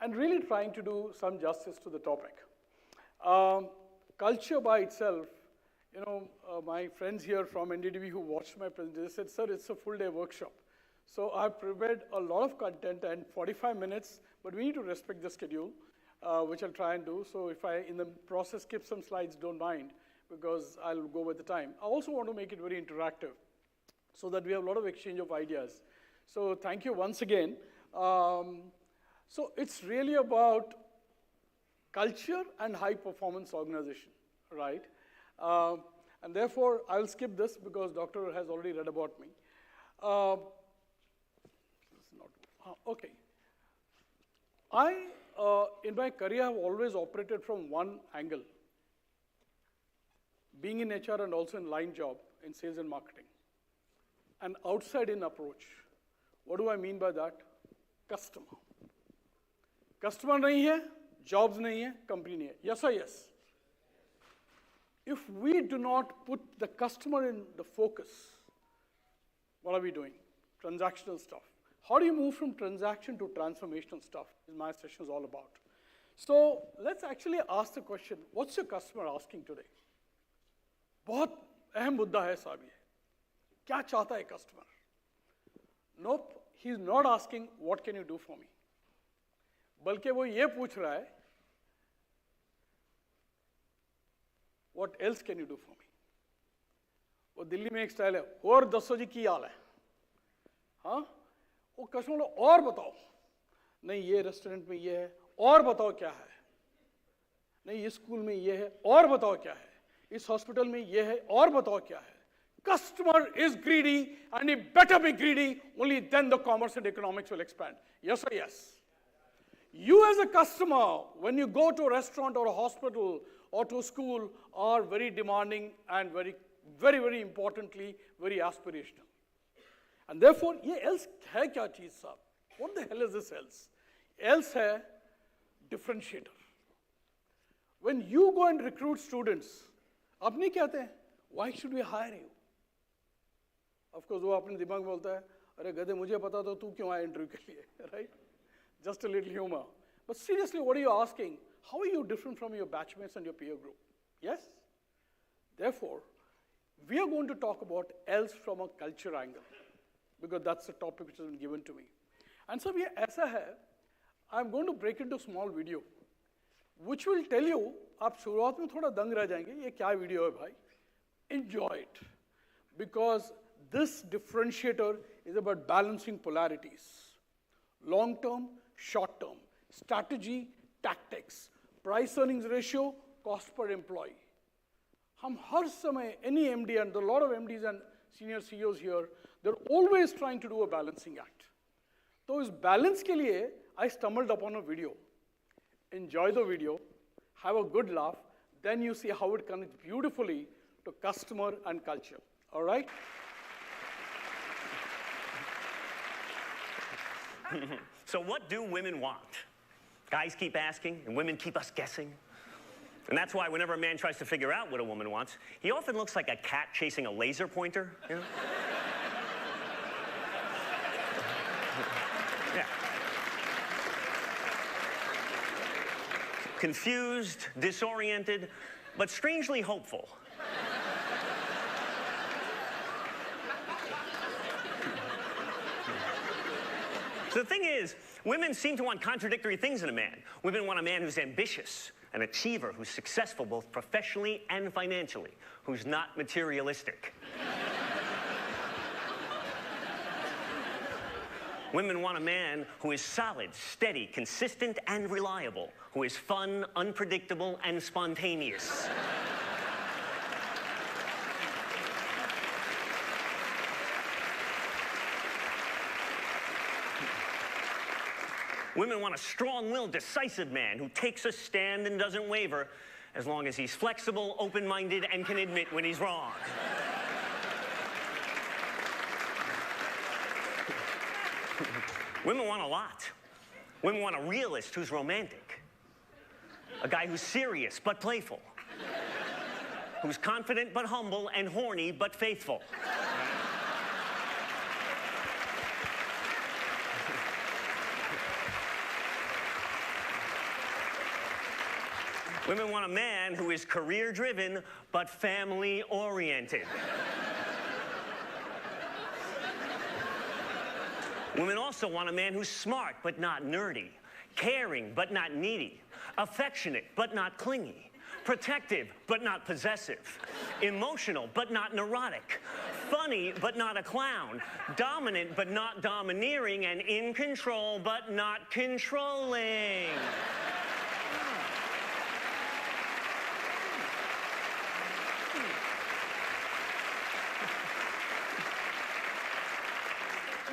and really trying to do some justice to the topic. Culture by itself, my friends here from NDDB who watched my presentation said, sir, it's a full day workshop. So I've prepared a lot of content and 45 minutes, but we need to respect the schedule, which I'll try and do. So if I, in the process, skip some slides, don't mind, because I'll go with the time. I also want to make it very interactive so that we have a lot of exchange of ideas. So thank you once again. So it's really about culture and high performance organization, right? And therefore, I'll skip this because Doctor has already read about me. Okay. In my career, have always operated from one angle, being in HR and also in line job in sales and marketing. An outside-in approach. What do I mean by that? Customer. Customer nahi hai, jobs nahi hai, company nahi hai. Yes or yes? If we do not put the customer in the focus, what are we doing? Transactional stuff. How do you move from transaction to transformational stuff is my session is all about. So let's actually ask the question, what's your customer asking today? बहुत अहम मुद्दा है साहब ये. क्या चाहता है customer? Nope, he's not asking what can you do for me. बल्कि वो ये पूछ रहा है what else can you do for me? वो दिल्ली में एक स्टाइल है, और दसो जी की हाल है, हाँ? वो कस्टमर और बताओ, नहीं ये रेस्टोरेंट में ये है, और बताओ क्या है, नहीं ये स्कूल में ये है, और बताओ क्या है, इस हॉस्पिटल में ये है, और बताओ क्या है. Customer is greedy and he better be greedy, only then the commerce and economics will expand. Yes or yes? You as a customer, when you go to a restaurant or a hospital or to a school, are very demanding and very, very, very importantly, very aspirational. And therefore, ये else है क्या चीज़ साहब? What the hell is this else? Else है differentiator. When you go and recruit students, आप नहीं कहते हैं, why should we hire you? Of course, वो अपने दिमाग में बोलता है, अरे गधे मुझे पता तो तू क्यों आया इंटरव्यू के लिए, right? Just a little humor. But seriously, what are you asking? How are you different from your batchmates and your peer group? Yes? Therefore, we are going to talk about else from a culture angle, because that's the topic which has been given to me. And so ये ऐसा है, I'm going to break into a small video, which will tell you, आप शुरुआत में थोड़ा दंग रह जाएंगे, ये क्या वीडियो है भाई? Enjoy it, because this differentiator is about balancing polarities. Long term, short term, strategy, tactics, price earnings ratio, cost per employee. हम हर समय, any MD, and there are a lot of MDs and senior CEOs here, they're always trying to do a balancing act. So इस balance के लिए, I stumbled upon a video. Enjoy the video, have a good laugh, then you see how it connects beautifully to customer and culture. All right? So what do women want? Guys keep asking, and women keep us guessing. And that's why whenever a man tries to figure out what a woman wants, he often looks like a cat chasing a laser pointer, you know? Yeah. Confused, disoriented, but strangely hopeful. So the thing is, women seem to want contradictory things in a man. Women want a man who's ambitious, an achiever, who's successful both professionally and financially, who's not materialistic. Women want a man who is solid, steady, consistent, and reliable, who is fun, unpredictable, and spontaneous. Women want a strong-willed, decisive man who takes a stand and doesn't waver, as long as he's flexible, open-minded, and can admit when he's wrong. Women want a lot. Women want a realist who's romantic. A guy who's serious but playful. Who's confident but humble, and horny but faithful. Women want a man who is career-driven but family-oriented. Women also want a man who's smart but not nerdy, caring but not needy, affectionate but not clingy, protective but not possessive, emotional but not neurotic, funny but not a clown, dominant but not domineering, and in control but not controlling.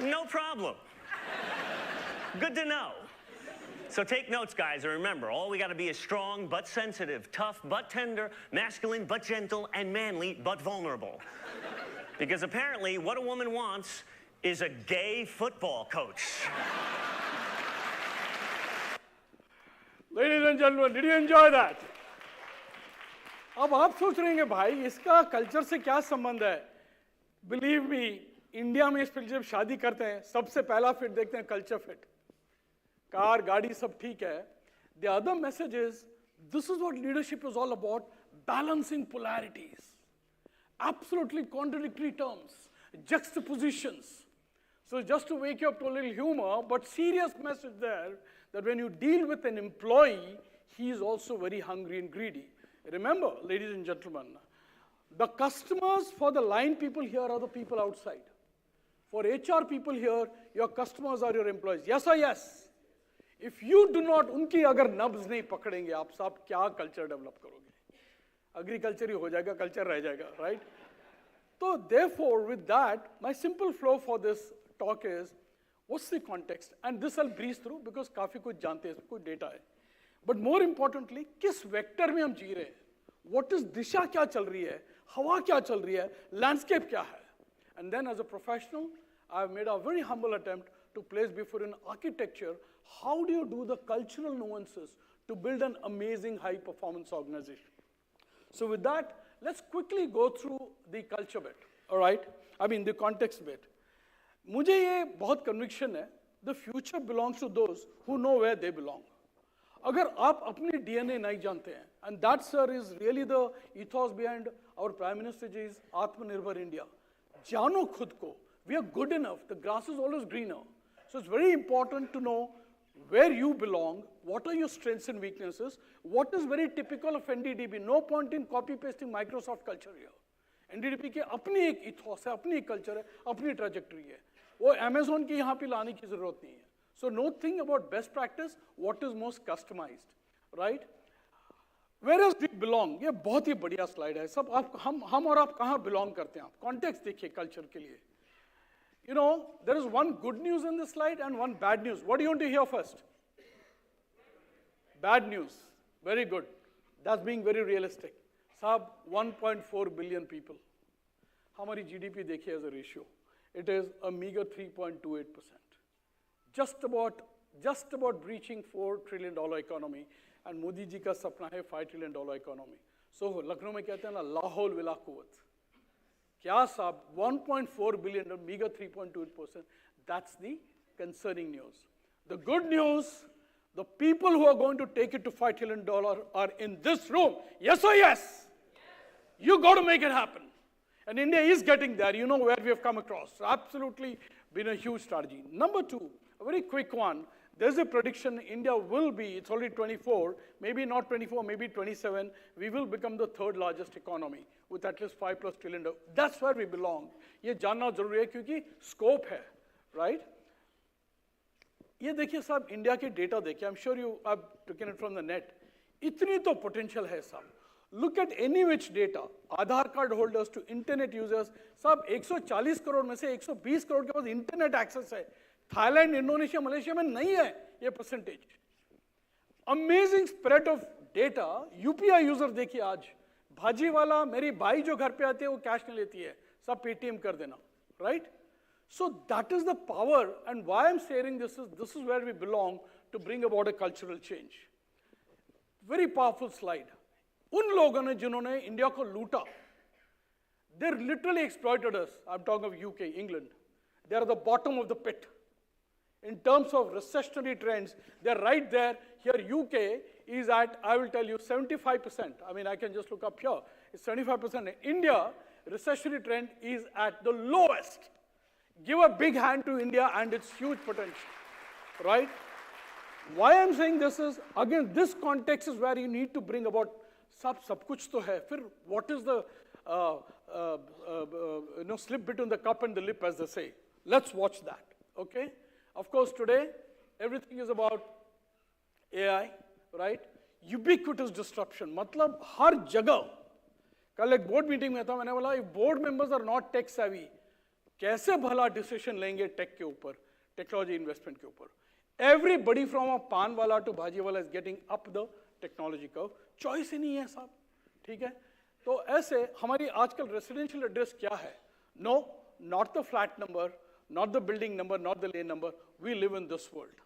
No problem. Good to know. So take notes, guys, and remember, all we gotta be is strong but sensitive, tough but tender, masculine but gentle, and manly but vulnerable. Because apparently, what a woman wants is a gay football coach. Ladies and gentlemen, did you enjoy that? अब आप सोच रहे हैं भाई इसका culture से क्या संबंध है? Believe me, इंडिया में इस पर जब शादी करते हैं सबसे पहला फिट देखते हैं कल्चर फिट, कार गाड़ी सब ठीक है. The other message is this is what leadership is all about, balancing polarities, absolutely contradictory terms, juxtapositions. So just to wake you up to a little humor, but serious message there that when you deal with an employee, he is also very hungry and greedy. Remember, ladies and gentlemen, the customers for the line people here are the people outside. For HR people here, your customers are your employees. Yes or yes? If you do not, उनकी अगर नब्ज नहीं पकड़ेंगे आप साहब क्या culture develop करोगे? Agriculture ही हो जाएगा, कल्चर रह जाएगा, right? So therefore, with that, my simple flow for this talk is, what's the context? And this I'll breeze through because काफी कुछ जानते हैं, कुछ data है. But more importantly, किस vector में हम जी रहे हैं? What is दिशा क्या चल रही है? हवा क्या चल रही है? Landscape क्या है? And then as a professional, I've made a very humble attempt to place before an architecture, how do you do the cultural nuances to build an amazing high-performance organization? So with that, let's quickly go through the culture bit, all right? I mean, the context bit. मुझे ये बहुत conviction है, the future belongs to those who know where they belong. अगर आप अपनी DNA नहीं जानते हैं, and that, sir, is really the ethos behind our Prime Minister's Atmanirbhar India. जानो खुद को. We are good enough. The grass is always greener. So it's very important to know where you belong, what are your strengths and weaknesses, what is very typical of NDDB. No point in copy-pasting Microsoft culture here. NDDB के अपनी एक ethos है, अपनी एक culture है, अपनी trajectory है. वो Amazon की यहाँ पे लाने की ज़रूरत नहीं है. So no thing about best practice, what is most customized, right? Where does we belong? ये बहुत ही बढ़िया slide है. सब आप हम और आप कहाँ belong करते हैं आप? Context देखिए culture के लिए. You know, there is one good news in this slide and one bad news. What do you want to hear first? Bad news. Very good. That's being very realistic. Sab, 1.4 billion people. हमारी GDP देखिए as a ratio. It is a meager 3.28%. Just about breaching $4 trillion economy. And Modi ji का सपना है $5 trillion economy. So Lucknow में कहते हैं ना Lahaul villa कुवत. क्या साहब 1.4 billion, meager 3.28%. That's the concerning news. The good news, the people who are going to take it to $5 trillion are in this room. Yes or yes? You got to make it happen. And India is getting there. You know where we have come across. Absolutely been a huge strategy. Number two, a very quick one. There's a prediction India will be, it's already 24, maybe not 24, maybe 27, we will become the third largest economy with at least $5+ trillion. That's where we belong. ये जानना जरूरी है क्योंकि scope है, right? ये देखिए साहब India के data देखिए, I'm sure you have taken it from the net. इतनी तो potential है साहब. Look at any which data, Aadhaar card holders to internet users, साहब 140 करोड़ में से 120 करोड़ के पास internet access है. थाईलैंड, इंडोनेशिया, मलेशिया में नहीं है ये percentage. Amazing spread of data. UPI user देखिए आज भाजी वाला मेरी भाई जो घर पे आती है वो कैश नहीं लेती है, सब पेटीएम कर देना, right? So that is the power and why I am sharing this is where we belong to bring about a cultural change. Very powerful slide. उन लोगों ने जिन्होंने इंडिया को लूटा, they literally exploited us. I am talking of UK, England. They are the bottom of the pit. In terms of recessionary trends, they're right there. Here, UK is at, I will tell you, 75%. I mean, I can just look up here. It's 75%. In India, recessionary trend is at the lowest. Give a big hand to India and its huge potential, right? Why I'm saying this is, again, this context is where you need to bring about sab kuch to hai. Fir, what is the slip between the cup and the lip, as they say. Let's watch that, okay? Of course, today, everything is about AI, right? Ubiquitous disruption, मतलब हर जगह. कल एक board meeting में था, मैंने बोला, if board members are not tech savvy, कैसे भला decision लेंगे tech के ऊपर, technology investment के ऊपर? Everybody from a पान वाला to भाजी वाला is getting up the technology curve. Choice ही नहीं है साहब, ठीक है? तो ऐसे हमारी आजकल residential address क्या है? No, not the flat number, not the building number, not the lane number. We live in this world.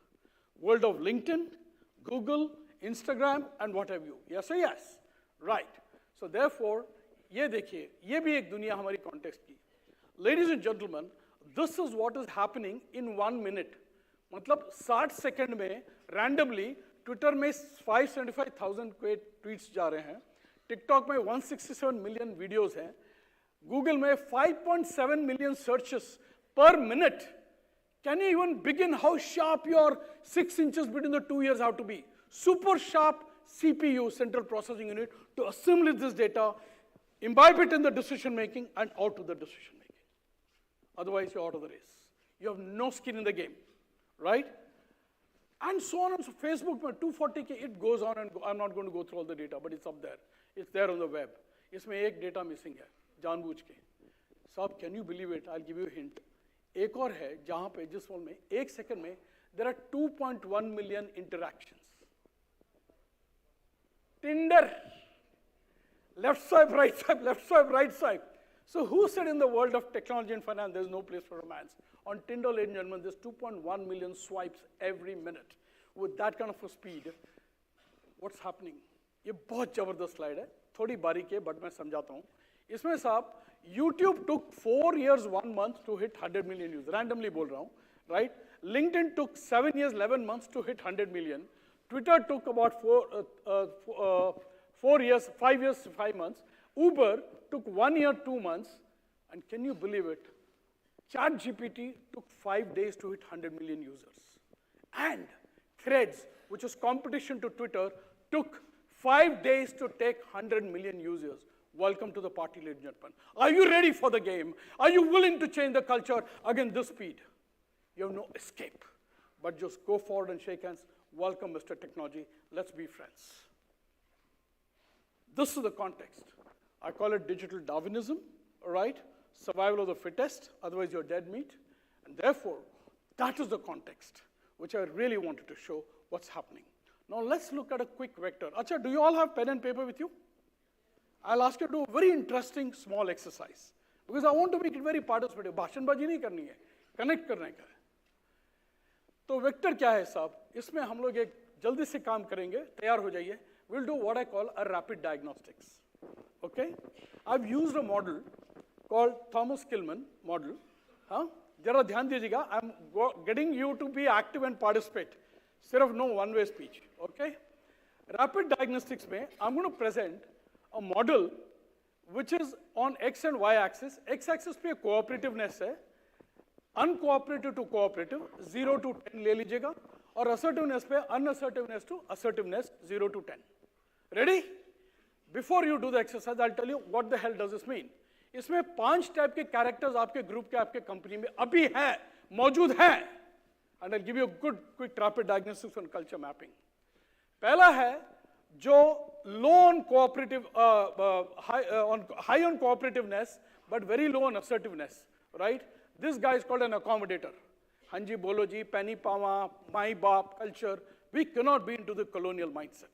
World of LinkedIn, Google, Instagram, and what have you. Yes or yes? Right. So therefore, ये देखिए, ये भी एक दुनिया हमारी context की. Ladies and gentlemen, this is what is happening in 1 minute. मतलब 60 second में randomly ट्विटर में 575,000 tweets जा रहे हैं, टिकटॉक में 167 मिलियन वीडियोस हैं, गूगल में 5.7 million searches per minute. Can you even begin how sharp your 6 inches between the 2 ears have to be? Super sharp CPU, central processing unit, to assimilate this data, imbibe it in the decision making, and out to the decision making. Otherwise, you're out of the race. You have no skin in the game, right? And so on and so Facebook, 240K, it goes on and I'm not going to go through all the data, but it's up there. It's there on the web. इसमें एक data missing है, जानबूझ के. साहब, can you believe it? I'll give you a hint. एक और है, जहाँ पे जिस फोन में 1 second में there are 2.1 million interactions. Tinder, left swipe, right swipe, left swipe, right swipe. So who said in the world of technology and finance there's no place for romance? On Tinder, ladies and gentlemen, there's 2.1 million swipes every minute. With that kind of a speed, what's happening? ये बहुत जबरदस्त slide है, थोड़ी बारीक है, but मैं समझाता हूँ. इसमें साहब, YouTube took 4 years, 1 month to hit 100 million users. Randomly बोल रहा हूँ, right? LinkedIn took 7 years, 11 months to hit 100 million. Twitter took about 4 years, 5 years, 5 months. Uber took 1 year, 2 months. And can you believe it? ChatGPT took 5 days to hit 100 million users. And Threads, which is competition to Twitter, took 5 days to take 100 million users. Welcome to the party, ladies and gentlemen. Are you ready for the game? Are you willing to change the culture? Again, this speed. You have no escape. But just go forward and shake hands. Welcome, Mr. Technology. Let's be friends. This is the context. I call it digital Darwinism, all right? Survival of the fittest, otherwise you're dead meat. And therefore, that is the context which I really wanted to show what's happening. Now let's look at a quick vector. Acha, do you all have pen and paper with you? I'll ask you to do a very interesting small exercise because I want to make it very participative. भाषणबाजी नहीं करनी है, connect करने का है. तो vector क्या है साहब? इसमें हम लोग एक जल्दी से काम करेंगे, तैयार हो जाइए. We'll do what I call a rapid diagnostics. Okay? I've used a model called Thomas Kilmann model. हाँ? जरा ध्यान दीजिएगा. I'm getting you to be active and participate. सिर्फ no one-way speech. Okay? Rapid diagnostics में I'm going to present a model which is on X and Y axis. X axis पे cooperativeness है. Uncooperative to cooperative, 0 to 10 ले लीजिएगा. और assertiveness पे unassertiveness to assertiveness, 0 to 10. Ready? Before you do the exercise, I'll tell you what the hell does this mean. इसमें 5 type के characters आपके group के आपके कंपनी में अभी हैं, मौजूद हैं. And I'll give you a good quick rapid diagnosis on culture mapping. पहला है जो low on cooperative, high on cooperativeness, but very low on assertiveness, right? This guy is called an accommodator. Hanji bolo ji, penny pama, my baap, culture. We cannot be into the colonial mindset.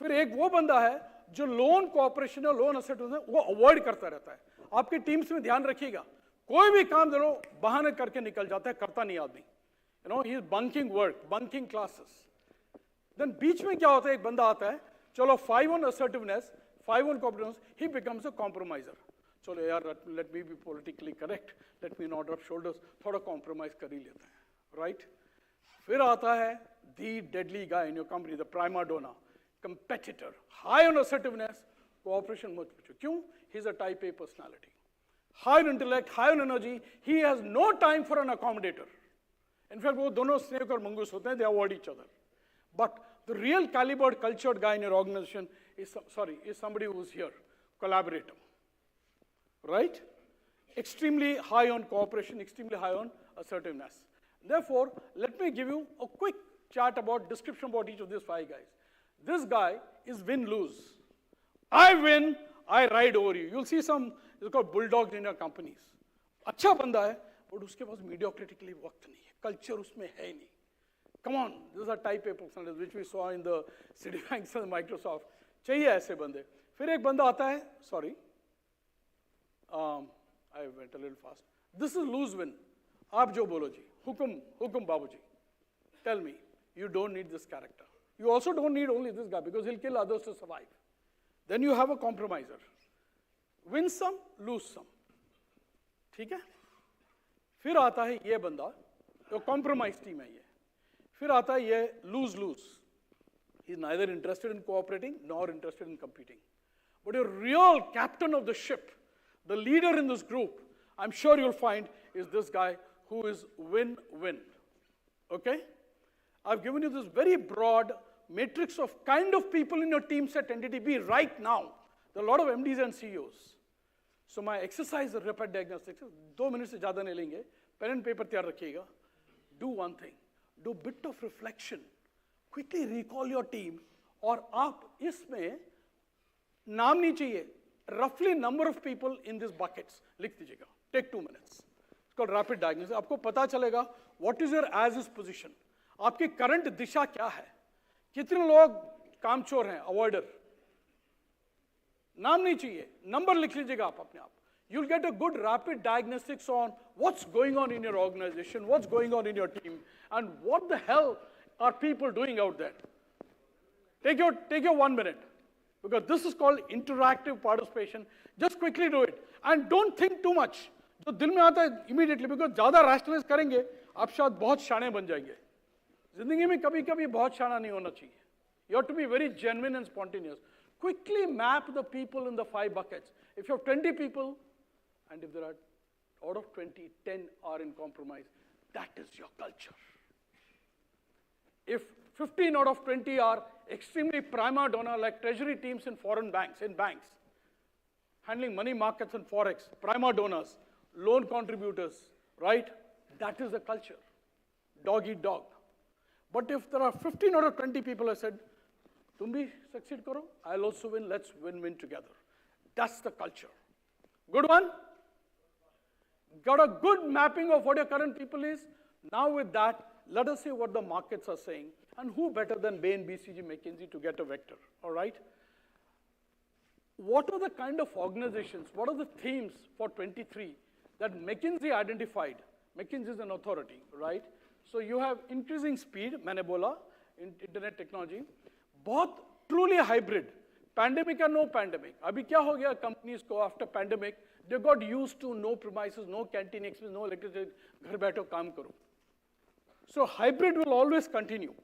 फिर एक वो बंदा है जो loan cooperation और loan assertiveness वो avoid करता रहता है. आपकी टीम्स में ध्यान रखिएगा, कोई भी काम दे लो बहाने करके निकल जाता है, करता नहीं आदमी. You know, he is bunking work, bunking classes. Then बीच में क्या होता है, एक बंदा आता है, चलो 5 on assertiveness, 5 on cooperativeness, he becomes a compromiser. चलो यार, let me be politically correct, let me not rub shoulders, थोड़ा compromise कर ही लेते हैं, right? फिर आता है the deadly guy in your company, the prima donna, competitor, high on assertiveness, cooperation मत पूछो. क्यों? He's a type A personality. High on intellect, high on energy, he has no time for an accommodator. In fact, वो दोनों snake और mongoose होते हैं, they avoid each other. But the real calibered, cultured guy in your organization is somebody who's here, collaborator, right? Extremely high on cooperation, extremely high on assertiveness. Therefore, let me give you a quick chat about description about each of these 5 guys. This guy is win-lose. I win, I ride over you. You'll see some, it's called bulldogs in your companies. अच्छा बंदा है, but उसके पास mediocrity के लिए वक्त नहीं है, culture उसमें है ही नहीं. Come on, these are type A personalities which we saw in the Citibank and Microsoft. चाहिए ऐसे बंदे. फिर एक बंदा आता है, sorry, I went a little fast. This is lose-win. आप जो बोलो जी, हुकुम बाबूजी. Tell me, you don't need this character. You also don't need only this guy because he'll kill others to survive. Then you have a compromiser. Win some, lose some. ठीक है? फिर आता है ये बंदा, तो compromise team है ये. फिर आता है ये lose-lose. He's neither interested in cooperating nor interested in competing. But your real captain of the ship, the leader in this group, I'm sure you'll find is this guy who is win-win. Okay? I've given you this very broad matrix of kind of people in your teams at NDDB right now. There are a lot of MDs and CEOs. So my exercise is rapid diagnostics. 2 minutes से ज़्यादा नहीं लेंगे. Pen and paper तैयार रखिएगा. Do one thing. Do a bit of reflection. Quickly recall your team. और आप इसमें नाम नहीं चाहिए. Roughly number of people in these buckets. लिख दीजिएगा. Take 2 minutes. It's called rapid diagnosis. आपको पता चलेगा what is your as-is position. आपकी current दिशा क्या है? कितने लोग कामचोर हैं, avoider? नाम नहीं चाहिए. Number लिख लीजिएगा आप अपने आप. You'll get a good rapid diagnostics on what's going on in your organization, what's going on in your team, and what the hell are people doing out there. Take your 1 minute. Because this is called interactive participation. Just quickly do it. And don't think too much. जो दिल में आता है immediately, because ज़्यादा rationalize करेंगे, आप शायद बहुत शाने बन जाएंगे. जिंदगी में कभी-कभी बहुत शाना नहीं होना चाहिए. You have to be very genuine and spontaneous. Quickly map the people in the 5 buckets. If you have 20 people, and if there are out of 20, 10 are in compromise, that is your culture. If 15 out of 20 are extremely prima donna like treasury teams in foreign banks, handling money markets and forex, prima donnas, loan contributors, right? That is the culture. Dog eat dog. But if there are 15 out of 20 people, I said, तुम भी succeed करो, I'll also win, let's win-win together. That's the culture. Good one? Got a good mapping of what your current people is. Now with that, let us see what the markets are saying. And who better than Bain, BCG, McKinsey to get a vector, all right? What are the kind of organizations, what are the themes for 23 that McKinsey identified? McKinsey is an authority, right? So you have increasing speed, मैंने बोला, internet technology, बहुत truly hybrid, pandemic or no pandemic. अभी क्या हो गया companies को after pandemic, they got used to no premises, no canteen expense, no electricity, घर बैठो काम करो. So hybrid will always continue.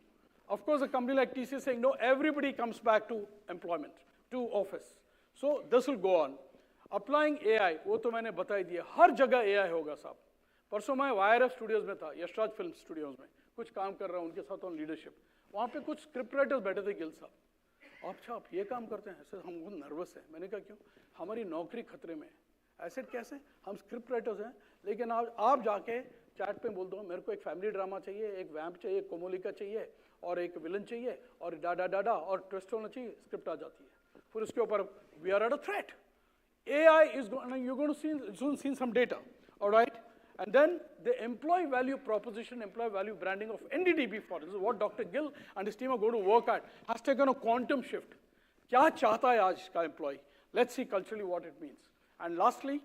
Of course, a company like TCS is saying, no, everybody comes back to employment, to office. So this will go on. Applying AI, वो तो मैंने बता ही दिया, हर जगह AI होगा साहब. परसों मैं YRF स्टूडियोज में था, यशराज फिल्म स्टूडियोज में, कुछ काम कर रहा हूँ उनके साथ ऑन लीडरशिप. वहाँ पे कुछ स्क्रिप्ट राइटर्स बैठे थे गिल साहब. अच्छा आप ये काम करते हैं, ऐसे हम बहुत नर्वस हैं. मैंने कहा क्यों? हमारी नौकरी खतरे में है. ऐसे कैसे? हम स्क्रिप्ट राइटर्स हैं, लेकिन आप जाके चैट पे बोल दो मेरे को एक फैमिली ड्रामा चाहिए, एक वैम्प चाहिए, एक कोमोलिका चाहिए और एक विलन चाहिए और डाडा और ट्विस्ट होना चाहिए, स्क्रिप्ट आ जाती है. फिर उसके ऊपर we are at a threat. AI is going, you're going to soon see some data, all right? And then the employee value proposition, employee value branding of NDDB for this is what Dr. Gill and his team are going to work at, has taken a quantum shift. क्या चाहता है आज का employee? Let's see culturally what it means. And lastly,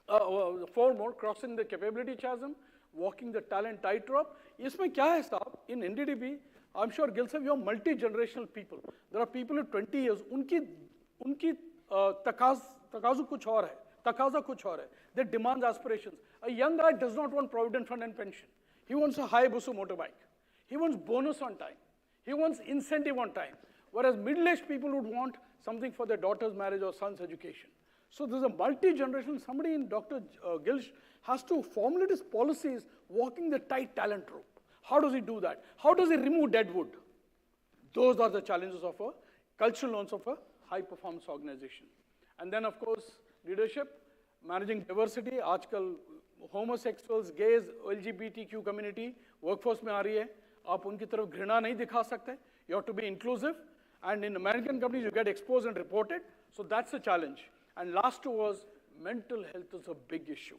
4 more, crossing the capability chasm, walking the talent tightrope. इसमें क्या है साहब? In NDDB, I'm sure Gill said you have multi-generational people. There are people in 20 years, उनकी तकाज़ु कुछ और है, तकाज़ा कुछ और है. They demand aspirations. A young guy does not want provident fund and pension. He wants a Hayabusa motorbike. He wants bonus on time. He wants incentive on time. Whereas middle-aged people would want something for their daughter's marriage or son's education. So there's a multi-generational, somebody in Dr. Gilsh has to formulate his policies walking the tight talent rope. How does he do that? How does he remove dead wood? Those are the challenges of a cultural norms of a high-performance organization. And then, of course, leadership, managing diversity. आजकल homosexuals, gays, LGBTQ community workforce में आ रही है. आप उनकी तरफ घृणा नहीं दिखा सकते. You have to be inclusive. And in American companies, you get exposed and reported. So that's a challenge. And last two was mental health is a big issue.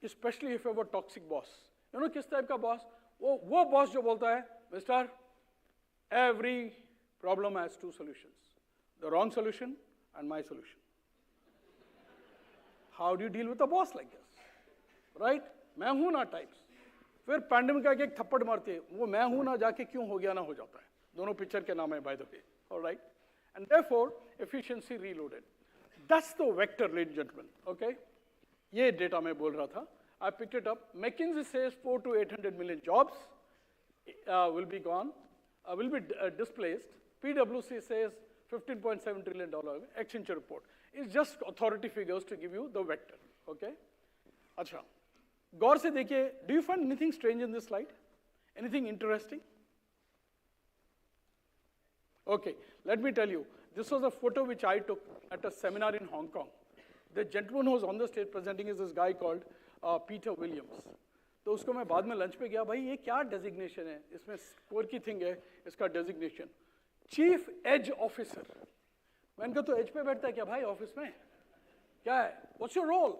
Especially if you have a toxic boss. You know किस type का boss? वो boss जो बोलता है, Mister, every problem has two solutions. The wrong solution and my solution. How do you deal with a boss like this? Right? मैं हूँ ना types. फिर पैंडेमिक का एक थप्पड़ मारती है, वो मैं हूँ ना जाके क्यों हो गया ना हो जाता है. दोनों पिक्चर के नाम है by the way. All right? And therefore, efficiency reloaded. That's the vector, ladies and gentlemen. Okay? ये data मैं बोल रहा था. I picked it up. McKinsey says 400 to 800 million jobs will be gone, will be displaced. PwC says $15.7 trillion. Accenture report. It's just authority figures to give you the vector. Okay? अच्छा. गौर से देखिए. Do you find anything strange in this slide? Anything interesting? Okay. Let me tell you. This was a photo which I took at a seminar in Hong Kong. The gentleman who was on the stage presenting is this guy called Peter Williams. तो उसको मैं बाद में lunch पे गया, भाई ये क्या डेजिग्नेशन है, इसमें स्कोर की थिंग है, इसका डेजिग्नेशन चीफ एज ऑफिसर. मैंने कहा तो एज पे बैठता है क्या भाई ऑफिस में, क्या है, what's your role?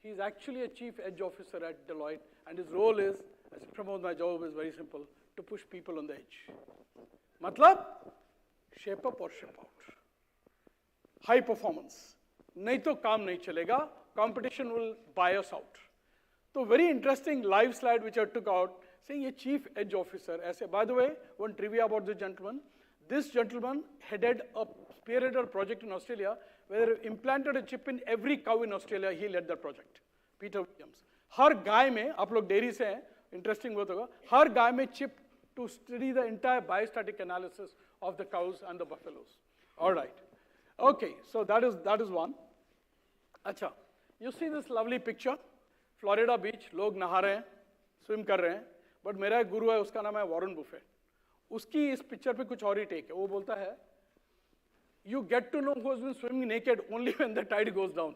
He is actually a chief edge officer at Deloitte and his role is, Pramod, my job is very simple, to push people on the edge. मतलब शेप अप और शेप आउट, हाई परफॉर्मेंस, नहीं तो काम नहीं चलेगा, competition will buy us out. So very interesting live slide which I took out saying a chief edge officer. By the way, one trivia about this gentleman. This gentleman spearheaded a project in Australia where they implanted a chip in every cow in Australia. He led that project. Peter Williams. हर गाय में, आप लोग dairy से हैं, interesting बात होगा, हर गाय में chip to study the entire biostatic analysis of the cows and the buffaloes. All right. Okay, so that is one. अच्छा. You see this lovely picture, Florida Beach, लोग नहा रहे हैं, swim कर रहे हैं, but मेरा एक गुरु है, उसका नाम है वॉरेन बुफेट. उसकी इस पिक्चर पे कुछ और ही टेक है. वो बोलता है, you get to know who has been swimming naked only when the tide goes down.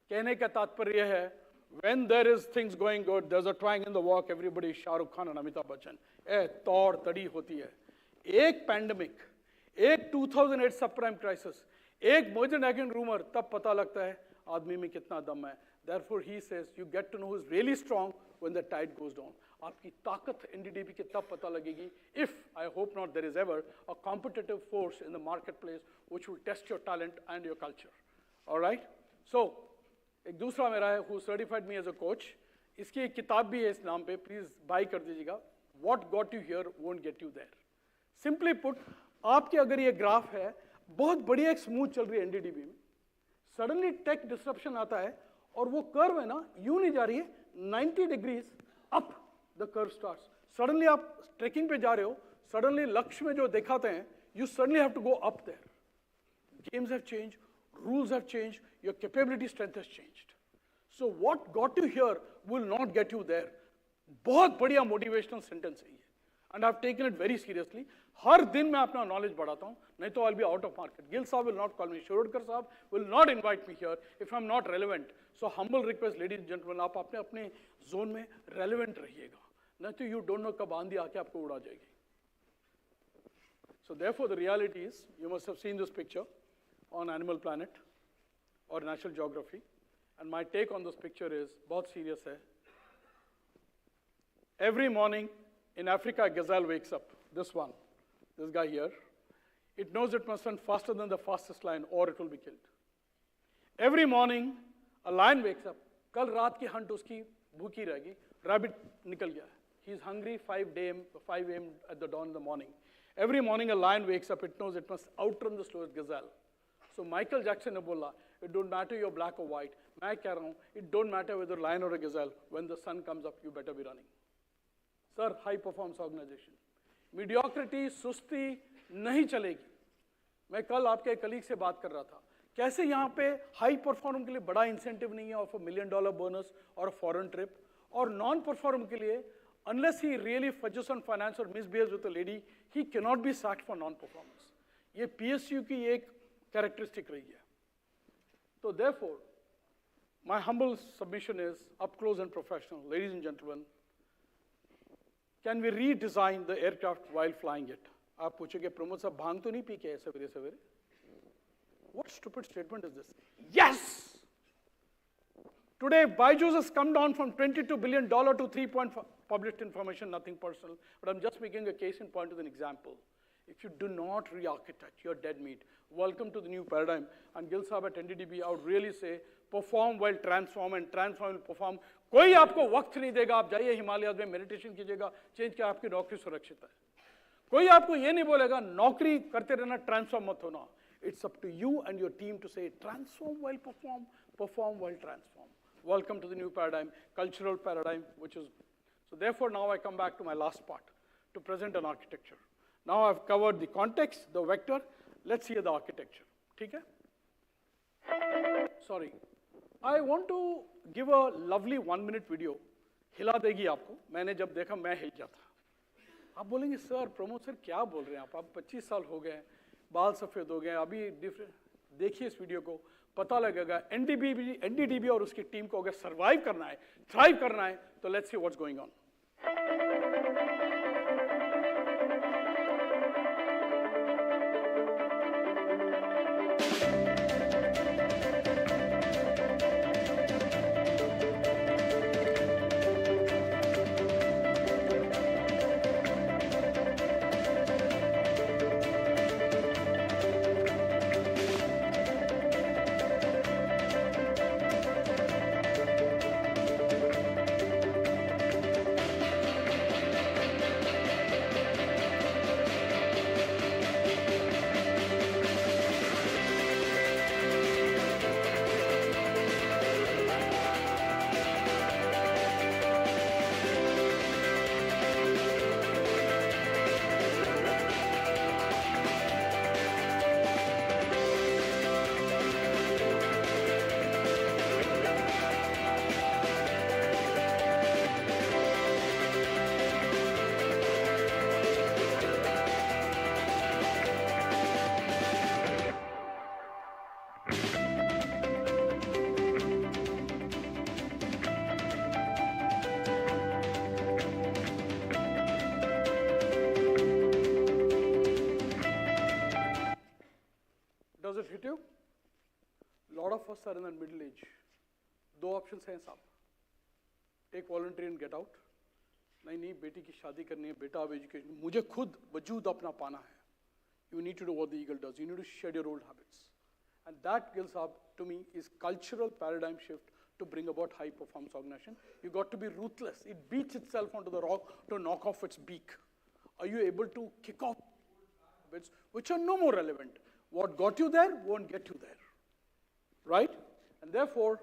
कहने का तात्पर्य है, when there is things going good, there's a twang in the walk, everybody, Shahrukh Khan and Amitabh Bachchan, तौड़ तड़ी होती है. एक पैंडमिक, एक 2008 सबप्राइम क्राइसिस, एक मोजन रूमर, तब पता लगता है आदमी में कितना दम है. Therefore he says you get to know who is really strong when the tide goes down. आपकी ताकत NDDB की तब पता लगेगी if, I hope not, there is ever a competitive force in the marketplace which will test your talent and your culture. All right? So एक दूसरा मेरा है who certified me as a coach. इसकी एक किताब भी है इस नाम पे, please buy कर दीजिएगा. What got you here won't get you there. Simply put, आपके अगर ये ग्राफ है, बहुत बढ़िया एक स्मूथ चल रही है एनडीडीबी में, सडनली टेक डिसरप्शन आता है और वो कर्व है ना, यूं नहीं जा रही है, 90 degrees up the curve starts. Suddenly आप ट्रेकिंग पे जा रहे हो, सडनली लक्ष्य में जो दिखाते हैं, you suddenly have to go up there. Games have change, rules have change, your capability strength has changed. So what got you here will not get you there. बहुत बढ़िया मोटिवेशनल सेंटेंस है ये, and I have taken it very seriously. हर दिन मैं अपना knowledge बढ़ाता हूं, नहीं तो I'll be out of market. Gill साहब will not call me, Shirodkar साहब will not invite me here if I'm not relevant. So humble request, ladies and gentlemen, आप अपने अपने जोन में relevant रहिएगा, नहीं तो you don't know कब आंधी आके आपको उड़ा जाएगी. So therefore the reality is, you must have seen this picture on Animal Planet or National Geography, and my take on this picture is बहुत serious है. Every morning in Africa, a gazelle wakes up. This one. This guy here, it knows it must run faster than the fastest lion or it will be killed. Every morning, a lion wakes up. कल रात की hunt उसकी भूखी रहेगी. Rabbit निकल गया. He is hungry 5 a.m. at the dawn in the morning. Every morning, a lion wakes up. It knows it must outrun the slowest gazelle. So Michael Jackson ने बोला, it don't matter you're black or white. मैं कह रहा हूँ, it don't matter whether lion or a gazelle. When the sun comes up, you better be running. Sir, high performance organization. Mediocrity, सुस्ती नहीं चलेगी. मैं कल आपके कलीग से बात कर रहा था. कैसे यहाँ पे हाई परफॉर्म के लिए बड़ा इंसेंटिव नहीं है ऑफ $1 million बोनस और फॉरेन ट्रिप, और नॉन परफॉर्म के लिए unless he really fudges on finance or misbehaves with a lady, he cannot be sacked for non-performance. ये PSU की एक characteristic रही है. So therefore, my humble submission is, up close and professional, ladies and gentlemen, can we redesign the aircraft while flying it? आप पूछोगे प्रमोद साहब भांग तो नहीं पी के सवेरे सवेरे? What stupid statement is this? Yes! Today, Byju's has come down from $22 billion to 3.5 published information, nothing personal, but I'm just making a case in point as an example. If you do not re-architect, you're dead meat. Welcome to the new paradigm. And Gil Saab at NDDB, I would really say, perform while transform, and transform will perform. कोई आपको वक्त नहीं देगा, आप जाइए हिमालय में meditation कीजिएगा, change किया, आपकी नौकरी सुरक्षित है. कोई आपको ये नहीं बोलेगा, नौकरी करते रहना, ट्रांसफॉर्म मत होना. It's up to you and your team to say, transform while perform, perform while transform. Welcome to the new paradigm, cultural paradigm, which is, so therefore now I come back to my last part, to present an architecture. Now I've covered the context, the vector, let's hear the architecture. ठीक है? Sorry. I want to give a lovely 1-minute video. हिला देगी आपको. मैंने जब देखा मैं हिल जाता. आप बोलेंगे सर प्रमोद सर क्या बोल रहे हैं आप 25 साल हो गए, बाल सफेद हो गए, अभी डिफरेंट. देखिए इस वीडियो को, पता लगेगा एनडीडीबी और उसकी टीम को अगर सर्वाइव करना है, थ्राइव करना है, तो let's see what's going on. Does it hit you? Lot of us are in the middle age. दो options हैं साहब. Take voluntary and get out. नहीं बेटी की शादी करनी है, बेटा अब एजुकेशन, मुझे खुद वजूद अपना पाना है. You need to do what the eagle does. You need to shed your old habits. And that, Gil Saab, to me, is cultural paradigm shift to bring about high performance organization. You got to be ruthless. It beats itself onto the rock to knock off its beak. Are you able to kick off habits which are no more relevant? What got you there won't get you there, right? And therefore,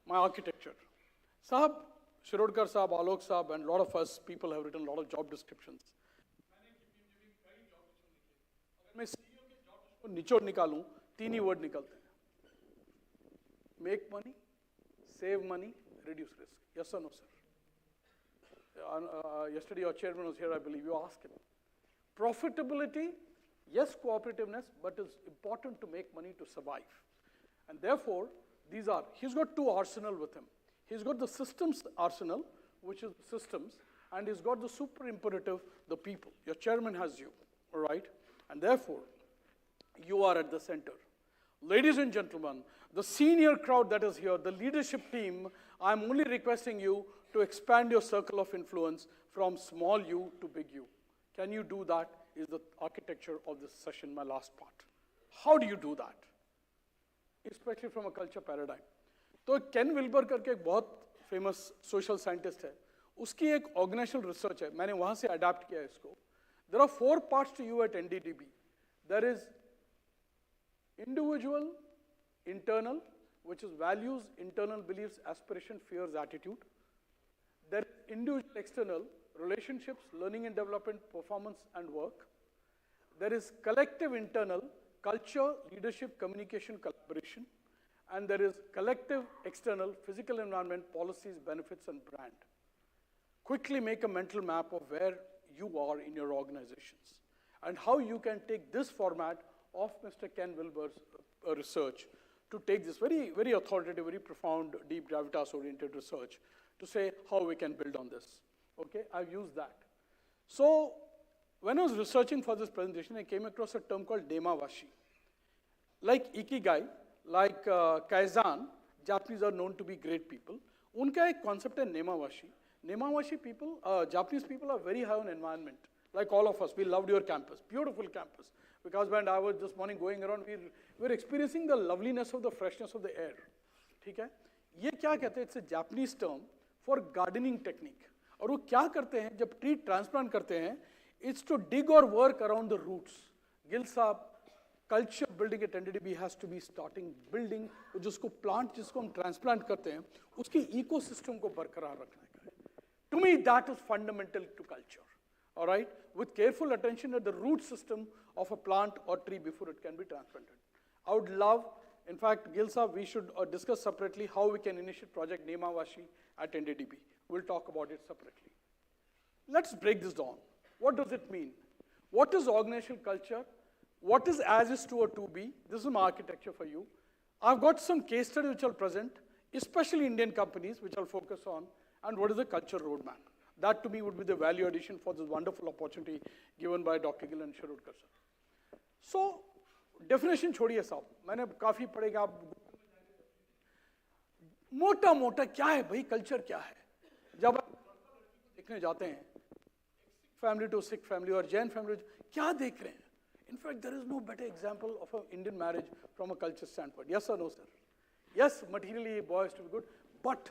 my architecture. Saab, Shirodkar Saab, Alok Saab, and a lot of us people have written a lot of job descriptions. मैं CEO के job को निचोड़ निकालूं, 3 ही word निकलते हैं. Make money, save money, reduce risk. Yes or no, sir? Yesterday your chairman was here, I believe. You asked him. Profitability, yes, cooperativeness, but it's important to make money to survive. And therefore, these are, he's got 2 arsenal with him. He's got the systems arsenal, which is systems, and he's got the super imperative, the people. Your chairman has you, all right? And therefore, you are at the center. Ladies and gentlemen, the senior crowd that is here, the leadership team, I'm only requesting you to expand your circle of influence from small you to big you. Can you do that? Is the architecture of this session, my last part. How do you do that? Especially from a culture paradigm. तो Ken Wilber करके एक बहुत famous social scientist है, उसकी एक organizational research है, मैंने वहाँ से adapt किया है इसको. There are 4 parts to you at NDDB. There is Individual, internal, which is values, internal beliefs, aspiration, fears, attitude. There is individual, external, relationships, learning and development, performance, and work. There is collective, internal, culture, leadership, communication, collaboration. And there is collective, external, physical environment, policies, benefits, and brand. Quickly make a mental map of where you are in your organizations and how you can take this format of Mr. Ken Wilber's research to take this very, very authoritative, very profound, deep gravitas-oriented research to say how we can build on this. Okay, I've used that. So when I was researching for this presentation, I came across a term called Demawashi. Like Ikigai, like Kaizen, Japanese are known to be great people. Unka ek concept hai Nemawashi. Nemawashi people, Japanese people are very high on environment. Like all of us, we loved your campus, beautiful campus. Because when I was this morning going around, we were experiencing the loveliness of the freshness of the air. ठीक है? ये क्या कहते हैं? It's a Japanese term for gardening technique. और वो क्या करते हैं जब tree transplant करते हैं? It's to dig or work around the roots. Gill साहब, culture building at NDDB has to be starting building जिसको plant जिसको हम transplant करते हैं, उसकी ecosystem को बरकरार रखने का है. To me, that is fundamental to culture. All right, with careful attention at the root system of a plant or tree before it can be transplanted. I would love, in fact, Gil Saab, we should discuss separately how we can initiate project Nemawashi at NDDB. We'll talk about it separately. Let's break this down. What does it mean? What is organizational culture? What is as is to or to be? This is my architecture for you. I've got some case studies which I'll present, especially Indian companies, which I'll focus on, and what is the culture roadmap. That to me would be the value addition for this wonderful opportunity given by Dr. Gill and Sharudkar sir. So, definition छोड़िए साहब, मैंने काफी पढ़ेगा आप मोटा मोटा क्या है भाई कल्चर क्या है जब आप देखने जाते हैं फैमिली टू सिख फैमिली और जैन फैमिली क्या देख रहे हैं in fact there is no better example of a Indian marriage from a culture standpoint yes और no sir yes materially boys to be good but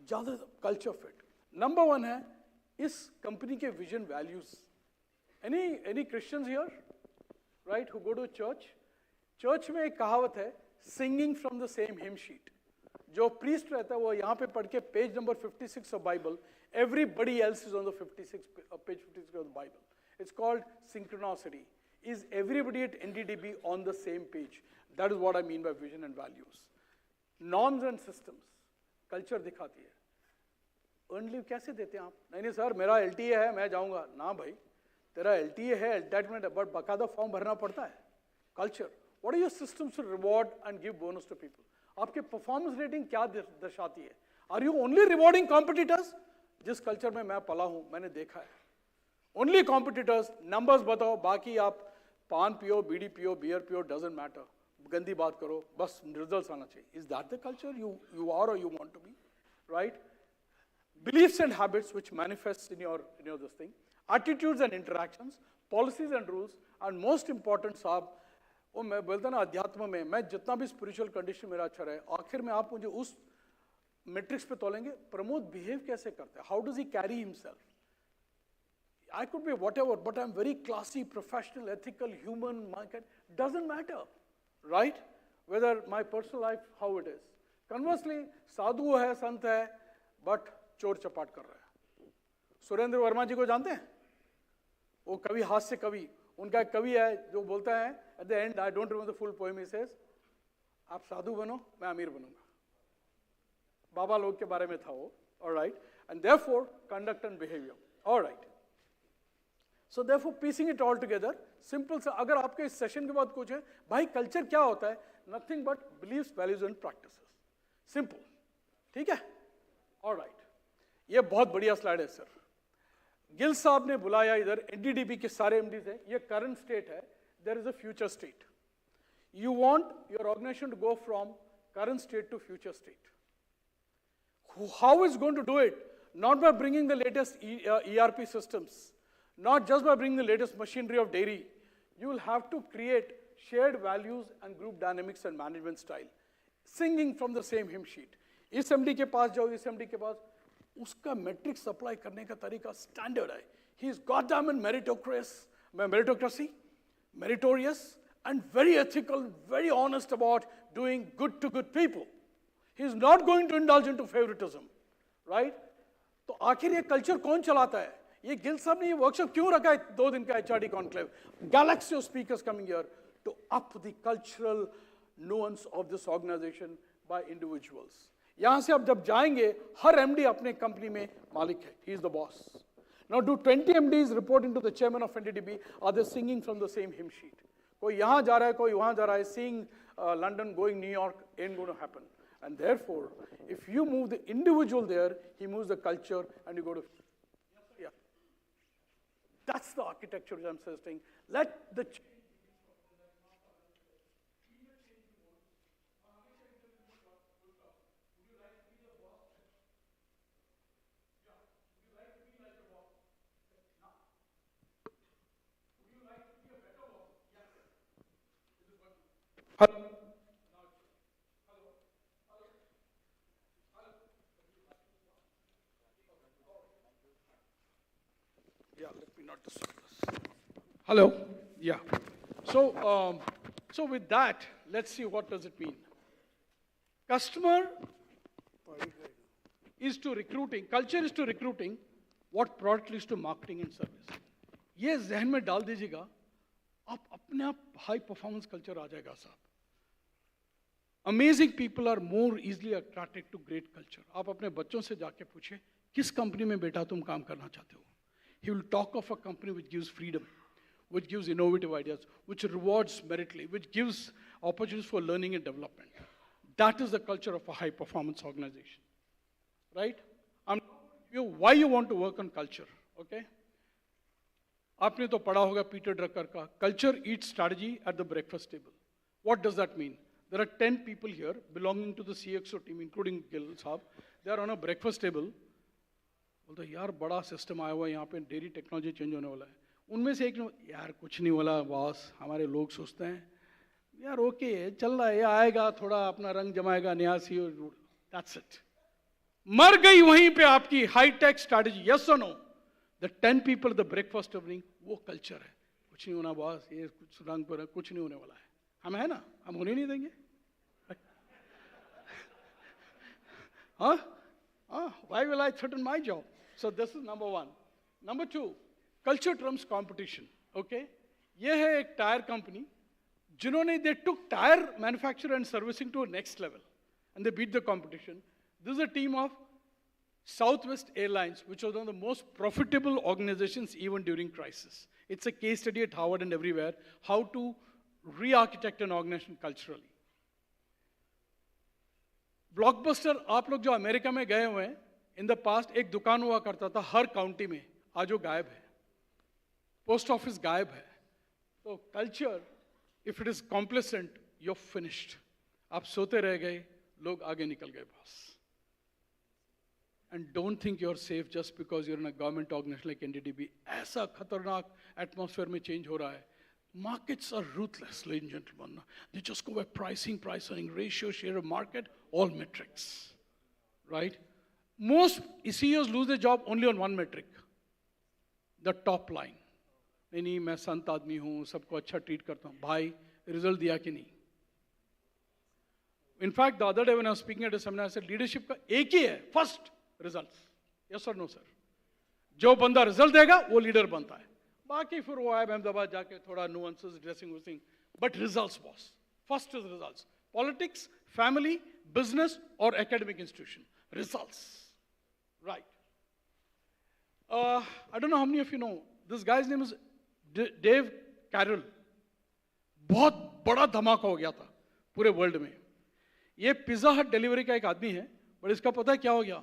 ज्यादा कल्चर फिट नंबर वन है इस company के vision values any Christians here right who go to church में एक कहावत है singing from the same hymn sheet जो प्रीस्ट रहता है वो यहाँ पे पढ़ के page number 56 of Bible everybody else is on the 56 page 56 of the Bible it's called synchronicity is everybody at NDDB on the same page that is what I mean by vision and values norms and systems culture दिखाती है earn leave कैसे देते हैं आप नहीं sir मेरा LTA है मैं जाऊंगा ना भाई तेरा LTA है एंटाइटलमेंट है बट बकायदा फॉर्म भरना पड़ता है culture what are your systems to reward and give bonus to people आपके परफॉर्मेंस रेटिंग क्या दर्शाती है are you only rewarding competitors जिस कल्चर में मैं पला हूं मैंने देखा है ओनली कॉम्पिटिटर्स नंबर्स बताओ बाकी आप पान पियो बीड़ी पियो बियर पियो डजंट मैटर गंदी बात करो बस रिजल्ट्स आना चाहिए is that the culture you are और you want to be right beliefs and habits which manifest in your this thing, attitudes and interactions, policies and rules, and most important साहब वो मैं बोलता ना अध्यात्म में मैं जितना भी spiritual condition मेरा अच्छा रहे आखिर में आप मुझे उस मेट्रिक्स पे तोलेंगे प्रमोद बिहेव कैसे करता है how does he carry himself I could be whatever but I'm very classy professional ethical human doesn't matter right whether my personal life how it is conversely साधु है संत है but चोर चपाट कर रहा है सुरेंद्र वर्मा जी को जानते हैं वो कवि हास्य कवि उनका एक कवि है जो बोलता है at the and I don't remember the full poem he says आप साधु बनो मैं अमीर बनूंगा बाबा लोग के बारे में था वो alright and therefore conduct and behaviour alright so therefore piecing it all together simple सा अगर आपके इस सेशन के बाद कुछ है भाई कल्चर क्या होता है nothing but believes values and practices simple ठीक है ऑलराइट ये बहुत बढ़िया स्लाइड है सर गिल साहब ने बुलाया इधर NDDB के सारे MDs हैं ये करंट स्टेट है there is a future state you want your organisation to go from current state to future state how is going to do it not by bringing the latest ERP systems not just by bringing the latest machinery of dairy you will have to create shared values and group dynamics and management style singing from the same hymn sheet इस MD के पास जाओ इस MD के पास उसका matrix apply करने का तरीका standard है he is goddamn in meritocracy meritorious and very ethical, very honest about doing good to good people. He is not going to indulge into favoritism, right? तो आखिर ये कल्चर कौन चलाता है? ये गिल साहब ने ये वर्कशॉप क्यों रखा है 2 दिन का HRD Conclave? Galaxy of speakers coming here to up the cultural nuance of this organization by individuals. यहाँ से आप जब जाएंगे, हर MD अपने कंपनी में मालिक है. He is the boss. Now, do 20 MDs reporting to the chairman of NDDB? Are they singing from the same hymn sheet? कोई यहाँ जा रहा है, कोई वहाँ जा रहा है. Seeing London going New York ain't going to happen. And therefore, if you move the individual there, he moves the culture, and you go to. Yeah. That's the architecture which I'm suggesting. Let the. Yeah, let me not disturb this. Hello. Yeah. So with that, let's see what does it mean. Customer is to recruiting, culture is to recruiting, what product is to marketing and service. ये जहन में डाल दीजिएगा, आप अपने आप high performance culture आ जाएगा साहब. Amazing people are more easily attracted to great culture. आप अपने बच्चों से जाके पूछिए, किस कंपनी में बेटा तुम काम करना चाहते हो? He will talk of a company which gives freedom, which gives innovative ideas, which rewards meritly, which gives opportunities for learning and development. That is the culture of a high performance organization, right? Why you want to work on culture, okay? आपने तो पढ़ा होगा Peter Drucker का culture eats strategy at the breakfast table. What does that mean? There are 10 people here belonging to the CXO team, including Gil Saab. They are on a breakfast table. बोलते यार बड़ा system आया हुआ है यहाँ पे, dairy technology change होने वाला है. उनमें से एक ने यार कुछ नहीं वाला बॉस, हमारे लोग सोचते हैं यार ओके चल रहा है, ये आएगा थोड़ा अपना रंग जमाएगा न्यासी, दैट्स इट. मर गई वहीं पे आपकी हाईटेक स्ट्रैटेजी. यस और no? The 10 people the breakfast evening, वो कल्चर है. कुछ नहीं होना बॉस, ये कुछ रंग पर कुछ नहीं होने वाला है. हम है ना, हम होने नहीं देंगे. Why will I threaten my job? So this is number 1. Number 2, culture trumps competition. Okay? ये है एक टायर कंपनी जिन्होंने they took tire manufacturer and servicing to a next level, and they beat the competition. This is a team of Southwest Airlines, which was one of the most profitable organizations even during crisis. It's a case study at Harvard and everywhere, how to re-architect an organization culturally. Blockbuster आप लोग जो America में गए हुए हैं, in the past एक दुकान हुआ करता था हर काउंटी में, आज वो गायब है. पोस्ट ऑफिस गायब है. तो culture if it is complacent you are finished. आप सोते रह गए, लोग आगे निकल गए boss. And don't think you are safe just because you're in a government organisation like NDDB. ऐसा खतरनाक एटमॉस्फेयर में चेंज हो रहा है. Markets are ruthless, ladies and gentlemen. They just go by pricing, price earning ratio, share of market, all metrics, right? Most CEOs lose their job only on one metric, the top line. नहीं मैं संत आदमी हूँ, सबको अच्छा treat करता हूँ. भाई result दिया कि नहीं? In fact, the other day when I was speaking at a seminar, I said leadership का एक ही है, first results. Yes or no, sir? जो बंदा रिजल्ट देगा वो लीडर बनता है. बाकी फिर वो आए अहमदाबाद जाके थोड़ा नुआंसेस ड्रेसिंग वैसिंग, but results boss. First is results. Politics, family, business और academic institution, results, right. I don't know how many of you know this guy's name is Dave Carroll. बहुत बड़ा धमाका हो गया था पूरे वर्ल्ड में. ये पिज्जा हट डिलीवरी का एक आदमी है, बट इसका पता है क्या हो गया?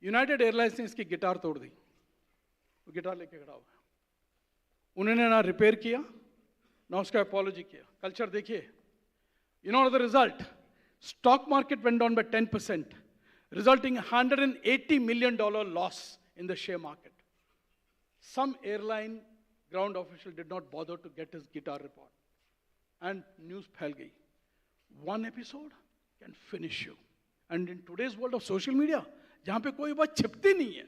यूनाइटेड एयरलाइंस ने इसकी गिटार तोड़ दी. वो गिटार लेके खड़ा हुआ. उन्होंने ना रिपेयर किया ना उसका अपॉलॉजी किया. कल्चर देखिए. You know the result? Stock market went down by 10%, resulting $180 million loss in the share market. Some airline ground official did not bother to get his guitar report, and news फैल गई. One episode can finish you. And in today's world of social media, जहां पे कोई बात छिपती नहीं है,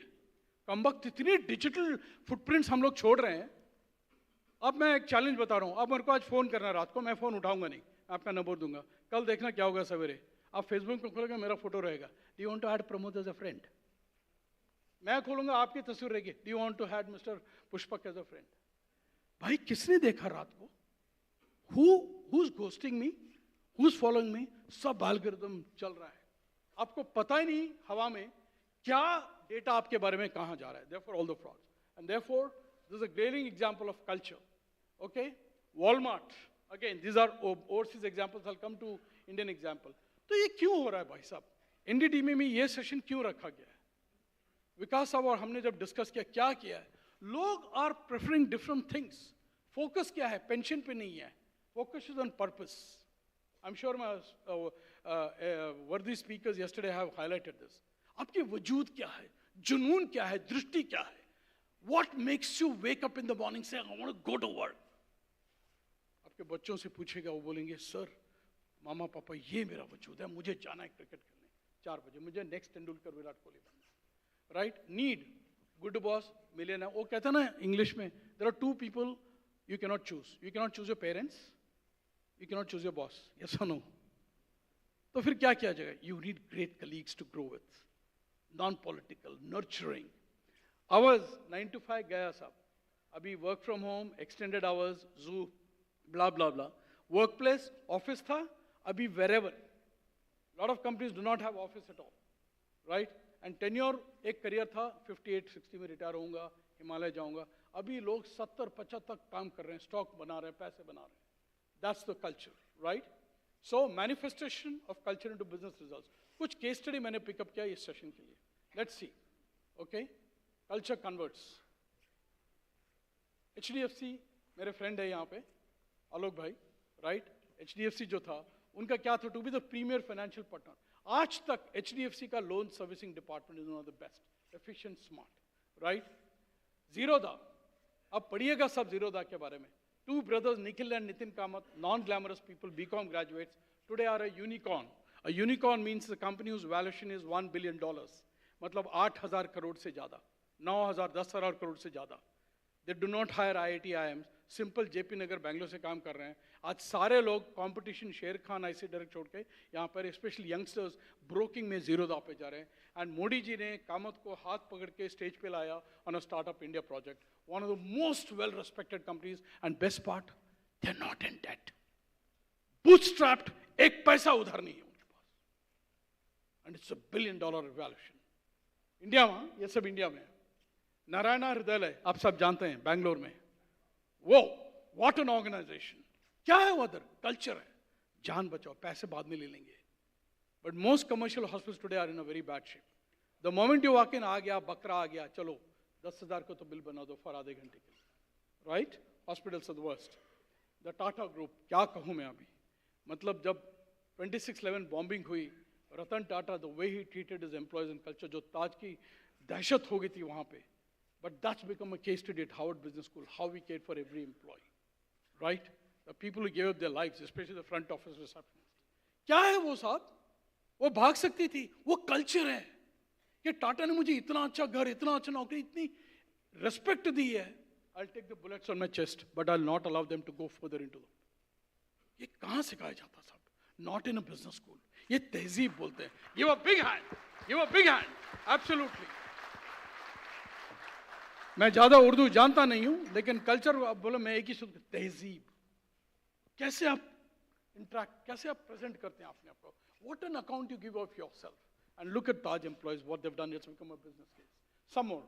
कम वक्त इतनी डिजिटल फुटप्रिंट्स हम लोग छोड़ रहे हैं. अब मैं एक चैलेंज बता रहा हूँ, अब मेरे को आज फ़ोन करना है रात को, मैं फ़ोन उठाऊंगा नहीं, मैं आपका नंबर दूंगा, कल देखना क्या होगा सवेरे, आप फेसबुक पे खोलोगे मेरा फोटो रहेगा, do you want to add Pramod as a friend, मैं खोलूंगा आपकी तस्वीर रहेगी, do you want to add mister Pushpak as a friend. भाई किसने देखा रात को, who's ghosting me, who's following me, सब एल्गोरिथम चल रहा है, आपको पता ही नहीं हवा में क्या डेटा आपके बारे में कहां जा रहा है, therefore all the frauds, and therefore this is a glaring example of culture. Okay, Walmart, again these are overseas examples, I'll come to Indian example. तो ये क्यों हो रहा है भाई साहब, NDDB में ये सेशन क्यों रखा गया है, विकास साहब और हमने जब डिस्कस किया क्या किया है, लोग are preferring different things, focus क्या है, पेंशन पे नहीं है, focus is on purpose. I am sure my worthy speakers yesterday have highlighted this, आपके वजूद क्या है, जुनून क्या है, दृष्टि क्या है, what makes you wake up in the morning say I want to go to work. आपके बच्चों से पूछेगा, वो बोलेंगे सर मामा पापा ये मेरा वजूद है, मुझे जाना है क्रिकेट खेलने 4 बजे, मुझे नेक्स्ट तेंदुलकर विराट कोहली बनना है, right, need good boss million है, वो कहता है ना इंग्लिश में, देयर आर 2 पीपल you cannot choose your parents, you cannot choose your boss, yes or no? तो फिर क्या किया जाएगा, you need great colleagues to grow with, non-political, nurturing, hours 9 to 5 गया साहब, अभी work from home, extended hours, zoo, blah blah blah, workplace, office था, अभी wherever, lot of companies do not have office at all, right, and tenure एक career था, 58-60 में retire होऊंगा, हिमालय जाऊंगा, अभी लोग 70-75 तक काम कर रहे हैं, स्टॉक बना रहे हैं, पैसे बना रहे हैं, that's the culture, right. So manifestation of culture into business results, कुछ केस स्टडी मैंने पिकअप किया इस सेशन के लिए, let's see, okay, culture converts. HDFC मेरे फ्रेंड है यहाँ पे आलोक भाई, राइट, HDFC जो था उनका क्या था, to be the premier financial partner, आज तक HDFC का loan servicing department is one of the best, efficient, smart, right. Zerodha, अब पढ़िएगा सब जीरोदा के बारे में, 2 brothers Nikhil and Nitin Kamath, non glamorous people, BCom graduates, today are a unicorn. A unicorn means the company whose valuation is $1 billion, मतलब 8,000 करोड़ से ज्यादा, 9,000, 10,000 करोड़ से ज्यादा। They do not hire IIT IIMs, simple JP नगर बैंगलोर से काम कर रहे हैं, आज सारे लोग कंपटीशन, शेर खान ऐसे डायरेक्ट छोड़ के यहाँ पर स्पेशली यंगस्टर्स ब्रोकिंग में जीरोदा पे जा रहे हैं, एंड मोदी जी ने कामत को हाथ पकड़ के स्टेज पे लाया on a startup India project, one of the most well respected companies, and best part they are not in debt, bootstrapped, एक पैसा उधार नहीं है उनके पास, and it's $1 billion valuation. India में, ये सब इंडिया में, नारायणा हृदय आप सब जानते हैं बैंगलोर में, वो व्हाट एन ऑर्गेनाइजेशन, क्या है वो, अदर कल्चर है, जान बचाओ, पैसे बाद में ले लेंगे, but most commercial hospitals today are in a very bad shape, the moment you walk in, आ गया बकरा आ गया, चलो 10,000 को तो बिल बना दो फॉर आधे घंटे के लिए, right, hospitals are the worst. The Tata group, क्या कहूँ मैं अभी, मतलब जब 26/11 बॉम्बिंग हुई, Ratan Tata, the way he treated his employees and culture, जो ताज की दहशत हो गई थी वहाँ पे, but that's become a case study at Harvard Business School, how we cared for every employee, right? The people who gave up their lives, especially the front office receptionist. क्या है वो साहब, वो भाग सकती थी, वो कल्चर है, कि टाटा ने मुझे इतना अच्छा घर, इतना अच्छा नौकरी, इतनी रेस्पेक्ट दी है, I'll take the bullets on my chest, but I'll not allow them to go further into them. ये कहाँ सिखाया जाता साहब, not in a business school, ये तहजीब बोलते हैं, give a big hand, give a big hand, absolutely. मैं ज्यादा उर्दू जानता नहीं हूं, लेकिन कल्चर बोलो, मैं एक ही शब्द, तहजीब, कैसे आप इंटरेक्ट, कैसे आप प्रेजेंट करते हैं अपने आप को, what an account you give of yourself, and look at Taj employees, what they have done, it's become a business case. Some more,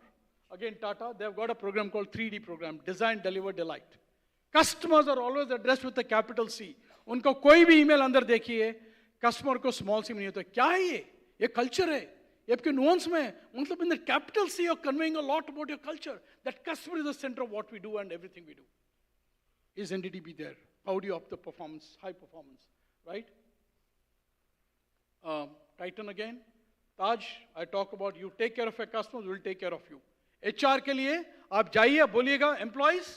again Tata, they have got a programme called 3D programme, design deliver delight, customers are always addressed with the capital C, उनको कोई भी email अंदर देखिए, customer को small C में नहीं होता, क्या है ये कल्चर है, ये आपके नुआंस में, मतलब in the capital C you're conveying a lot about your culture, that customer is the center of what we do and everything we do. Is NDDB there? How do you up the performance, high performance, right? Titan again, Taj, I talk about you take care of your customers, we'll take care of you. HR के लिए आप जाइए, बोलिएगा employees,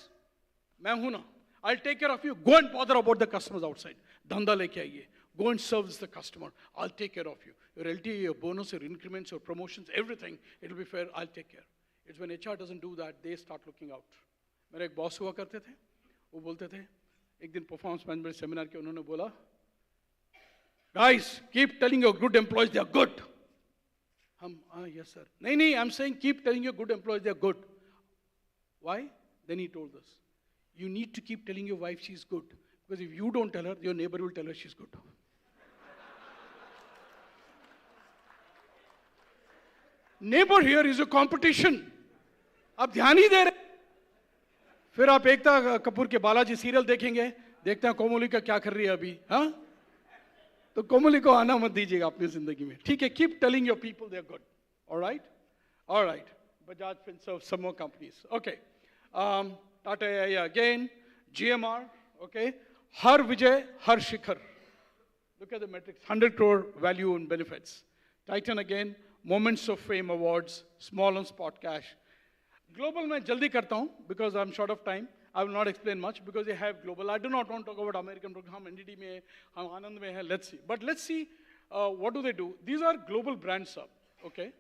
मैं हूं ना, I'll take care of you, go and bother about the customers outside, धंधा लेके आइए, go and service the customer, I'll take care of you. Your LTA, your bonus, your increments, your promotions, everything, it'll be fair, I'll take care. It's when HR doesn't do that, they start looking out. मेरे एक boss हुआ करते थे, वो बोलते थे, एक दिन परफॉर्मेंस मैनेजमेंट सेमिनार के उन्होंने बोला, guys, keep telling your good employees they are good. Yes sir. नहीं, I'm saying keep telling your good employees they are good. Why? Then he told us, you need to keep telling your wife she's good. Because if you don't tell her, your neighbor will tell her she's good. Neighbor here is a competition. आप ध्यान ही दे रहे. फिर आप एकता कपूर के Balaji serial देखेंगे, देखते हैं कोमली का क्या कर रही है अभी, हाँ? तो कोमली को आना मत दीजिएगा अपनी जिंदगी में, ठीक है? Keep telling your people they are good. All right? All right. Bajaj Finserv, some more companies. Okay. Tata AI again, GMR, okay? Har Vijay, Har Shikhar. Look at the metrics, 100 crore value and benefits. Titan again, Moments of Fame Awards, small on spot cash. Global मैं जल्दी करता हूँ because I'm short of time. I will not explain much because they have global. I do not want to talk about American program. हम NDDB में, हम आनंद में हैं. Let's see. But let's see what do they do. These are global brands up. Okay.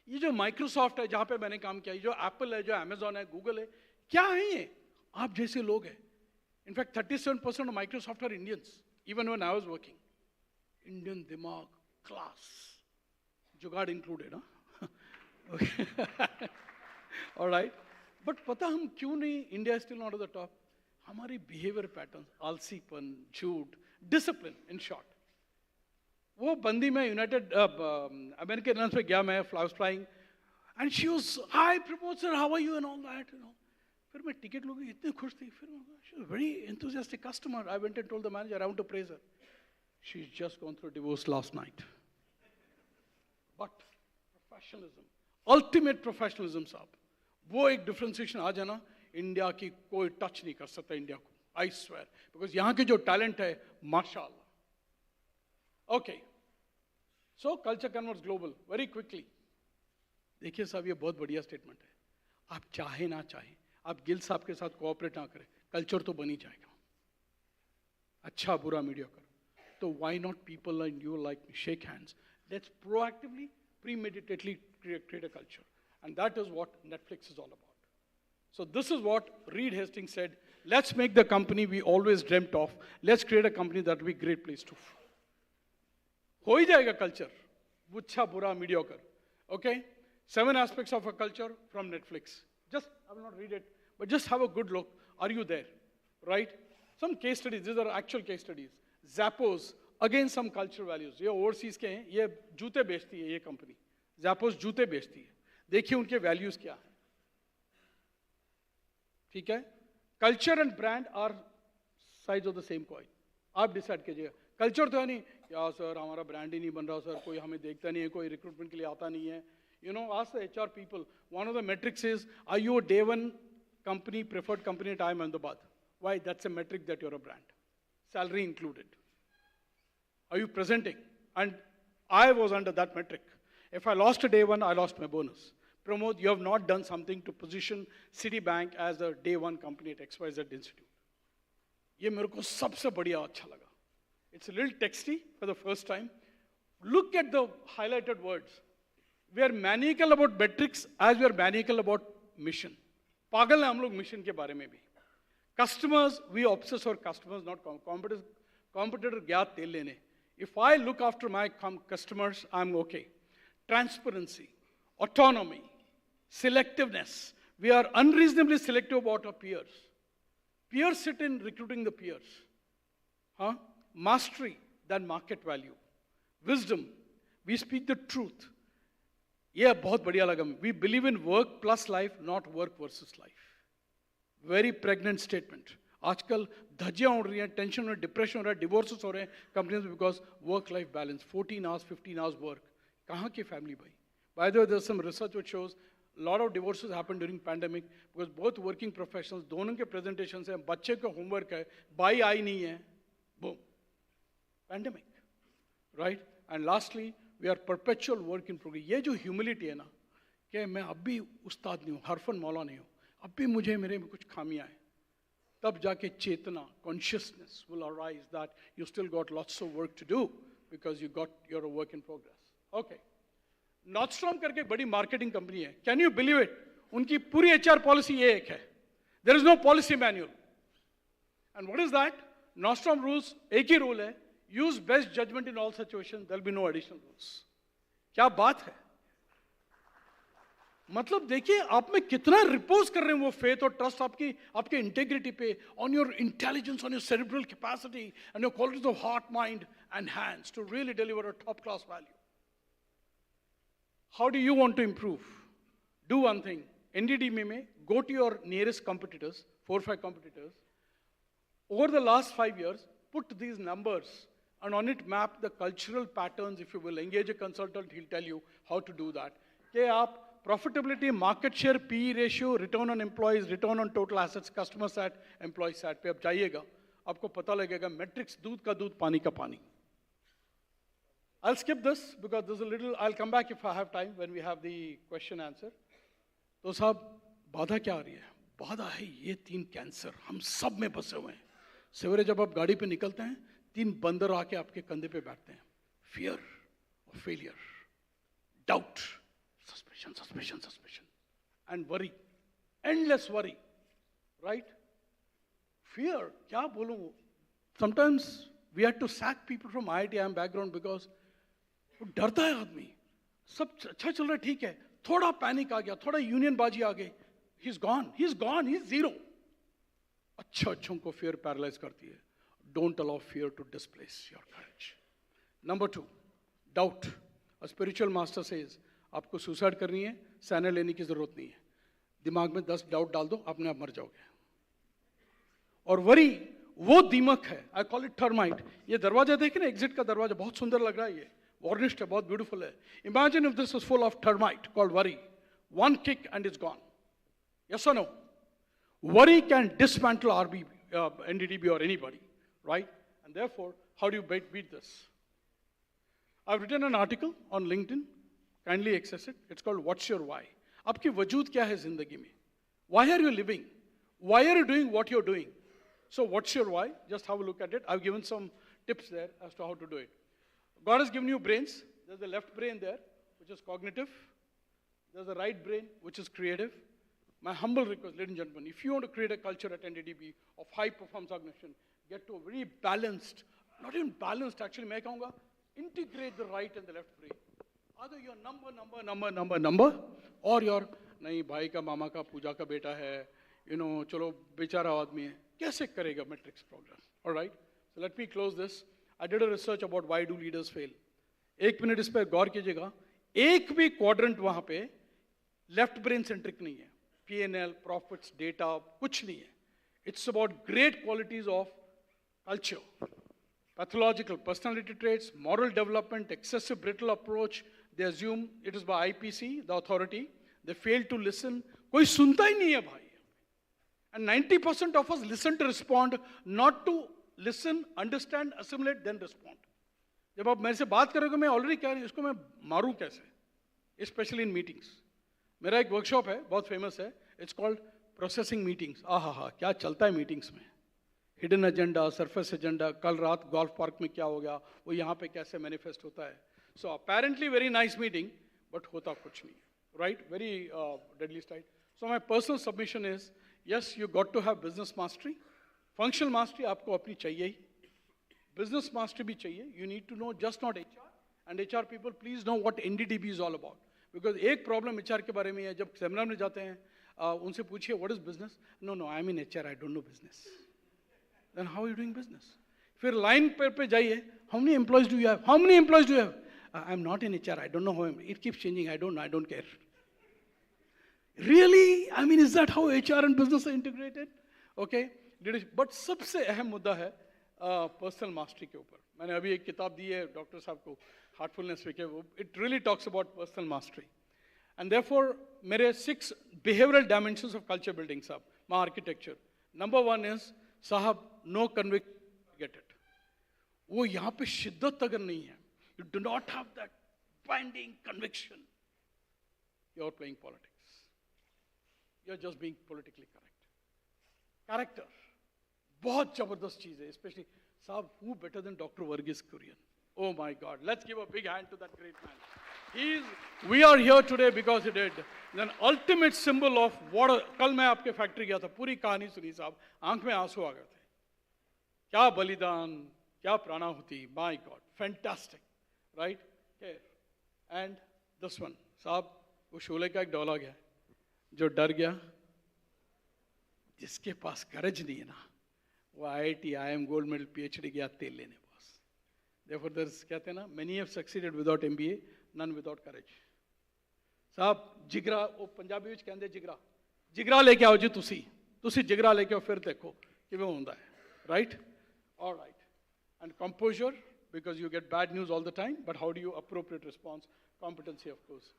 ये जो Microsoft है जहाँ पे मैंने काम किया, ये जो Apple है, जो Amazon है, Google है, क्या है ये? आप जैसे लोग हैं. In fact, 37% of Microsoft are Indians. Even when I was working, Indian दिमाग, class, जुगाड़ included, huh? Okay. All right. But पता हम क्यों नहीं, India is still not at the top? हमारी behavior patterns, आलसीपन, झूठ, discipline, in short. वो बंदी में United American Airlines पे गया मैं, I was flying, and she was, hi, Pramod sir, how are you and all that, you know. फिर मैं टिकट लोगी इतनी खुश थी, फिर she was a very enthusiastic customer. I went and told the manager, I want to praise her. She's just gone through divorce last night. But professionalism, ultimate professionalism साहब, वो एक differentiation आ जाना, इंडिया की कोई टच नहीं कर सकता India को, I swear, because यहाँ के जो talent है, माशाल्लाह. Okay, so culture converts global very quickly. देखिए साहब, ये बहुत बढ़िया statement है. आप चाहे ना चाहे, आप गिल साहब के साथ कोऑपरेट ना करें, कल्चर तो बन ही जाएगा. अच्छा बुरा मीडियोकर. तो why not people like you like me shake hands? Let's proactively, premeditatedly create a culture. And that is what Netflix is all about. So this is what Reed Hastings said, let's make the company we always dreamt of. Let's create a company that will be a great place to. हो ही जाएगा culture. अच्छा बुरा mediocre. Okay? 7 aspects of a culture from Netflix. Just, I will not read it, but just have a good look. Are you there? Right? Some case studies, these are actual case studies. Zappos, again some cultural values. ये overseas के हैं, ये जूते बेचती है ये company. Zappos जूते बेचती है. देखिए उनके values क्या हैं. ठीक है? Culture and brand are sides of the same coin. आप decide कीजिएगा. Culture तो है नहीं, या सर हमारा brand ही नहीं बन रहा सर, कोई हमें देखता नहीं है, कोई recruitment के लिए आता नहीं है. You know, ask the HR people. One of the metrics is, are you a day one company, preferred company at IIM Ahmedabad? Why? That's a metric that you're a brand. Salary included. Are you presenting? And I was under that metric. If I lost a day one, I lost my bonus. Pramod, you have not done something to position Citibank as a day one company at XYZ Institute. ये मेरे को सबसे बढ़िया अच्छा लगा. It's a little texty for the first time. Look at the highlighted words. We are maniacal about metrics as we are maniacal about mission. पागल हैं हम लोग mission के बारे में भी. Customers, we obsess over customers, not competitors. Competitor ज्ञात तेल लेने. If I look after my customers, I'm okay. Transparency, autonomy, selectiveness. We are unreasonably selective about our peers. Peers sit in recruiting the peers. Huh? Mastery, than market value. Wisdom, we speak the truth. Yeah, बहुत बढ़िया लगा. We believe in work plus life, not work versus life. Very pregnant statement. आजकल धज्जियां उड़ रही हैं, tension हो रही है, डिप्रेशन हो रहा है, डिवोर्सेस हो रहे हैं कंपनीज में because work life balance, 14 hours, 15 hours work. कहाँ की फैमिली भाई? By the way, there's some research which shows a lot of divorces happened during pandemic because both working professionals, दोनों के presentations हैं, बच्चे का homework है, बाई आई नहीं है, boom, pandemic, right? And lastly, we are perpetual work in progress. ये जो humility है ना, कि मैं अब भी उस्ताद नहीं हूँ, हरफन मौला नहीं हूँ, अब भी मुझे मेरे में कुछ खामियां हैं, तब जाके चेतना, consciousness will arise that you still got lots of work to do because you're a work in progress. Okay. Nordstrom करके एक बड़ी marketing company है. Can you believe it? उनकी पूरी HR policy ये एक है. There is no policy manual. And what is that? Nostrum rules, एक ही rule है, use best judgment in all situations, there will be no additional rules. क्या बात है? मतलब देखिए आप में कितना रिपोज कर रहे हैं वो फेथ और ट्रस्ट आपके इंटेग्रिटी पे, on your intelligence, on your cerebral capacity and your qualities of heart, mind and hands to really deliver a top class value. How do you want to improve? Do one thing. NDDB में go to your nearest competitors, 4 or 5 competitors. Over the last 5 years, put these numbers and on it map the cultural patterns, if you will. Engage a consultant, he'll tell you how to do that. कि आप profitability, market share, PE ratio, return on employees, return on total assets, customer sat, employee sat पे आप जाइएगा, आपको पता लगेगा metrics, दूध का दूध, पानी का पानी. I'll skip this because there's a little, I'll come back if I have time when we have the question answer. तो साहब बाधा क्या आ रही है? बाधा है ये 3 कैंसर हम सब में बसे हुए हैं. सवेरे जब आप गाड़ी पे निकलते हैं 3 बंदर आके आपके कंधे पे बैठते हैं. Fear of failure, doubt, suspicion and worry, endless worry, right? Fear, क्या बोलूं, sometimes we had to sack people from IITM background because डरता है आदमी. सब अच्छा चल रहा है, ठीक है, थोड़ा पैनिक आ गया, थोड़ा यूनियन बाजी आ गई, he's gone, he's zero. अच्छों को fear पैरालाइज करती है. Don't allow fear to displace your courage. Number 2, doubt. A spiritual master says, आपको सुसाइड करनी है, सैनर लेने की जरूरत नहीं है. दिमाग में 10 डाउट डाल दो, अपने आप मर जाओगे. और वरी वो दीमक है, I call it termite. ये दरवाजा देखे ना, एग्जिट का दरवाजा बहुत सुंदर लग रहा है, ये वार्निश्ड है, बहुत ब्यूटीफुल है. Imagine if this was full of termite called worry. One kick and it's gone. Yes or no? Worry can dismantle NDDB or anybody, right? And therefore, how do you beat this? I've written an article on LinkedIn. Kindly access it. It's called What's Your Why? आपकी वजूद क्या है जिंदगी में? Why are you living? Why are you doing what you're doing? So what's your why? Just have a look at it. I've given some tips there as to how to do it. God has given you brains. There's the left brain there, which is cognitive. There's the right brain, which is creative. My humble request, ladies and gentlemen, if you want to create a culture at NDDB of high performance organization, get to a very balanced, not even balanced, actually, मैं कहूँगा, integrate the right and the left brain. Either your number, or your, नहीं भाई का मामा का पूजा का बेटा है, चलो बेचारा आदमी है, कैसे करेगा metrics progress? All right. So let me close this. I did a research about why do leaders fail. 1 minute इस पर गौर कीजिएगा. एक भी quadrant वहाँ पे left brain centric नहीं है. P&L, profits, data, कुछ नहीं है. It's about great qualities of culture. Pathological personality traits, moral development, excessive brittle approach. They assume it is by IPC, the authority. They fail to listen. कोई सुनता ही नहीं है भाई. And 90% of us listen to respond, not to listen, understand, assimilate, then respond. जब आप मेरे से बात करोगे, मैं ऑलरेडी कह रही हूँ, इसको मैं मारूं कैसे? Especially in meetings. मेरा एक वर्कशॉप है, बहुत फेमस है. It's called processing meetings. आहा, क्या चलता है मीटिंग्स में? हिडन एजेंडा, सरफेस एजेंडा, कल रात गोल्फ पार्क में क्या हो गया, वो यहाँ पे कैसे मैनिफेस्ट होता है. So apparently very nice meeting, but होता कुछ नहीं. Right? Very deadly style. So my personal submission is, yes, you got to have business mastery. Functional mastery आपको अपनी चाहिए ही. Business mastery भी चाहिए. You need to know just not HR. And HR people, please know what NDDB is all about. Because एक problem HR के बारे में है, जब सेमिनार में जाते हैं, उनसे पूछिए, what is business? No, I'm in HR, I don't know business. Then how are you doing business? फिर लाइन पे जाइए, how many employees do you have? How many employees do you have? I'm not in HR, I don't know how, it keeps changing, I don't care. Really? I mean, is that how HR and business are integrated? Okay. But सबसे अहम मुद्दा है personal mastery के ऊपर. मैंने अभी एक किताब दी है डॉक्टर साहब को, हार्टफुलनेस पे, it really talks about personal mastery. And therefore, मेरे 6 behavioral dimensions of culture building, साहब, my architecture. Number 1 is, साहब, no conviction, get it. वो यहाँ पे शिद्दत अगर नहीं है, you do not have that binding conviction, you're playing politics. You're just being politically correct. Character, बहुत जबरदस्त चीज़ है, especially, साहब, who better than Dr. Varghese Kurian? Oh my God, let's give a big hand to that great man. We are here today because he did. An ultimate symbol of what, कल मैं आपके factory गया था, पूरी कहानी सुनी साहब, आंख में आंसू आ गए थे. क्या बलिदान, क्या प्राणाहुति, my God, fantastic, right? Okay. And this one, साहब, वो शोले का एक डायलॉग है, जो डर गया, जिसके पास करेज नहीं है ना, वो IIT, IIM, gold medal, PhD गया तेल लेने बॉस. Therefore, there's कहते हैं ना, many have succeeded without MBA, none without courage. साहब जिगरा, वो पंजाबी विच कहंदे जिगरा लेके आओ जी तुसी जिगरा लेके आओ फिर देखो किवें होंदा है, right? All right. And composure, because you get bad news all the time, but how do you appropriate response? Competency, of course.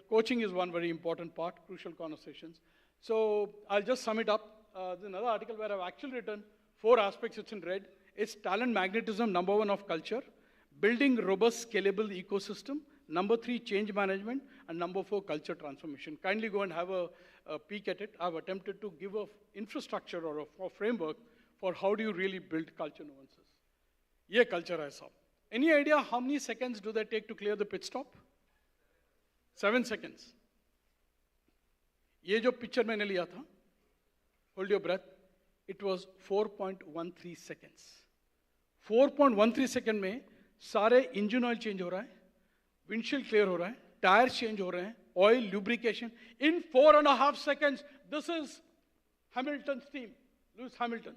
Coaching is one very important part, crucial conversations. So I'll just sum it up. There's another article where I've actually written 4 aspects, it's in red. It's talent magnetism, number 1 of culture, building robust scalable ecosystem, number 3 change management, and number 4 culture transformation. Kindly go and have a peek at it. I've attempted to give an infrastructure or a framework for how do you really build culture nuances. Ye culture hai sab. Any idea how many seconds do they take to clear the pit stop? 7 seconds. ये जो picture मैंने लिया था, hold your breath, it was 4.13 seconds. 4.13 second में सारे engine oil change हो रहा है, विंडशील्ड क्लियर हो रहा है, टायर चेंज हो रहे हैं, oil lubrication in 4.5 seconds. This is Hamilton team, Lewis Hamilton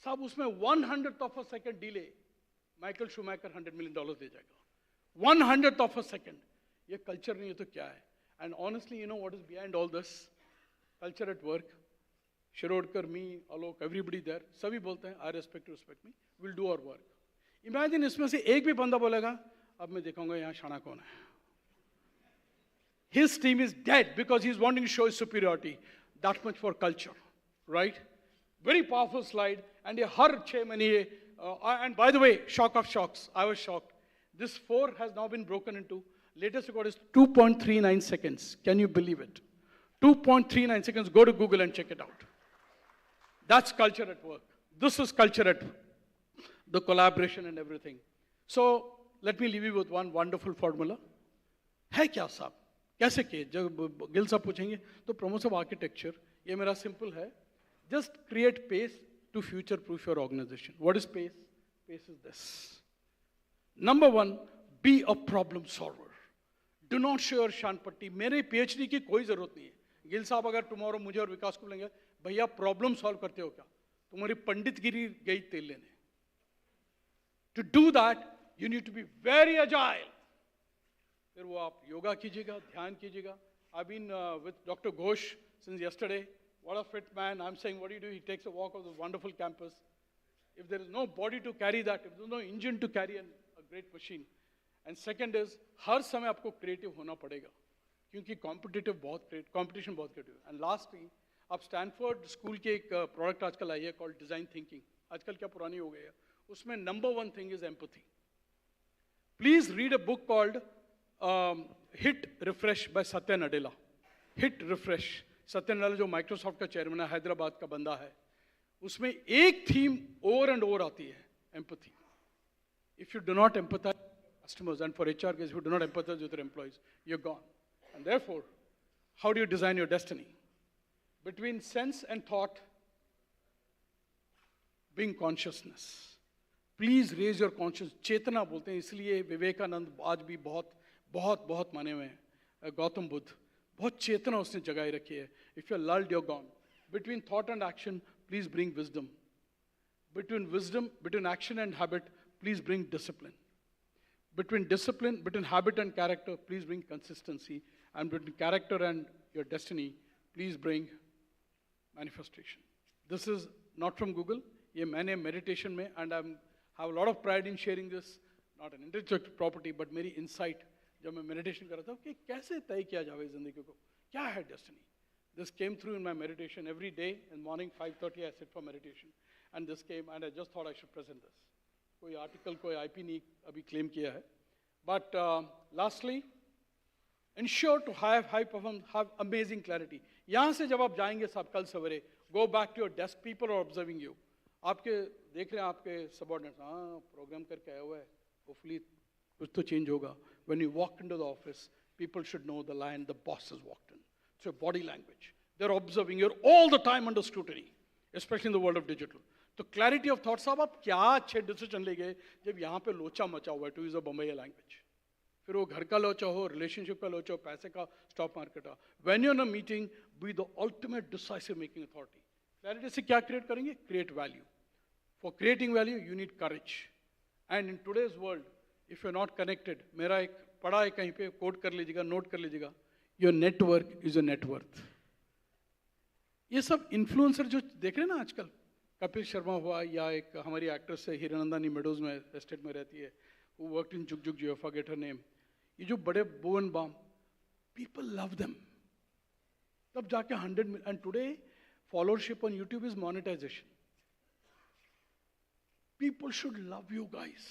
साहब. उसमें 100th of a second delay Michael Schumacher $100 million दे जाएगा. 100th of a second. ये कल्चर नहीं है तो क्या है? And honestly, you know what is behind all this? Culture at work. Shirodkar, me, Alok, everybody there. सभी बोलते हैं, I respect me. We'll do our work. Imagine इसमें से एक भी बंदा बोलेगा, अब मैं देखूंगा यहाँ शाना कौन है. His team is dead because he's wanting to show his superiority. That much for culture, right? Very powerful slide. And ये हर 6 महीने, and by the way, shock of shocks. I was shocked. This 4 has now been broken into. Latest record is 2.39 seconds. Can you believe it? 2.39 seconds. Go to Google and check it out. That's culture at work. This is culture at the collaboration and everything. So let me leave you with one wonderful formula. है क्या साहब? कैसे किए? जब गिल साहब पूछेंगे तो promotion of architecture. ये मेरा simple है. Just create pace to future-proof your organization. What is pace? Pace is this. Number 1, be a problem solver. Do not show your shanpatti. मेरे PhD की कोई जरूरत नहीं है. गिल साहब अगर tomorrow मुझे और विकास को लेंगे, भैया problem solve करते हो क्या? तुम्हारी पंडितगिरी गई तेल लेने. To do that, you need to be very agile. फिर वो आप योगा कीजिएगा, ध्यान कीजिएगा. I've been with Dr. Ghosh since yesterday. What a fit man. I'm saying, what do you do? He takes a walk of this wonderful campus. If there is no body to carry that, if there's no engine to carry a great machine. And second is, हर समय आपको creative होना पड़ेगा, क्योंकि competition बहुत creative. And lastly, आप Stanford School के एक product आजकल आई है called design thinking. आजकल क्या पुरानी हो गई है? उसमें number 1 thing is empathy. Please read a book called Hit Refresh by Satya Nadella. Hit Refresh. Satya Nadella जो Microsoft का chairman है, हैदराबाद का बंदा है. उसमें एक theme over and over आती है, empathy. If you do not empathize with customers, and for HR guys, if you do not empathize with your employees, you're gone. And therefore, how do you design your destiny? Between sense and thought, being consciousness. Please raise your consciousness. चेतना बोलते हैं, इसलिए विवेकानंद आज भी बहुत माने हुए हैं. गौतम बुद्ध, बहुत चेतना उसने जगाई रखी है. If you're lulled, you're gone. Between thought and action, please bring wisdom. Between action and habit, please bring discipline. Between habit and character, please bring consistency. And between character and your destiny, please bring manifestation. This is not from Google. ये मैंने meditation में, and I have a lot of pride in sharing this, not an intellectual property, but मेरी insight जब मैं meditation कर रहा था कि कैसे तय किया जाए जिंदगी को, क्या है destiny. This came through in my meditation every day. In morning 5:30 I sit for meditation, and this came, and I just thought I should present this. कोई article, कोई IP नहीं अभी claim किया है. But lastly, ensure to have high performance, have amazing clarity. यहाँ से जब आप जाएंगे साहब कल सवेरे, go back to your desk. People are observing you. आपके देख रहे हैं आपके सबऑर्डिनेट्स, हाँ प्रोग्राम करके आया हुआ है, होपफुली कुछ तो चेंज होगा. When you walk into the office, people should know the line the boss has walked in. It's your body language. They're observing. You're all the time under scrutiny, especially in the world of digital. तो clarity of thought साहब, आप क्या अच्छे decision ले गए जब यहाँ पे लोचा मचा हुआ है, to use a Bombay language. फिर वो घर का लोचा हो, रिलेशनशिप का लोचा हो, पैसे का, स्टॉक मार्केट का. When you're in a meeting, be the ultimate decisive making authority. Clarity से क्या create करेंगे? Create value. For creating value, you need courage. And in today's world, if you're not connected, मेरा एक पढ़ा है कहीं पे, कोट कर लीजिएगा, नोट कर लीजिएगा, your network is your net worth. ये सब इन्फ्लुएंसर जो देख रहे हैं ना आजकल, कपिल शर्मा हुआ, या एक हमारी एक्ट्रेस है हिरानंदानी मेडोज में, एस्टेट में रहती है, who worked in जुग जुग जियो, forget her name. ये जो बड़े बोन बाम, people love them. तब जाके 100 million, and today followership on YouTube is monetization. People should love you guys.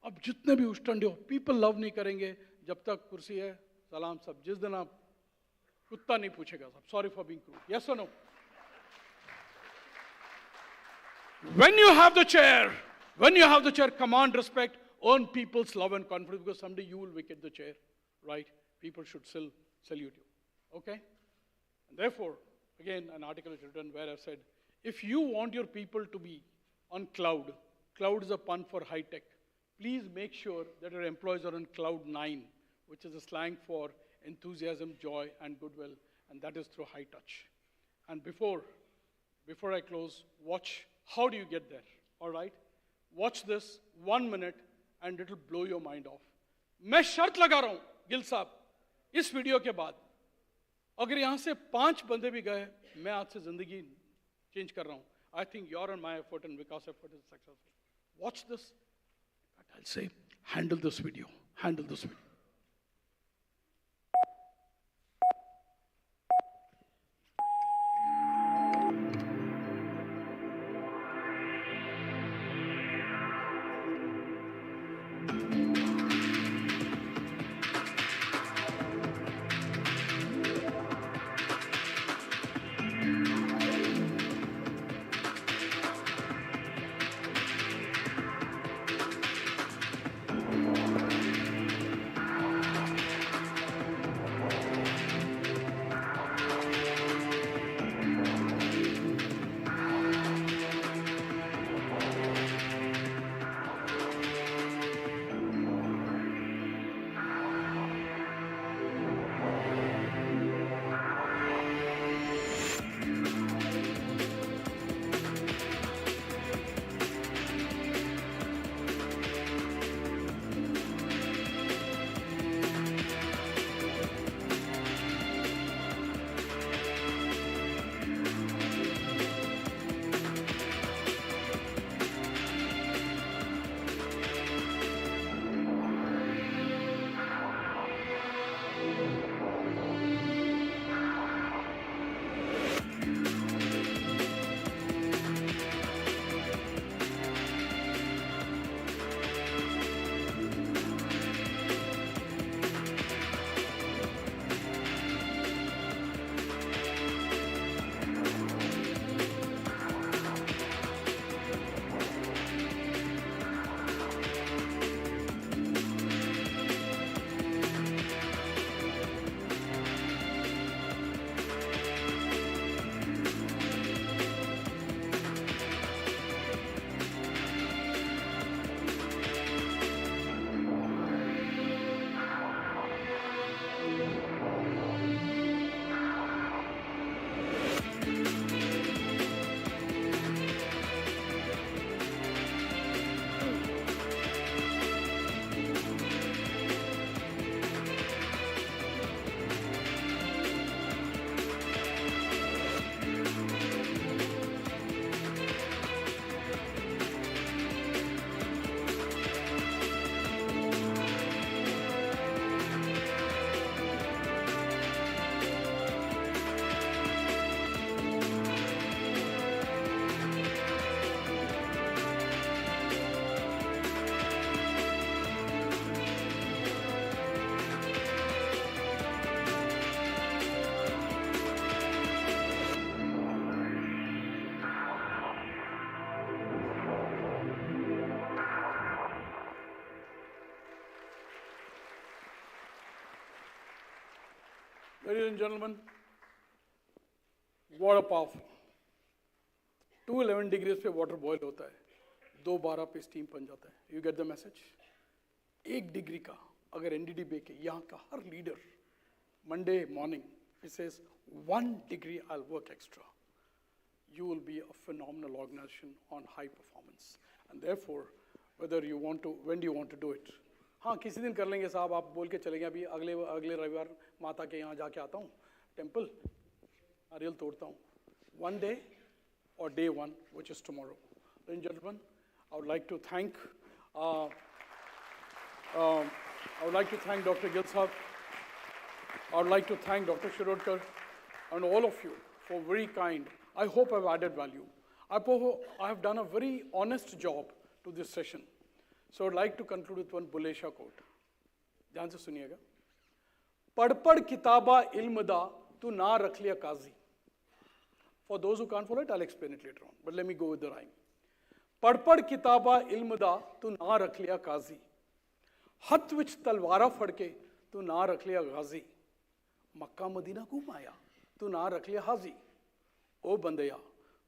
अब जितने भी उष्टंडे हो, people love नहीं करेंगे जब तक कुर्सी है, सलाम सब. जिस दिन आप कुत्ता नहीं पूछेगा सब, sorry for being crude. Yes or no? When you have the chair, command respect, earn people's love and confidence, because someday you will vacate the chair, right? People should still salute you, okay? And therefore, again, an article is written where I've said, if you want your people to be on cloud is a pun for high tech, please make sure that your employees are on cloud 9, which is a slang for enthusiasm, joy, and goodwill, and that is through high touch. And before I close, watch, how do you get there, all right? Watch this 1 minute, and it'll blow your mind off. मैं शर्त लगा रहा हूं, गिल साहब, इस video के बाद, अगर यहां से 5 बंदे भी गए, मैं आज से जिंदगी चेंज कर रहा हूं. I think your and my effort and Vikas' effort is successful. Watch this. I'll say, handle this video. Handle this video. Ladies and gentlemen, water powerful. 211 degrees पे water boil होता है, 212 पे steam बन जाता है. You get the message? 1 degree का अगर NDDB के यहाँ का हर leader Monday morning he says 1 degree I'll work extra, you will be a phenomenal organization on high performance. And therefore, whether you want to, when do you want to do it? हाँ किसी दिन कर लेंगे साहब, आप बोल के चलेंगे अभी अगले रविवार माता के यहाँ जाके आता हूँ टेम्पल, नारियल तोड़ता हूँ. One day or day one, which is tomorrow. Ladies and gentlemen, I would like to thank Dr. Gill Sahab. I would like to thank Dr. Shirodkar and all of you for very kind. I hope I've added value. I have done a very honest job to this session. So I'd like to conclude with one Bulle Shah quote. ध्यान से सुनिएगा. पढ़ पढ़ किताबा इल्म दा तू ना रख लिया काजी. For those who can't follow it, I'll explain it later on. But let me go with the rhyme. पढ़ पढ़ किताबा इल्म दा तू ना रख लिया काजी. हथ विच तलवारा फड़के तू ना रख लिया गाजी. मक्का मदीना घूम आया तू ना रख लिया हाजी. ओ बंदया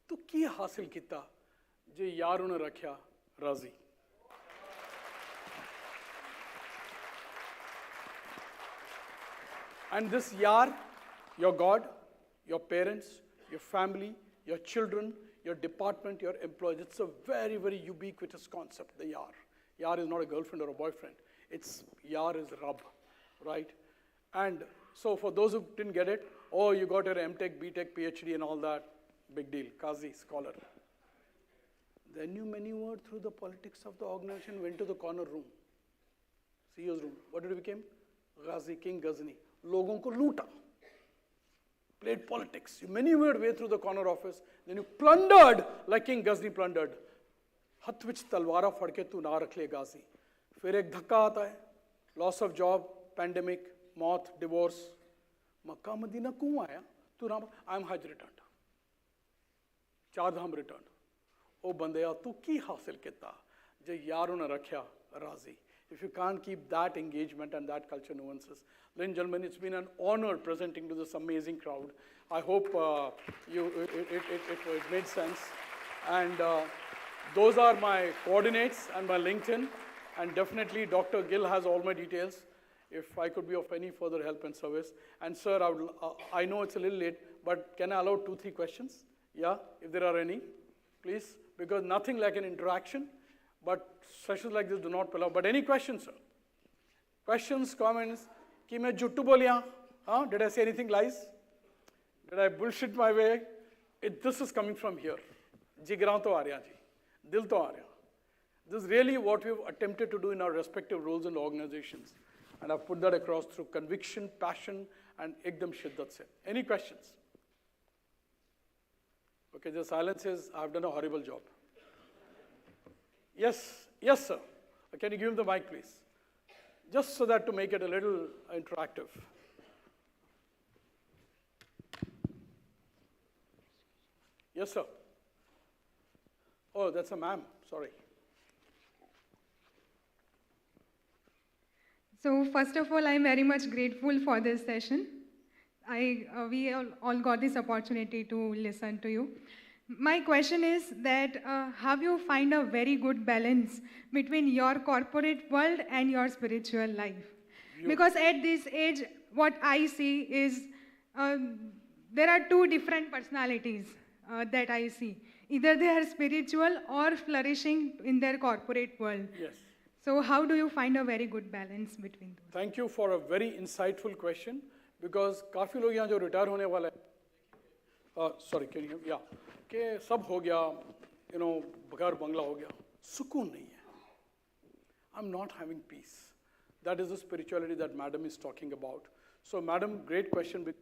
तू की हासिल किता जे यार ने रखया राजी. And this yar, your God, your parents, your family, your children, your department, your employees, it's a very, very ubiquitous concept, the yar. Yar is not a girlfriend or a boyfriend. It's yar is Rab, right? And so for those who didn't get it, oh, you got your MTech, BTech, PhD and all that, big deal, Qazi, scholar. Then you maneuvered through the politics of the organization, went to the corner room, CEO's room. What did you become? Ghazi, King Ghazni. लोगों को लूटा, played politics. You maneuvered way through the corner office, then you plundered like King Ghazni plundered. हथ विच तलवारा फड़ के तू ना रख ले गाजी. फिर एक धक्का आता है, loss of job, pandemic, मौत, divorce. मक्का मदीना क्यों आया? तू ना, I'm Hajj returned. चार धाम returned. ओ बंदया तू की हासिल किता जे यारों ने रखया राजी. If you can't keep that engagement and that culture nuances. Ladies and gentlemen, it's been an honor presenting to this amazing crowd. I hope it made sense. And those are my coordinates and my LinkedIn. And definitely Dr. Gill has all my details if I could be of any further help and service. And sir, I know it's a little late, but can I allow 2-3 questions? Yeah, if there are any, please. Because nothing like an interaction. But sessions like this do not allow. But any questions, sir? Questions, comments? कि मैं जुट्टू बोलिया? Huh? Did I say anything lies? Did I bullshit my way? This is coming from here. जिगरां तो आ रहा जी, दिल तो आ रहा. This is really what we've attempted to do in our respective roles and organizations. And I've put that across through conviction, passion, and ekdam shiddat se. Any questions? Okay, the silence says, I've done a horrible job. Yes, yes, sir. Can you give him the mic, please? Just so that to make it a little interactive. Yes, sir. Oh, that's a ma'am, sorry. So first of all, I'm very much grateful for this session. We all got this opportunity to listen to you. My question is that how you find a very good balance between your corporate world and your spiritual life? Because at this age, what I see is there are two different personalities that I see. Either they are spiritual or flourishing in their corporate world. Yes. So how do you find a very good balance between those? Thank you for a very insightful question, because काफी लोग यहाँ जो retire होने वाला है, sorry, can you hear me? Yeah. कि सब हो गया, घर बंगला हो गया, सुकून नहीं है. I'm not having peace. That is the spirituality that Madam is talking about. So, Madam, great question. I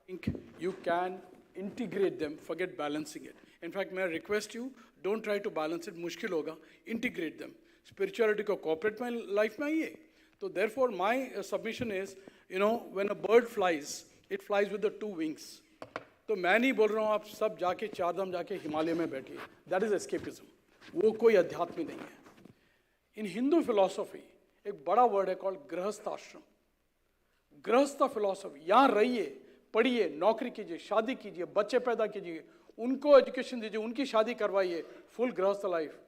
think you can integrate them, forget balancing it. In fact, may I request you, don't try to balance it, मुश्किल होगा, integrate them. Spirituality को corporate life में आइए. So, therefore, my submission is, when a bird flies, it flies with the 2 wings. तो मैं नहीं बोल रहा हूँ आप सब जाके चारधाम जाके हिमालय में बैठिए. That is escapism. वो कोई अध्यात्म नहीं है. In Hindu philosophy, एक बड़ा वर्ड है कॉल्ड गृहस्थ आश्रम, गृहस्थ फिलॉसफी। यहाँ रहिए, पढ़िए, नौकरी कीजिए, शादी कीजिए, बच्चे पैदा कीजिए, उनको एजुकेशन दीजिए, उनकी शादी करवाइए, फुल गृहस्थ life.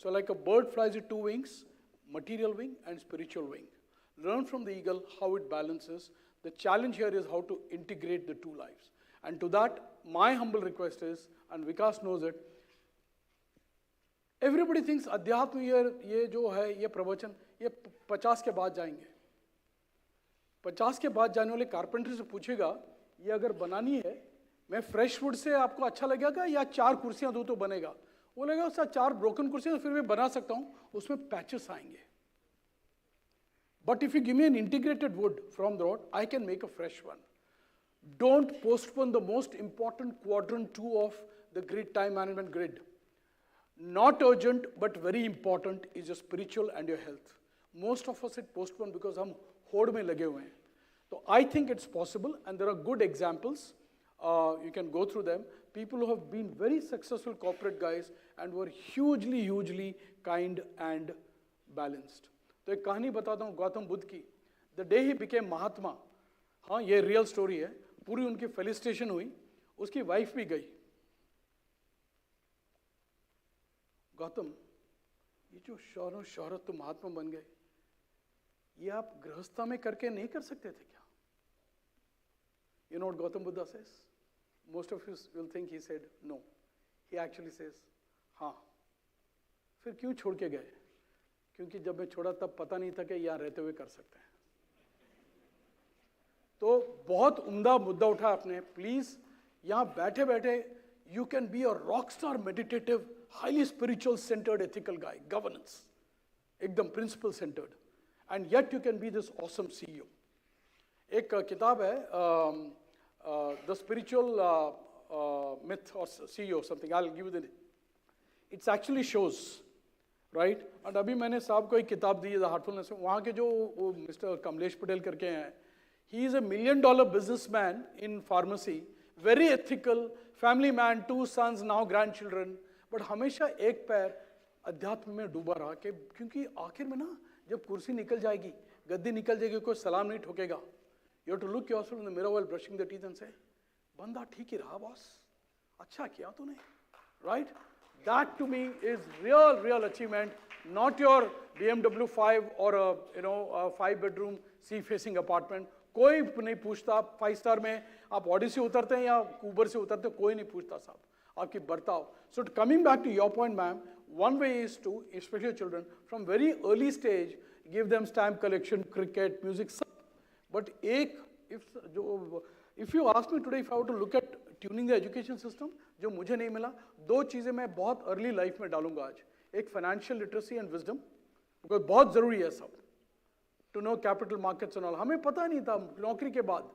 So like a bird flies with to wings, material wing and spiritual wing. Learn from the eagle how it balances. The challenge here is how to integrate the two lives. And to that, my humble request is, and Vikas knows it, everybody thinks अध्यात्म ये जो है ये प्रवचन ये 50 के बाद जाएंगे। 50 के बाद जाने वाले कारपेंटर से पूछेगा ये अगर बनानी है, मैं फ्रेश वुड से आपको अच्छा लगेगा या 4 कुर्सियां दूं तो बनेगा? वो लगेगा सर 4 ब्रोकन कुर्सियां फिर भी बना सकता हूं, उसमें पैचेस आएंगे। But if you give me an integrated wood from the road, I can make a fresh one. Don't postpone the most important quadrant 2 of the grid, time management grid. Not urgent but very important is your spiritual and your health. Most of us it postpone because हम होड़ में लगे हुए हैं। So I think it's possible, and there are good examples. You can go through them. People who have been very successful corporate guys and were hugely kind and balanced. तो एक कहानी बताता हूँ गौतम बुद्ध की। The day he became महात्मा, हाँ ये real story है, पूरी उनकी फेलिसिटेशन हुई, उसकी वाइफ भी गई। गौतम, ये जो शोहरत तुम महात्मा बन गए, ये आप गृहस्था में करके नहीं कर सकते थे क्या? You know what Gautam Buddha says? Most of you will think he said no. He actually says, हाँ। फिर क्यों छोड़ के गए? क्योंकि जब मैं छोड़ा तब पता नहीं था कि यहाँ रहते हुए कर सकते हैं। तो बहुत उम्दा मुद्दा उठा आपने। प्लीज यहाँ बैठे बैठे you can be a rock star, meditative, highly spiritual centered ethical guy, governance, एकदम principle centered, and yet you can be this awesome CEO. एक किताब है The Spiritual Myth or CEO something, I'll give you the, it actually shows, right? and अभी मैंने साहब को एक किताब दी है The Heartfulness, वहाँ के जो वो मिस्टर कमलेश पटेल करके हैं, he is a $1 million businessman in pharmacy, very ethical, family man, 2 sons, now grandchildren, but हमेशा एक पैर अध्यात्म में डूबा रहा कि क्योंकि आखिर में ना जब कुर्सी निकल जाएगी, गद्दी निकल जाएगी, कोई सलाम नहीं ठोकेगा। You have to look yourself in the mirror while brushing the teeth and say, बंदा ठीक ही रहा बॉस, अच्छा किया तूने, right? That to me is real achievement, not your BMW 5 or a 5-bedroom sea-facing apartment. कोई नहीं पूछता 5 स्टार में आप ऑडी से उतरते हैं या ऊबर से उतरते हैं, कोई नहीं पूछता साहब आपकी बर्ताव। So coming back to your point, ma'am, one way is to, especially children, from very early stage, give them stamp collection, cricket, music, सब। But if you ask me today, if I were to look at tuning the education system, जो मुझे नहीं मिला, 2 चीजें मैं बहुत early life में डालूंगा आज। एक financial literacy and wisdom, because बहुत जरूरी है सब। To know capital markets and all. हमें पता नहीं था नौकरी के बाद।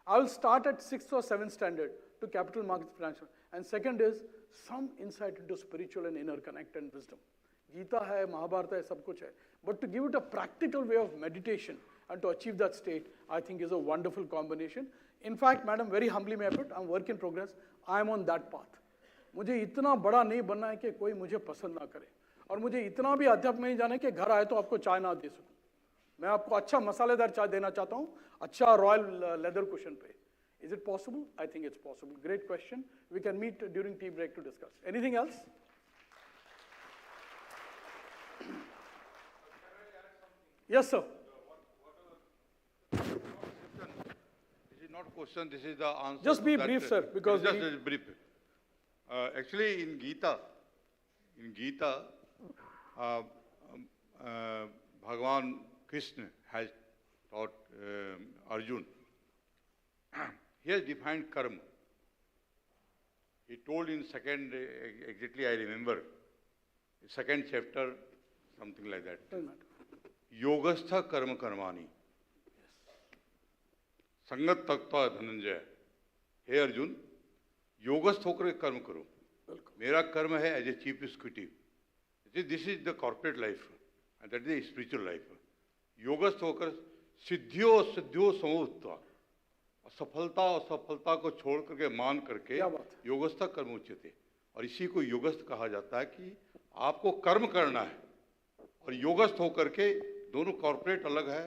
I will start at 6th or 7th standard to capital markets financial. And second is some insight into spiritual and inner connect and wisdom. Gita है, महाभारत है, सब कुछ है. But to give it a practical way of meditation and to achieve that state, I think is a wonderful combination. In fact, madam, very humbly may I put, I'm work in progress. I am on that path. मुझे इतना बड़ा नहीं बनना है कि कोई मुझे पसंद ना करे, और मुझे इतना भी अध्यात्म नहीं जाना है कि घर आए तो आपको चाय ना दे सकूं। मैं आपको अच्छा मसालेदार चाय देना चाहता हूं, अच्छा रॉयल लेदर कुशन पे। Is it possible? I think it's possible. Great question. We can meet during tea break to discuss. Anything else? Yes, sir. This is not a question, this is the answer. Just be brief, sir, because just brief. Actually, in Gita, Bhagavan Krishna has taught Arjun. He has defined karma. He told in second, exactly I remember, second chapter, something like that. Yogastha karma karmani. संगत तक्ता धनंजय, हे अर्जुन, योगस्थ होकर कर्म करो। मेरा कर्म है as a chief executive. This is the corporate life and that is the spiritual life. योगस्थ होकर सिद्धियों समूहत्वा, सफलता और सफलता को छोड़ करके मान करके योगस्थ कर्म उच्यते। और इसी को योगस्थ कहा जाता है कि आपको कर्म करना है और योगस्थ होकर के दोनों कॉर्पोरेट अलग है,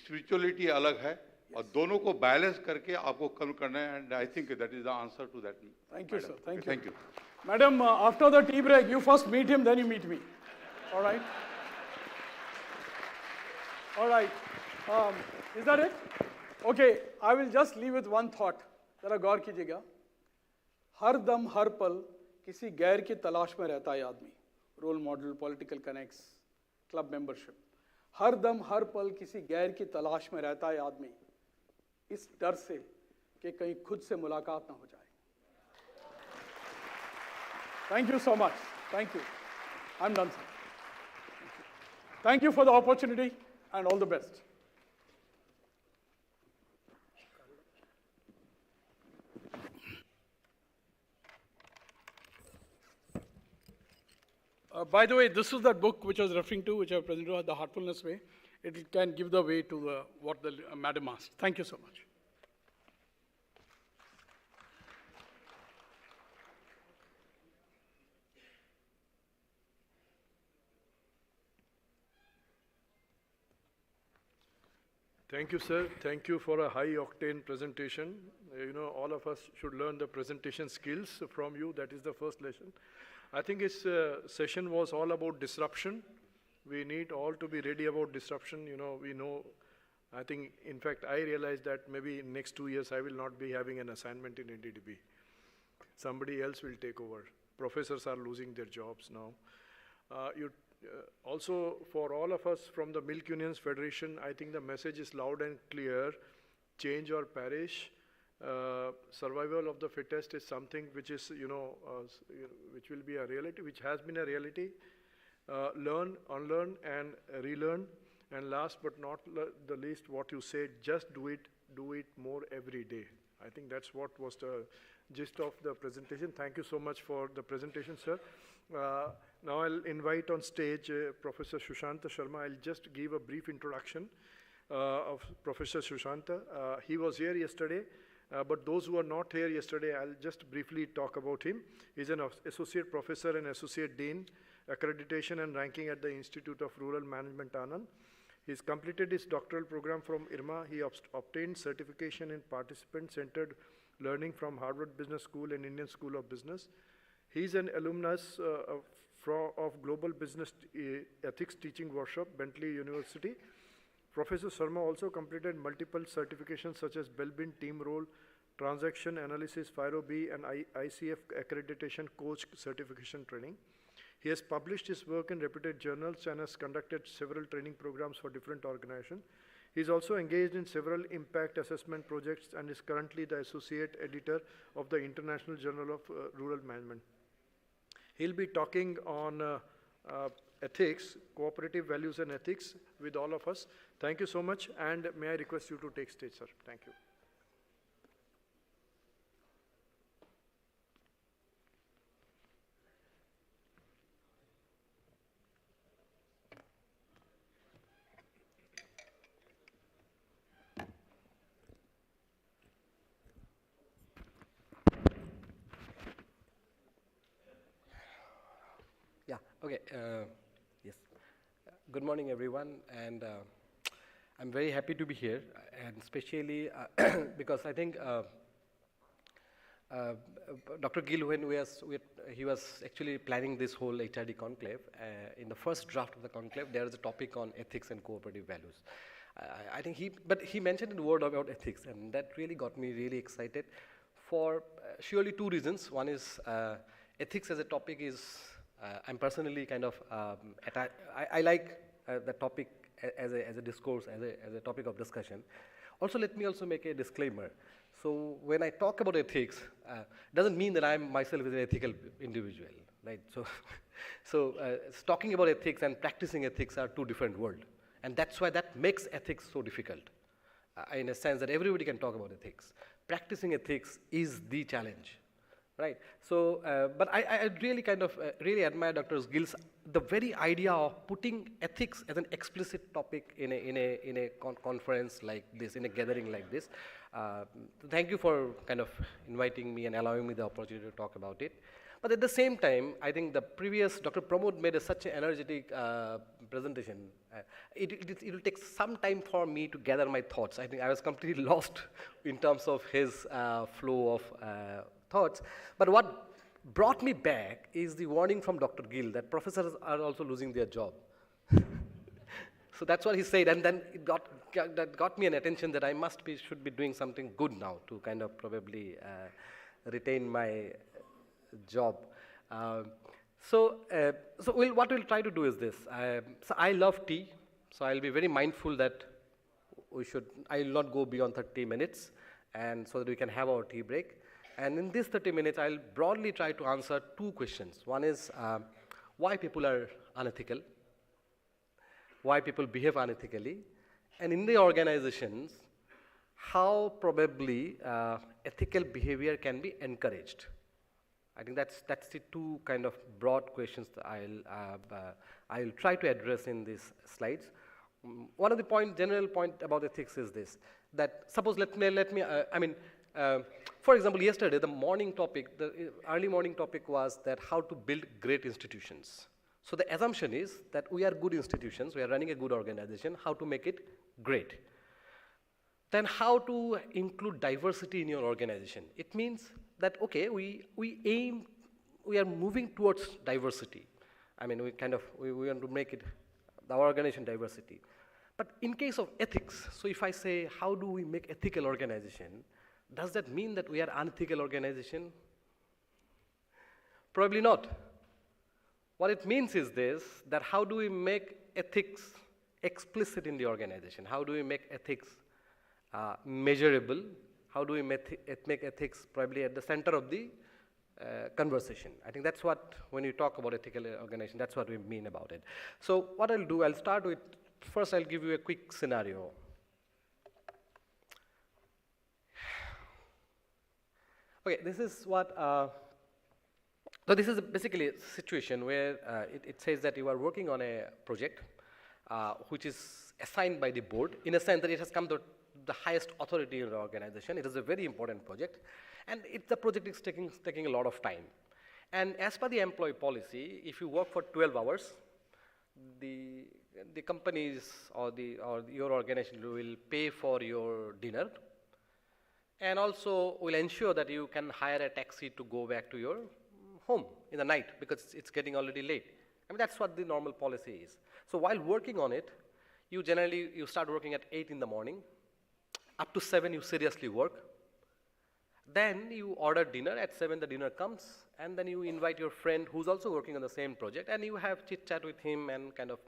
स्पिरिचुअलिटी अलग है, और दोनों को बैलेंस करके आपको कम करना है, and I think that is the answer to that. Thank you, sir. Thank you. Thank you. Madam, after the tea break, you first meet him, then you meet me. All right? All right. Is that it? Okay, I will just leave with one thought. जरा गौर कीजिएगा. हर दम हर पल किसी गैर की तलाश में रहता है आदमी. Role model, political connects, club membership. हर दम हर पल किसी गैर की तलाश में रहता है आदमी, इस डर से कि कहीं खुद से मुलाकात ना हो जाए. Thank you so much. Thank you. I'm done, sir. Thank you for the opportunity and all the best. By the way, this is that book which I was referring to, which I presented, The Heartfulness Way. It can give the way to what the madam asked. Thank you so much. Thank you, sir. Thank you for a high-octane presentation. You know, all of us should learn the presentation skills from you. That is the first lesson. I think this session was all about disruption. We need all to be ready about disruption. You know, we know, I think, in fact, I realized that maybe in next 2 years, I will not be having an assignment in NDDB. Somebody else will take over. Professors are losing their jobs now. Also, for all of us from the Milk Unions Federation, I think the message is loud and clear. Change or perish. Survival of the fittest is something which is, which will be a reality, which has been a reality. Learn, unlearn, and relearn. And last but not the least, what you said, just do it more every day. I think that's what was the gist of the presentation. Thank you so much for the presentation, sir. Now I'll invite on stage Professor Sushanta Sharma. I'll just give a brief introduction of Professor Sushanta. He was here yesterday, but those who are not here yesterday, I'll just briefly talk about him. He's an associate professor and associate dean, accreditation and ranking at the Institute of Rural Management, Anand. He's completed his doctoral program from IRMA. He obtained certification in participant-centered learning from Harvard Business School and Indian School of Business. He's an alumnus of Global Business Ethics Teaching Workshop, Bentley University. Professor Sharma also completed multiple certifications such as Belbin Team Role, Transaction Analysis, FIRO-B, and ICF Accreditation Coach Certification Training. He has published his work in reputed journals and has conducted several training programs for different organizations. He is also engaged in several impact assessment projects and is currently the associate editor of the International Journal of Rural Management. He'll be talking on ethics, cooperative values and ethics with all of us. Thank you so much, and may I request you to take stage, sir. Thank you. Yeah, okay, yes. Good morning, everyone, and I'm very happy to be here, and especially because I think Dr. Gill, when he was actually planning this whole HRD conclave, in the first draft of the conclave, there is a topic on ethics and cooperative values. I think he mentioned a word about ethics, and that really got me really excited for surely two reasons. One is ethics as a topic is, I'm personally kind of, I like the topic as a discourse, as a topic of discussion. Also, let me also make a disclaimer. So when I talk about ethics, doesn't mean that I myself is an ethical individual, right? So talking about ethics and practicing ethics are two different worlds. And that's why that makes ethics so difficult, in a sense that everybody can talk about ethics. Practicing ethics is the challenge. Right. So, but I really kind of really admire Dr. Gill's the very idea of putting ethics as an explicit topic in a conference like this, in a gathering like this. Thank you for kind of inviting me and allowing me the opportunity to talk about it. But at the same time, I think the previous, Dr. Pramod made such an energetic presentation. It will take some time for me to gather my thoughts. I think I was completely lost in terms of his flow of thoughts. But what brought me back is the warning from Dr. Gill that professors are also losing their job. So that's what he said, and then that got me an attention that I should be doing something good now to kind of probably retain my job. What we'll try to do is this. So I love tea, so I'll be very mindful that I will not go beyond 30 minutes, and so that we can have our tea break. And in this 30 minutes, I'll broadly try to answer two questions. One is why people are unethical, why people behave unethically, and in the organizations, how probably ethical behavior can be encouraged. I think that's the two kind of broad questions that I'll try to address in these slides. One of the general point about ethics is this, that suppose for example, yesterday the early morning topic was that how to build great institutions. So the assumption is that we are good institutions, we are running a good organization, how to make it great. Then how to include diversity in your organization. It means that, okay, we are moving towards diversity. I mean, we want to make our organization diversity. But in case of ethics, so if I say, how do we make ethical organization, does that mean that we are unethical organization? Probably not. What it means is this, that how do we make ethics explicit in the organization? How do we make ethics measurable? How do we make ethics probably at the center of the conversation? I think that's what, when you talk about ethical organization, that's what we mean about it. So what I'll do, I'll start with, first I'll give you a quick scenario. Okay, this is what, so this is basically a situation where it says that you are working on a project which is assigned by the board, in a sense that it has come to the highest authority in the organization. It is a very important project, and the project is taking a lot of time. And as per the employee policy, if you work for 12 hours, the companies or your organization will pay for your dinner, and also will ensure that you can hire a taxi to go back to your home in the night, because it's getting already late. I mean, that's what the normal policy is. So while working on it, you start working at 8 in the morning, up to 7 you seriously work. Then you order dinner, at 7 the dinner comes, and then you invite your friend who's also working on the same project, and you have chit chat with him and kind of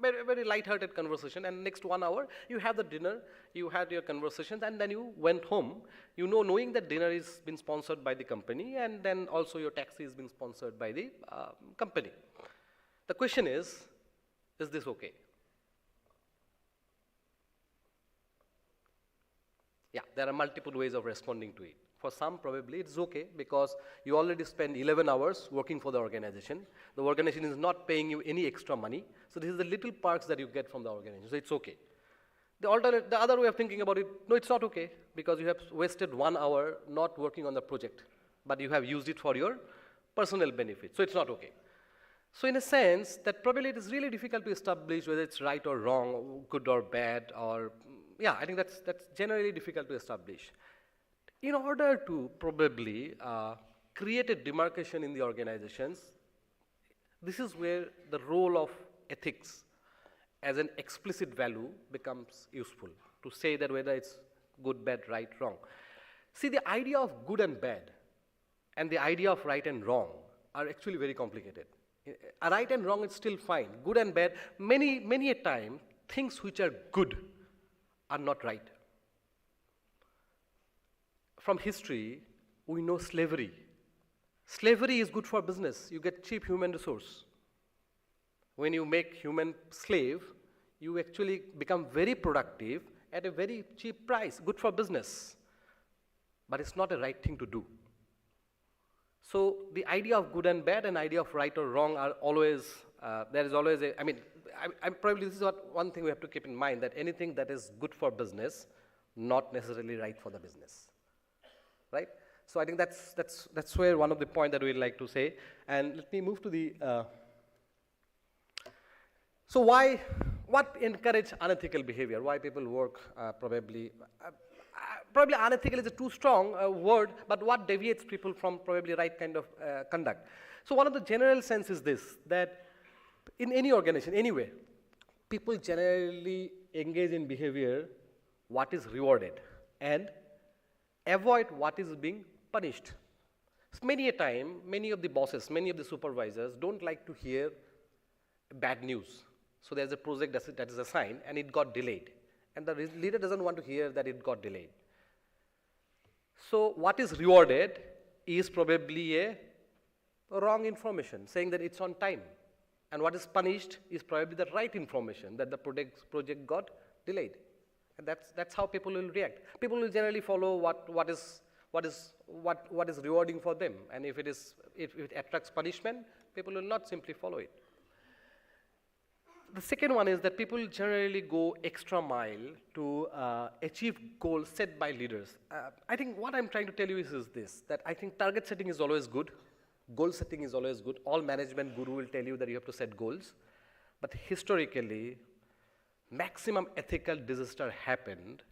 very, very light-hearted conversation, and next 1 hour you have the dinner, you had your conversations, and then you went home, knowing that dinner is been sponsored by the company, and then also your taxi is been sponsored by the company. The question is this okay? Yeah, there are multiple ways of responding to it. For some, probably it's okay, because you already spend 11 hours working for the organization. The organization is not paying you any extra money. So this is the little perks that you get from the organization. So it's okay. The other way of thinking about it, no, it's not okay, because you have wasted 1 hour not working on the project, but you have used it for your personal benefit. So it's not okay. So in a sense, that probably it is really difficult to establish whether it's right or wrong, good or bad, or yeah, I think that's generally difficult to establish. In order to probably create a demarcation in the organizations, this is where the role of ethics as an explicit value becomes useful, to say that whether it's good, bad, right, wrong. See, the idea of good and bad and the idea of right and wrong are actually very complicated. A right and wrong is still fine. Good and bad, many a time, things which are good are not right. From history, we know slavery. Slavery is good for business. You get cheap human resource. When you make human slave, you actually become very productive at a very cheap price, good for business. But it's not a right thing to do. So the idea of good and bad and idea of right or wrong are always, there is always a, probably this is one thing we have to keep in mind, that anything that is good for business, not necessarily right for the business, right? So I think that's where one of the point that we'd like to say. And let me move to the, so what encourage unethical behavior? Why people work probably unethical is a too strong word, but what deviates people from probably right kind of conduct? So one of the general sense is this, that in any organization, anywhere, people generally engage in behavior what is rewarded and avoid what is being punished. So many a time, many of the bosses, many of the supervisors don't like to hear bad news. So there's a project that is assigned and it got delayed. And the leader doesn't want to hear that it got delayed. So what is rewarded is probably a wrong information, saying that it's on time. And what is punished is probably the right information, that the project got delayed. And that's how people will react. People will generally follow what is rewarding for them. And if it attracts punishment, people will not simply follow it. The second one is that people generally go extra mile to achieve goals set by leaders. I think what I'm trying to tell you is this, that I think target setting is always good. Goal setting is always good. All management guru will tell you that you have to set goals. But historically, maximum ethical disaster happened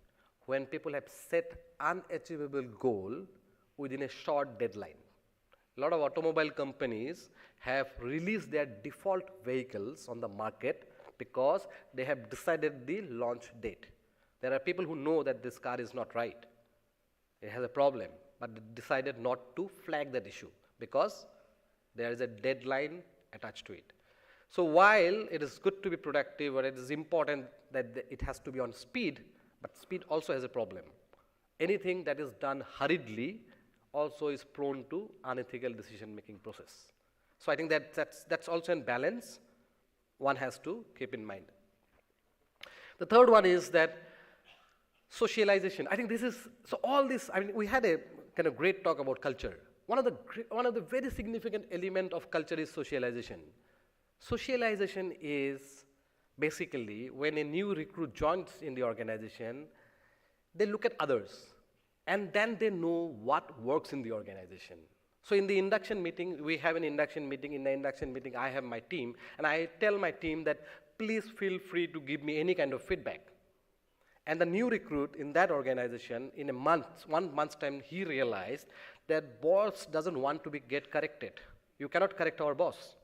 when people have set unachievable goal within a short deadline. A lot of automobile companies have released their default vehicles on the market because they have decided the launch date. There are people who know that this car is not right. It has a problem, but they decided not to flag that issue because there is a deadline attached to it. So while it is good to be productive or it is important that it has to be on speed, but speed also has a problem. Anything that is done hurriedly also is prone to unethical decision-making process. So I think that's also in balance one has to keep in mind. The third one is that socialization. I think this is, so all this, I mean, we had a kind of great talk about culture. One of the very significant element of culture is socialization. Socialization is basically when a new recruit joins in the organization, they look at others and then they know what works in the organization. So in the induction meeting, we have an induction meeting. In the induction meeting, I have my team and I tell my team that please feel free to give me any kind of feedback. And the new recruit in that organization, in 1 month's time, he realized that boss doesn't want to get corrected. You cannot correct our boss.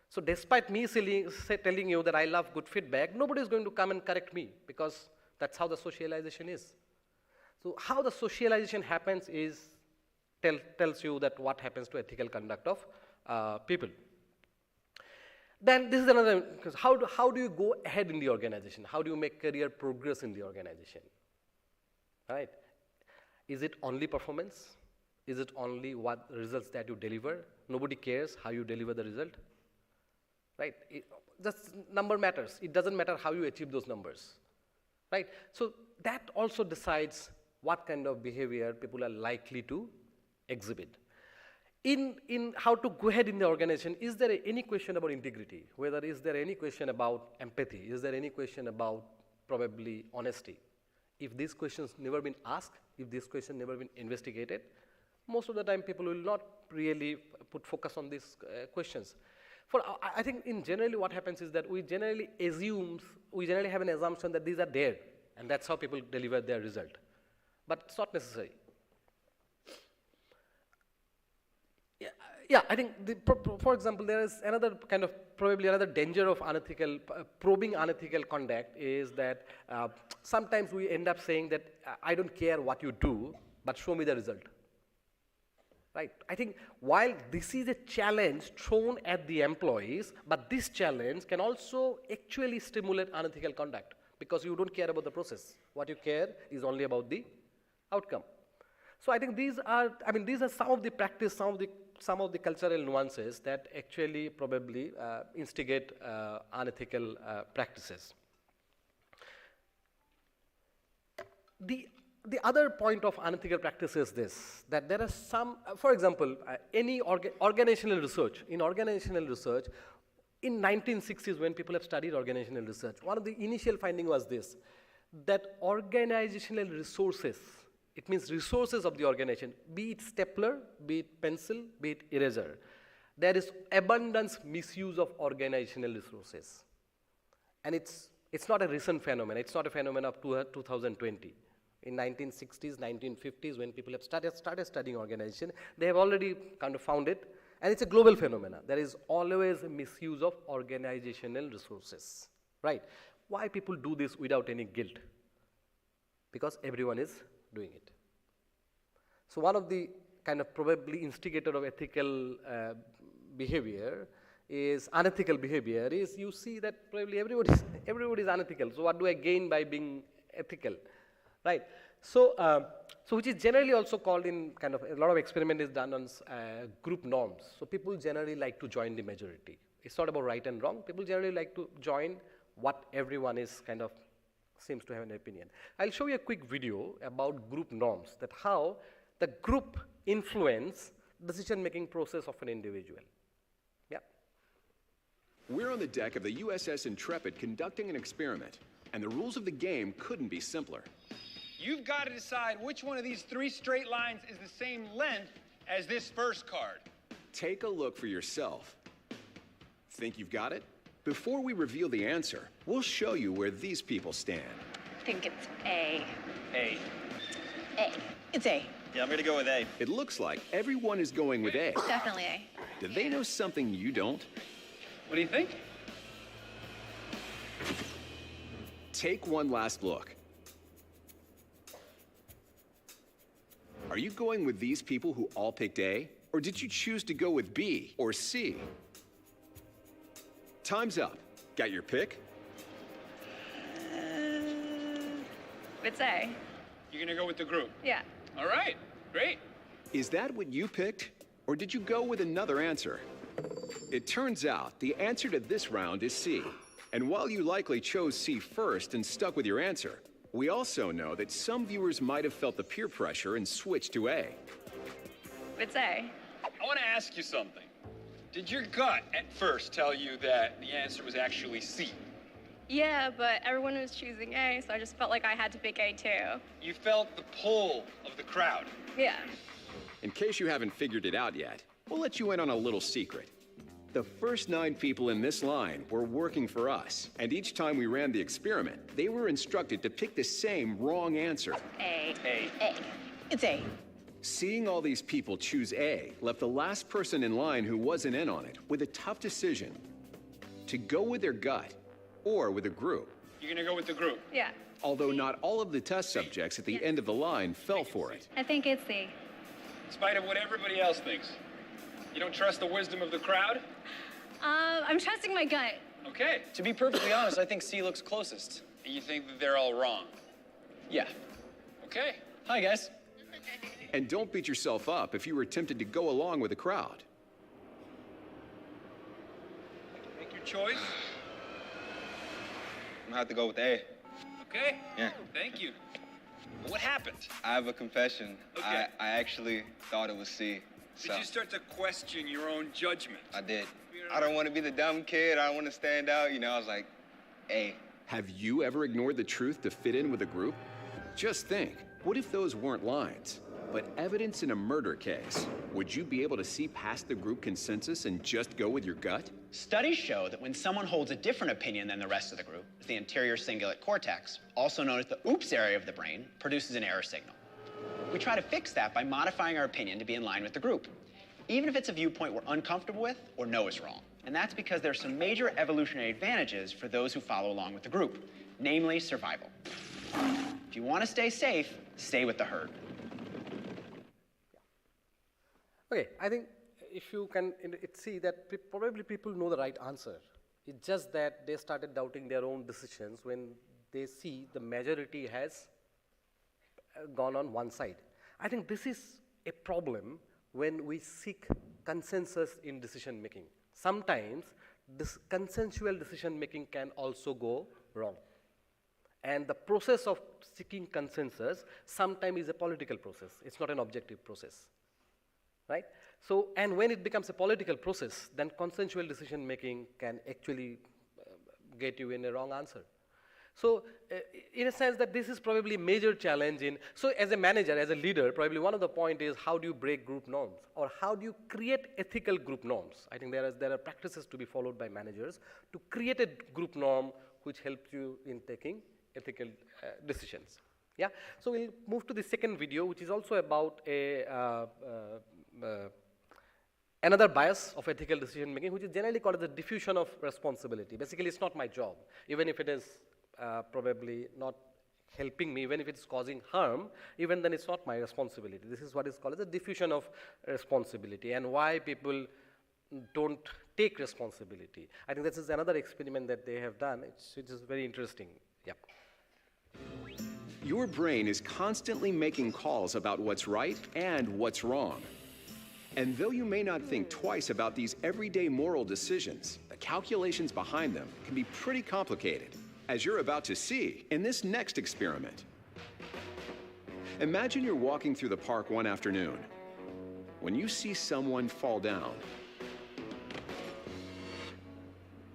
So despite me telling you that I love good feedback, nobody is going to come and correct me because that's how the socialization is. So how the socialization happens is, tells you that what happens to ethical conduct of people. Then this is another, because how do you go ahead in the organization? How do you make career progress in the organization? Right? Is it only performance? Is it only what results that you deliver? Nobody cares how you deliver the result. Right? Just number matters. It doesn't matter how you achieve those numbers. Right? So that also decides what kind of behavior people are likely to exhibit. In how to go ahead in the organization, is there any question about integrity? Whether is there any question about empathy? Is there any question about probably honesty? If these questions never been asked, if these questions never been investigated, most of the time people will not really put focus on these questions. I think in generally what happens is that we generally have an assumption that these are there, and that's how people deliver their result. But it's not necessary. Yeah, I think, for example, there is another kind of, probably another danger of unethical, probing unethical conduct is that sometimes we end up saying that I don't care what you do, but show me the result. Right? I think while this is a challenge thrown at the employees, but this challenge can also actually stimulate unethical conduct because you don't care about the process. What you care is only about the outcome. So I think these are some of the practice, some of the cultural nuances that actually probably instigate unethical practices. The other point of unethical practice is this, that there are some, for example, any organizational research, in 1960s when people have studied organizational research, one of the initial finding was this, that organizational resources It means resources of the organization, be it stapler, be it pencil, be it eraser. There is abundance misuse of organizational resources. And it's not a recent phenomenon. It's not a phenomenon of 2020. In 1960s, 1950s, when people have started studying organization, they have already kind of found it. And it's a global phenomenon. There is always a misuse of organizational resources, right? Why people do this without any guilt? Because everyone is doing it. So one of the kind of probably instigator of ethical behavior is unethical behavior is you see that probably everybody is unethical. So what do I gain by being ethical, right? So, so which is generally also called in kind of a lot of experiment is done on group norms. So people generally like to join the majority. It's not about right and wrong. People generally like to join what everyone is kind of seems to have an opinion. I'll show you a quick video about group norms, that how the group influence decision-making process of an individual. Yeah. We're on the deck of the USS Intrepid conducting an experiment, and the rules of the game couldn't be simpler. You've got to decide which one of these 3 straight lines is the same length as this first card. Take a look for yourself. Think you've got it? Before we reveal the answer, we'll show you where these people stand. I think it's A. A. A. It's A. Yeah, I'm gonna go with A. It looks like everyone is going with A. Definitely A. Do they know something you don't? What do you think? Take one last look. Are you going with these people who all picked A? Or did you choose to go with B or C? Time's up. Got your pick? It's A. You're gonna go with the group? Yeah. All right, great. Is that what you picked? Or did you go with another answer? It turns out the answer to this round is C. And while you likely chose C first and stuck with your answer, we also know that some viewers might have felt the peer pressure and switched to A. It's A. I wanna ask you something. Did your gut at first tell you that the answer was actually C? Yeah, but everyone was choosing A, so I just felt like I had to pick A too. You felt the pull of the crowd. Yeah. In case you haven't figured it out yet, we'll let you in on a little secret. The first 9 people in this line were working for us, and each time we ran the experiment, they were instructed to pick the same wrong answer. A. A. A. It's A. Seeing all these people choose A left the last person in line who wasn't in on it with a tough decision: to go with their gut or with a group. You're gonna go with the group? Yeah. Although not all of the test subjects at the end of the line fell for it. I think it's C. In spite of what everybody else thinks. You don't trust the wisdom of the crowd? I'm trusting my gut. Okay. To be perfectly honest, I think C looks closest. You think that they're all wrong? Yeah. Okay. Hi, guys. And don't beat yourself up if you were tempted to go along with the crowd. Make your choice. I'm gonna have to go with A. Okay. Yeah. Thank you. What happened? I have a confession. Okay. I actually thought it was C. Did you start to question your own judgment? I did. I don't want to be the dumb kid. I don't want to stand out. You know, I was like, A. Have you ever ignored the truth to fit in with a group? Just think, what if those weren't lines, but evidence in a murder case? Would you be able to see past the group consensus and just go with your gut? Studies show that when someone holds a different opinion than the rest of the group, the anterior cingulate cortex, also known as the oops area of the brain, produces an error signal. We try to fix that by modifying our opinion to be in line with the group, even if it's a viewpoint we're uncomfortable with or know is wrong. And that's because there are some major evolutionary advantages for those who follow along with the group, namely survival. If you want to stay safe, stay with the herd. Okay, I think if you can see that probably people know the right answer. It's just that they started doubting their own decisions when they see the majority has gone on one side. I think this is a problem when we seek consensus in decision making. Sometimes this consensual decision making can also go wrong. And the process of seeking consensus sometimes is a political process. It's not an objective process, right? So, and when it becomes a political process, then consensual decision making can actually get you in a wrong answer. So in a sense that this is probably a major challenge in, so as a manager, as a leader, probably one of the point is how do you break group norms or how do you create ethical group norms? I think there are practices to be followed by managers to create a group norm which helps you in taking ethical decisions. Yeah, so we'll move to the second video, which is also about another bias of ethical decision making, which is generally called the diffusion of responsibility. Basically, it's not my job, even if it is probably not helping me, even if it's causing harm, even then it's not my responsibility. This is what is called the diffusion of responsibility and why people don't take responsibility. I think this is another experiment that they have done, which is very interesting. Yeah. Your brain is constantly making calls about what's right and what's wrong. And though you may not think twice about these everyday moral decisions, the calculations behind them can be pretty complicated, as you're about to see in this next experiment. Imagine you're walking through the park one afternoon. When you see someone fall down,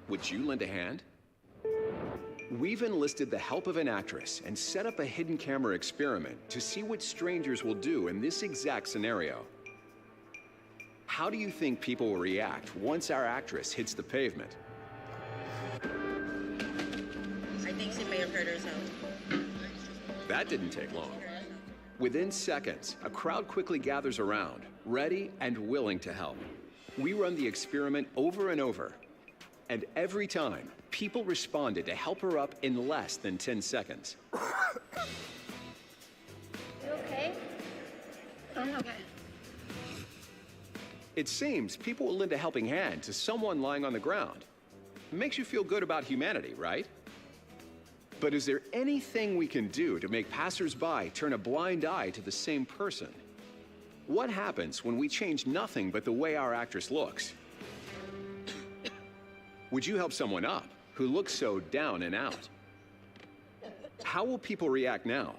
would you lend a hand? We've enlisted the help of an actress and set up a hidden camera experiment to see what strangers will do in this exact scenario. How do you think people will react once our actress hits the pavement? I think she may have hurt herself. That didn't take long. Within seconds, a crowd quickly gathers around, ready and willing to help. We run the experiment over and over, and every time, people responded to help her up in less than 10 seconds. You okay? I'm okay. It seems people will lend a helping hand to someone lying on the ground. It makes you feel good about humanity, right? But is there anything we can do to make passersby turn a blind eye to the same person? What happens when we change nothing but the way our actress looks? Would you help someone up who looks so down and out? How will people react now?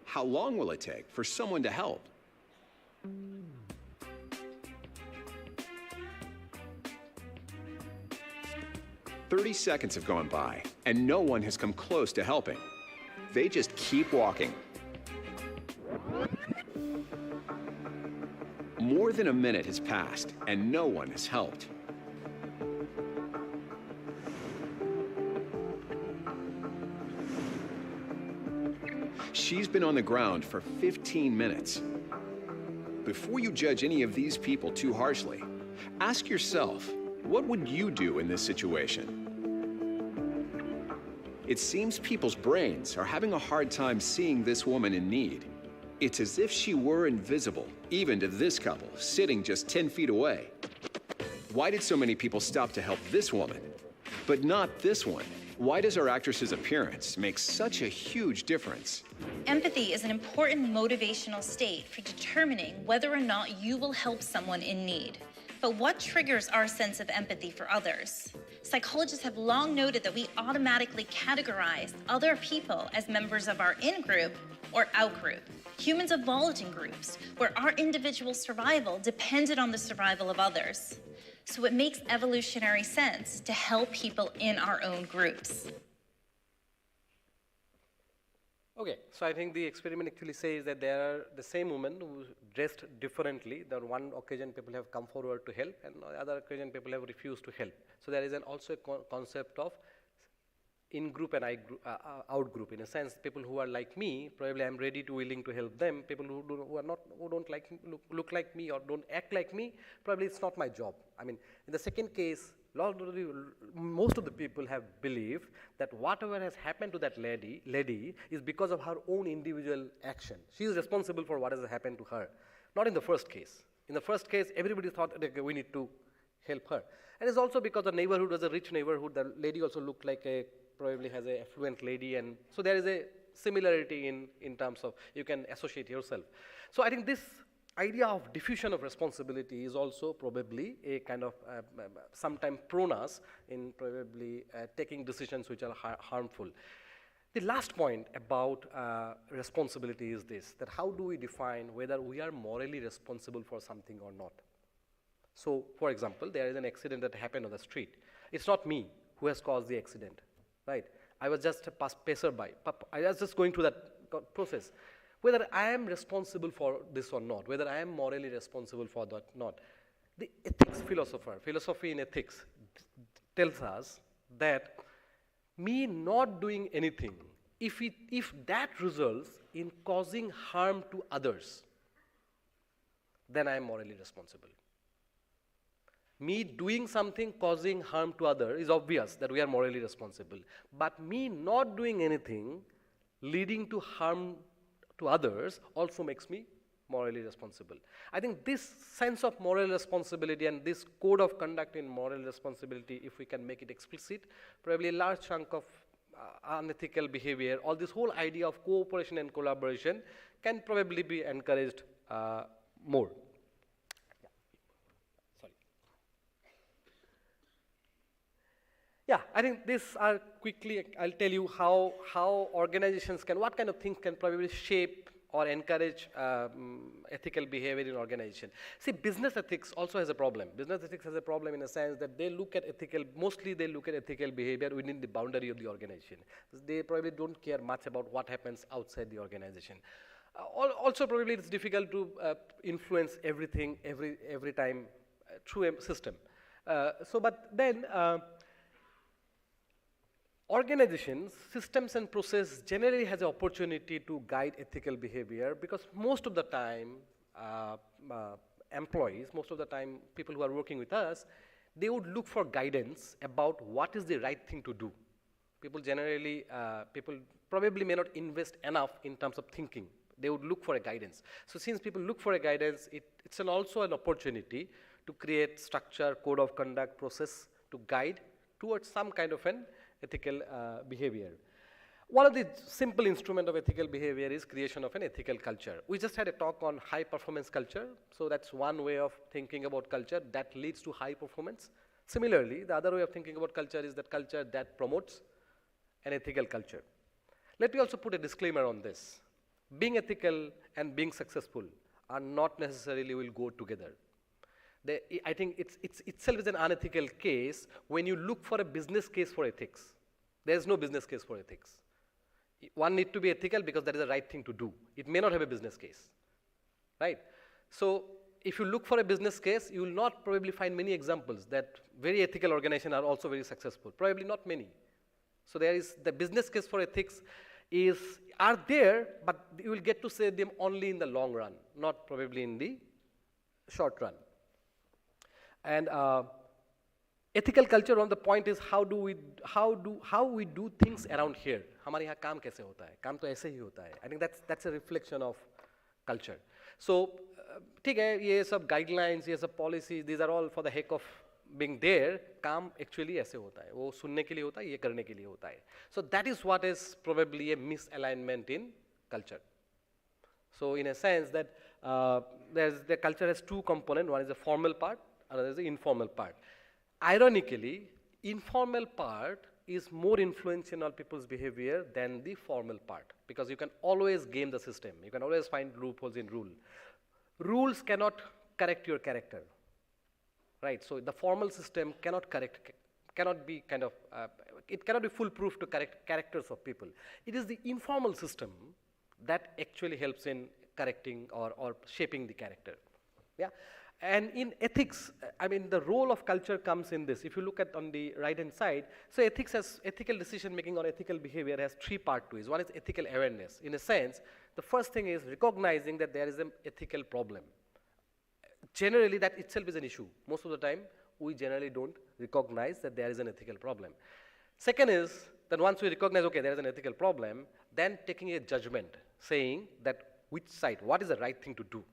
How long will it take for someone to help? "30 seconds have gone by, and no one has come close to helping. They just keep walking. More than a minute has passed, and no one has helped. She's been on the ground for 15 minutes. Before you judge any of these people too harshly, ask yourself, what would you do in this situation? It seems people's brains are having a hard time seeing this woman in need. It's as if she were invisible, even to this couple, sitting just 10 feet away. Why did so many people stop to help this woman, but not this one? Why does our actress's appearance make such a huge difference? Empathy is an important motivational state for determining whether or not you will help someone in need. But what triggers our sense of empathy for others? Psychologists have long noted that we automatically categorize other people as members of our in-group or out-group. Humans evolved in groups where our individual survival depended on the survival of others. So it makes evolutionary sense to help people in our own groups. Okay, so I think the experiment actually says that there are the same women who dressed differently. On one occasion, people have come forward to help, and on the other occasion, people have refused to help. So there is also a concept of in-group and out-group. In a sense, people who are like me, probably I'm ready to, willing to help them. People who don't like look like me or don't act like me, probably it's not my job. I mean, in the second case, most of the people have believed that whatever has happened to that lady is because of her own individual action. She is responsible for what has happened to her. Not in the first case. In the first case, everybody thought, okay, we need to help her. And it's also because the neighborhood was a rich neighborhood. The lady also looked like probably has an affluent lady, and so there is a similarity in terms of you can associate yourself. So I think this idea of diffusion of responsibility is also probably a kind of sometimes prone us in probably taking decisions which are harmful. The last point about responsibility is this, that how do we define whether we are morally responsible for something or not? So, for example, there is an accident that happened on the street. It's not me who has caused the accident, right? I was just a passerby. I was just going through that process. Whether I am responsible for this or not, whether I am morally responsible for that or not, the ethics philosophy in ethics tells us that me not doing anything, if that results in causing harm to others, then I am morally responsible. Me doing something causing harm to others is obvious that we are morally responsible. But me not doing anything leading to harm to others also makes me morally responsible. I think this sense of moral responsibility and this code of conduct in moral responsibility, if we can make it explicit, probably a large chunk of unethical behavior, or this whole idea of cooperation and collaboration can probably be encouraged more. Yeah, I think these are quickly, I'll tell you how organizations can, what kind of things can probably shape or encourage ethical behavior in organization. See, business ethics also has a problem. Business ethics has a problem in a sense that they look at mostly they look at ethical behavior within the boundary of the organization. They probably don't care much about what happens outside the organization. Also, probably it's difficult to influence everything every time through a system. But then, organizations, systems and process generally has an opportunity to guide ethical behavior because most of the time employees, most of the time people who are working with us, they would look for guidance about what is the right thing to do. People generally, people probably may not invest enough in terms of thinking. They would look for a guidance. So since people look for a guidance, it's also an opportunity to create structure, code of conduct, process to guide towards some kind of an ethical behavior. One of the simple instruments of ethical behavior is creation of an ethical culture. We just had a talk on high performance culture. So that's one way of thinking about culture that leads to high performance. Similarly, the other way of thinking about culture is that culture that promotes an ethical culture. Let me also put a disclaimer on this. Being ethical and being successful are not necessarily will go together. I think it's itself is an unethical case when you look for a business case for ethics. There is no business case for ethics. One needs to be ethical because that is the right thing to do. It may not have a business case, right? So if you look for a business case, you will not probably find many examples that very ethical organizations are also very successful. Probably not many. So there is the business case for ethics are there, but you will get to say them only in the long run, not probably in the short run. And ethical culture, one of the point is how we do things around here. हमारे यहाँ काम कैसे होता है? काम तो ऐसे ही होता है. I think that's a reflection of culture. So ठीक है, ये सब guidelines, ये सब policies, these are all for the heck of being there. काम actually ऐसे होता है. वो सुनने के लिए होता है, ये करने के लिए होता है. So that is what is probably a misalignment in culture. So in a sense that the culture has two components. One is the formal part, another is the informal part. Ironically, informal part is more influential on people's behavior than the formal part because you can always game the system. You can always find loopholes in rule. Rules cannot correct your character, right? So the formal system cannot be foolproof to correct characters of people. It is the informal system that actually helps in correcting or shaping the character, yeah? And in ethics, I mean, the role of culture comes in this. If you look at on the right-hand side, so ethics has ethical decision-making or ethical behavior has three parts to it. One is ethical awareness. In a sense, the first thing is recognizing that there is an ethical problem. Generally, that itself is an issue. Most of the time, we generally don't recognize that there is an ethical problem. Second is that once we recognize, okay, there is an ethical problem, then taking a judgment, saying that which side, what is the right thing to do.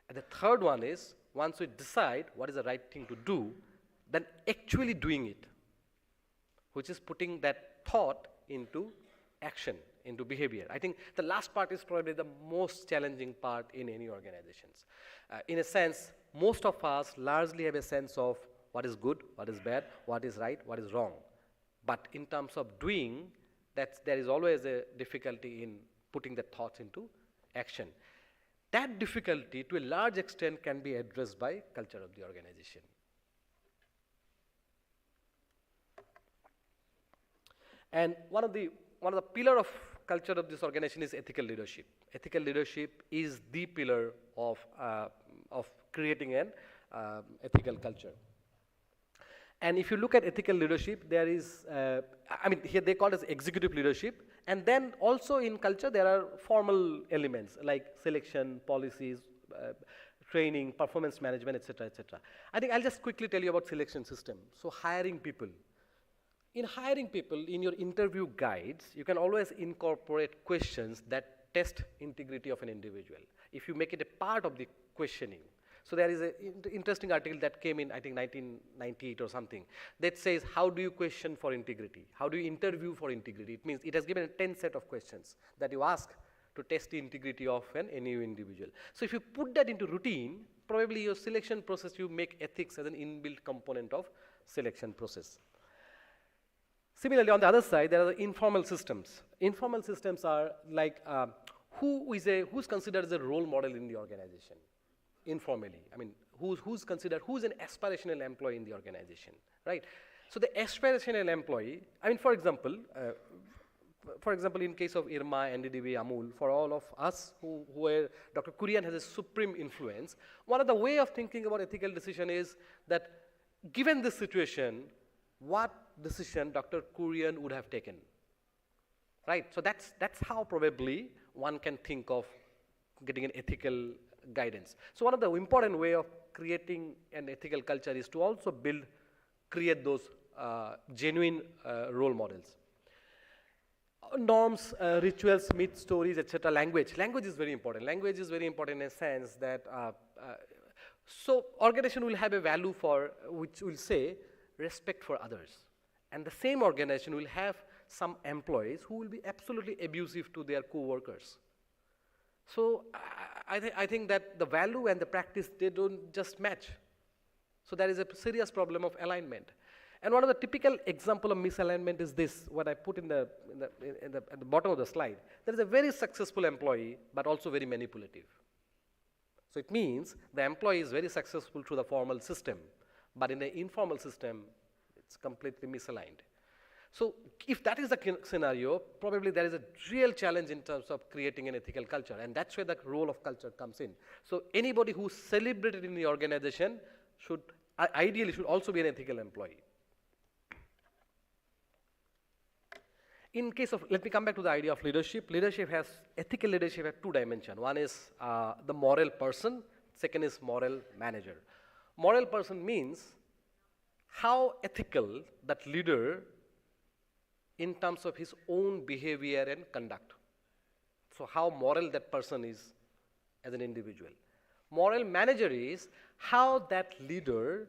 And the third one is, once we decide what is the right thing to do, then actually doing it, which is putting that thought into action, into behavior. I think the last part is probably the most challenging part in any organizations. In a sense, most of us largely have a sense of what is good, what is bad, what is right, what is wrong. But in terms of doing, there is always a difficulty in putting the thoughts into action. That difficulty, to a large extent, can be addressed by culture of the organization. And one of the pillar of culture of this organization is ethical leadership. Ethical leadership is the pillar of creating an ethical culture. And if you look at ethical leadership, there is, here they call it as executive leadership. And then also in culture, there are formal elements like selection, policies, training, performance management, etc., etc. I think I'll just quickly tell you about selection system. So hiring people. In hiring people, in your interview guides, you can always incorporate questions that test integrity of an individual. If you make it a part of the questioning. So there is an interesting article that came in, I think, 1998 or something, that says, how do you question for integrity? How do you interview for integrity? It means it has given a 10 set of questions that you ask to test the integrity of any individual. So if you put that into routine, probably your selection process, you make ethics as an inbuilt component of selection process. Similarly, on the other side, there are the informal systems. Informal systems are like who's considered as a role model in the organization, informally. I mean, who's an aspirational employee in the organization, right? So the aspirational employee, I mean, for example, in case of IRMA, NDDB, Amul, for all of us where Dr. Kurian has a supreme influence, one of the way of thinking about ethical decision is that given this situation, what decision Dr. Kurian would have taken, right? So that's how probably one can think of getting an ethical guidance. So one of the important way of creating an ethical culture is to also create those genuine role models. Norms, rituals, myths, stories, etc. Language is very important. Language is very important in a sense that so organization will have a value for which will say respect for others, and the same organization will have some employees who will be absolutely abusive to their co-workers. So I think that the value and the practice, they don't just match. So there is a serious problem of alignment. And one of the typical example of misalignment is this, what I put at the bottom of the slide. There is a very successful employee, but also very manipulative. So it means the employee is very successful through the formal system, but in the informal system, it's completely misaligned. So if that is the scenario, probably there is a real challenge in terms of creating an ethical culture, and that's where the role of culture comes in. So anybody who's celebrated in the organization ideally should also be an ethical employee. In case of, let me come back to the idea of leadership. Ethical leadership has two dimensions. One is the moral person, second is moral manager. Moral person means how ethical that leader in terms of his own behavior and conduct. So how moral that person is as an individual. Moral manager is how that leader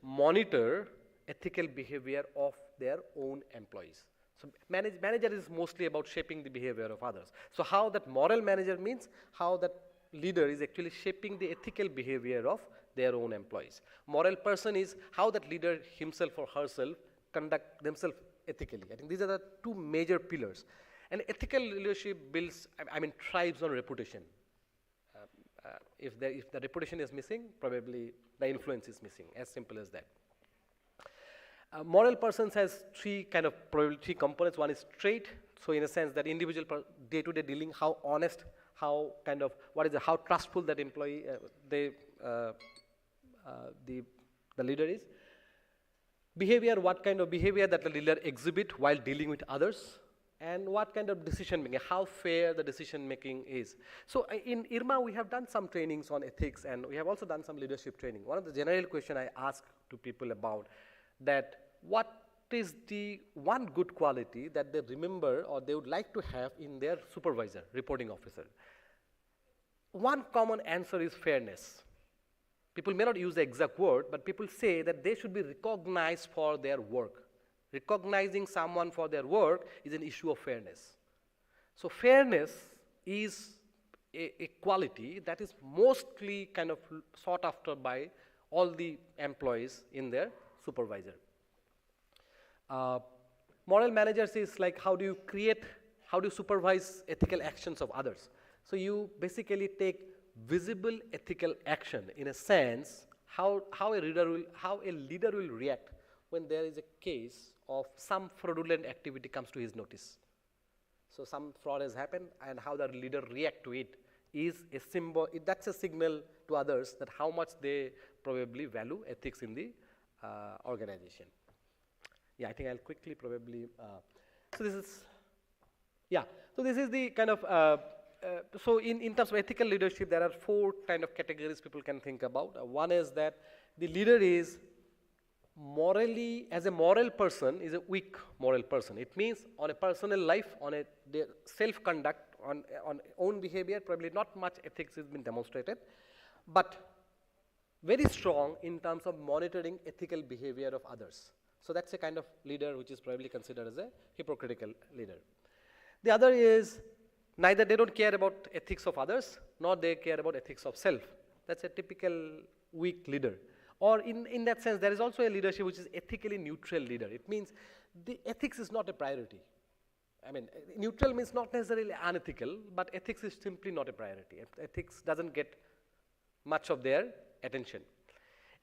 monitor ethical behavior of their own employees. So manager is mostly about shaping the behavior of others. So how that moral manager means how that leader is actually shaping the ethical behavior of their own employees. Moral person is how that leader himself or herself conduct themselves ethically. I think these are the two major pillars. And ethical leadership thrives on reputation. If the reputation is missing, probably the influence is missing, as simple as that. Moral persons has three components. One is trait, so in a sense that individual day-to-day dealing, how honest, how trustful that employee, the leader is. Behavior, what kind of behavior that the leader exhibit while dealing with others, and what kind of decision making, how fair the decision making is. So in IRMA, we have done some trainings on ethics, and we have also done some leadership training. One of the general question I ask to people about that, what is the one good quality that they remember or they would like to have in their supervisor, reporting officer? One common answer is fairness. People may not use the exact word, but people say that they should be recognized for their work. Recognizing someone for their work is an issue of fairness. So fairness is a quality that is mostly kind of sought after by all the employees in their supervisor. Moral managers is like how do you supervise ethical actions of others. So you basically take visible ethical action in a sense, how a leader will react when there is a case of some fraudulent activity comes to his notice. So some fraud has happened, and how the leader react to it is a symbol, that's a signal to others that how much they probably value ethics in the organization. Yeah, I think I'll quickly probably, so this is, yeah, so this is the kind of, so in terms of ethical leadership, there are 4 kind of categories people can think about. One is that the leader is morally, as a moral person, is a weak moral person. It means on a personal life, on a self-conduct, on own behavior, probably not much ethics has been demonstrated, but very strong in terms of monitoring ethical behavior of others. So that's a kind of leader which is probably considered as a hypocritical leader. The other is neither they don't care about ethics of others, nor they care about ethics of self. That's a typical weak leader. Or in that sense, there is also a leadership which is ethically neutral leader. It means the ethics is not a priority. I mean, neutral means not necessarily unethical, but ethics is simply not a priority. Ethics doesn't get much of their attention.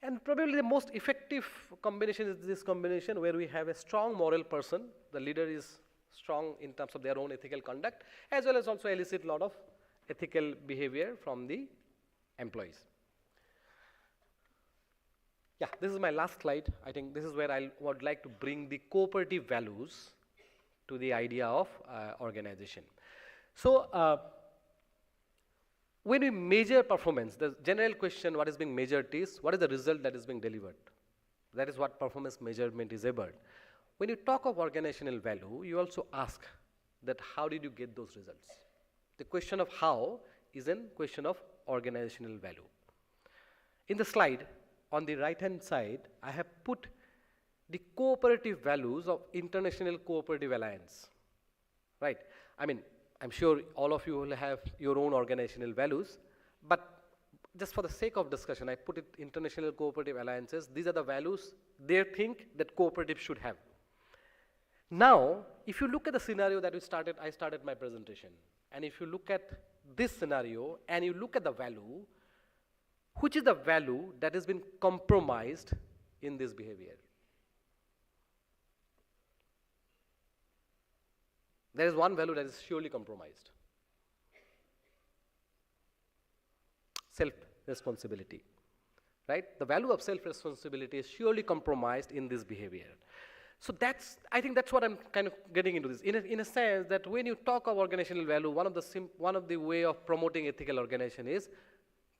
And probably the most effective combination is this combination where we have a strong moral person. The leader is strong in terms of their own ethical conduct, as well as also elicit a lot of ethical behavior from the employees. Yeah, this is my last slide. I think this is where I would like to bring the cooperative values to the idea of organization. So when we measure performance, the general question what is being measured is what is the result that is being delivered. That is what performance measurement is about. When you talk of organizational value, you also ask that how did you get those results? The question of how is a question of organizational value. In the slide, on the right-hand side, I have put the cooperative values of International Cooperative Alliance, right? I mean, I'm sure all of you will have your own organizational values, but just for the sake of discussion, I put it International Cooperative Alliances. These are the values they think that cooperatives should have. Now, if you look at the scenario that I started my presentation, and if you look at this scenario and you look at the value, which is the value that has been compromised in this behavior? There is one value that is surely compromised. Self-responsibility, right? The value of self-responsibility is surely compromised in this behavior. So I think that's what I'm kind of getting into this. In a sense that when you talk of organizational value, one of the way of promoting ethical organization is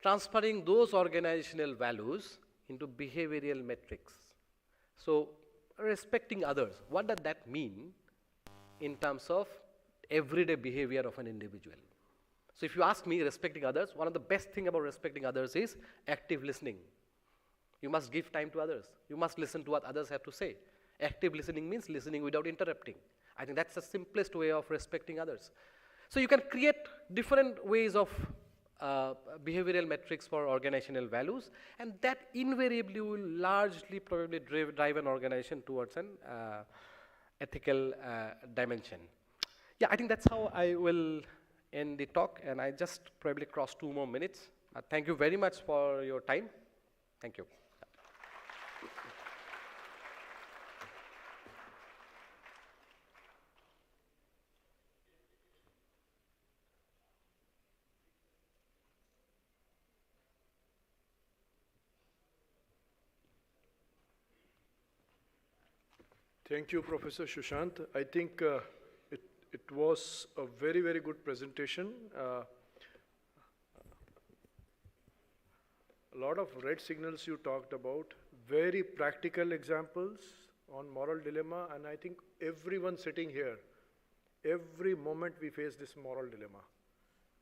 transferring those organizational values into behavioral metrics. So respecting others, what does that mean in terms of everyday behavior of an individual? So if you ask me, respecting others, one of the best thing about respecting others is active listening. You must give time to others. You must listen to what others have to say. Active listening means listening without interrupting. I think that's the simplest way of respecting others. So you can create different ways of behavioral metrics for organizational values, and that invariably will largely probably drive an organization towards an ethical dimension. Yeah, I think that's how I will end the talk, and I just probably crossed 2 more minutes. Thank you very much for your time. Thank you. Thank you, Professor Sushant. I think it was a very, very good presentation. A lot of red signals you talked about, very practical examples on moral dilemma, and I think everyone sitting here, every moment we face this moral dilemma.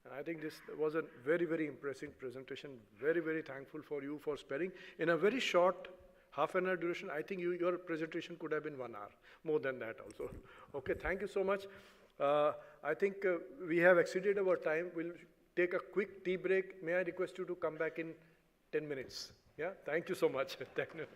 And I think this was a very, very impressive presentation. Very, very thankful for you for sparing. In a very short half an hour duration, I think your presentation could have been 1 hour, more than that also. Okay, thank you so much. I think we have exceeded our time. We'll take a quick tea break. May I request you to come back in 10 minutes? Yeah, thank you so much. Thank you.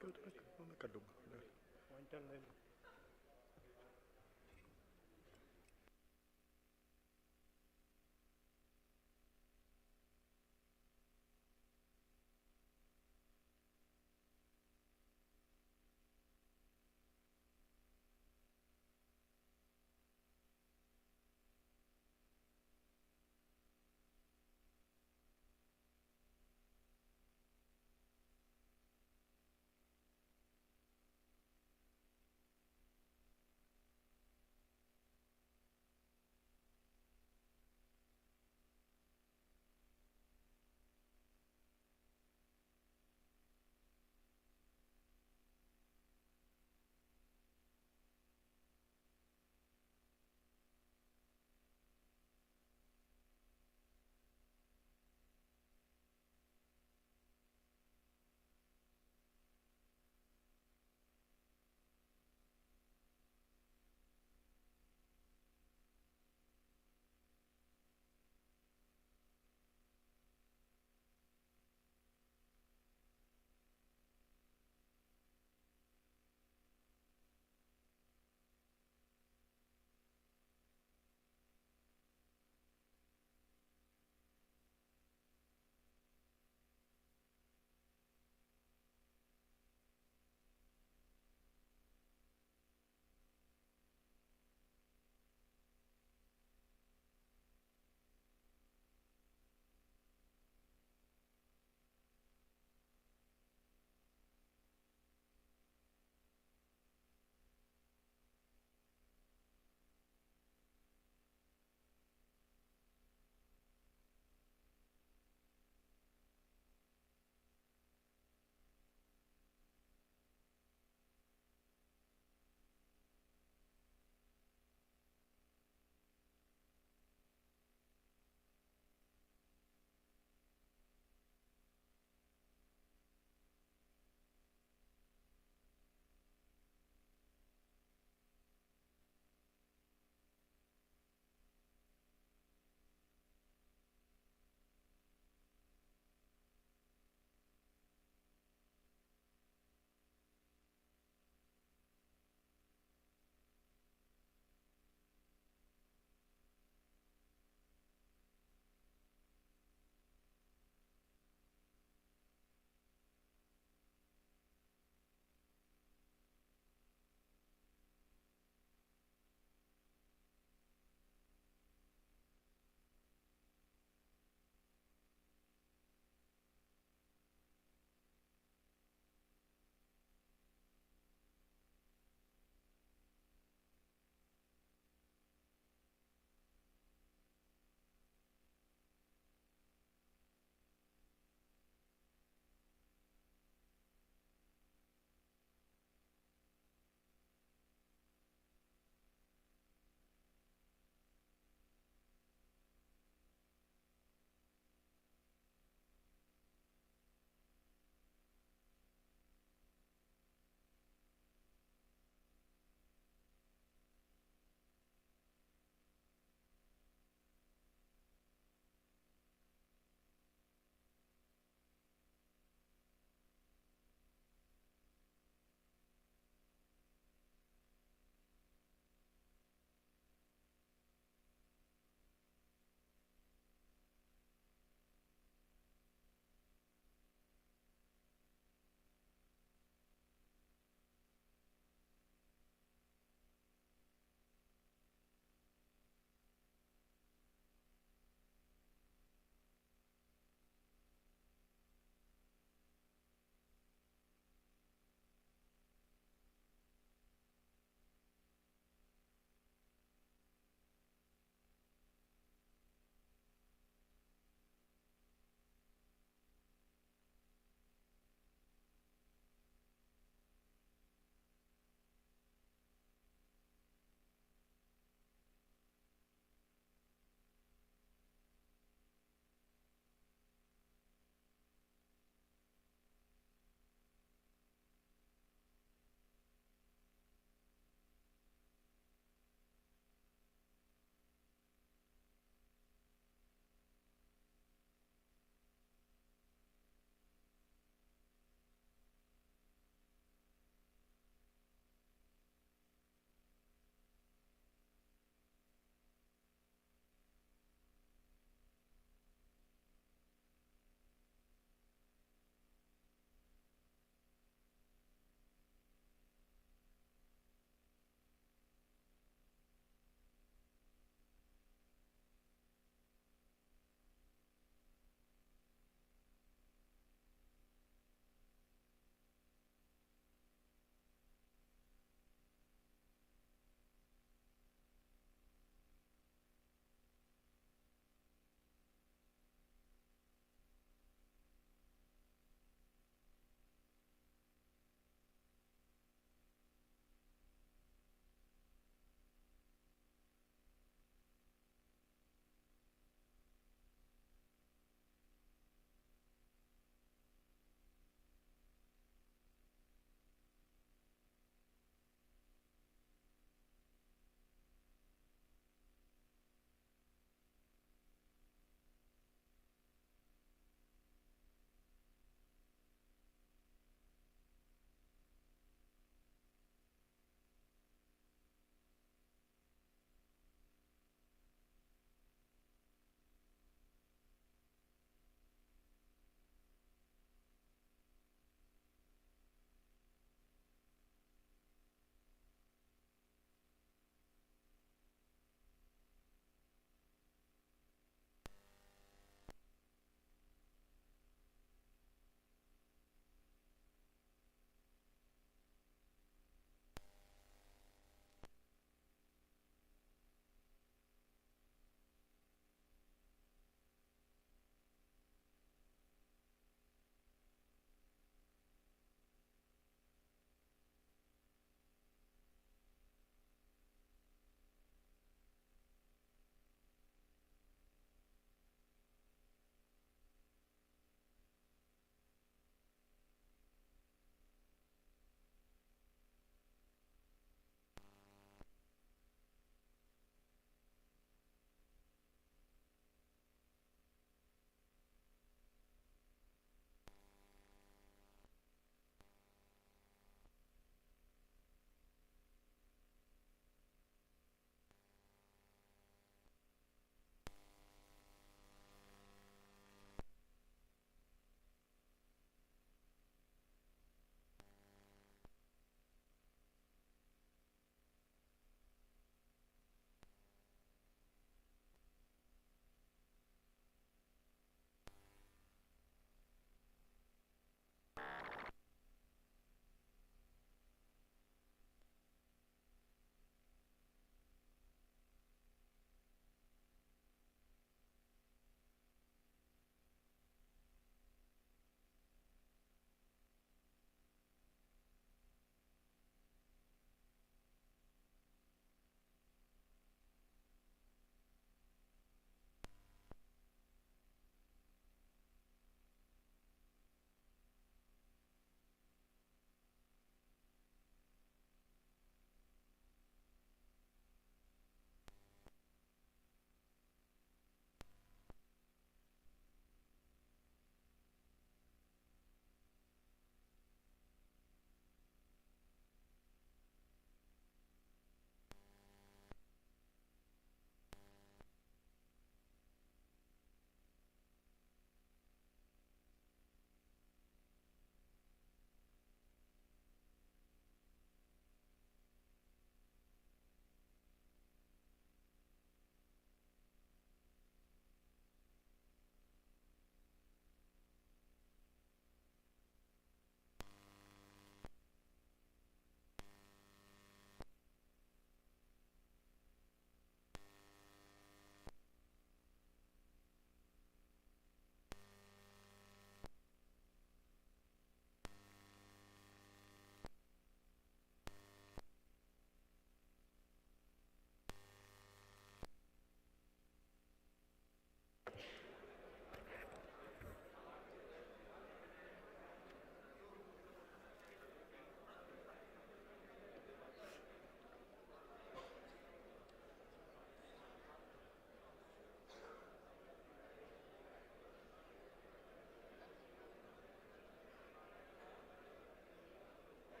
कर दूंगा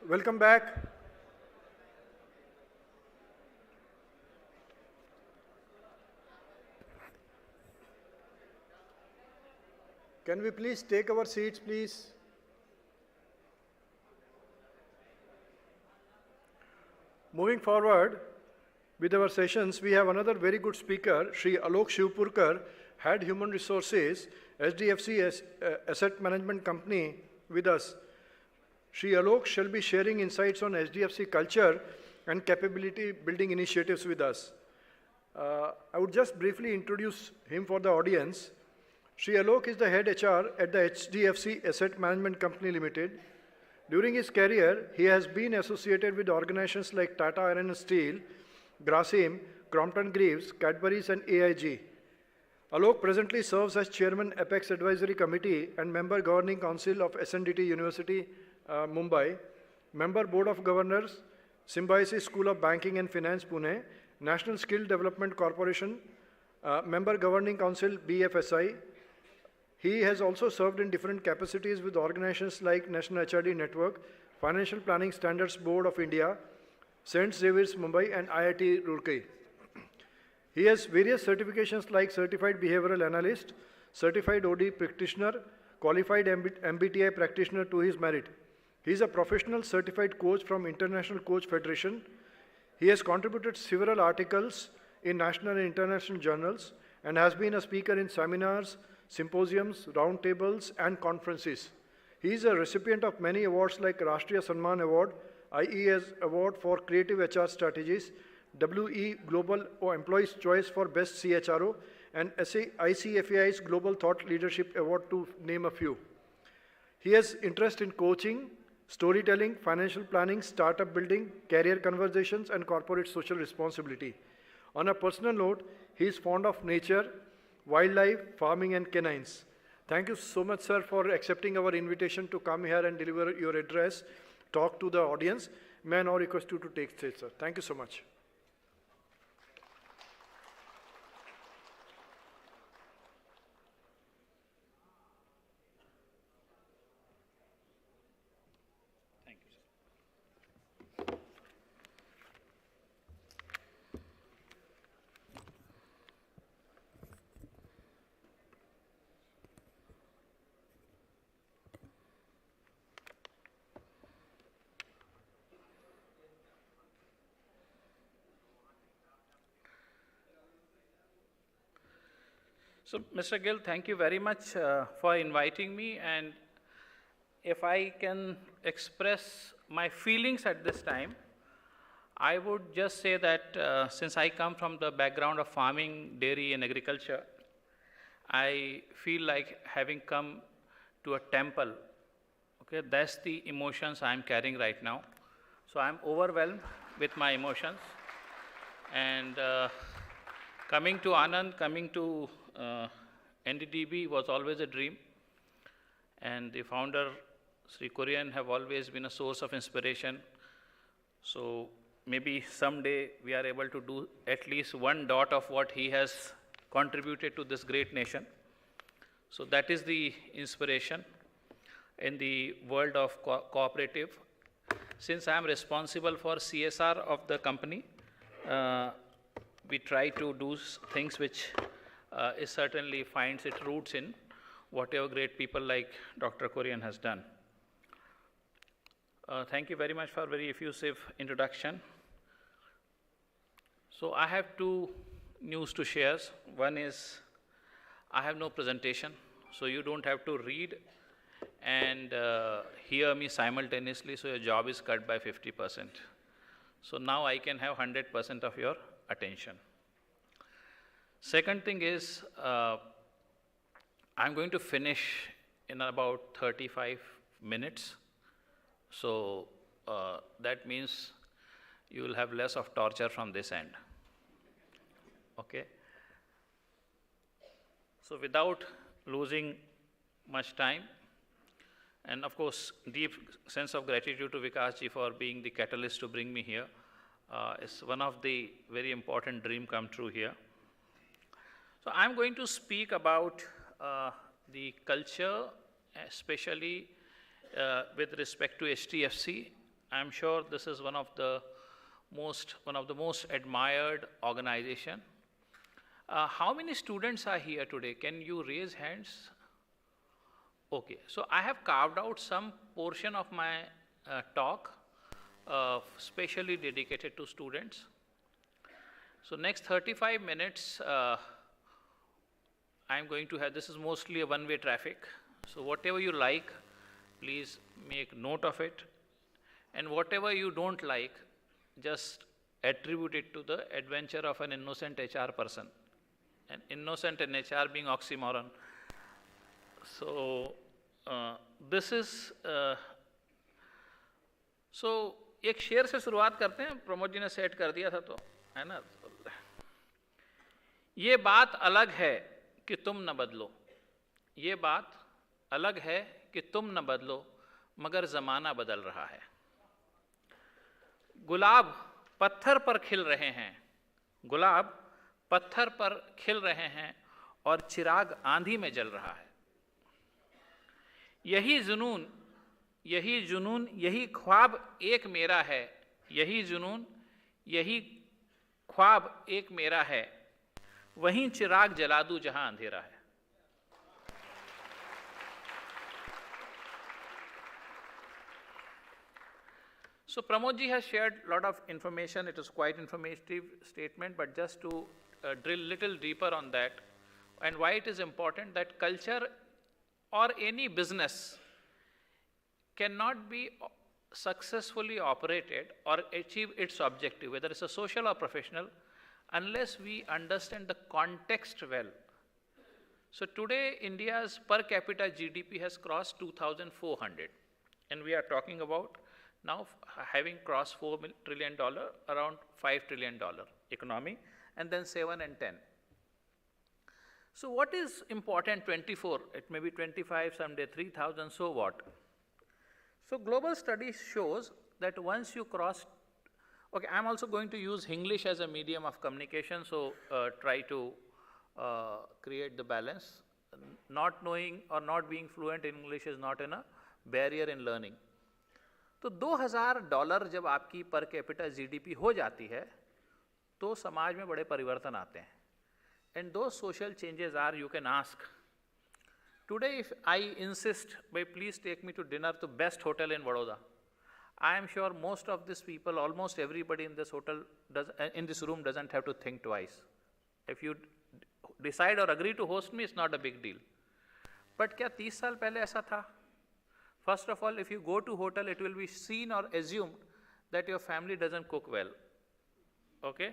Welcome back. Can we please take our seats, please? Moving forward with our sessions, we have another very good speaker, Shri Alok Shivpurkar, Head Human Resources, SDFC Asset Management Company with us. Shri Alok shall be sharing insights on SDFC culture and capability building initiatives with us. I would just briefly introduce him for the audience. Shri Alok is the head HR at the HDFC Asset Management Company Limited. During his career, he has been associated with organizations like Tata Iron and Steel, Grasim, Crompton Greaves, Cadbury's, and AIG. Alok presently serves as Chairman Apex Advisory Committee and Member Governing Council of SNDT University, Mumbai, Member Board of Governors, Symbiosis School of Banking and Finance, Pune, National Skill Development Corporation, Member Governing Council, BFSI. He has also served in different capacities with organizations like National HRD Network, Financial Planning Standards Board of India, St. Xavier's Mumbai, and IIT Roorkee. He has various certifications like Certified Behavioral Analyst, Certified OD Practitioner, Qualified MBTI Practitioner to his merit. He is a professional certified coach from International Coach Federation. He has contributed several articles in national and international journals and has been a speaker in seminars, symposiums, roundtables, and conferences. He is a recipient of many awards like Rashtriya Samman Award, IES Award for Creative HR Strategies, WE Global Employees' Choice for Best CHRO, and ICFAI's Global Thought Leadership Award, to name a few. He has interest in coaching, storytelling, financial planning, startup building, career conversations, and corporate social responsibility. On a personal note, he is fond of nature, wildlife, farming, and canines. Thank you so much, sir, for accepting our invitation to come here and deliver your address, talk to the audience. May I now request you to take stage, sir. Thank you so much. So, Mr. Gill, thank you very much for inviting me, and if I can express my feelings at this time, I would just say that since I come from the background of farming, dairy, and agriculture, I feel like having come to a temple. Okay, that's the emotions I'm carrying right now. So I'm overwhelmed with my emotions, and coming to Anand, coming to NDDB was always a dream, and the founder, Sri Kurian, have always been a source of inspiration. So maybe someday we are able to do at least one dot of what he has contributed to this great nation. So that is the inspiration in the world of cooperative. Since I am responsible for CSR of the company, we try to do things which it certainly finds its roots in whatever great people like Dr. Kurian has done. Thank you very much for a very effusive introduction. So I have two news to share. One is I have no presentation, so you don't have to read and hear me simultaneously, so your job is cut by 50%. So now I can have 100% of your attention. Second thing is, I'm going to finish in about 35 minutes. So that means you will have less of torture from this end. Okay? So without losing much time, and of course, deep sense of gratitude to Vikas ji for being the catalyst to bring me here. It's one of the very important dream come true here. So I'm going to speak about the culture, especially with respect to HTFC. I'm sure this is one of the most admired organization. How many students are here today? Can you raise hands? Okay, so I have carved out some portion of my talk specially dedicated to students. So next 35 minutes, I'm going to have, this is mostly a one-way traffic. So whatever you like, please make note of it. And whatever you don't like, just attribute it to the adventure of an innocent HR person. And innocent and HR being oxymoron. So this is, so एक share से शुरुआत करते हैं, प्रमोद जी ने set कर दिया था तो, है ना? ये बात अलग है कि तुम न बदलो, ये बात अलग है कि तुम न बदलो, मगर ज़माना बदल रहा है। गुलाब पत्थर पर खिल रहे हैं, गुलाब पत्थर पर खिल रहे हैं और चिराग आंधी में जल रहा है। यही जुनून, यही ख्वाब एक मेरा है, यही जुनून, यही ख्वाब एक मेरा है, वहीं चिराग जला दूं जहां अंधेरा है। So Pramod ji has shared a lot of information. It is quite informative statement, but just to drill little deeper on that and why it is important that culture or any business cannot be successfully operated or achieve its objective, whether it's a social or professional, unless we understand the context well. So today India's per capita GDP has crossed 2,400, and we are talking about now having crossed $4 trillion, around $5 trillion economy, and then 7 and 10. So what is important? 24, it may be 25, someday 3,000, so what? So global studies shows that once you cross, okay, I'm also going to use English as a medium of communication, so try to create the balance. Not knowing or not being fluent in English is not a barrier in learning. तो $2,000 जब आपकी per capita GDP हो जाती है तो समाज में बड़े परिवर्तन आते हैं. And those social changes are, you can ask. Today if I insist, please take me to dinner to best hotel in Vadodara, I am sure most of these people, almost everybody in this hotel, in this room doesn't have to think twice. If you decide or agree to host me, it's not a big deal. But क्या 30 साल पहले ऐसा था? First of all, if you go to hotel, it will be seen or assumed that your family doesn't cook well, okay?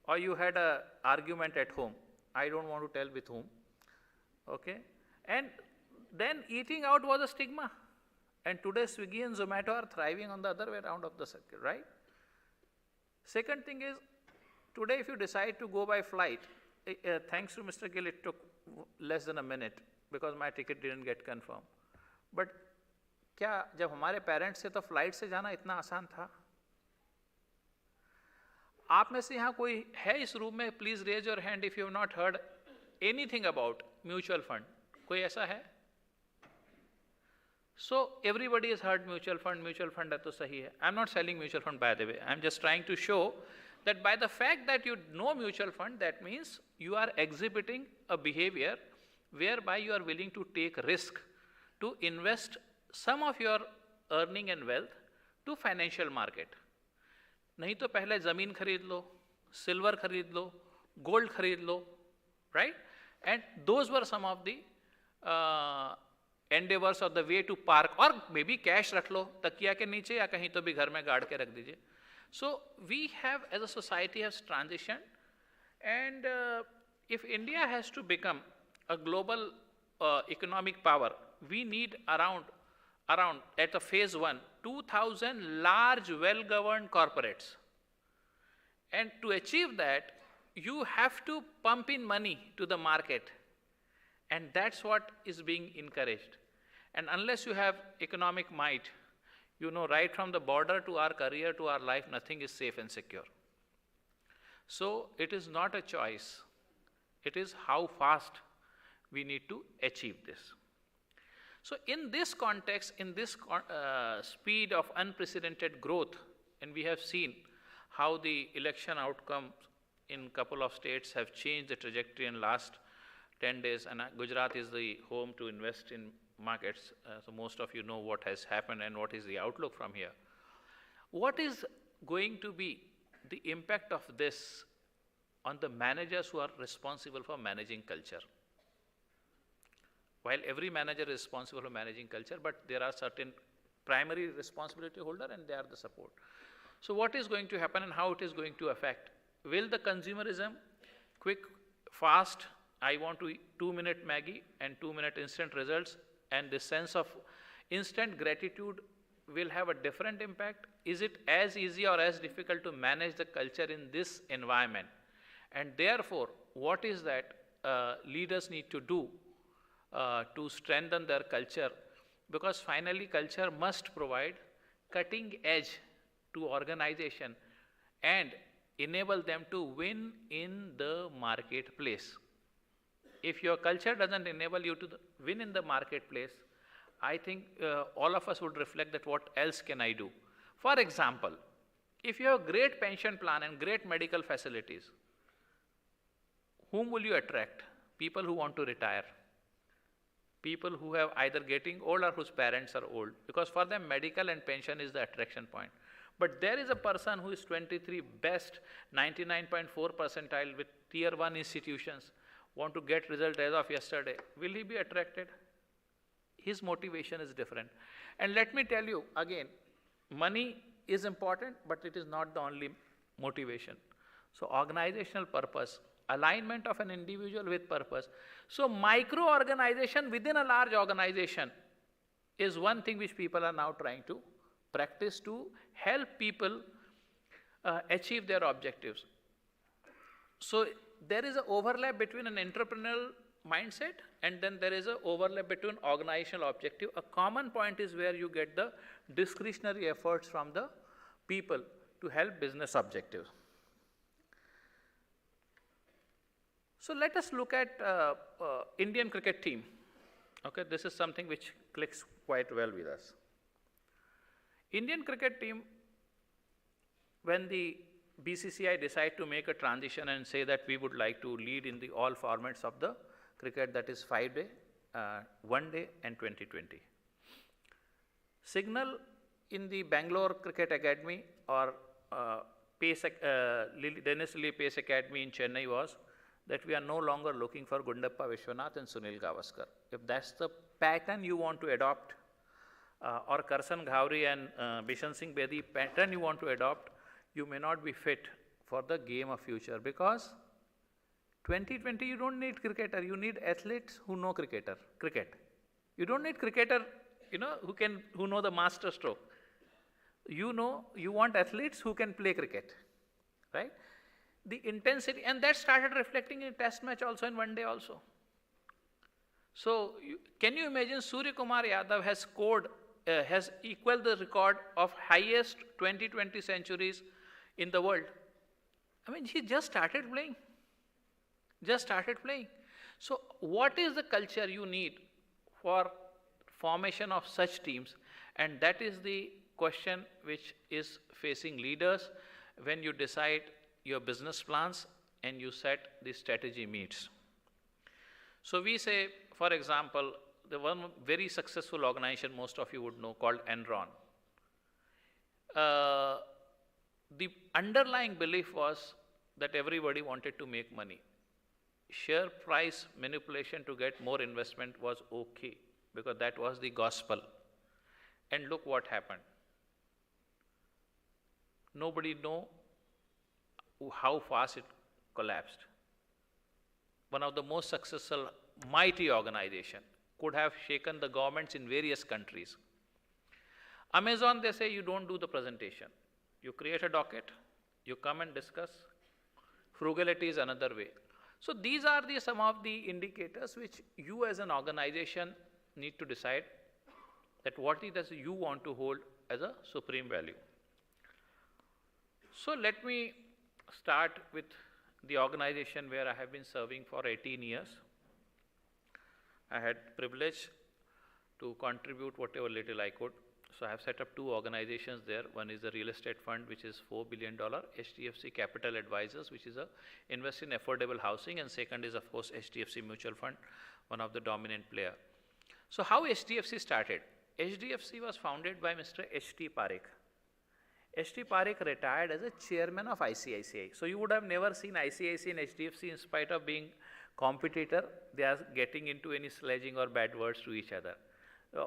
Or you had an argument at home. I don't want to tell with whom, okay? And then eating out was a stigma. And today Swiggy and Zomato are thriving on the other way around of the circle, right? Second thing is, today if you decide to go by flight, thanks to Mr. Gill, it took less than a minute because my ticket didn't get confirmed. But क्या जब हमारे parents से तो flight से जाना इतना आसान था? आप में से यहाँ कोई है इस रूम में? Please raise your hand if you have not heard anything about mutual fund. कोई ऐसा है? So everybody is heard mutual fund है तो सही है. I am not selling mutual fund by the way. I am just trying to show that by the fact that you know mutual fund, that means you are exhibiting a behavior whereby you are willing to take risk to invest some of your earning and wealth to financial market. नहीं तो पहले ज़मीन खरीद लो, silver खरीद लो, gold खरीद लो, right? And those were some of the endeavors of the way to park, or maybe cash रख लो तकिया के नीचे या कहीं तो भी घर में गाड़ के रख दीजिए. So we have, as a society, has transitioned, and if India has to become a global economic power, we need around at the phase 1, 2,000 large, well-governed corporates. And to achieve that, you have to pump in money to the market, and that's what is being encouraged. And unless you have economic might, you know, right from the border to our career to our life, nothing is safe and secure. So it is not a choice. It is how fast we need to achieve this. So in this context, in this speed of unprecedented growth, and we have seen how the election outcomes in couple of states have changed the trajectory in last 10 days, and Gujarat is the home to invest in markets, so most of you know what has happened and what is the outlook from here. What is going to be the impact of this on the managers who are responsible for managing culture? While every manager is responsible for managing culture, but there are certain primary responsibility holder and they are the support. So what is going to happen and how it is going to affect? Will the consumerism, quick, fast, I want to eat 2-minute Maggie and 2-minute instant results, and the sense of instant gratitude will have a different impact? Is it as easy or as difficult to manage the culture in this environment? And therefore, what is that leaders need to do to strengthen their culture? Because finally, culture must provide cutting edge to organization and enable them to win in the marketplace. If your culture doesn't enable you to win in the marketplace, I think all of us would reflect that what else can I do? For example, if you have a great pension plan and great medical facilities, whom will you attract? People who want to retire. People who have either getting old or whose parents are old, because for them medical and pension is the attraction point. But there is a person who is 23 best, 99.4 percentile with tier 1 institutions, want to get result as of yesterday. Will he be attracted? His motivation is different. And let me tell you again, money is important, but it is not the only motivation. So organizational purpose, alignment of an individual with purpose. So micro-organization within a large organization is one thing which people are now trying to practice to help people achieve their objectives. So there is an overlap between an entrepreneurial mindset and then there is an overlap between organizational objective. A common point is where you get the discretionary efforts from the people to help business objectives. So let us look at Indian cricket team. Okay, this is something which clicks quite well with us. Indian cricket team, when the BCCI decide to make a transition and say that we would like to lead in the all formats of the cricket, that is 5-day, 1-day and 2020. Signal in the Bangalore Cricket Academy or Dennis Lilly Pace Academy in Chennai was that we are no longer looking for Gundappa Vishwanath and Sunil Gavaskar. If that's the pattern you want to adopt, or Karsan Ghauri and Bishan Singh Bedi pattern you want to adopt, you may not be fit for the game of future, because 2020 you don't need cricketer, you need athletes who know cricket. You don't need cricketer, who know the master stroke. You want athletes who can play cricket, right? The intensity, and that started reflecting in test match also, in 1-day also. So can you imagine Surya Kumar Yadav has scored, has equaled the record of highest 2020 centuries in the world. I mean, he just started playing. So what is the culture you need for formation of such teams? And that is the question which is facing leaders when you decide your business plans and you set the strategy meets. So we say, for example, the one very successful organization most of you would know called Enron. The underlying belief was that everybody wanted to make money. Share price manipulation to get more investment was okay, because that was the gospel. And look what happened. Nobody know how fast it collapsed. One of the most successful, mighty organization could have shaken the governments in various countries. Amazon, they say you don't do the presentation. You create a docket, you come and discuss. Frugality is another way. So these are some of the indicators which you as an organization need to decide that what it is you want to hold as a supreme value. So let me start with the organization where I have been serving for 18 years. I had privilege to contribute whatever little I could. So I have set up 2 organizations there. One is the real estate fund, which is $4 billion, HDFC Capital Advisors, which is a invest in affordable housing, and second is of course HDFC Mutual Fund, one of the dominant player. So how HDFC started? HDFC was founded by Mr. H.T. Parekh. H.T. Parekh retired as a chairman of ICICI. So you would have never seen ICICI and HDFC, in spite of being competitor, they are getting into any sledging or bad words to each other.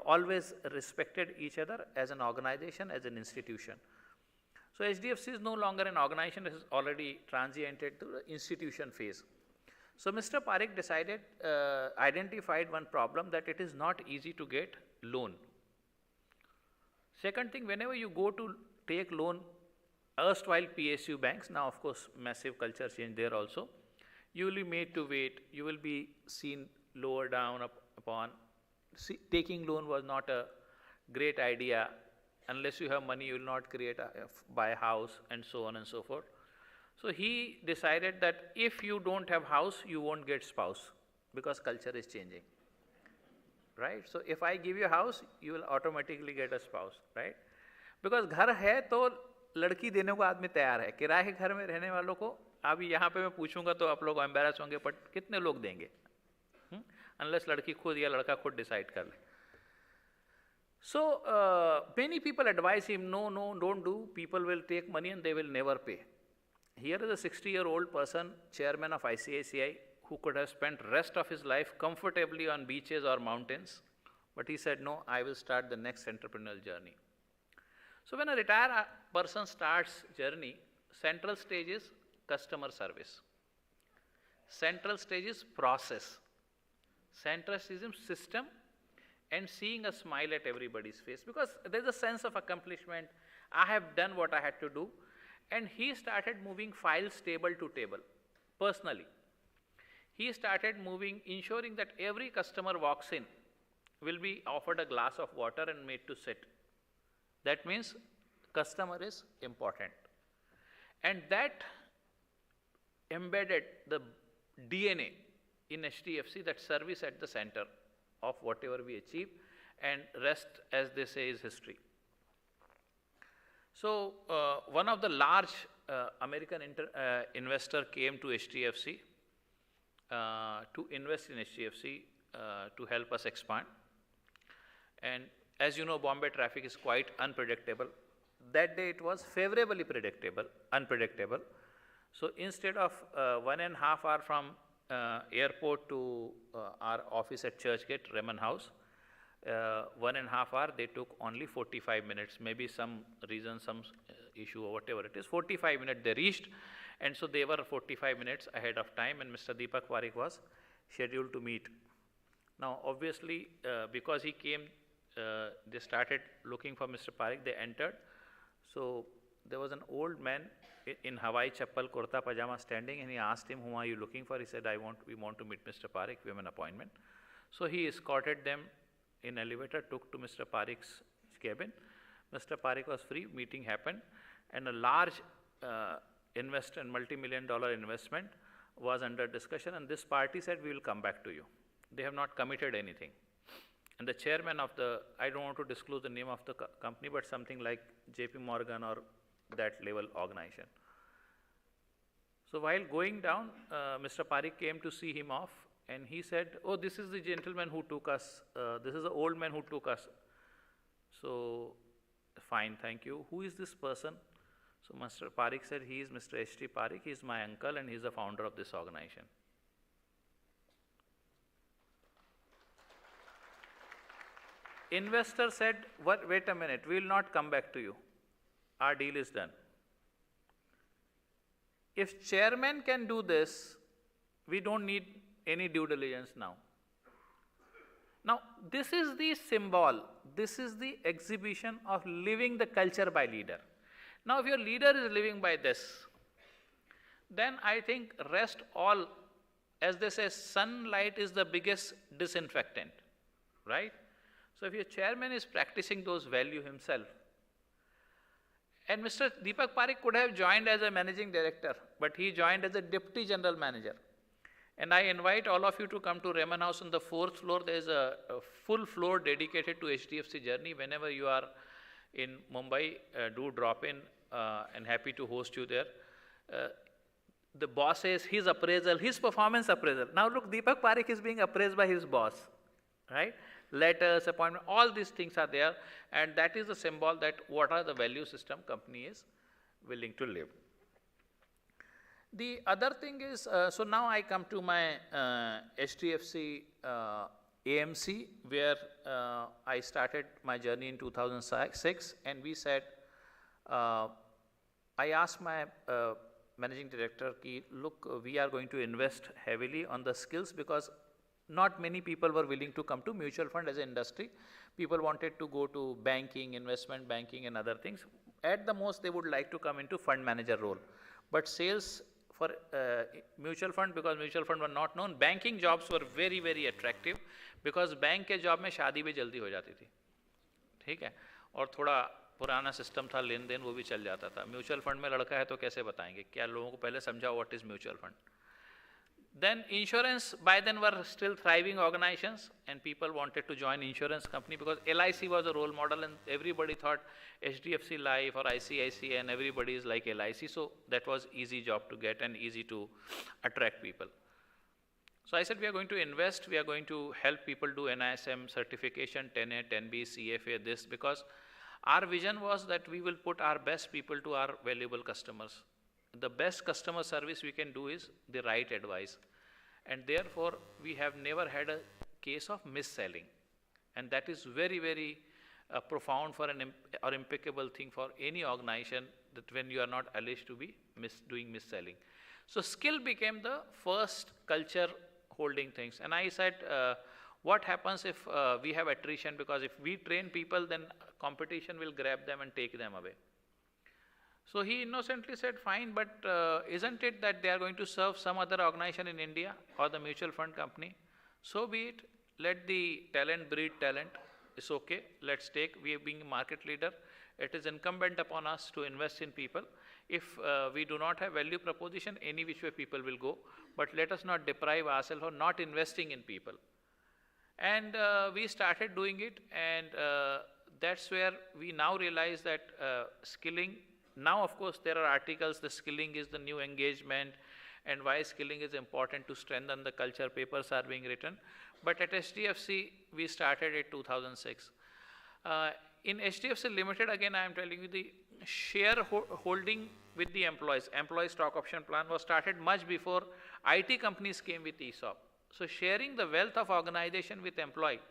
Always respected each other as an organization, as an institution. So HDFC is no longer an organization, it has already transiented to the institution phase. So Mr. Parekh decided, identified one problem, that it is not easy to get loan. Second thing, whenever you go to take loan, erstwhile PSU banks, now of course massive culture change there also, you will be made to wait, you will be seen lower down upon. Taking loan was not a great idea. Unless you have money, you will not buy a house, and so on and so forth. So he decided that if you don't have house, you won't get spouse, because culture is changing, right? So if I give you a house, you will automatically get a spouse, right? Because घर है तो लड़की देने को आदमी तैयार है. किराए के घर में रहने वालों को अभी यहाँ पे मैं पूछूंगा तो आप लोग एम्बैरस होंगे, बट कितने लोग देंगे? Unless लड़की खुद या लड़का खुद decide कर ले. So many people advise him, no, don't do. People will take money and they will never pay. Here is a 60-year-old person, chairman of ICICI, who could have spent rest of his life comfortably on beaches or mountains, but he said, no, I will start the next entrepreneurial journey. So when a retired person starts journey, central stage is customer service. Central stage is process. Central stage is system, and seeing a smile at everybody's face, because there's a sense of accomplishment. I have done what I had to do. And he started moving files table to table, personally. He started moving, ensuring that every customer walks in will be offered a glass of water and made to sit. That means customer is important. And that embedded the DNA in HDFC, that service at the center of whatever we achieve, and rest, as they say, is history. So one of the large American investor came to HDFC to invest in HDFC to help us expand. And as you know, Bombay traffic is quite unpredictable. That day it was favorably unpredictable. So instead of 1.5 hours from airport to our office at Churchgate, Raman House, 1.5 hours, they took only 45 minutes, maybe some reason, some issue or whatever it is. 45 minutes they reached, and so they were 45 minutes ahead of time, and Mr. Deepak Parekh was scheduled to meet. Now obviously because he came, they started looking for Mr. Parekh, they entered. So there was an old man in Hawaii chappal, kurta pajama standing, and he asked him, whom are you looking for? He said, we want to meet Mr. Parekh, we have an appointment. So he escorted them in elevator, took to Mr. Parekh's cabin. Mr. Parekh was free, meeting happened, and a large multi-million-dollar investment was under discussion, and this party said, we will come back to you. They have not committed anything. And the chairman of the, I don't want to disclose the name of the company, but something like JP Morgan or that level organization. So while going down, Mr. Parekh came to see him off, and he said, oh, this is the gentleman who took us, this is the old man who took us. So, fine, thank you. Who is this person? So Mr. Parekh said, he is Mr. H.T. Parekh, he is my uncle, and he is the founder of this organization. Investor said, wait a minute, we will not come back to you. Our deal is done. If chairman can do this, we don't need any due diligence now. Now, this is the symbol, this is the exhibition of living the culture by leader. Now, if your leader is living by this, then I think rest all, as they say, sunlight is the biggest disinfectant, right? So if your chairman is practicing those values himself, and Mr. Deepak Parekh could have joined as a managing director, but he joined as a deputy general manager. And I invite all of you to come to Raman House on the 4th floor. There is a full floor dedicated to HDFC journey. Whenever you are in Mumbai, do drop in and happy to host you there. The boss says his appraisal, his performance appraisal. Now look, Deepak Parekh is being appraised by his boss, right? Letters, appointment, all these things are there, and that is the symbol that what are the value system company is willing to live. The other thing is, so now I come to my HDFC AMC, where I started my journey in 2006, and we said, I asked my managing director, look, we are going to invest heavily on the skills because not many people were willing to come to mutual fund as an industry. People wanted to go to banking, investment banking and other things. At the most, they would like to come into fund manager role. But sales for mutual fund, because mutual fund were not known, banking jobs were very, very attractive because bank के job में शादी भी जल्दी हो जाती थी, ठीक है, और थोड़ा पुराना सिस्टम था, लेन देन वो भी चल जाता था. म्यूचुअल फंड में लड़का है तो कैसे बताएंगे, क्या लोगों को पहले समझाओ what is mutual fund. Then insurance, by then were still thriving organizations and people wanted to join insurance company because LIC was a role model and everybody thought HDFC Life or ICICI and everybody is like LIC. So that was easy job to get and easy to attract people. So I said we are going to invest, we are going to help people do NISM certification, 10A, 10B, CFA, this, because our vision was that we will put our best people to our valuable customers. The best customer service we can do is the right advice. And therefore, we have never had a case of mis-selling. And that is very, very profound for or impeccable thing for any organization, that when you are not alleged to be doing mis-selling. So skill became the first culture holding things. And I said, what happens if we have attrition? Because if we train people, then competition will grab them and take them away. So he innocently said, fine, but isn't it that they are going to serve some other organization in India or the mutual fund company? So be it. Let the talent breed talent. It's okay. Let's take. We are being a market leader. It is incumbent upon us to invest in people. If we do not have value proposition, any which way people will go. But let us not deprive ourselves of not investing in people. And we started doing it, and that's where we now realize that skilling. Now, of course, there are articles, the skilling is the new engagement, and why skilling is important to strengthen the culture, papers are being written. But at HDFC, we started in 2006. In HDFC Limited, again, I am telling you, the shareholding with the employees, employee stock option plan was started much before IT companies came with ESOP. So sharing the wealth of organization with employee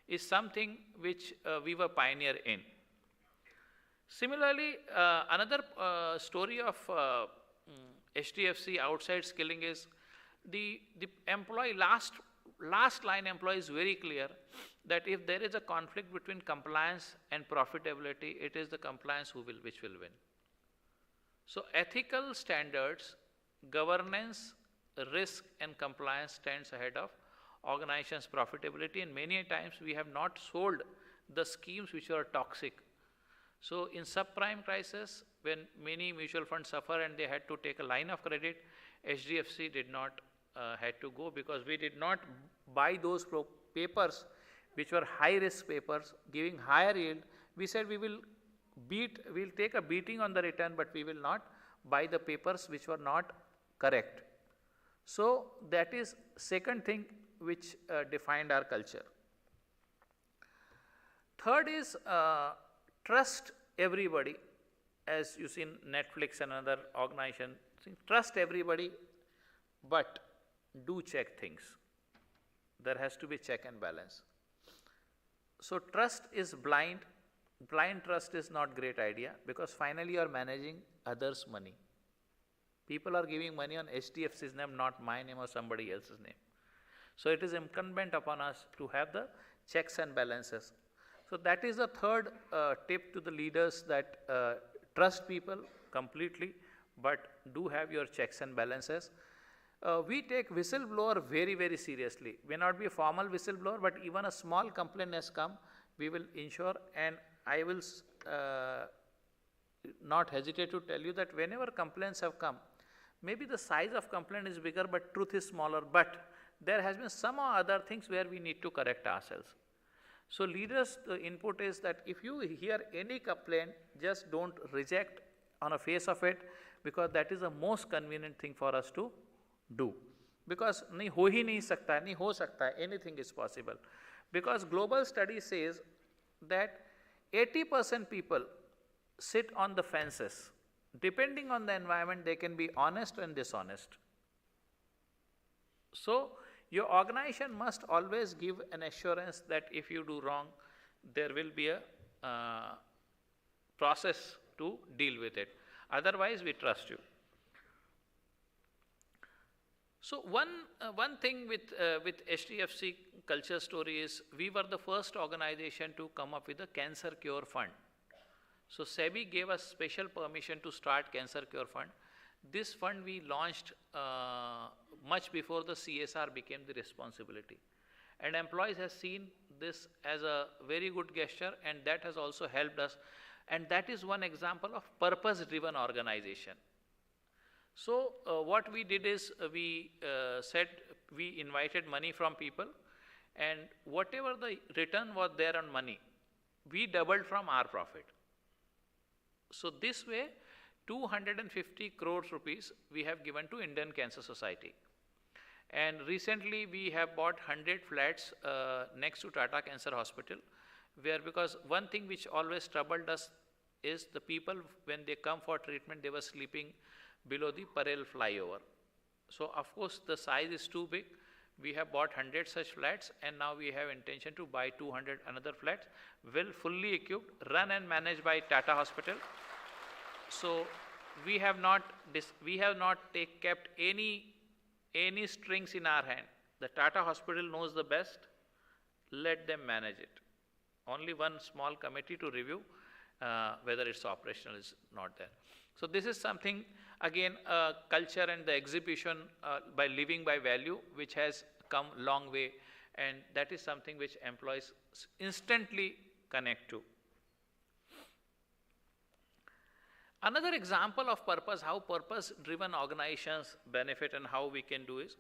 is something which we were pioneer in. Similarly, another story of HDFC outside skilling is the employee, last line employee is very clear that if there is a conflict between compliance and profitability, it is the compliance which will win. So ethical standards, governance, risk and compliance stands ahead of organization's profitability, and many times we have not sold the schemes which are toxic. So in subprime crisis, when many mutual funds suffer and they had to take a line of credit, HDFC did not had to go, because we did not buy those papers which were high risk papers giving higher yield. We said we'll take a beating on the return, but we will not buy the papers which were not correct. So that is second thing which defined our culture. Third is trust everybody. As you see in Netflix and other organization, trust everybody, but do check things. There has to be check and balance. So trust is blind. Blind trust is not great idea, because finally you are managing others' money. People are giving money on HDFC's name, not my name or somebody else's name. So it is incumbent upon us to have the checks and balances. So that is the third tip to the leaders, that trust people completely, but do have your checks and balances. We take whistleblower very, very seriously. May not be a formal whistleblower, but even a small complaint has come, we will ensure, and I will not hesitate to tell you that whenever complaints have come, maybe the size of complaint is bigger, but truth is smaller, but there has been some or other things where we need to correct ourselves. So leaders, the input is that if you hear any complaint, just don't reject on a face of it, because that is the most convenient thing for us to do. Because nahi ho hi nahi sakta, nahi ho sakta, anything is possible. Because global study says that 80% people sit on the fences. Depending on the environment, they can be honest and dishonest. So your organization must always give an assurance that if you do wrong, there will be a process to deal with it. Otherwise, we trust you. So one thing with HDFC culture story is we were the first organization to come up with a cancer cure fund. So SEBI gave us special permission to start cancer cure fund. This fund we launched much before the CSR became the responsibility. And employees have seen this as a very good gesture, and that has also helped us. And that is one example of purpose-driven organization. So what we did is we said we invited money from people, and whatever the return was there on money, we doubled from our profit. So this way, 250 crores rupees we have given to Indian Cancer Society. And recently we have bought 100 flats next to Tata Cancer Hospital, where, because one thing which always troubled us is the people, when they come for treatment, they were sleeping below the Parel flyover. So of course the size is too big. We have bought 100 such flats, and now we have intention to buy 200 another flats, well fully equipped, run and managed by Tata Hospital. So we have not kept any strings in our hand. The Tata Hospital knows the best. Let them manage it. Only one small committee to review whether it's operational is not there. So this is something, again, culture and the exhibition by living by value, which has come long way, and that is something which employees instantly connect to. Another example of purpose, how purpose-driven organizations benefit and how we can do is,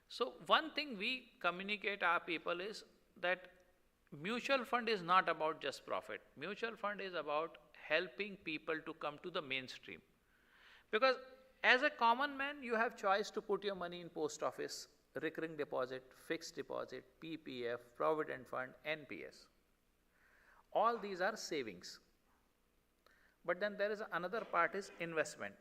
so one thing we communicate our people is that mutual fund is not about just profit. Mutual fund is about helping people to come to the mainstream. Because as a common man, you have choice to put your money in post office, recurring deposit, fixed deposit, PPF, provident fund, NPS. All these are savings. But then there is another part is investment.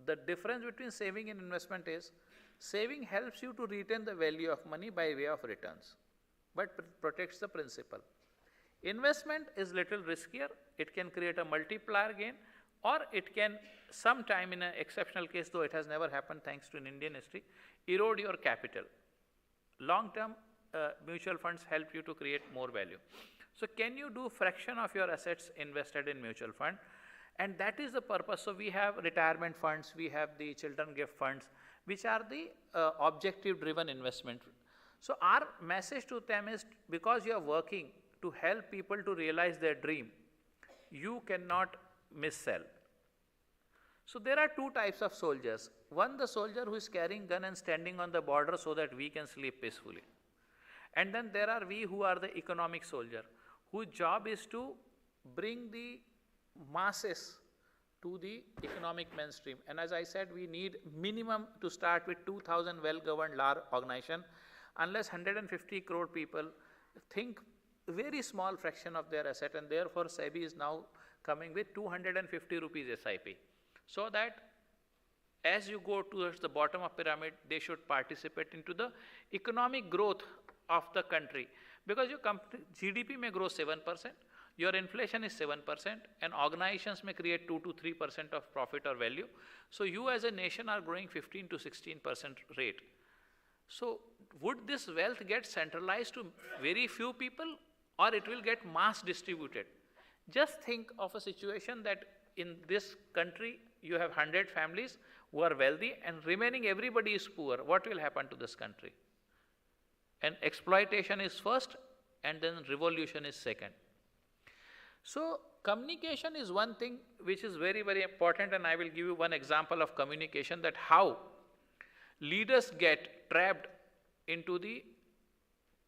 The difference between saving and investment is, saving helps you to retain the value of money by way of returns, but protects the principal. Investment is little riskier. It can create a multiplier gain, or it can, sometime in an exceptional case, though it has never happened thanks to an Indian history, erode your capital. Long-term mutual funds help you to create more value. So can you do fraction of your assets invested in mutual fund? And that is the purpose. So we have retirement funds, we have the children gift funds, which are the objective-driven investment. So our message to them is, because you are working to help people to realize their dream, you cannot missell. So there are two types of soldiers. One, the soldier who is carrying gun and standing on the border so that we can sleep peacefully. And then there are we who are the economic soldier, whose job is to bring the masses to the economic mainstream. And as I said, we need minimum to start with 2,000 well-governed large organization. Unless 150 crore people think very small fraction of their asset, and therefore SEBI is now coming with 250 rupees SIP. So that as you go towards the bottom of pyramid, they should participate into the economic growth of the country. Because your GDP may grow 7%, your inflation is 7%, and organizations may create 2 to 3% of profit or value. So you as a nation are growing 15 to 16% rate. So would this wealth get centralized to very few people, or it will get mass distributed? Just think of a situation that in this country you have 100 families who are wealthy and remaining everybody is poor. What will happen to this country? And exploitation is first, and then revolution is second. So communication is one thing which is very, very important, and I will give you one example of communication, that how leaders get trapped into the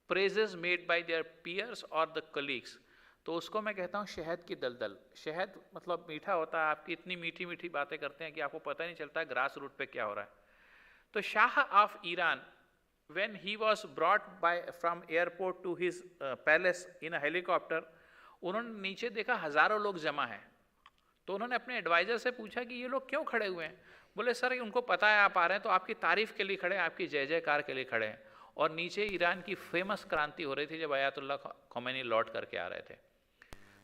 praises made by their peers or the colleagues. तो उसको मैं कहता हूँ शहद की दलदल. शहद मतलब मीठा होता है, आपकी इतनी मीठी मीठी बातें करते हैं कि आपको पता नहीं चलता ग्रास रूट पे क्या हो रहा है. तो Shah of Iran, when he was brought from airport to his palace in a helicopter, उन्होंने नीचे देखा हजारों लोग जमा हैं. तो उन्होंने अपने एडवाइजर से पूछा कि ये लोग क्यों खड़े हुए हैं. बोले सर उनको पता है आप आ रहे हैं तो आपकी तारीफ के लिए खड़े हैं, आपकी जय जयकार के लिए खड़े हैं. और नीचे ईरान की फेमस क्रांति हो रही थी जब आयतुल्लाह खोमेनी लौट करके आ रहे थे.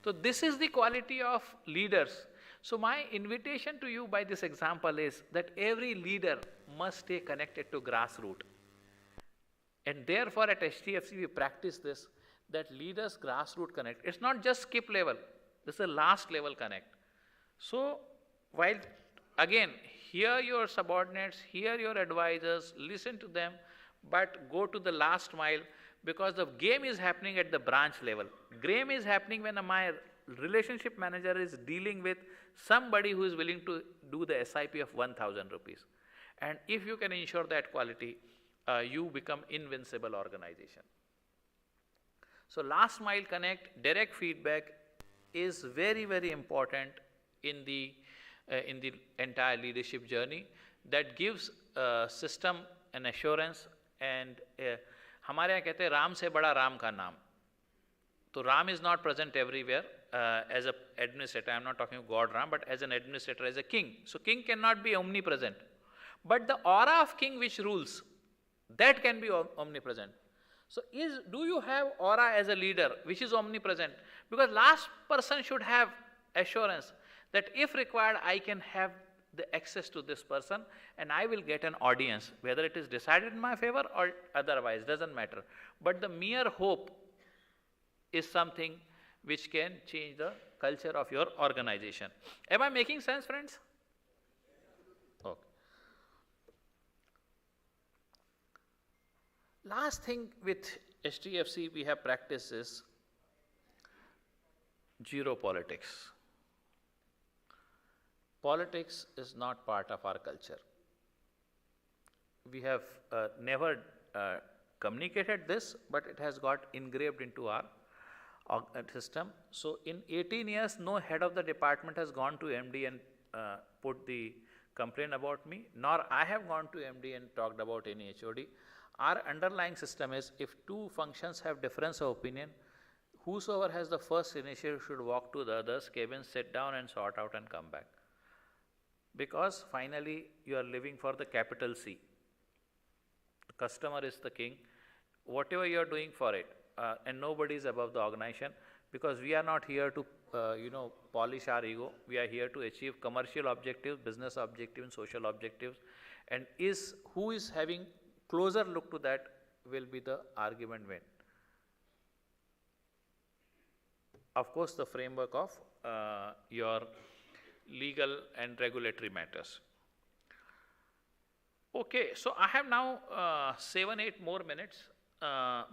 तो this is the quality of leaders. So my invitation to you by this example is that every leader must stay connected to grassroots. And therefore at HDFC we practice this, that leaders grassroots connect. It's not just skip level, this is the last level connect. So while again hear your subordinates, hear your advisors, listen to them, but go to the last mile, because the game is happening at the branch level. Game is happening when my relationship manager is dealing with somebody who is willing to do the SIP of 1,000 rupees. And if you can ensure that quality, you become invincible organization. So last mile connect, direct feedback is very, very important in the entire leadership journey. That gives system an assurance. And हमारे यहाँ कहते हैं राम से बड़ा राम का नाम. So Ram is not present everywhere as an administrator. I am not talking of God Ram, but as an administrator, as a king. So king cannot be omnipresent. But the aura of king which rules, that can be omnipresent. So do you have aura as a leader which is omnipresent? Because last person should have assurance that if required, I can have the access to this person and I will get an audience, whether it is decided in my favor or otherwise, doesn't matter. But the mere hope is something which can change the culture of your organization. Am I making sense, friends? Okay. Last thing with HDFC we have practiced is zero politics. Politics is not part of our culture. We have never communicated this, but it has got engraved into our system. So in 18 years, no head of the department has gone to MD and put the complaint about me, nor I have gone to MD and talked about any HOD. Our underlying system is if two functions have difference of opinion, whosoever has the first initiative should walk to the other's cabin, sit down and sort out and come back. Because finally you are living for the capital C. The customer is the king. Whatever you are doing for it, and nobody is above the organization, because we are not here to polish our ego. We are here to achieve commercial objectives, business objectives, and social objectives. And who is having closer look to that will be the argument win. Of course, the framework of your legal and regulatory matters. Okay, so I have now 7-8 more minutes.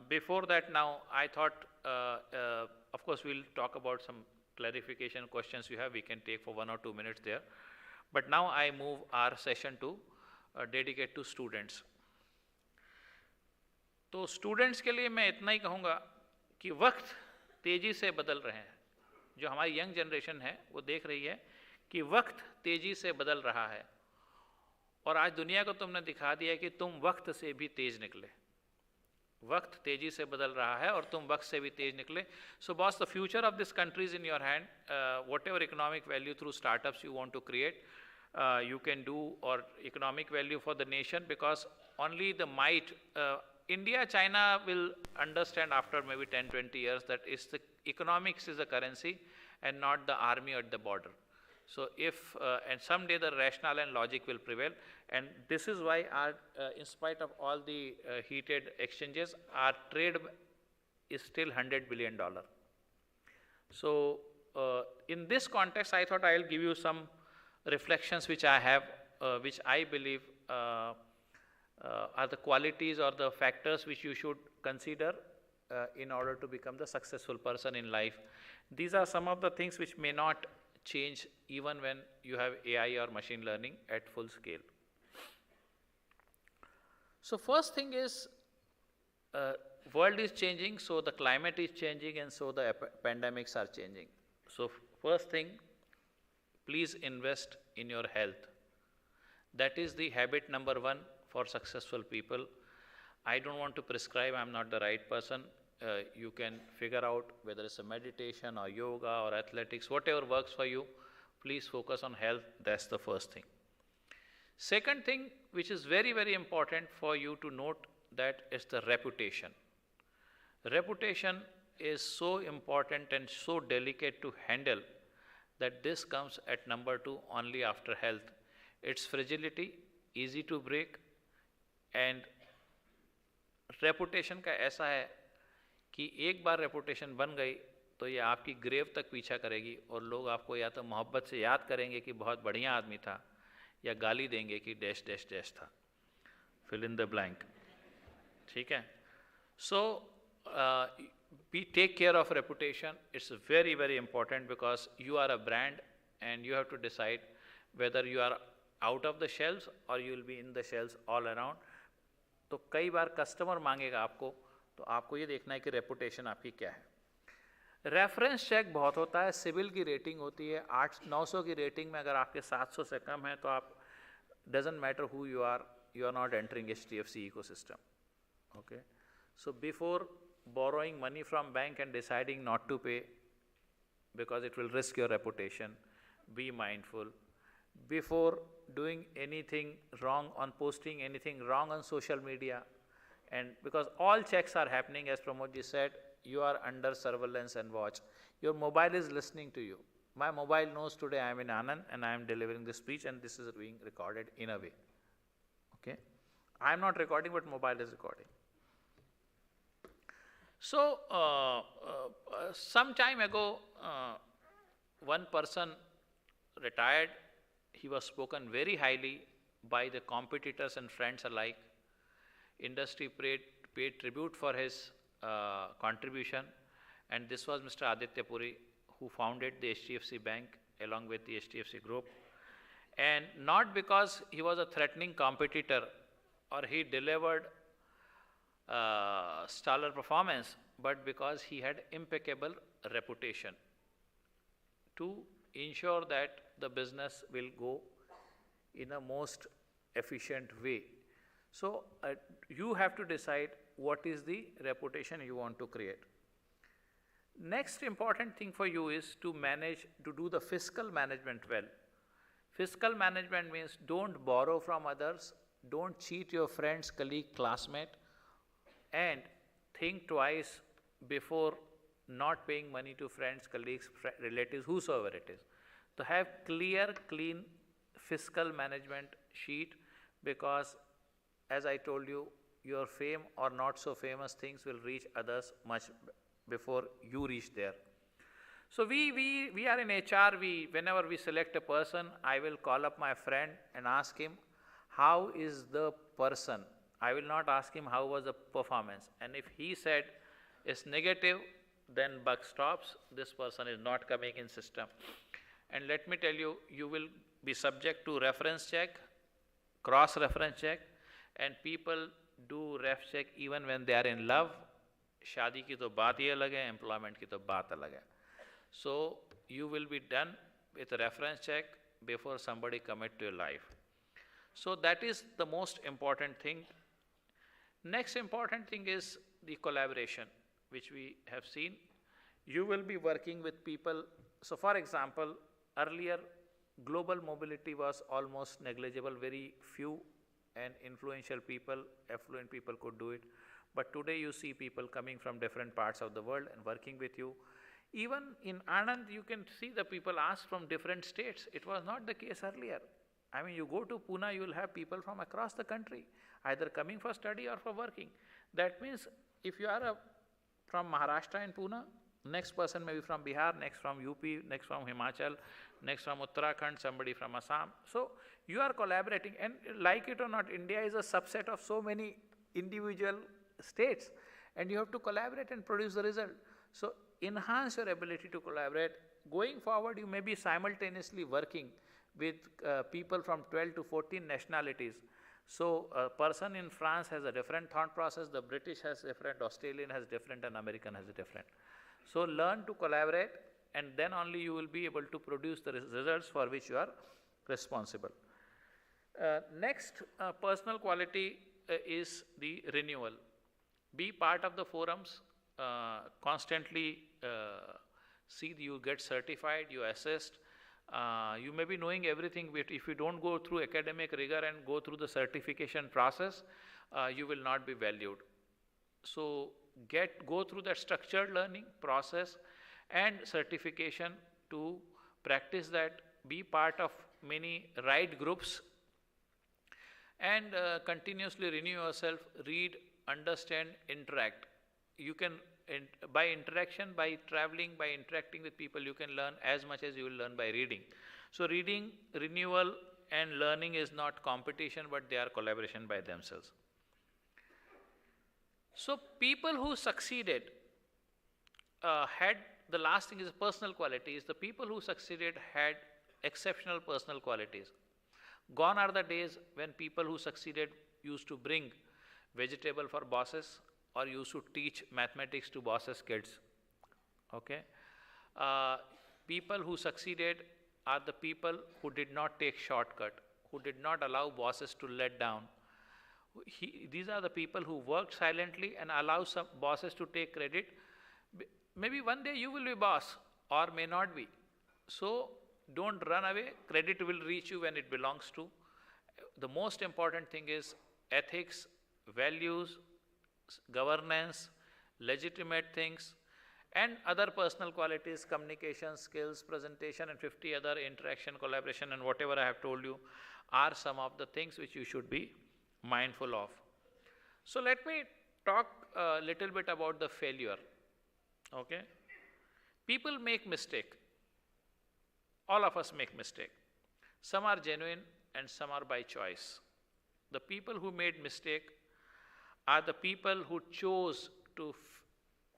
Before that, now I thought, of course, we'll talk about some clarification questions you have. We can take for 1 or 2 minutes there. But now I move our session to dedicate to students. तो students के लिए मैं इतना ही कहूँगा कि वक्त तेज़ी से बदल रहे हैं. जो हमारी यंग जनरेशन है वो देख रही है कि वक्त तेज़ी से बदल रहा है, और आज दुनिया को तुमने दिखा दिया कि तुम वक्त से भी तेज़ निकले. वक्त तेज़ी से बदल रहा है और तुम वक्त से भी तेज़ निकले. So boss, the future of this country is in your hand. What ever economic value through startups you want to create, you can do, or economic value for the nation, because only the might, India, China will understand after maybe 10-20 years that the economics is a currency and not the army at the border. So and someday the rationale and logic will prevail, and this is why in spite of all the heated exchanges, our trade is still $100 billion. So in this context, I thought I'll give you some reflections which I have, which I believe are the qualities or the factors which you should consider in order to become the successful person in life. These are some of the things which may not change even when you have AI or machine learning at full scale. So first thing is, world is changing, so the climate is changing, and so the pandemics are changing. So first thing, please invest in your health. That is the habit number one for successful people. I don't want to prescribe, I'm not the right person. You can figure out whether it's a meditation or yoga or athletics, whatever works for you. Please focus on health, that's the first thing. Second thing, which is very, very important for you to note, that is the reputation. Reputation is so important and so delicate to handle that this comes at number two only after health. Its fragility, easy to break, and reputation का ऐसा है कि एक बार reputation बन गई तो ये आपकी ग्रेव तक पीछा करेगी और लोग आपको या तो मोहब्बत से याद करेंगे कि बहुत बढ़िया आदमी था या गाली देंगे कि डैश डैश डैश था, fill in the blank. ठीक है? So we take care of reputation. It's very, very important because you are a brand and you have to decide whether you are out of the shelves or you will be in the shelves all around. तो कई बार customer मांगेगा आपको, तो आपको ये देखना है कि रेपुटेशन आपकी क्या है. रेफरेंस चेक बहुत होता है, सिविल की रेटिंग होती है 800-900 की रेटिंग में अगर आपके 700 से कम है तो आप doesn't matter who you are not entering HDFC ecosystem. Okay, so before borrowing money from bank and deciding not to pay because it will risk your reputation, be mindful. Before doing anything wrong, on posting anything wrong on social media, and because all checks are happening, as Pramod ji said, you are under surveillance and watch. Your mobile is listening to you. My mobile knows today I am in Anand and I am delivering this speech and this is being recorded in a way. Okay, I am not recording but mobile is recording. So some time ago, one person retired. He was spoken very highly by the competitors and friends alike. Industry paid tribute for his contribution, and this was Mr. Aditya Puri, who founded the HDFC Bank along with the HDFC Group. And not because he was a threatening competitor or he delivered stellar performance, but because he had impeccable reputation to ensure that the business will go in a most efficient way. So you have to decide what is the reputation you want to create. Next important thing for you is to do the fiscal management well. Fiscal management means don't borrow from others, don't cheat your friends, colleague, classmate, and think twice before not paying money to friends, colleagues, relatives, whosoever it is. To have clear, clean fiscal management sheet, because as I told you, your fame or not so famous things will reach others much before you reach there. So we are in HR, whenever we select a person, I will call up my friend and ask him, how is the person? I will not ask him how was the performance. And if he said it's negative, then buck stops, this person is not coming in system. And let me tell you, you will be subject to reference check, cross-reference check, and people do ref check even when they are in love. शादी की तो बात ही अलग है, employment की तो बात अलग है. So you will be done with a reference check before somebody commit to your life. So that is the most important thing. Next important thing is the collaboration, which we have seen. You will be working with people. So for example, earlier global mobility was almost negligible, very few and influential people, affluent people could do it. But today you see people coming from different parts of the world and working with you. Even in Anand, you can see the people ask from different states. It was not the case earlier. I mean, you go to Pune, you will have people from across the country, either coming for study or for working. That means if you are from Maharashtra in Pune, next person may be from Bihar, next from UP, next from Himachal, next from Uttarakhand, somebody from Assam. So you are collaborating, and like it or not, India is a subset of so many individual states, and you have to collaborate and produce the result. So enhance your ability to collaborate. Going forward, you may be simultaneously working with people from 12 to 14 nationalities. So a person in France has a different thought process, the British has different, Australian has different, and American has different. So learn to collaborate, and then only you will be able to produce the results for which you are responsible. Next personal quality is the renewal. Be part of the forums, constantly see you get certified, you assist. You may be knowing everything, but if you don't go through academic rigor and go through the certification process, you will not be valued. So go through that structured learning process and certification to practice that, be part of many right groups, and continuously renew yourself, read, understand, interact. You can, by interaction, by traveling, by interacting with people, you can learn as much as you will learn by reading. So reading, renewal and learning is not competition, but they are collaboration by themselves. So people who succeeded had, the last thing is personal qualities. The people who succeeded had exceptional personal qualities. Gone are the days when people who succeeded used to bring vegetable for bosses or used to teach mathematics to bosses' kids. Okay? People who succeeded are the people who did not take shortcut, who did not allow bosses to let down. These are the people who worked silently and allow some bosses to take credit. Maybe one day you will be boss or may not be. So don't run away. Credit will reach you when it belongs to. The most important thing is ethics, values, governance, legitimate things, and other personal qualities, communication skills, presentation, and 50 other interaction, collaboration, and whatever I have told you are some of the things which you should be mindful of. So let me talk a little bit about the failure. Okay? People make mistake. All of us make mistake. Some are genuine and some are by choice. The people who made mistake are the people who chose to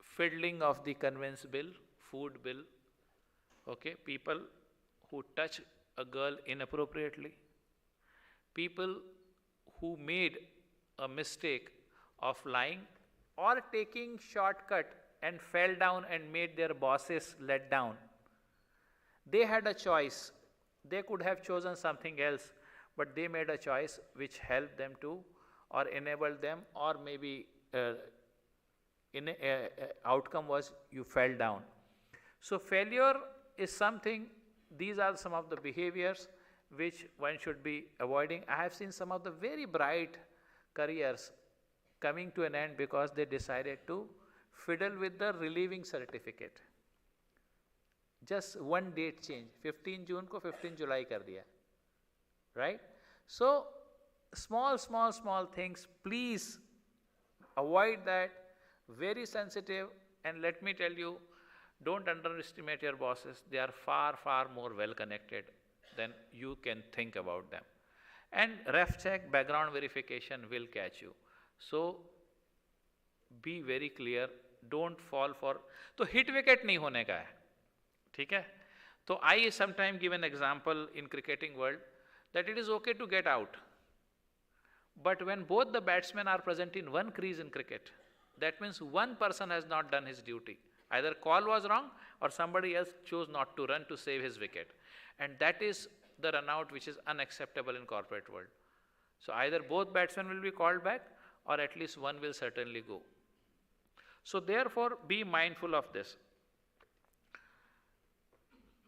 fiddling of the conveyance bill, food bill. Okay? People who touch a girl inappropriately. People who made a mistake of lying or taking shortcut and fell down and made their bosses let down. They had a choice. They could have chosen something else, but they made a choice which helped them to, or enabled them, or maybe outcome was you fell down. So failure is something, these are some of the behaviors which one should be avoiding. I have seen some of the very bright careers coming to an end because they decided to fiddle with the relieving certificate. Just one date change, 15 June ko 15 July kar diya, right? So small things, please avoid that, very sensitive. And let me tell you, don't underestimate your bosses. They are far more well connected than you can think about them. And ref check, background verification will catch you. So be very clear, don't fall for, तो hit wicket नहीं होने का है, ठीक है? तो I sometimes give an example in cricketing world that it is okay to get out. But when both the batsmen are present in one crease in cricket, that means one person has not done his duty. Either call was wrong or somebody else chose not to run to save his wicket. And that is the run out which is unacceptable in corporate world. So either both batsmen will be called back or at least one will certainly go. So therefore be mindful of this.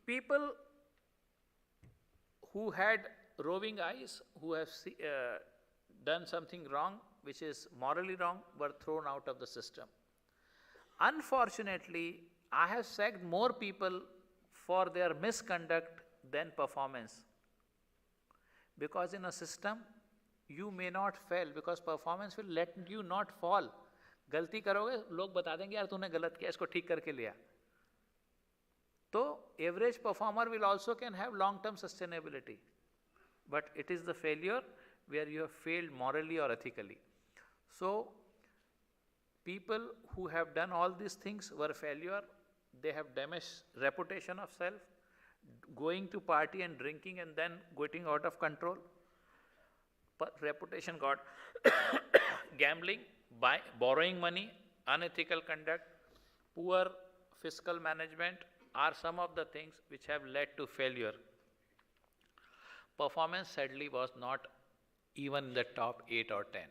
People who had roving eyes, who have done something wrong, which is morally wrong, were thrown out of the system. Unfortunately, I have sacked more people for their misconduct than performance. Because in a system, you may not fail because performance will let you not fall. गलती करोगे, लोग बता देंगे यार तूने गलत किया, इसको ठीक करके लिया. तो average performer will also can have long-term sustainability. But it is the failure where you have failed morally or ethically. So people who have done all these things were failure. They have damaged reputation of self, going to party and drinking and then getting out of control. reputation got gambling, borrowing money, unethical conduct, poor fiscal management are some of the things which have led to failure. Performance sadly was not even in the top 8 or 10.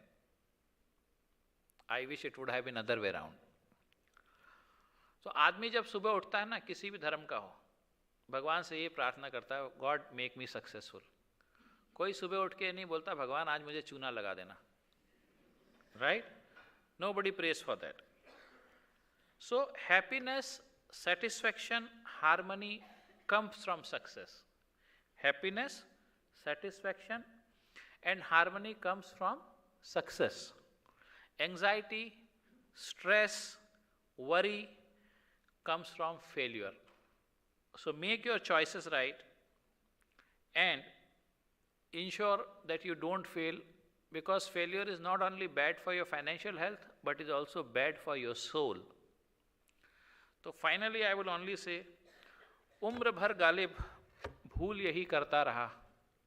I wish it would have been other way around. So आदमी जब सुबह उठता है ना, किसी भी धर्म का हो, भगवान से ये प्रार्थना करता है, गॉड मेक मी सक्सेसफुल. कोई सुबह उठ के नहीं बोलता भगवान आज मुझे चूना लगा देना. Right? Nobody prays for that. So happiness, satisfaction, harmony comes from success. Happiness, satisfaction and harmony comes from success. Anxiety, stress, worry comes from failure. So make your choices right and ensure that you don't fail, because failure is not only bad for your financial health but is also bad for your soul. So finally I will only say, उम्र भर गालिब भूल यही करता रहा,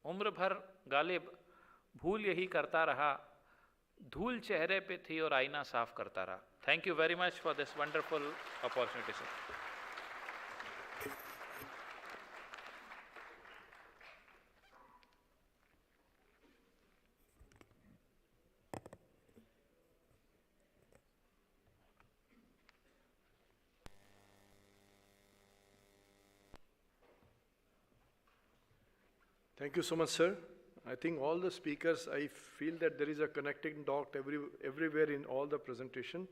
उम्र भर गालिब भूल यही करता रहा, धूल चेहरे पे थी और आईना साफ करता रहा. Thank you very much for this wonderful opportunity, sir. Thank you so much, sir. I think all the speakers, I feel that there is a connecting dot everywhere in all the presentation.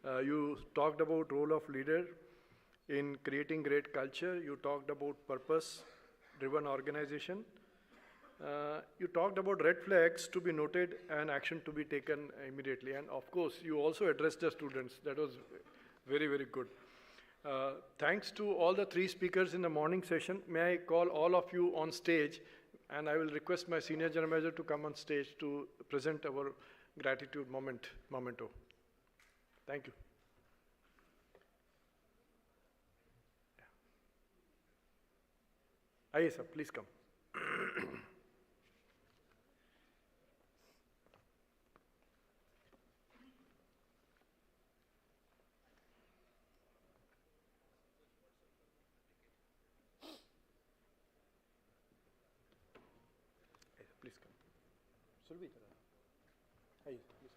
You talked about role of leader in creating great culture. You talked about purpose-driven organization. You talked about red flags to be noted and action to be taken immediately. And of course, you also addressed the students. That was very, very good. Thanks to all the three speakers in the morning session. May I call all of you on stage, and I will request my senior general manager to come on stage to present our gratitude memento. Thank you. Aye, sir, please come. Please come. Surabhi, hey, please.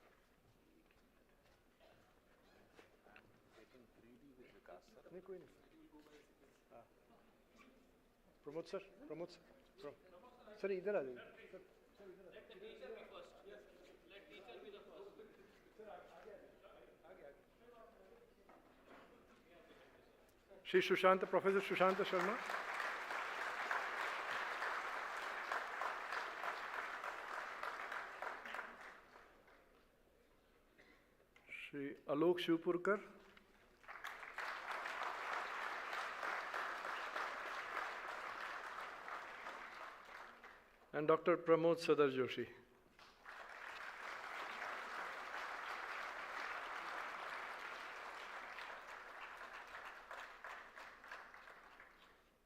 नहीं कोई नहीं. Pramod sir, sir इधर आ जाइए. Shri Sushant, Professor Sushant Sharma. Shri Alok Shivpurkar. And Dr. Pramod Sadar Joshi.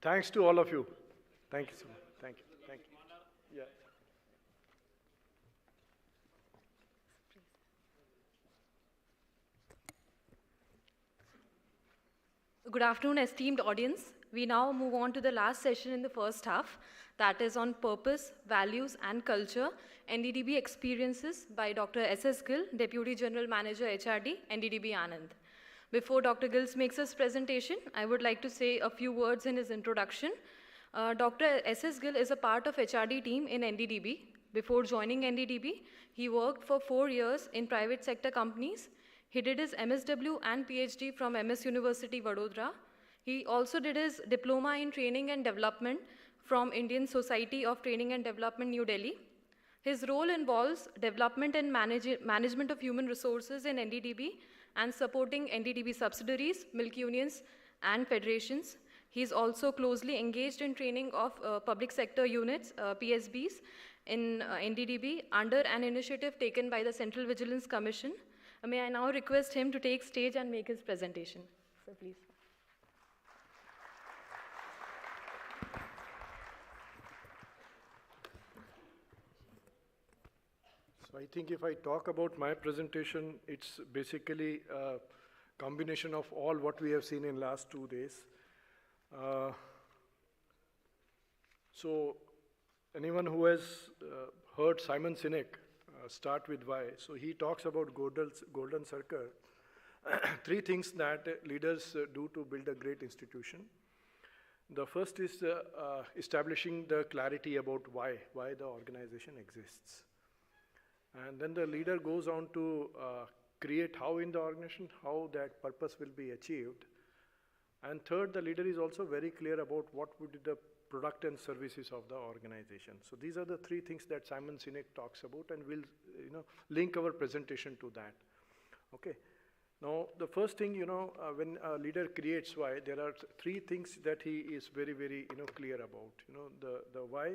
Thanks to all of you. Thank you so much. Thank you. Thank you. Yeah. Good afternoon, esteemed audience. We now move on to the last session in the first half, that is on purpose, values, and culture, NDDB experiences by Dr. S.S. Gill, Deputy General Manager, HRD, NDDB Anand. Before Dr. Gill makes his presentation, I would like to say a few words in his introduction. Dr. S.S. Gill is a part of HRD team in NDDB. Before joining NDDB, he worked for 4 years in private sector companies. He did his MSW and PhD from MS University, Vadodara. He also did his diploma in training and development from Indian Society of Training and Development, New Delhi. His role involves development and management of human resources in NDDB and supporting NDDB subsidiaries, milk unions, and federations. He's also closely engaged in training of public sector units, PSBs, in NDDB under an initiative taken by the Central Vigilance Commission. May I now request him to take stage and make his presentation. Sir, please. So I think if I talk about my presentation, it's basically a combination of all what we have seen in last 2 days. So anyone who has heard Simon Sinek, Start With Why, so he talks about golden circle, 3 things that leaders do to build a great institution. The first is establishing the clarity about why the organization exists. And then the leader goes on to create how in the organization, how that purpose will be achieved. And third, the leader is also very clear about what would be the product and services of the organization. So these are the 3 things that Simon Sinek talks about, and we'll link our presentation to that. Okay. Now, the first thing, when a leader creates why, there are 3 things that he is very, very, clear about. The why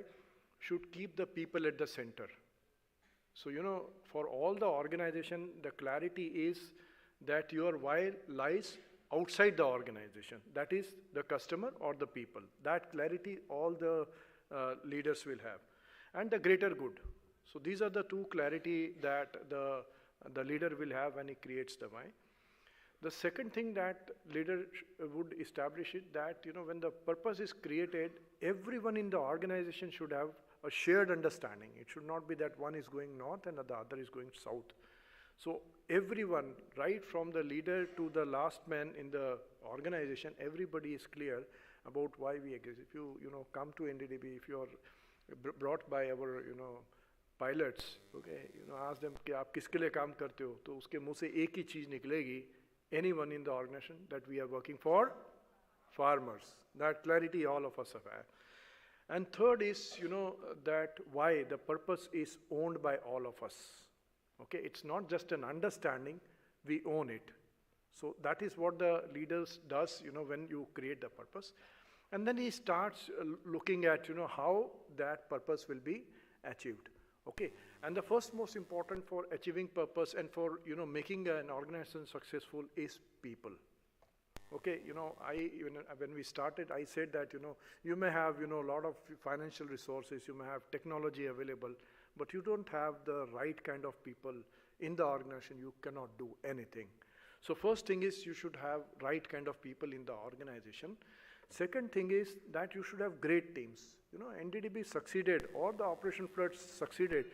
should keep the people at the center. So, for all the organization, the clarity is that your why lies outside the organization. That is the customer or the people. That clarity all the leaders will have. And the greater good. So these are the 2 clarity that the leader will have when he creates the why. The second thing that leader would establish is that, when the purpose is created, everyone in the organization should have a shared understanding. It should not be that one is going north and the other is going south. So everyone, right from the leader to the last man in the organization, everybody is clear about why we exist. If you, come to NDDB, if you are brought by our, pilots, okay, ask them कि आप किसके लिए काम करते हो, तो उसके मुंह से एक ही चीज निकलेगी, anyone in the organization, that we are working for farmers. That clarity all of us have. And third is, that why the purpose is owned by all of us. Okay, it's not just an understanding, we own it. So that is what the leaders does, when you create the purpose. And then he starts looking at, how that purpose will be achieved. Okay, and the first most important for achieving purpose and for, making an organization successful is people. Okay, when we started, I said that, you may have, a lot of financial resources, you may have technology available, but you don't have the right kind of people in the organization, you cannot do anything. So first thing is you should have right kind of people in the organization. Second thing is that you should have great teams. NDDB succeeded, or the Operation Flood succeeded,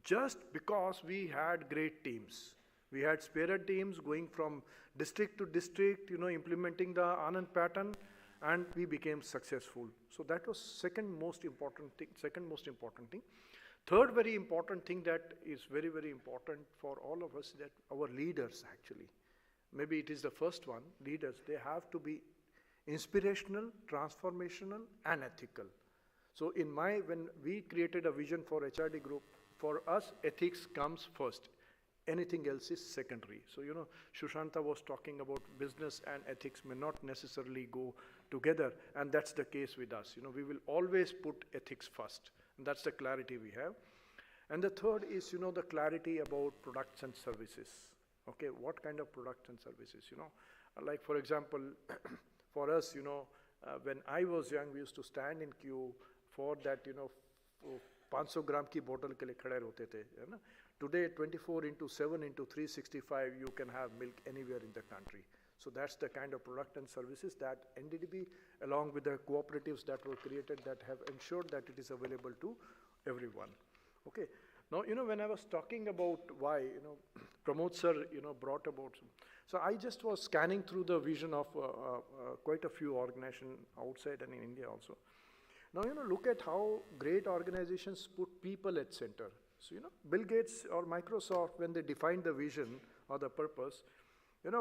just because we had great teams. We had spirit teams going from district to district, implementing the Anand pattern, and we became successful. So that was second most important thing. Third very important thing that is very, very important for all of us, that our leaders actually, maybe it is the first one, leaders, they have to be inspirational, transformational, and ethical. So when we created a vision for HRD group, for us, ethics comes first. Anything else is secondary. So, Shushanta was talking about business and ethics may not necessarily go together, and that's the case with us. We will always put ethics first, and that's the clarity we have. And the third is, the clarity about products and services. Okay, what kind of products and services, Like, for example, for us, when I was young, we used to stand in queue for that, 500 gram ki bottle ke liye khade hote the, hai na? Today, 24/7/365, you can have milk anywhere in the country. So that's the kind of product and services that NDDB, along with the cooperatives that were created, that have ensured that it is available to everyone. Okay. Now, when I was talking about why, Pramod sir, brought about some. So I just was scanning through the vision of quite a few organizations outside and in India also. Now, look at how great organizations put people at center. So, Bill Gates or Microsoft, when they defined the vision or the purpose,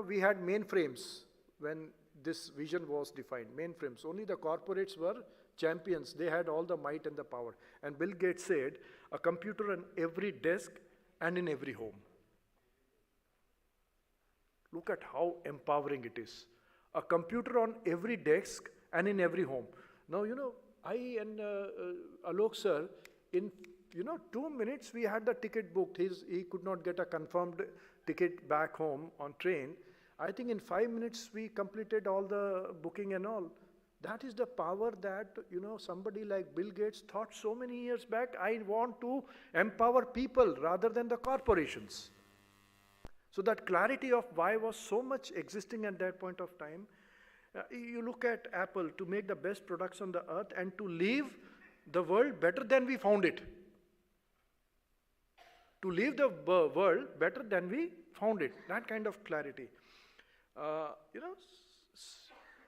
we had mainframes when this vision was defined, mainframes. Only the corporates were champions. They had all the might and the power. And Bill Gates said, a computer on every desk and in every home. Look at how empowering it is. A computer on every desk and in every home. Now, I and Alok sir, in 2 minutes we had the ticket booked. He could not get a confirmed ticket back home on train. I think in 5 minutes we completed all the booking and all. That is the power that, somebody like Bill Gates thought so many years back, I want to empower people rather than the corporations. So that clarity of why was so much existing at that point of time. You look at Apple, to make the best products on the earth and to leave the world better than we found it. To leave the world better than we found it. That kind of clarity.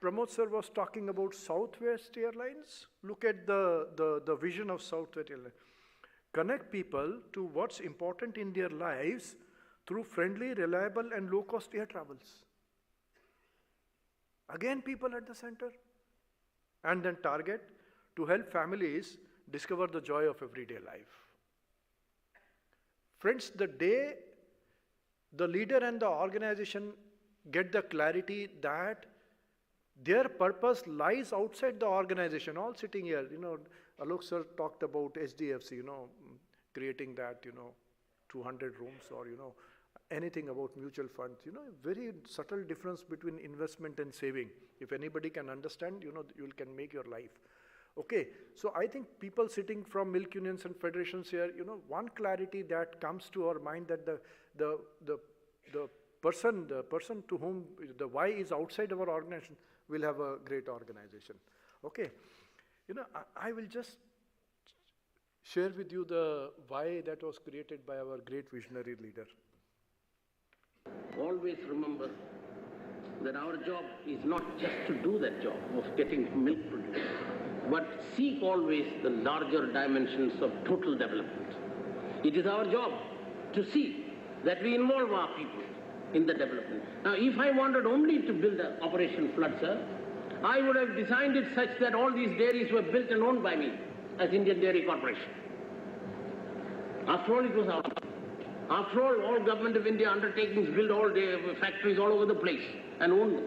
Pramod sir was talking about Southwest Airlines. Look at the vision of Southwest Airlines. Connect people to what's important in their lives through friendly, reliable, and low-cost air travels. Again, people at the center. And then target to help families discover the joy of everyday life. Friends, the day the leader and the organization get the clarity that their purpose lies outside the organization, all sitting here, Alok sir talked about HDFC, creating that, 200 rooms or, anything about mutual funds, very subtle difference between investment and saving. If anybody can understand, you can make your life. Okay, so I think people sitting from milk unions and federations here, one clarity that comes to our mind that the person to whom the why is outside our organization will have a great organization. Okay, I will just share with you the why that was created by our great visionary leader. Always remember that our job is not just to do that job of getting milk produced, but seek always the larger dimensions of total development. It is our job to see that we involve our people in the development. Now, if I wanted only to build an Operation Flood, sir, I would have designed it such that all these dairies were built and owned by me as Indian Dairy Corporation. After all, it was our job. After all government of India undertakings build all factories all over the place and own them.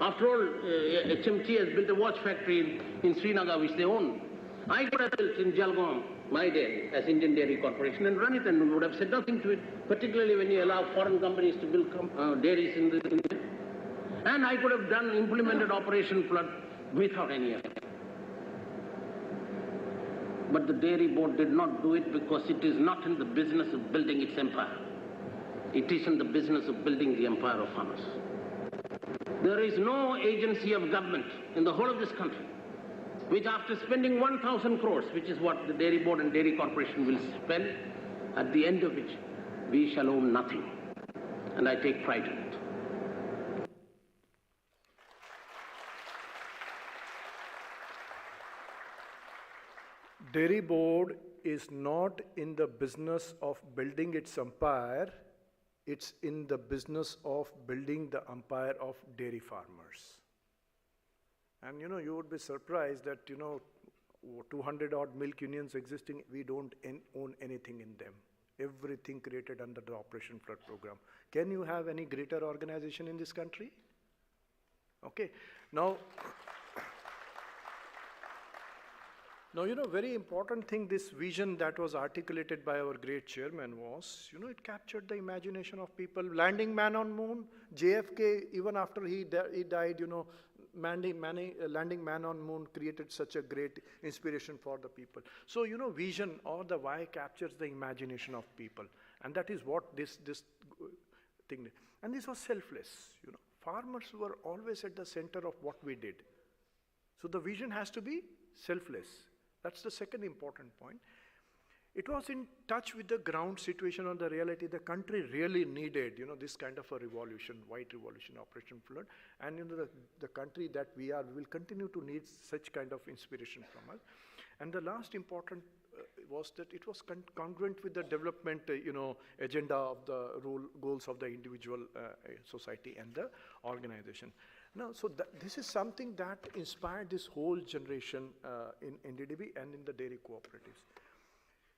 After all, HMT has built a watch factory in Srinagar which they own. I could have built in Jalgaon my dairy as Indian Dairy Corporation and run it and would have said nothing to it, particularly when you allow foreign companies to build dairies in this. And I could have implemented Operation Flood without any effort. But the dairy board did not do it because it is not in the business of building its empire. It is in the business of building the empire of farmers. There is no agency of government in the whole of this country which, after spending 1,000 crores, which is what the dairy board and dairy corporation will spend, at the end of which we shall own nothing. And I take pride in it. Dairy board is not in the business of building its empire, it's in the business of building the empire of dairy farmers. And you would be surprised that 200 odd milk unions existing, we don't own anything in them. Everything created under the Operation Flood program. Can you have any greater organization in this country? Okay, now, very important thing, this vision that was articulated by our great chairman was, it captured the imagination of people. Landing man on moon, JFK, even after he died, landing man on moon created such a great inspiration for the people. So, vision or the why captures the imagination of people. And that is what this thing did. And this was selfless, Farmers were always at the center of what we did. So the vision has to be selfless. That's the second important point. It was in touch with the ground situation or the reality. The country really needed, this kind of a revolution, white revolution, Operation Flood. And, the country that we are will continue to need such kind of inspiration from us. And the last important was that it was congruent with the development, agenda of the goals of the individual society and the organization. Now, so this is something that inspired this whole generation in NDDB and in the dairy cooperatives.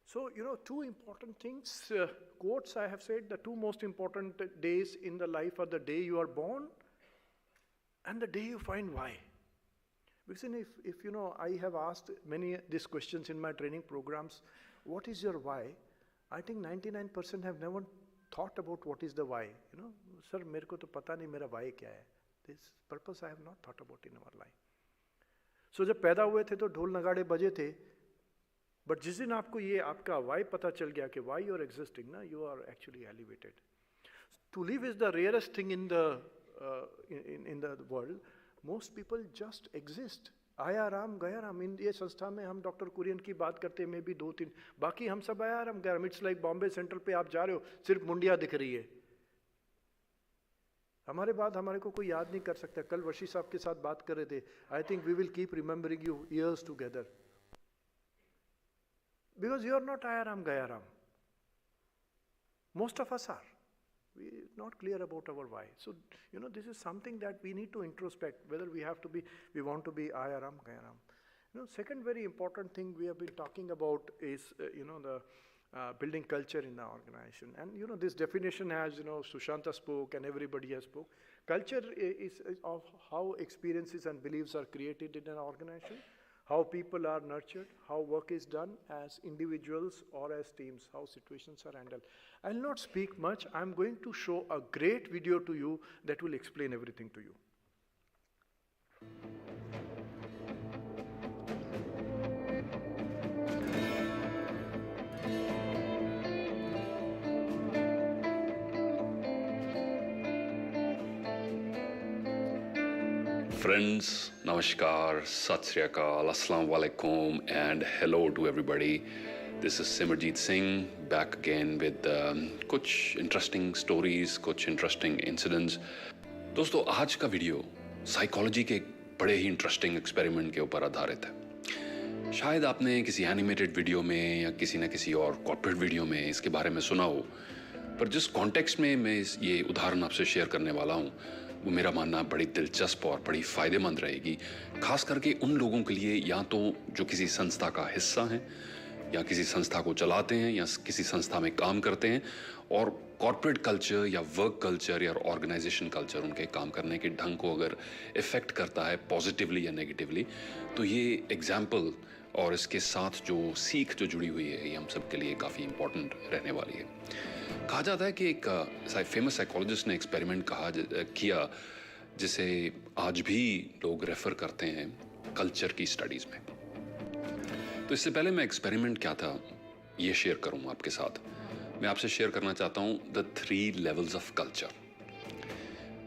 So, two important things, quotes I have said, the two most important days in the life are the day you are born and the day you find why. Because if I have asked many these questions in my training programs, what is your why? I think 99% have never thought about what is the why. Sir, mere ko to pata nahi mera why kya hai. This purpose I have not thought about in our life. सो जब पैदा हुए थे तो ढोल नगाड़े बजे थे, but जिस दिन आपको ये आपका वाई पता चल गया कि वाई यू आर एग्जिस्टिंग ना, you are actually elevated. To live is the rarest thing in the world. Most people just exist. आया राम गया राम. इन ये संस्था में हम डॉक्टर कुरियन की बात करते हैं, मे भी 2-3, बाकी हम सब आया राम गया Ram. It's like Bombay central पे आप जा रहे हो, सिर्फ मुंडिया दिख रही है. हमारे बाद हमारे को कोई याद नहीं कर सकता. कल वशी साहब के साथ बात कर रहे थे. I think we will keep remembering you years together, because you are not आया राम गया Ram. Most of us are. We are not clear about our why. So, you know, this is something that we need to introspect, whether we have to be, we want to be Ayaram, Gayaram. You know, second very important thing we have been talking about is, you know, the building culture in the organization. And, you know, this definition has, you know, Sushanta spoke and everybody has spoke. Culture is of how experiences and beliefs are created in an organization, how people are nurtured, how work is done as individuals or as teams, how situations are handled. I'll not speak much. I'm going to show a great video to you that will explain everything to you. Friends, Namaskar, Sat Sri Akal, Assalamu Alaikum, and hello to everybody. This is Simarjeet Singh back again with कुछ interesting stories, कुछ interesting incidents. दोस्तों, आज का video psychology के एक बड़े ही interesting experiment के ऊपर आधारित है. शायद आपने किसी एनिमेटेड वीडियो में या किसी न किसी और कॉर्पोरेट वीडियो में इसके बारे में सुना हो, पर जिस कॉन्टेक्स्ट में मैं ये उदाहरण आपसे शेयर करने वाला हूँ वो मेरा मानना बड़ी दिलचस्प और बड़ी फ़ायदेमंद रहेगी, खास करके उन लोगों के लिए या तो जो किसी संस्था का हिस्सा हैं या किसी संस्था को चलाते हैं या किसी संस्था में काम करते हैं और कॉर्पोरेट कल्चर या वर्क कल्चर या ऑर्गेनाइजेशन कल्चर उनके काम करने के ढंग को अगर इफ़ेक्ट करता है पॉजिटिवली या नेगेटिवली, तो ये एग्जाम्पल और इसके साथ जो सीख जो जुड़ी हुई है ये हम सब के लिए काफ़ी इंपॉर्टेंट रहने वाली है. कहा जाता है कि एक फेमस साइकोलॉजिस्ट ने एक्सपेरिमेंट किया जिसे आज भी लोग रेफर करते हैं कल्चर की स्टडीज़ में. तो इससे पहले मैं एक्सपेरिमेंट क्या था ये शेयर करूँ आपके साथ. मैं आपसे शेयर करना चाहता हूँ the 3 levels of culture,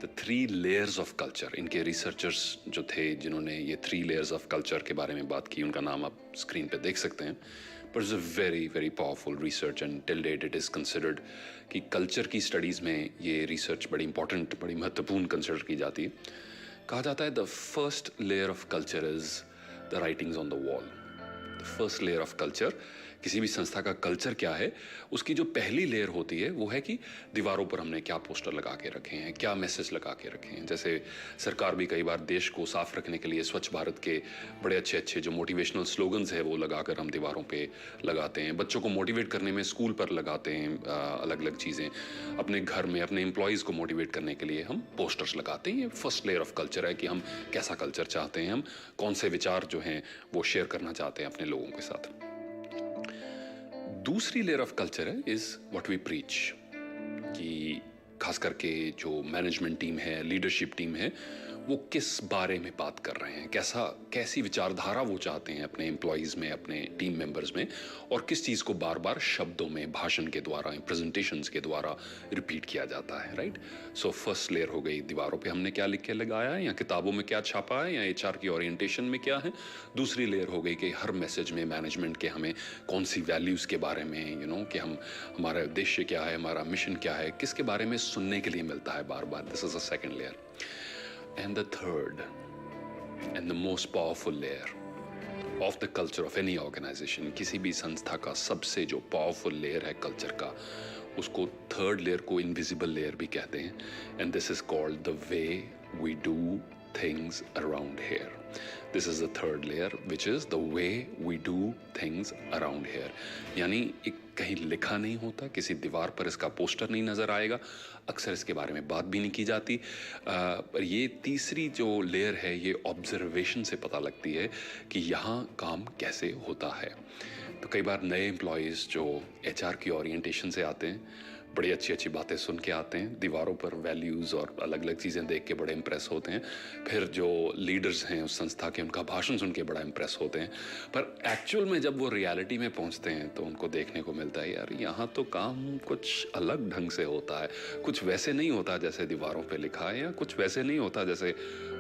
the 3 layers of culture. इनके रिसर्चर्स जो थे जिन्होंने ये 3 layers ऑफ कल्चर के बारे में बात की, उनका नाम आप स्क्रीन पे देख सकते हैं. But it's a very very powerful research and till date it is considered कि कल्चर की स्टडीज़ में ये रिसर्च बड़ी इंपॉर्टेंट, बड़ी महत्वपूर्ण कंसिडर की जाती है. कहा जाता है the first layer of culture is the writings on the wall. The first layer of culture, किसी भी संस्था का कल्चर क्या है, उसकी जो पहली लेयर होती है वो है कि दीवारों पर हमने क्या पोस्टर लगा के रखे हैं, क्या मैसेज लगा के रखे हैं. जैसे सरकार भी कई बार देश को साफ रखने के लिए स्वच्छ भारत के बड़े अच्छे अच्छे जो मोटिवेशनल स्लोगन्स है वो लगाकर हम दीवारों पे लगाते हैं. बच्चों को मोटिवेट करने में स्कूल पर लगाते हैं अलग अलग चीज़ें. अपने घर में अपने एम्प्लॉयज़ को मोटिवेट करने के लिए हम पोस्टर्स लगाते हैं. ये फर्स्ट लेयर ऑफ कल्चर है कि हम कैसा कल्चर चाहते हैं, हम कौन से विचार जो हैं वो शेयर करना चाहते हैं अपने लोगों के साथ. दूसरी लेयर ऑफ कल्चर है इज व्हाट वी प्रीच, कि खास करके जो मैनेजमेंट टीम है, लीडरशिप टीम है, वो किस बारे में बात कर रहे हैं, कैसी विचारधारा वो चाहते हैं अपने एम्प्लॉयज़ में, अपने टीम मेंबर्स में, और किस चीज़ को बार बार शब्दों में, भाषण के द्वारा, प्रेजेंटेशंस के द्वारा रिपीट किया जाता है. राइट. सो फर्स्ट लेयर हो गई दीवारों पे हमने क्या लिख के लगाया है या किताबों में क्या छापा है या HR की ओरिएंटेशन में क्या है. दूसरी लेयर हो गई कि हर मैसेज में मैनेजमेंट के हमें कौन सी वैल्यूज़ के बारे में कि हमारा उद्देश्य क्या है, हमारा मिशन क्या है, किसके बारे में सुनने के लिए मिलता है बार बार. This is a second layer. And the third and the most powerful layer of the culture of any organization, किसी भी संस्था का सबसे जो powerful layer है कल्चर का, उसको थर्ड लेयर को इनविजिबल लेयर भी कहते हैं. And this is called the way we do things around here. This is the third layer, which is the way we do things around here. यानी एक कहीं लिखा नहीं होता, किसी दीवार पर इसका पोस्टर नहीं नज़र आएगा, अक्सर इसके बारे में बात भी नहीं की जाती. पर ये तीसरी जो लेयर है ये ऑब्जर्वेशन से पता लगती है कि यहाँ काम कैसे होता है. तो कई बार नए एम्प्लॉयज़ जो HR की ओरिएंटेशन से आते हैं बड़ी अच्छी अच्छी बातें सुन के आते हैं, दीवारों पर वैल्यूज़ और अलग अलग चीज़ें देख के बड़े इम्प्रेस होते हैं। फिर जो लीडर्स हैं उस संस्था के, उनका भाषण सुन के बड़ा इम्प्रेस होते हैं। पर एक्चुअल में जब वो रियलिटी में पहुंचते हैं तो उनको देखने को मिलता है यार यहाँ तो काम कुछ अलग ढंग से होता है, कुछ वैसे नहीं होता जैसे दीवारों पे लिखा है, या कुछ वैसे नहीं होता जैसे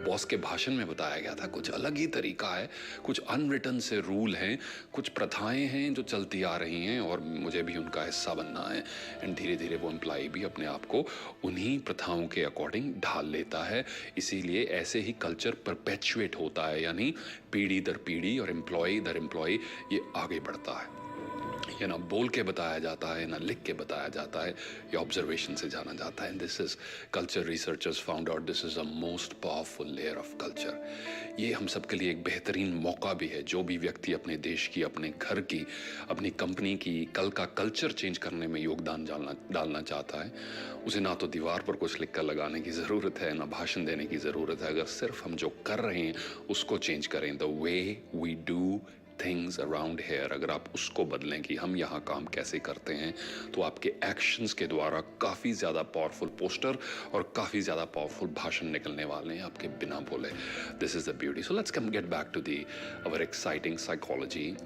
बॉस के भाषण में बताया गया था। कुछ अलग ही तरीका है, कुछ अनरिटन से रूल हैं, कुछ प्रथाएं हैं जो चलती आ रही हैं और मुझे भी उनका हिस्सा बनना है। एंड धीरे धीरे वो एम्प्लॉय भी अपने आप को उन्हीं प्रथाओं के अकॉर्डिंग ढाल लेता है। इसीलिए ऐसे ही कल्चर परपेचुएट होता है, यानी पीढ़ी दर पीढ़ी और एम्प्लॉय दर एम्प्लॉय ये आगे बढ़ता है। ये ना बोल के बताया जाता है, ना लिख के बताया जाता है, ये ऑब्जर्वेशन से जाना जाता है। And this is culture researchers found out this is a most powerful layer of culture. ये हम सब के लिए एक बेहतरीन मौका भी है। जो भी व्यक्ति अपने देश की, अपने घर की, अपनी कंपनी की कल का कल्चर चेंज करने में योगदान डालना चाहता है, उसे ना तो दीवार पर कुछ लिख कर लगाने की ज़रूरत है, ना भाषण देने की ज़रूरत है। अगर सिर्फ हम जो कर रहे हैं उसको चेंज करें, the way we do things around here, अगर आप उसको बदलें कि हम यहाँ काम कैसे करते हैं, तो आपके एक्शंस के द्वारा काफ़ी ज़्यादा पावरफुल पोस्टर और काफ़ी ज़्यादा पावरफुल भाषण निकलने वाले हैं आपके बिना बोले। This is the beauty. So let's come get back to the our exciting psychology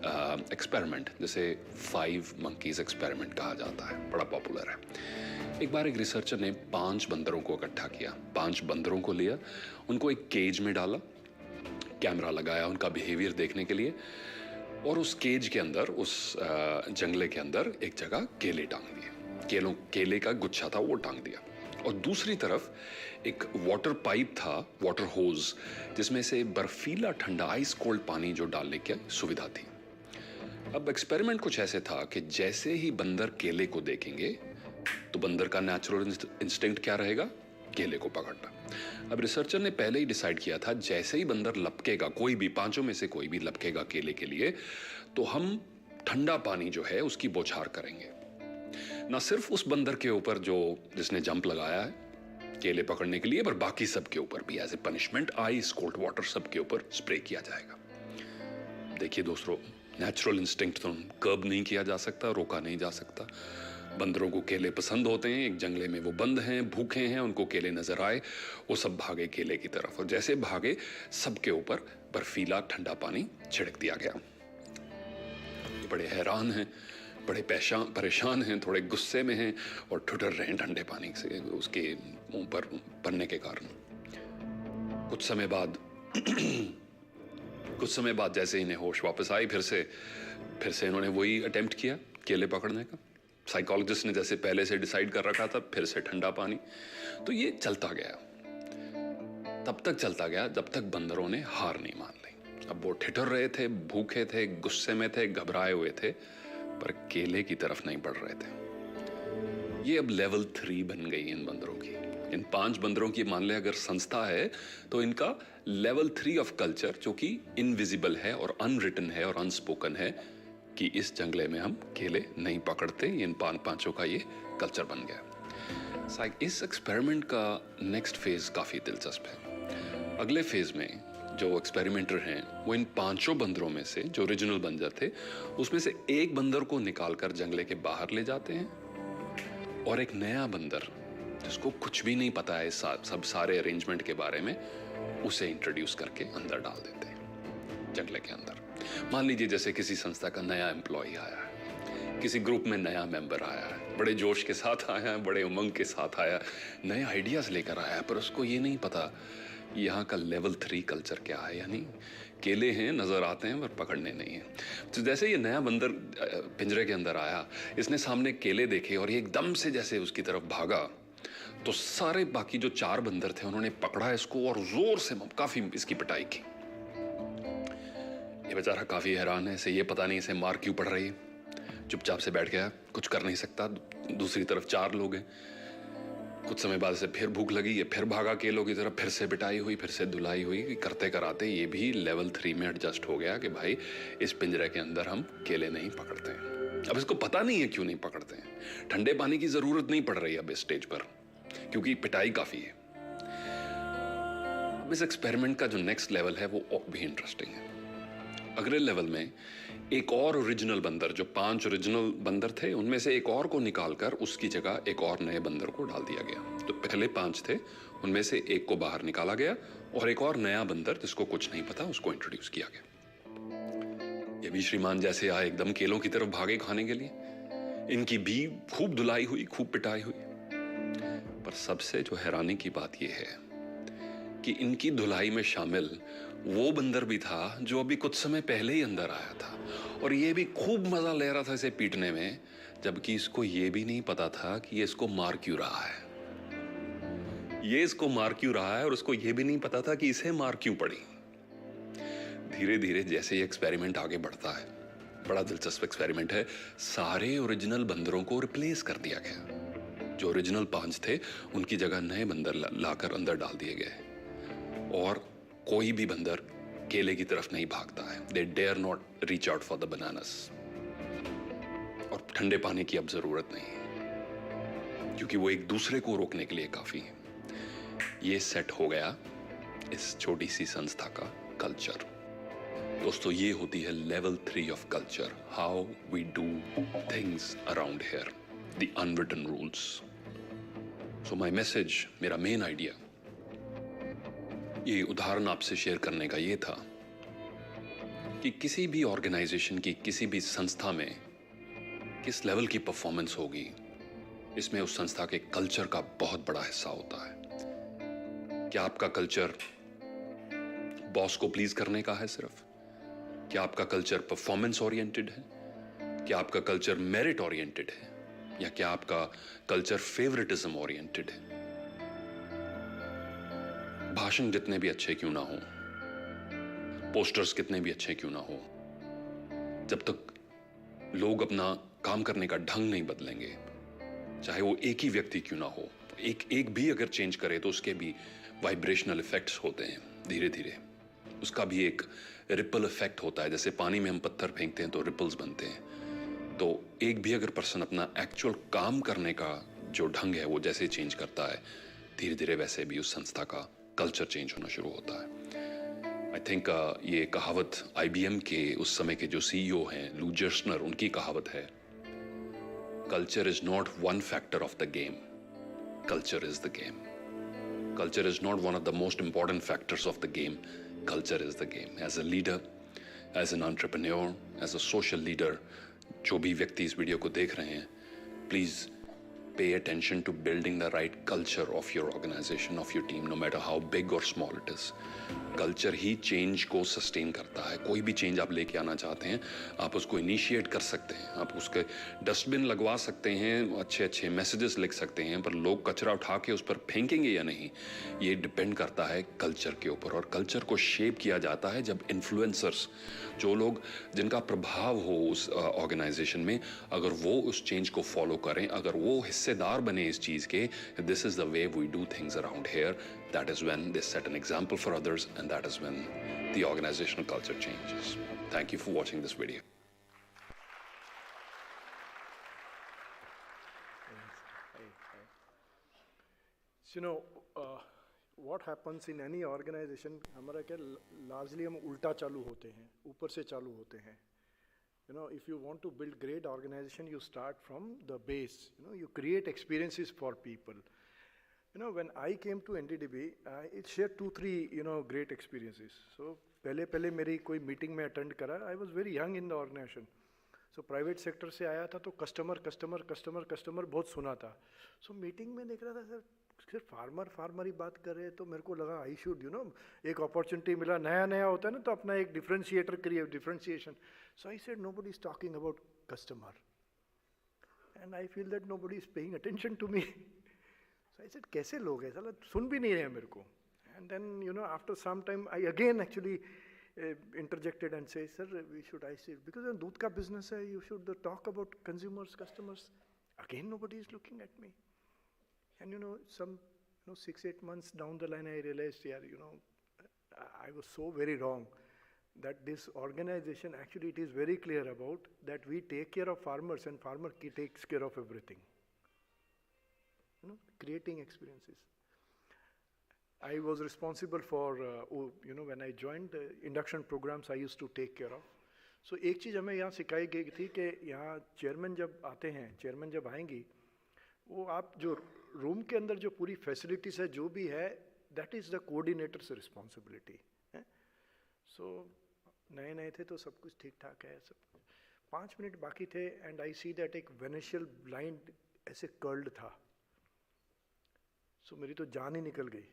experiment, जिसे 5 monkeys एक्सपेरिमेंट कहा जाता है, बड़ा पॉपुलर है। एक बार एक रिसर्चर ने 5 बंदरों को इकट्ठा किया, 5 बंदरों को लिया, उनको एक केज में डाला, कैमरा लगाया उनका बिहेवियर देखने के लिए, और उस केज के अंदर, उस जंगले के अंदर एक जगह केले टांग दिए, केले का गुच्छा था वो टांग दिया, और दूसरी तरफ एक वाटर पाइप था, वाटर होज, जिसमें से बर्फीला ठंडा आइस कोल्ड पानी जो डालने की सुविधा थी। अब एक्सपेरिमेंट कुछ ऐसे था कि जैसे ही बंदर केले को देखेंगे तो बंदर का नेचुरल इंस्टिंक्ट क्या रहेगा, केले को पकड़ना। अब रिसर्चर ने पहले ही डिसाइड किया था जैसे ही बंदर लपकेगा, कोई भी 5 में से कोई भी लपकेगा केले के लिए, तो हम ठंडा पानी जो है उसकी बौछार करेंगे। ना सिर्फ उस बंदर के ऊपर जिसने जंप लगाया है केले पकड़ने के लिए, पर बाकी सब के ऊपर भी as a punishment ice cold water सब के ऊपर स्प्रे किया जाएगा। देखिए दोस्तों, नेचुरल इंस्टिंक्ट तो कर्ब नहीं किया जा सकता, रोका नहीं जा सकता। बंदरों को केले पसंद होते हैं, एक जंगले में वो बंद हैं, भूखे हैं, उनको केले नजर आए, वो सब भागे केले की तरफ, और जैसे भागे सबके ऊपर बर्फीला ठंडा पानी छिड़क दिया गया। बड़े हैरान हैं, बड़े परेशान हैं, थोड़े गुस्से में हैं और ठुठर रहे हैं ठंडे पानी से उसके मुंह पर पड़ने के कारण। कुछ समय बाद जैसे इन्हें होश वापस आई, फिर से इन्होंने वही अटेम्प्ट किया केले पकड़ने का। साइकोलॉजिस्ट ने जैसे पहले से डिसाइड कर रखा था, फिर से ठंडा पानी। तो ये चलता गया, तब तक चलता गया जब तक बंदरों ने हार नहीं मान ली। अब वो ठिठुर रहे थे, भूखे थे, गुस्से में थे, घबराए हुए थे, पर केले की तरफ नहीं बढ़ रहे थे। ये अब लेवल 3 बन गई इन बंदरों की। इन 5 बंदरों की मान ले अगर संस्था है, तो इनका लेवल 3 ऑफ कल्चर, जो कि इनविजिबल है और अनरिटन है और अनस्पोकन है, कि इस जंगले में हम केले नहीं पकड़ते, इन 5 का ये कल्चर बन गया। इस एक्सपेरिमेंट का नेक्स्ट फेज काफी दिलचस्प है। अगले फेज में जो एक्सपेरिमेंटर हैं वो इन 5 बंदरों में से, जो ओरिजिनल बंदर थे, उसमें से एक बंदर को निकालकर जंगले के बाहर ले जाते हैं, और एक नया बंदर जिसको कुछ भी नहीं पता है सब सारे अरेंजमेंट के बारे में, उसे इंट्रोड्यूस करके अंदर डाल देते हैं जंगले के अंदर। मान लीजिए जैसे किसी संस्था का नया एम्प्लॉय आया है, किसी ग्रुप में नया मेंबर आया है, बड़े जोश के साथ आया है, बड़े उमंग के साथ आया, नए आइडियाज लेकर आया है, पर उसको ये नहीं पता यहाँ का लेवल 3 कल्चर क्या है, यानी केले हैं, नजर आते हैं, पर पकड़ने नहीं है। तो जैसे ये नया बंदर पिंजरे के अंदर आया, इसने सामने केले देखे और ये एकदम से जैसे उसकी तरफ भागा, तो सारे बाकी जो 4 बंदर थे उन्होंने पकड़ा इसको और जोर से काफी इसकी पिटाई की। ये बेचारा काफी हैरान है, इसे ये पता नहीं इसे मार क्यों पड़ रही है, चुपचाप से बैठ गया, कुछ कर नहीं सकता। दूसरी तरफ 4 लोग हैं। कुछ समय बाद इसे फिर भूख लगी, ये फिर भागा केलों की तरफ, फिर से पिटाई हुई, फिर से धुलाई हुई। करते कराते ये भी लेवल 3 में एडजस्ट हो गया कि भाई इस पिंजरे के अंदर हम केले नहीं पकड़ते हैं। अब इसको पता नहीं है क्यों नहीं पकड़ते हैं, ठंडे पानी की जरूरत नहीं पड़ रही अब इस स्टेज पर, क्योंकि पिटाई काफी है। अब इस एक्सपेरिमेंट का जो नेक्स्ट लेवल है वो भी इंटरेस्टिंग है। अगले लेवल में एक और ओरिजिनल बंदर, जो 5 ओरिजिनल बंदर थे उनमें से एक और को निकालकर उसकी जगह एक और नए बंदर को डाल दिया गया। तो पहले 5 थे, उनमें से एक को बाहर निकाला गया और एक और नया बंदर जिसको कुछ नहीं पता उसको इंट्रोड्यूस किया गया। ये भी श्रीमान जैसे आए एकदम केलों की तरफ भागे खाने के लिए। इनकी भी खूब धुलाई हुई, खूब पिटाई हुई, पर सबसे जो हैरानी की बात यह है कि इनकी धुलाई में शामिल वो बंदर भी था जो अभी कुछ समय पहले ही अंदर आया था, और ये भी खूब मजा ले रहा था इसे पीटने में, जबकि इसको ये भी नहीं पता था कि ये इसको मार क्यों रहा है। ये इसको मार क्यों रहा है और उसको ये भी नहीं पता था कि इसे मार क्यों पड़ी। धीरे धीरे जैसे ये एक्सपेरिमेंट आगे बढ़ता है, बड़ा दिलचस्प एक्सपेरिमेंट है, सारे ओरिजिनल बंदरों को रिप्लेस कर दिया गया। जो ओरिजिनल 5 थे उनकी जगह नए बंदर लाकर अंदर डाल दिए गए, और कोई भी बंदर केले की तरफ नहीं भागता है। They dare not reach out for the bananas. और ठंडे पानी की अब जरूरत नहीं है, क्योंकि वो एक दूसरे को रोकने के लिए काफी है। ये सेट हो गया इस छोटी सी संस्था का कल्चर। दोस्तों, ये होती है level 3 of culture, how we do things around here, the unwritten rules. So my message, मेरा मेन आइडिया, ये उदाहरण आपसे शेयर करने का ये था कि किसी भी ऑर्गेनाइजेशन की, किसी भी संस्था में किस लेवल की परफॉर्मेंस होगी, इसमें उस संस्था के कल्चर का बहुत बड़ा हिस्सा होता है। क्या आपका कल्चर बॉस को प्लीज करने का है सिर्फ? क्या आपका कल्चर परफॉर्मेंस ओरिएंटेड है? क्या आपका कल्चर मेरिट ओरिएंटेड है? या क्या आपका कल्चर फेवरेटिज्म ओरिएंटेड है? भाषण जितने भी अच्छे क्यों ना हो, पोस्टर्स कितने भी अच्छे क्यों ना हो, जब तक लोग अपना काम करने का ढंग नहीं बदलेंगे, चाहे वो एक ही व्यक्ति क्यों ना हो, एक भी अगर चेंज करे तो उसके भी वाइब्रेशनल इफेक्ट्स होते हैं। धीरे धीरे उसका भी एक रिपल इफेक्ट होता है। जैसे पानी में हम पत्थर फेंकते हैं तो रिपल्स बनते हैं। तो एक भी अगर पर्सन अपना एक्चुअल काम करने का जो ढंग है वो जैसे चेंज करता है, धीरे धीरे वैसे भी उस संस्था का कल्चर चेंज होना शुरू होता है। आई थिंक ये कहावत IBM के उस समय के जो CEO हैं, लू जर्सनर, उनकी कहावत है, culture is not one factor of the game, culture is the game. Culture is not one of the most important factors of the game. Culture is the game. As a leader, as an entrepreneur, as a social leader, जो भी व्यक्ति इस video को देख रहे हैं, please pay attention to building the right culture of your organization, of your team, no matter how big or small it is. Culture he change को sustain करता है। कोई भी चेंज आप लेके आना चाहते हैं, आप उसको इनिशिएट कर सकते हैं, आप उसके डस्टबिन लगवा सकते हैं, अच्छे अच्छे मैसेजेस लिख सकते हैं, पर लोग कचरा उठा के उस पर फेंकेंगे या नहीं, ये डिपेंड करता है कल्चर के ऊपर। और कल्चर को शेप किया जाता है जब इन्फ्लुएंसर्स, जो लोग जिनका प्रभाव हो उस ऑर्गेनाइजेशन में, अगर वो उस चेंज को फॉलो करें, अगर वो हिस्सेदार बने इस चीज के, this is the way we do things around here, that is when they set an example for others, and that is when the organizational culture changes. Thank you for watching this video. You know, what happens in any organization, हमारा क्या largely हम उल्टा चालू होते हैं, ऊपर से चालू होते हैं. You know, if you want to build great organization, you start from the base. You know, you create experiences for people. You know, when I came to NDDB, I shared 2-3 great experiences. So पहले मेरी कोई meeting में attend करा, I was very young in the organization. So private sector से आया था तो customer बहुत सुना था. So मीटिंग में देख रहा था सर सिर्फ फार्मर ही बात कर रहे हैं, तो मेरे को लगा आई शुड एक अपॉर्चुनिटी मिला, नया होता है ना, तो अपना एक डिफरेंशिएटर करिए, differentiation. So I said nobody is talking about customer and I feel that nobody is paying attention to me. So I said कैसे लोग हैं साला, सुन भी नहीं रहे मेरे को. And then after some time I again actually interjected and say, sir, we should, I say, because दूध का business है, you should talk about consumers, customers. Again, nobody is looking at me. And some 6-8 months down the line, I realized, I was so very wrong. That this organization, actually, it is very clear about that we take care of farmers and farmer takes care of everything. Creating experiences. I was responsible for, when I joined the induction programs, I used to take care of. So एक चीज़ हमें यहाँ सिखाई गई थी कि यहाँ chairman जब आते हैं, चेयरमैन जब आएंगी, वो आप जो रूम के अंदर जो पूरी फैसिलिटीज़ है, जो भी है, that is the coordinator's responsibility. So नए नए थे तो सब कुछ ठीक ठाक है, सब 5 मिनट बाकी थे, and I see that एक Venetian blind ऐसे curled था. So मेरी तो जान ही निकल गई.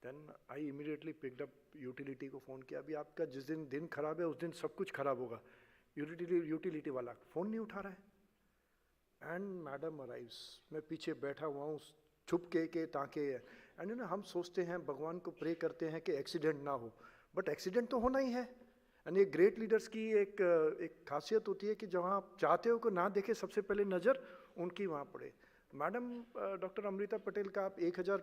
Then I immediately picked up utility को फ़ोन किया. अभी आपका जिस दिन खराब है उस दिन सब कुछ खराब होगा. Utility वाला फ़ोन नहीं उठा रहा है. And madam arrives. मैं पीछे बैठा हुआ हूँ छुप के ताकि and हम सोचते हैं भगवान को प्रे करते हैं कि एक्सीडेंट ना हो, बट एक्सीडेंट तो होना ही है. एंड ये ग्रेट लीडर्स की एक खासियत होती है कि जहाँ आप चाहते हो कि ना देखे सबसे पहले नज़र उनकी वहाँ पड़े. मैडम डॉक्टर अमृता पटेल का आप 1000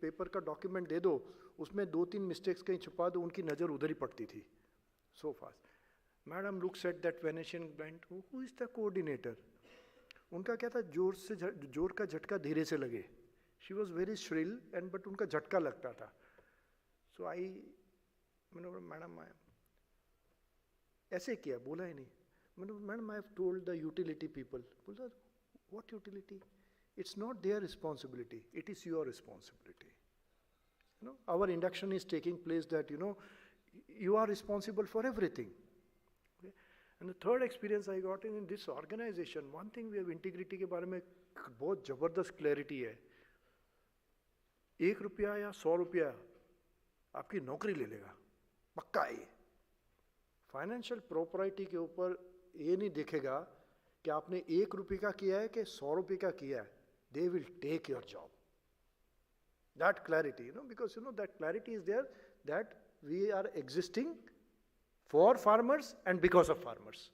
पेपर का डॉक्यूमेंट दे दो, उसमें 2-3 मिस्टेक्स कहीं छुपा दो, उनकी नज़र उधर ही पड़ती थी. So fast. Madam looks at that Venetian blind, who is the coordinator. उनका क्या था, जोर का झटका धीरे से लगे. She was very shrill and but उनका झटका लगता था. सो मैडम ऐसे किया, बोला ही नहीं. Madam I have told the utility people. बोला what utility? It's not their responsibility, it is your responsibility. Our induction is taking place that, you are responsible for everything. Okay? And the third experience I got in this organization, one thing we have integrity के बारे में बहुत जबरदस्त clarity है. 1 रुपया या 100 रुपया आपकी नौकरी ले लेगा, पक्का है. फाइनेंशियल प्रॉपर्टी के ऊपर ये नहीं देखेगा कि आपने 1 रुपये का किया है कि 100 रुपये का किया है. They will take your job. That clarity, because that clarity is there, that we are existing for farmers and because of farmers.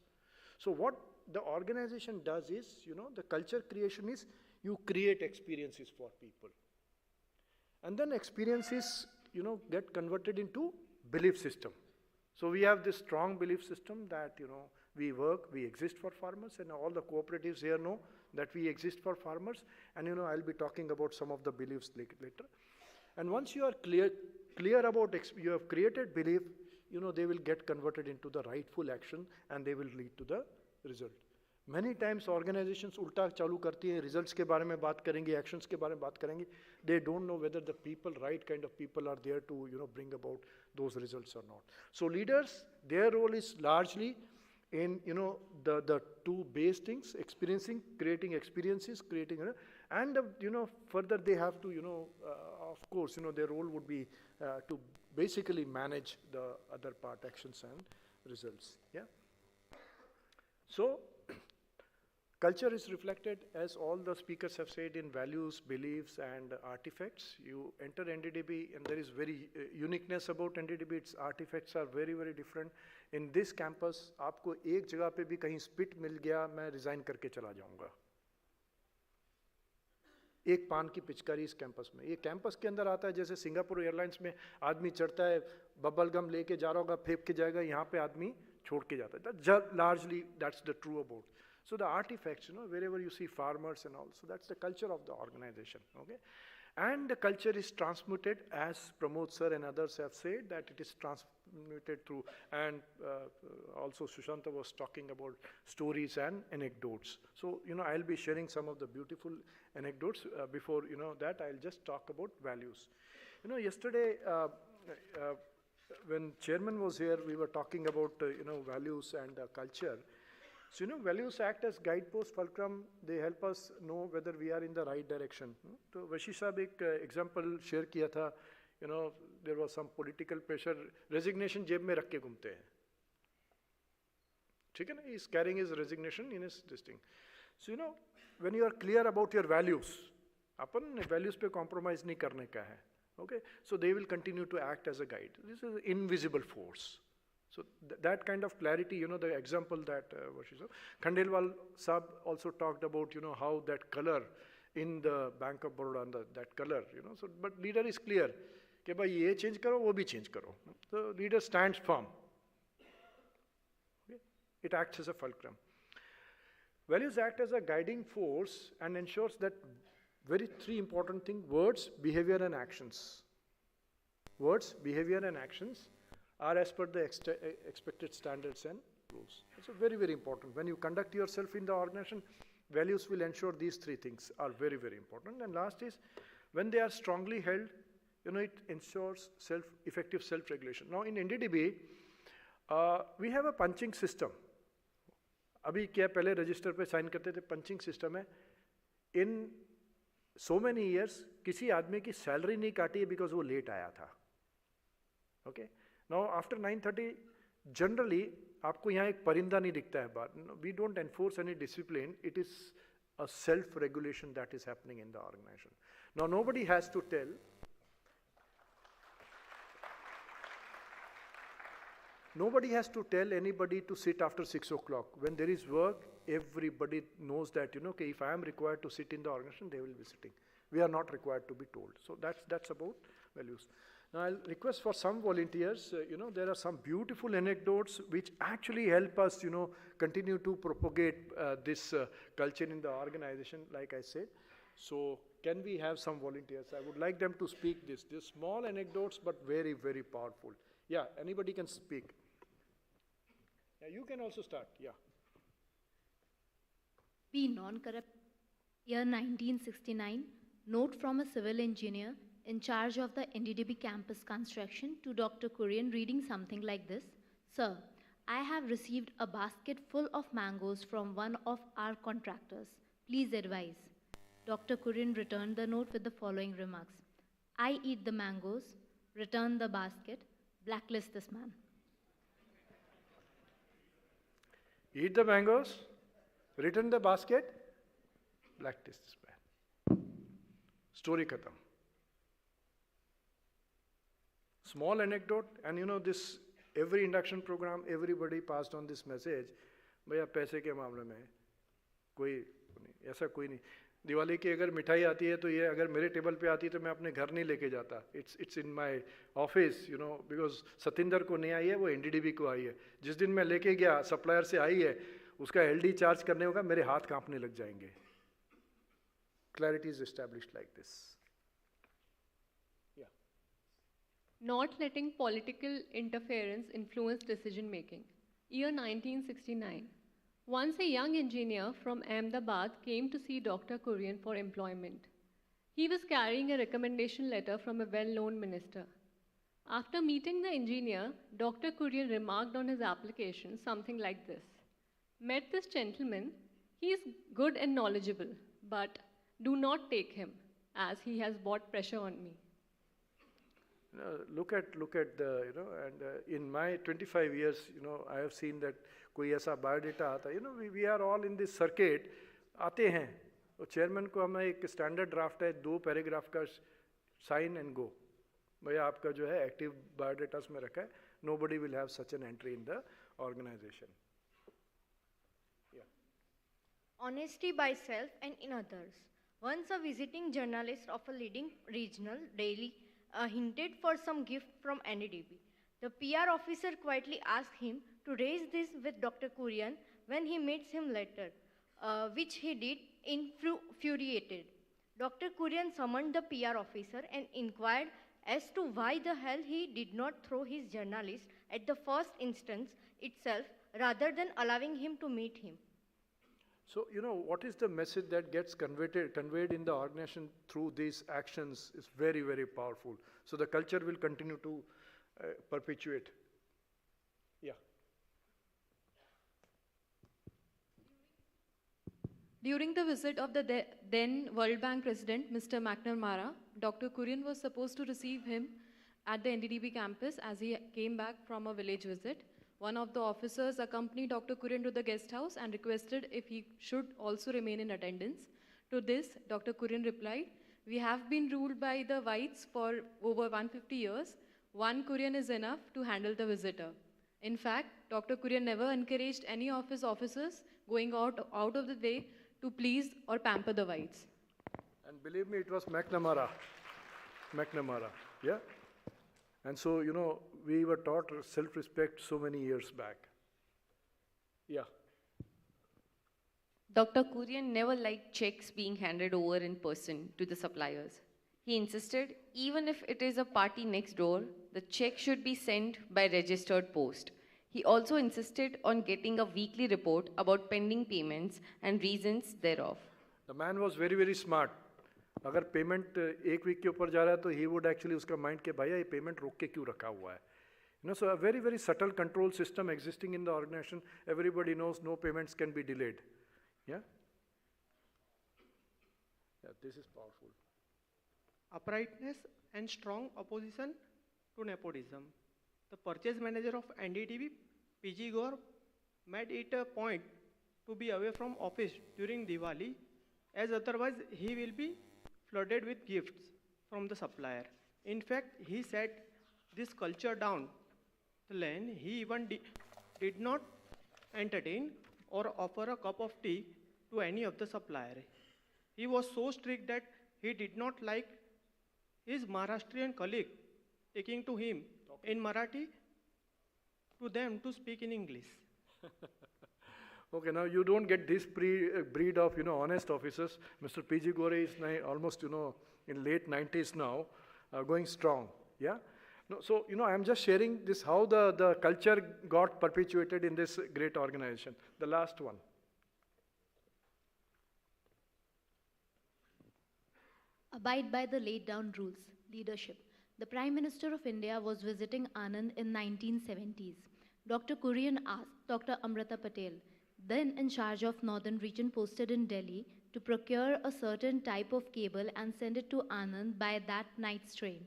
So what the organization does is, the culture creation is you create experiences for people. And then experiences, get converted into belief system. So we have this strong belief system that, we work, we exist for farmers, and all the cooperatives here know that we exist for farmers. And I'll be talking about some of the beliefs later. And once you are clear about, you have created belief, they will get converted into the rightful action and they will lead to the result. Many times organizations उल्टा चालू करती हैं, results के बारे में बात करेंगे, actions के बारे में बात करेंगे. They don't know whether the people, right kind of people are there to, bring about those results or not. So leaders, their role is largely in, the two base things, experiencing, creating experiences, and, further they have to, of course, their role would be to basically manage the other part, actions and results. Yeah. So, culture is reflected, as all the speakers have said, in values, beliefs, and artifacts. You enter NDDB, and there is very uniqueness about NDDB. Its artifacts are very, very different. In this campus, आपको एक जगह पे भी कहीं spit मिल गया, मैं resign करके चला जाऊंगा. एक पान की पिचकारी इस कैंपस में. ये कैंपस के अंदर आता है जैसे सिंगापुर एयरलाइंस में आदमी चढ़ता है, बबल गम लेके जा रहा होगा, फेंक के जाएगा, यहाँ पे आदमी छोड़ के जाता है. Largely, that's the true about. So the artifacts, wherever you see farmers and all, so that's the culture of the organization, okay? And the culture is transmuted, as Pramod sir and others have said, that it is transmuted through, and also Sushanta was talking about stories and anecdotes. So, I'll be sharing some of the beautiful anecdotes. Before, that, I'll just talk about values. Yesterday, when chairman was here, we were talking about, values and culture. So, values act as guideposts, fulcrum. They help us know whether we are in the right direction. So, Vashi sahab ek example share kiya tha. There was some political pressure. Resignation जेब में रख के घूमते हैं. ठीक है ना? He is carrying his resignation in his this thing. So, when you are clear about your values, upon values पे compromise नहीं करने का है. Okay? So, they will continue to act as a guide. This is an invisible force. So that kind of clarity, the example that Khandelwal Sahab also talked about, how that color in the Bank of Baroda, and that color, So, but leader is clear, कि भाई ये change करो, वो भी change करो. The leader stands firm. Okay? It acts as a fulcrum. Values act as a guiding force and ensures that three important things: words, behavior, and actions. words, behavior and actions are as per the expected standards and rules. It's very, very important. When you conduct yourself in the organization, values will ensure these three things are very, very important. And last is, when they are strongly held, it ensures effective self-regulation. Now in NDDB, we have a punching system. अभी क्या पहले register पे sign करते थे, punching system है. इन so many years किसी आदमी की सैलरी नहीं काटी है बिकॉज वो लेट आया था. ओके, नाउ आफ्टर 9:30 जनरली आपको यहाँ एक परिंदा नहीं दिखता है बार. We don't enforce any discipline. It is a self-regulation that is happening in the organization. Now nobody has to tell. Nobody has to tell anybody to sit after 6 o'clock. When there is work, everybody knows that, okay, if I am required to sit in the organization, they will be sitting. We are not required to be told. So that's about values. Now I'll request for some volunteers, there are some beautiful anecdotes which actually help us, continue to propagate this culture in the organization, like I said. So can we have some volunteers? I would like them to speak this. They're small anecdotes, but very, very powerful. Yeah, anybody can speak. Yeah, you can also start, yeah. Be non-corrupt. Year 1969, note from a civil engineer in charge of the NDDB campus construction to Dr. Kurian reading something like this. Sir, I have received a basket full of mangoes from one of our contractors. Please advise. Dr. Kurian returned the note with the following remarks. I eat the mangoes, return the basket, blacklist this man. Eat the mangoes, return the basket, blacklist this man. Story khatam. Small anecdote, and this every induction program, everybody passed on this message. भैया पैसे के मामले में कोई नहीं, ऐसा कोई नहीं. दिवाली की अगर मिठाई आती है तो ये अगर मेरे टेबल पे आती है तो मैं अपने घर नहीं लेके जाता. It's in my office, because Satinder को नहीं आई है, वो NDDB को आई है. जिस दिन मैं लेके गया, सप्लायर से आई है, उसका LD चार्ज करने होगा, मेरे हाथ कांपने लग जाएंगे. Clarity is established like this. Yeah. Not letting political interference influence decision making. Year 1969. Once a young engineer from Ahmedabad came to see Dr. Kurian for employment. He was carrying a recommendation letter from a well-known minister. After meeting the engineer, Dr. Kurian remarked on his application something like this. Met this gentleman, he is good and knowledgeable, but do not take him, as he has brought pressure on me. Look at the, and in my 25 years, I have seen that कोई ऐसा biodata आता है. We are all in this circuit, आते हैं, और chairman को हमें एक स्टैंडर्ड ड्राफ्ट है, 2 पैराग्राफ का साइन एंड गो. भैया आपका जो है एक्टिव बायोडेटास में रखा है. Nobody will have such an entry in the organization. Yeah. Honesty by self and in others. Once a visiting journalist of a leading regional daily hinted for some gift from NDDB. The PR officer quietly asked him to raise this with Dr. Kurian when he meets him later, which he did infuriated. Dr. Kurian summoned the PR officer and inquired as to why the hell he did not throw his journalist at the first instance itself rather than allowing him to meet him. So, what is the message that gets conveyed in the organization through these actions is very, very powerful. So the culture will continue to perpetuate. Yeah. During the visit of the then World Bank President, Mr. McNamara, Dr. Kurian was supposed to receive him at the NDDB campus as he came back from a village visit. One of the officers accompanied Dr. Kurian to the guest house and requested if he should also remain in attendance. To this, Dr. Kurian replied, "We have been ruled by the whites for over 150 years. One Kurian is enough to handle the visitor." In fact, Dr. Kurian never encouraged any of his officers going out of the way to please or pamper the whites. And believe me, it was McNamara, yeah? And so, we were taught self-respect so many years back. Yeah. Dr. Kurian never liked checks being handed over in person to the suppliers. He insisted, even if it is a party next door, the check should be sent by registered post. He also insisted on getting a weekly report about pending payments and reasons thereof. The man was very, very smart. अगर payment एक week के ऊपर जा रहा है तो he would actually उसका mind के भैया ये पेमेंट रोक के क्यों रखा हुआ है. So a very, very subtle control system existing in the organization. Everybody knows no payments can be delayed. Yeah? Yeah, this is powerful. Uprightness and strong opposition to nepotism. The purchase manager of NDDB, PG Gaur, made it a point to be away from office during Diwali, as otherwise he will be flooded with gifts from the supplier. In fact, he set this culture down the lane. He even did not entertain or offer a cup of tea to any of the suppliers. He was so strict that he did not like his Maharashtrian colleague taking to him in Marathi to them to speak in English. Okay, now you don't get this breed of, honest officers. Mr. P.G. Gore is almost, in late 90s now, going strong, yeah? No, so, I'm just sharing this, how the culture got perpetuated in this great organization. The last one. Abide by the laid down rules. Leadership. The Prime Minister of India was visiting Anand in 1970s. Dr. Kurian asked Dr. Amrita Patel, then in charge of Northern Region posted in Delhi, to procure a certain type of cable and send it to Anand by that night's train.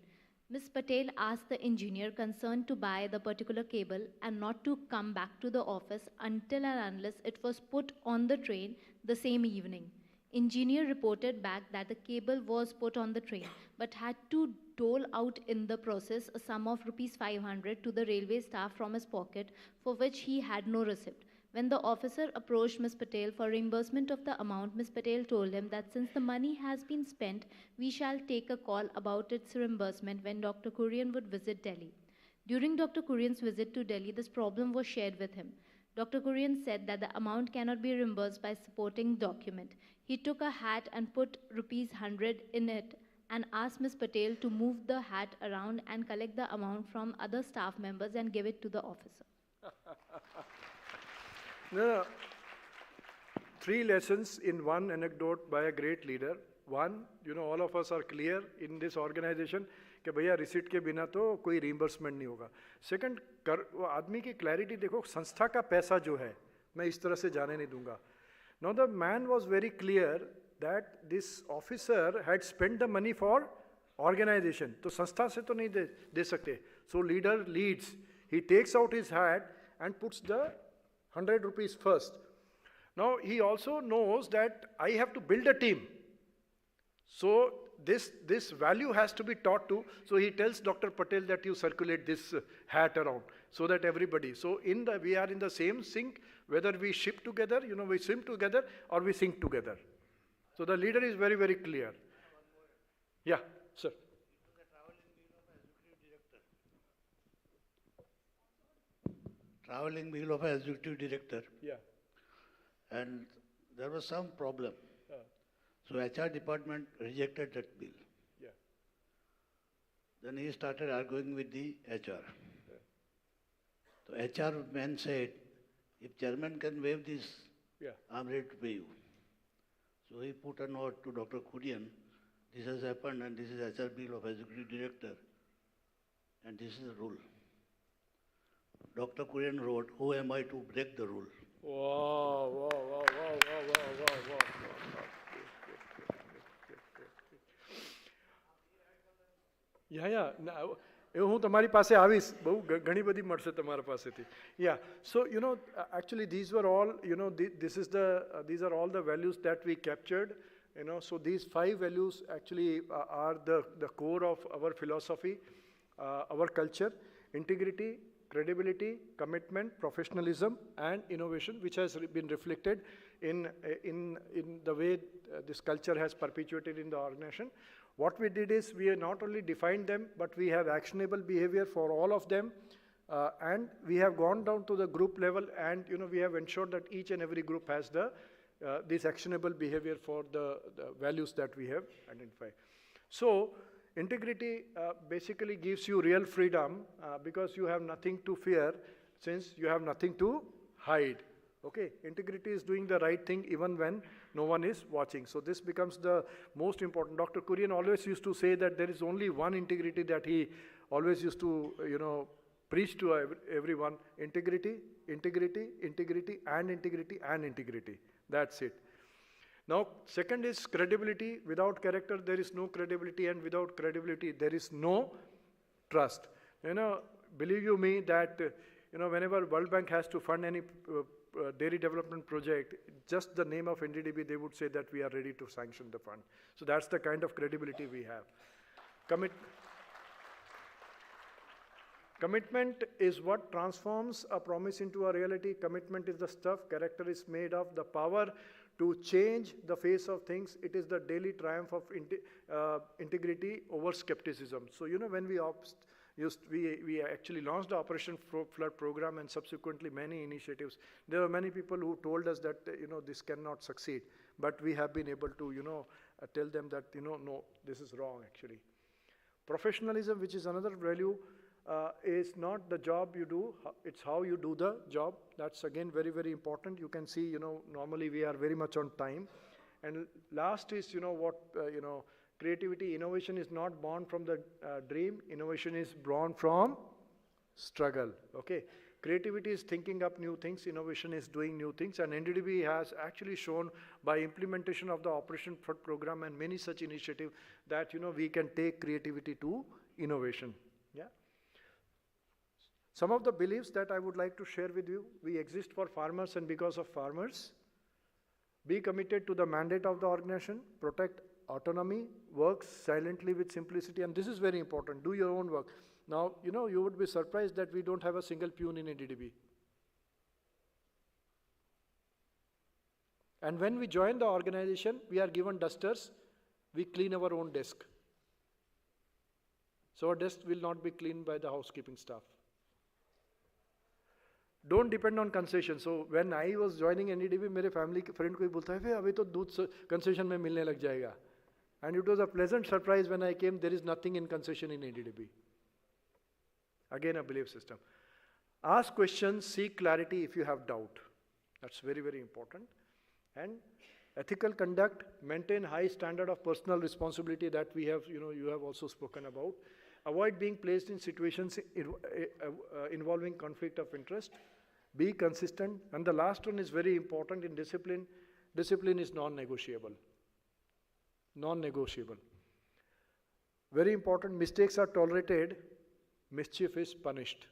Ms. Patel asked the engineer concerned to buy the particular cable and not to come back to the office until and unless it was put on the train the same evening. Engineer reported back that the cable was put on the train but had to dole out in the process a sum of ₹500 to the railway staff from his pocket, for which he had no receipt. When the officer approached Ms. Patel for reimbursement of the amount, Ms. Patel told him that since the money has been spent, we shall take a call about its reimbursement when Dr. Kurian would visit Delhi. During Dr. Kurian's visit to Delhi, this problem was shared with him. Dr. Kurian said that the amount cannot be reimbursed by supporting document. He took a hat and put ₹100 in it and asked Ms. Patel to move the hat around and collect the amount from other staff members and give it to the officer. No. 3 lessons in one anecdote by a great leader. One, all of us are clear in this organization कि भैया receipt के बिना तो कोई reimbursement नहीं होगा. Second, आदमी की क्लैरिटी देखो, संस्था का पैसा जो है मैं इस तरह से जाने नहीं दूंगा. Now the man was very clear that this officer had spent the money for organization. तो संस्था से तो नहीं दे सकते. So leader leads. He takes out his hat and puts the ₹100 first. Now he also knows that I have to build a team. So this value has to be taught to. So he tells Dr. Patel that you circulate this hat around so that everybody. So we are in the same sync, whether we ship together, we swim together or we sink together. So the leader is very, very clear. Yeah, sir. Traveling bill of an executive director. Yeah. And there was some problem. So HR department rejected that bill. Yeah. Then he started arguing with the HR. So HR man said, if chairman can waive this, I'm ready to pay you. So he put a note to Dr. Kurian, this has happened and this is HR bill of executive director and this is the rule. Dr. Kurian wrote, who am I to break the rule? Wow. Yeah. હું તમારી પાસે આવીશ, બહુ ઘણી બધી મળશે તમારા પાસેથી. Yeah. So, actually these were all, these are all the values that we captured. So these 5 values actually are the core of our philosophy, our culture: integrity, credibility, commitment, professionalism, and innovation, which has been reflected in the way this culture has perpetuated in the organization. What we did is we not only defined them, but we have actionable behavior for all of them, and we have gone down to the group level, and we have ensured that each and every group has this actionable behavior for the values that we have identified. So integrity basically gives you real freedom because you have nothing to fear since you have nothing to hide. Okay, integrity is doing the right thing even when no one is watching. So this becomes the most important. Dr. Kurian always used to say that there is only one integrity that he always used to, preach to everyone. Integrity, integrity, integrity, and integrity, and integrity. That's it. Now, second is credibility. Without character, there is no credibility, and without credibility, there is no trust. Believe you me that, whenever World Bank has to fund any dairy development project, just the name of NDDB, they would say that we are ready to sanction the fund. So that's the kind of credibility we have. Commitment is what transforms a promise into a reality. Commitment is the stuff character is made of, the power to change the face of things. It is the daily triumph of integrity over skepticism. So, when we actually launched the Operation Flood program and subsequently many initiatives, there were many people who told us that, this cannot succeed. But we have been able to, tell them that, no, this is wrong actually. Professionalism, which is another value, is not the job you do, it's how you do the job. That's again very, very important. You can see, normally we are very much on time. And last is, creativity, innovation is not born from the dream. Innovation is born from struggle, okay? Creativity is thinking up new things. Innovation is doing new things. And NDDB has actually shown by implementation of the Operation Flood program and many such initiatives that, we can take creativity to innovation, yeah? Some of the beliefs that I would like to share with you: we exist for farmers and because of farmers. Be committed to the mandate of the organization. Protect autonomy. Work silently with simplicity. And this is very important. Do your own work. Now, you would be surprised that we don't have a single peon in NDDB. And when we join the organization, we are given dusters. We clean our own desk. So our desk will not be cleaned by the housekeeping staff. Don't depend on concession. So when I was joining NDDB, मेरे family friend को ही बोलता है, अभी तो दूध concession में मिलने लग जाएगा. And it was a pleasant surprise when I came. There is nothing in concession in NDDB. Again, a belief system. Ask questions, seek clarity if you have doubt. That's very, very important. And ethical conduct, maintain high standard of personal responsibility that we have, you have also spoken about. Avoid being placed in situations involving conflict of interest. Be consistent. And the last one is very important in discipline. Discipline is non-negotiable. Non-negotiable. Very important. Mistakes are tolerated. Mischief is punished.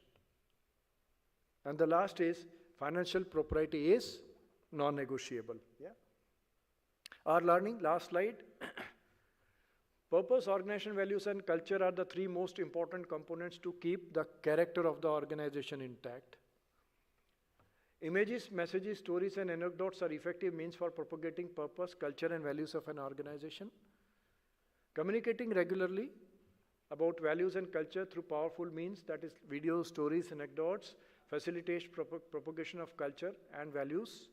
And the last is financial propriety is non-negotiable. Yeah. Our learning, last slide. Purpose, organization values, and culture are the three most important components to keep the character of the organization intact. Images, messages, stories, and anecdotes are effective means for propagating purpose, culture, and values of an organization. Communicating regularly about values and culture through powerful means, that is videos, stories, anecdotes, facilitates propagation of culture and values.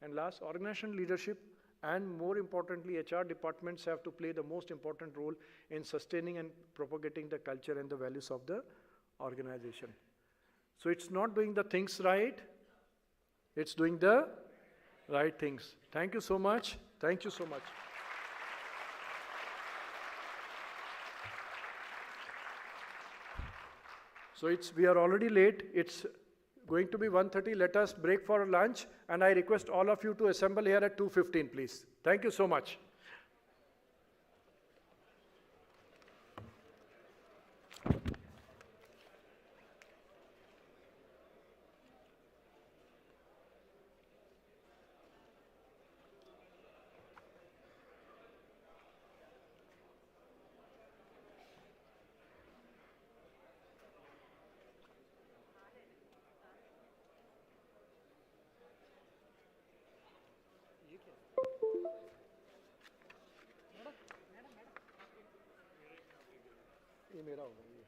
And last, organization leadership and more importantly, HR departments have to play the most important role in sustaining and propagating the culture and the values of the organization. So it's not doing the things right, it's doing the right things. Thank you so much. Thank you so much. So we are already late. It's going to be 1:30. Let us break for lunch. And I request all of you to assemble here at 2:15, please. Thank you so much. ये मेरा होगा ये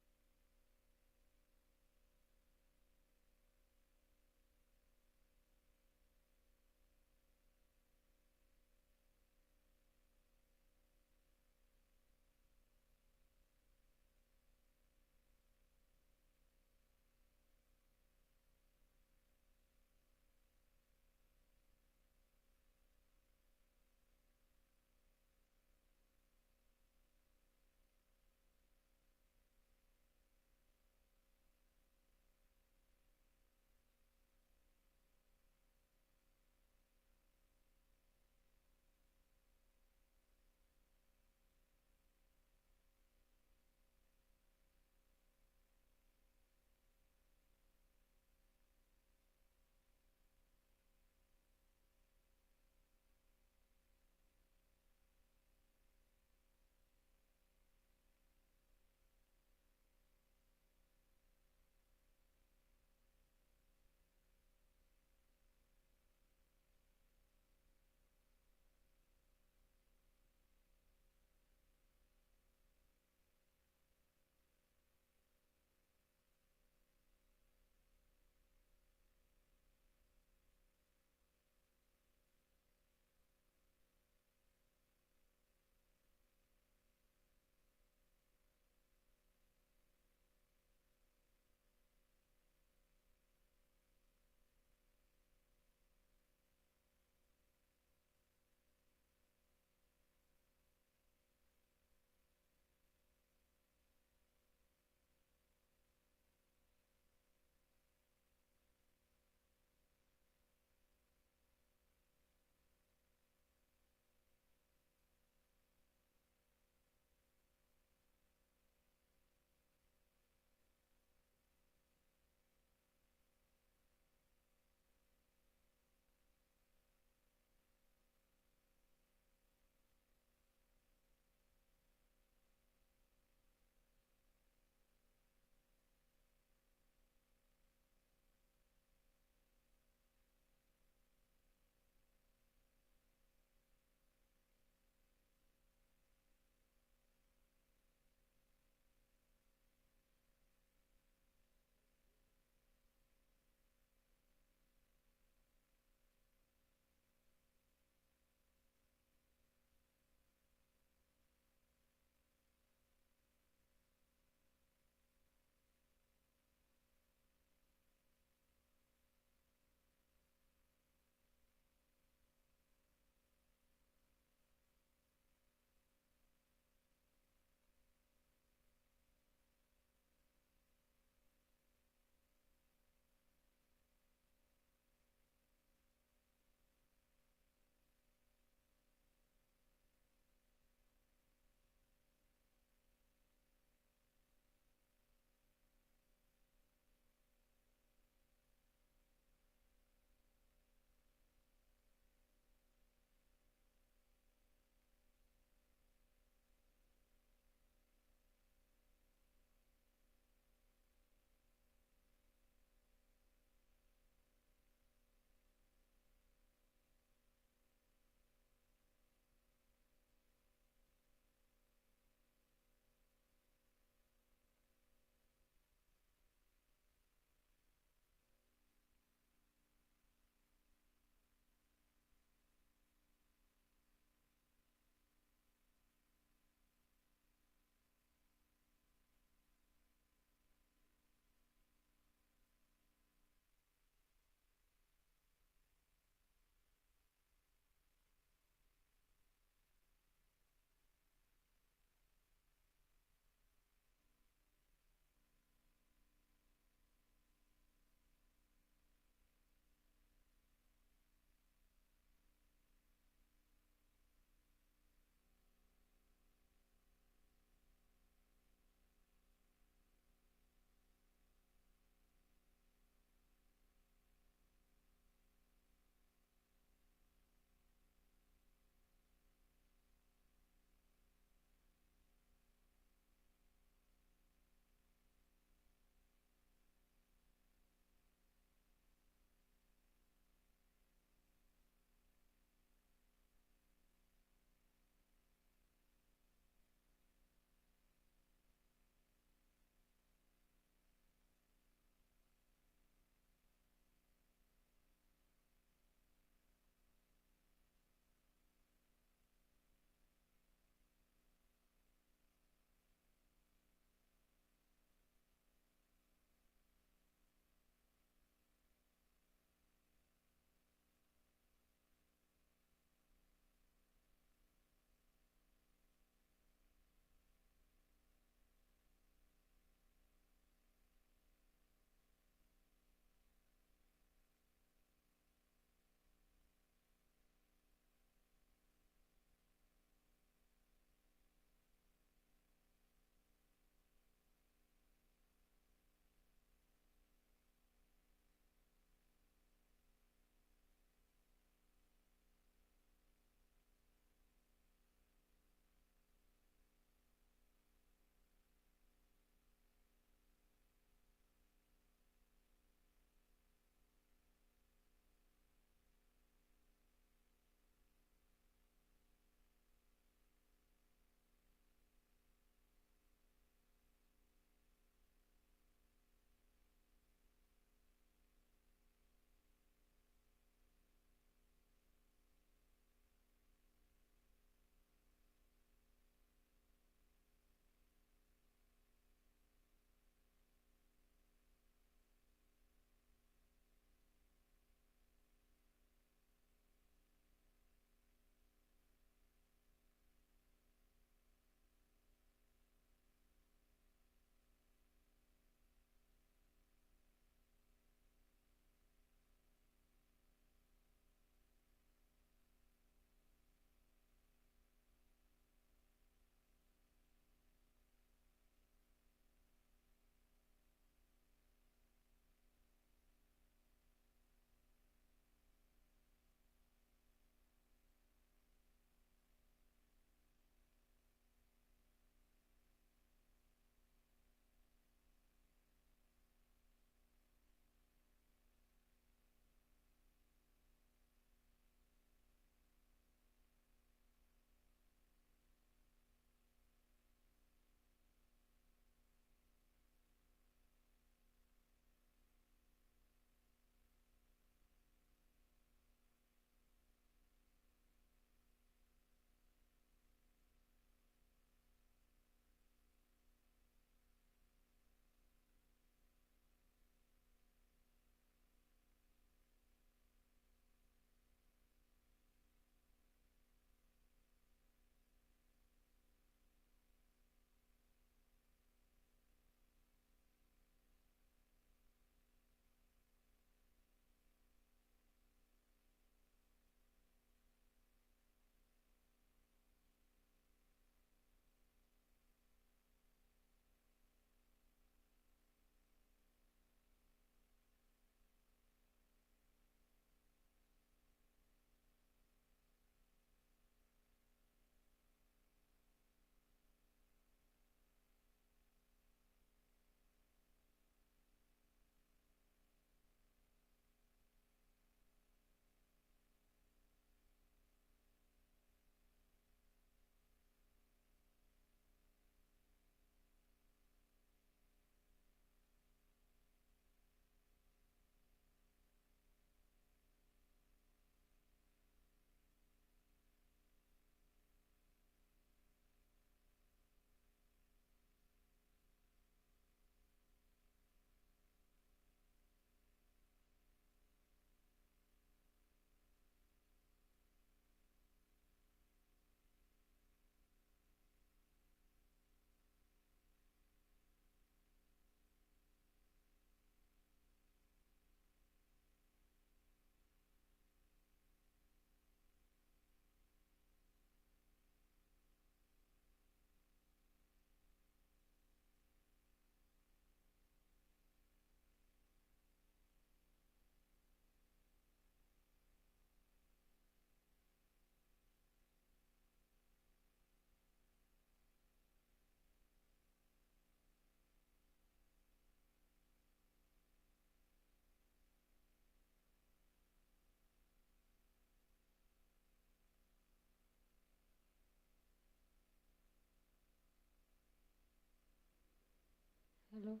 Hello.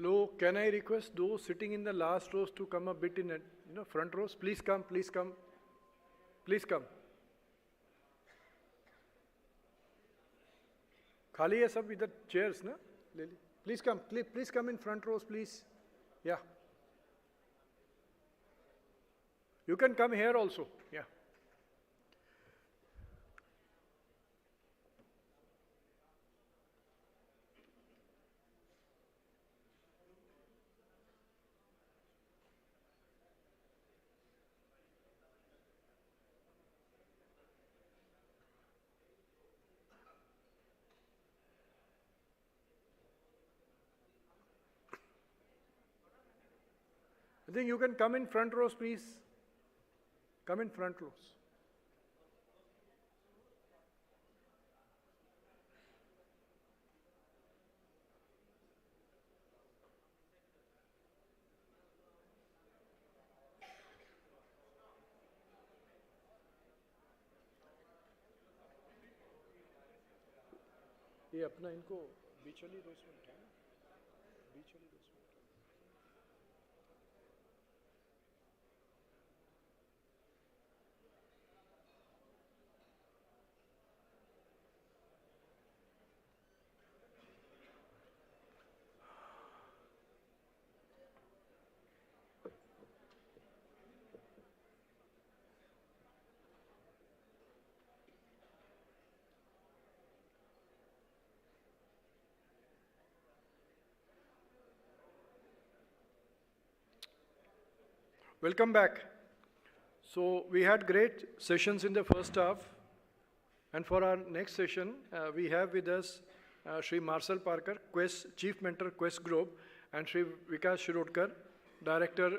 Hello, can I request those sitting in the last rows to come a bit in, front rows? Please come, please come. Please come. खाली है सब इधर chairs ना ले ली. Please come in front rows, please. Yeah. You can come here also. Yeah. I think you can come in front rows, please. Come in front rows. ये अपना इनको बीच वाली रोज में उठाएं, बीच वाली रोज में उठाएं. Welcome back. So we had great sessions in the first half, and for our next session, we have with us Shri Marcel Parker, Quest Chief Mentor, Quest Group, and Shri Vikas Shirodkar, Director,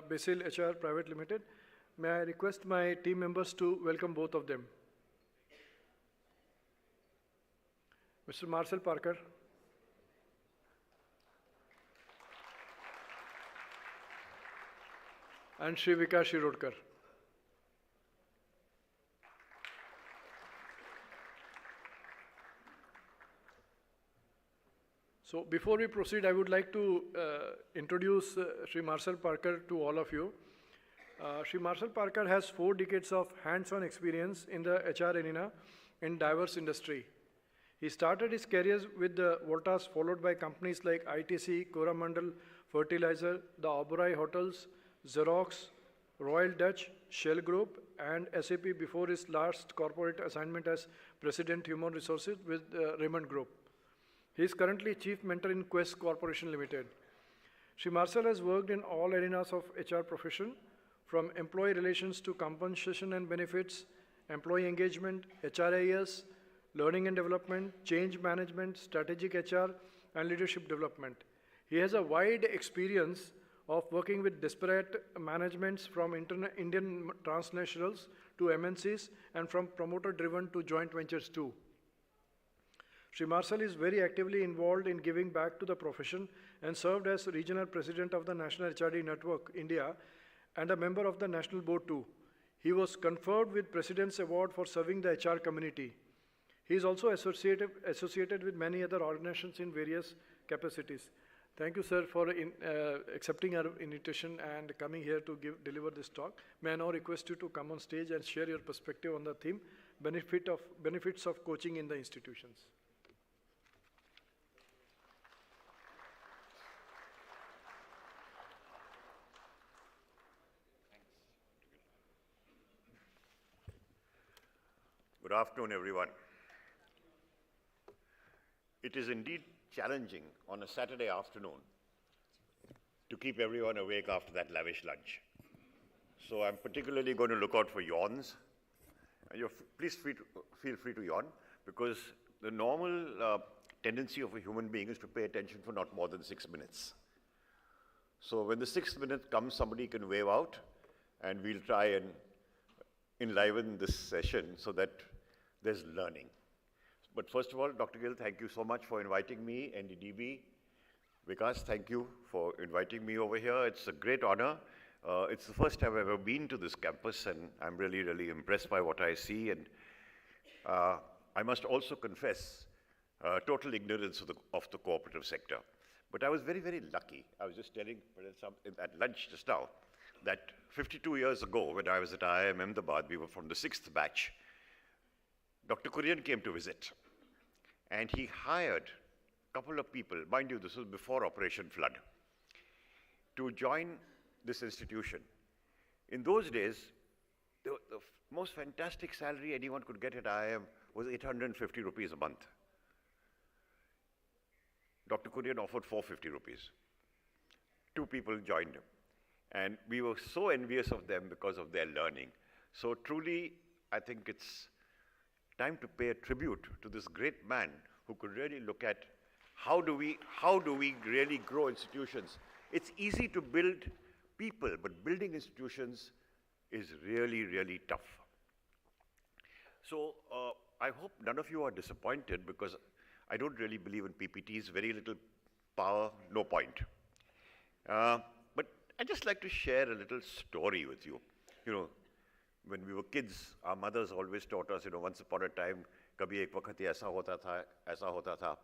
Basil HR Private Limited. May I request my team members to welcome both of them. Mr. Marcel Parker. And Shri Vikas Shirodkar. So before we proceed, I would like to introduce Shri Marcel Parker to all of you. Shri Marcel Parker has 4 decades of hands-on experience in the HR arena in diverse industry. He started his career with the Voltas, followed by companies like ITC, Coromandel Fertilizer, the Oberoi Hotels, Xerox, Royal Dutch, Shell Group, and SAP before his last corporate assignment as President Human Resources with Raymond Group. He is currently Chief Mentor in Quest Corporation Limited. Shri Marcel has worked in all arenas of HR profession, from employee relations to compensation and benefits, employee engagement, HRIS, learning and development, change management, strategic HR, and leadership development. He has a wide experience of working with disparate managements from Indian transnationals to MNCs and from promoter-driven to joint ventures too. Shri Marcel is very actively involved in giving back to the profession and served as Regional President of the National HRD Network, India, and a member of the National Board too. He was conferred with President's Award for serving the HR community. He is also associated with many other organizations in various capacities. Thank you, sir, for accepting our invitation and coming here to deliver this talk. May I now request you to come on stage and share your perspective on the theme, benefits of coaching in the institutions. Good afternoon, everyone. It is indeed challenging on a Saturday afternoon to keep everyone awake after that lavish lunch. So I'm particularly going to look out for yawns. Please feel free to yawn, because the normal tendency of a human being is to pay attention for not more than 6 minutes. So when the 6th minute comes, somebody can wave out, and we'll try and enliven this session so that there's learning. But first of all, Dr. Gill, thank you so much for inviting me, NDDB. Vikas, thank you for inviting me over here. It's a great honor. It's the first time I've ever been to this campus, and I'm really, really impressed by what I see. And I must also confess total ignorance of the cooperative sector. But I was very, very lucky. I was just telling at lunch just now that 52 years ago, when I was at IIM Ahmedabad, we were from the 6th batch. Dr. Kurian came to visit, and he hired a couple of people, mind you, this was before Operation Flood, to join this institution. In those days, the most fantastic salary anyone could get at IIM was 850 rupees a month. Dr. Kurian offered 450 rupees. 2 people joined him. And we were so envious of them because of their learning. So truly, I think it's time to pay a tribute to this great man who could really look at how do we really grow institutions. It's easy to build people, but building institutions is really, really tough. So I hope none of you are disappointed, because I don't really believe in PPTs. Very little power, no point. But I'd just like to share a little story with you. You know, when we were kids, our mothers always taught us, once upon a time, kabhi ek wakhat aisa hota tha, aisa hota tha.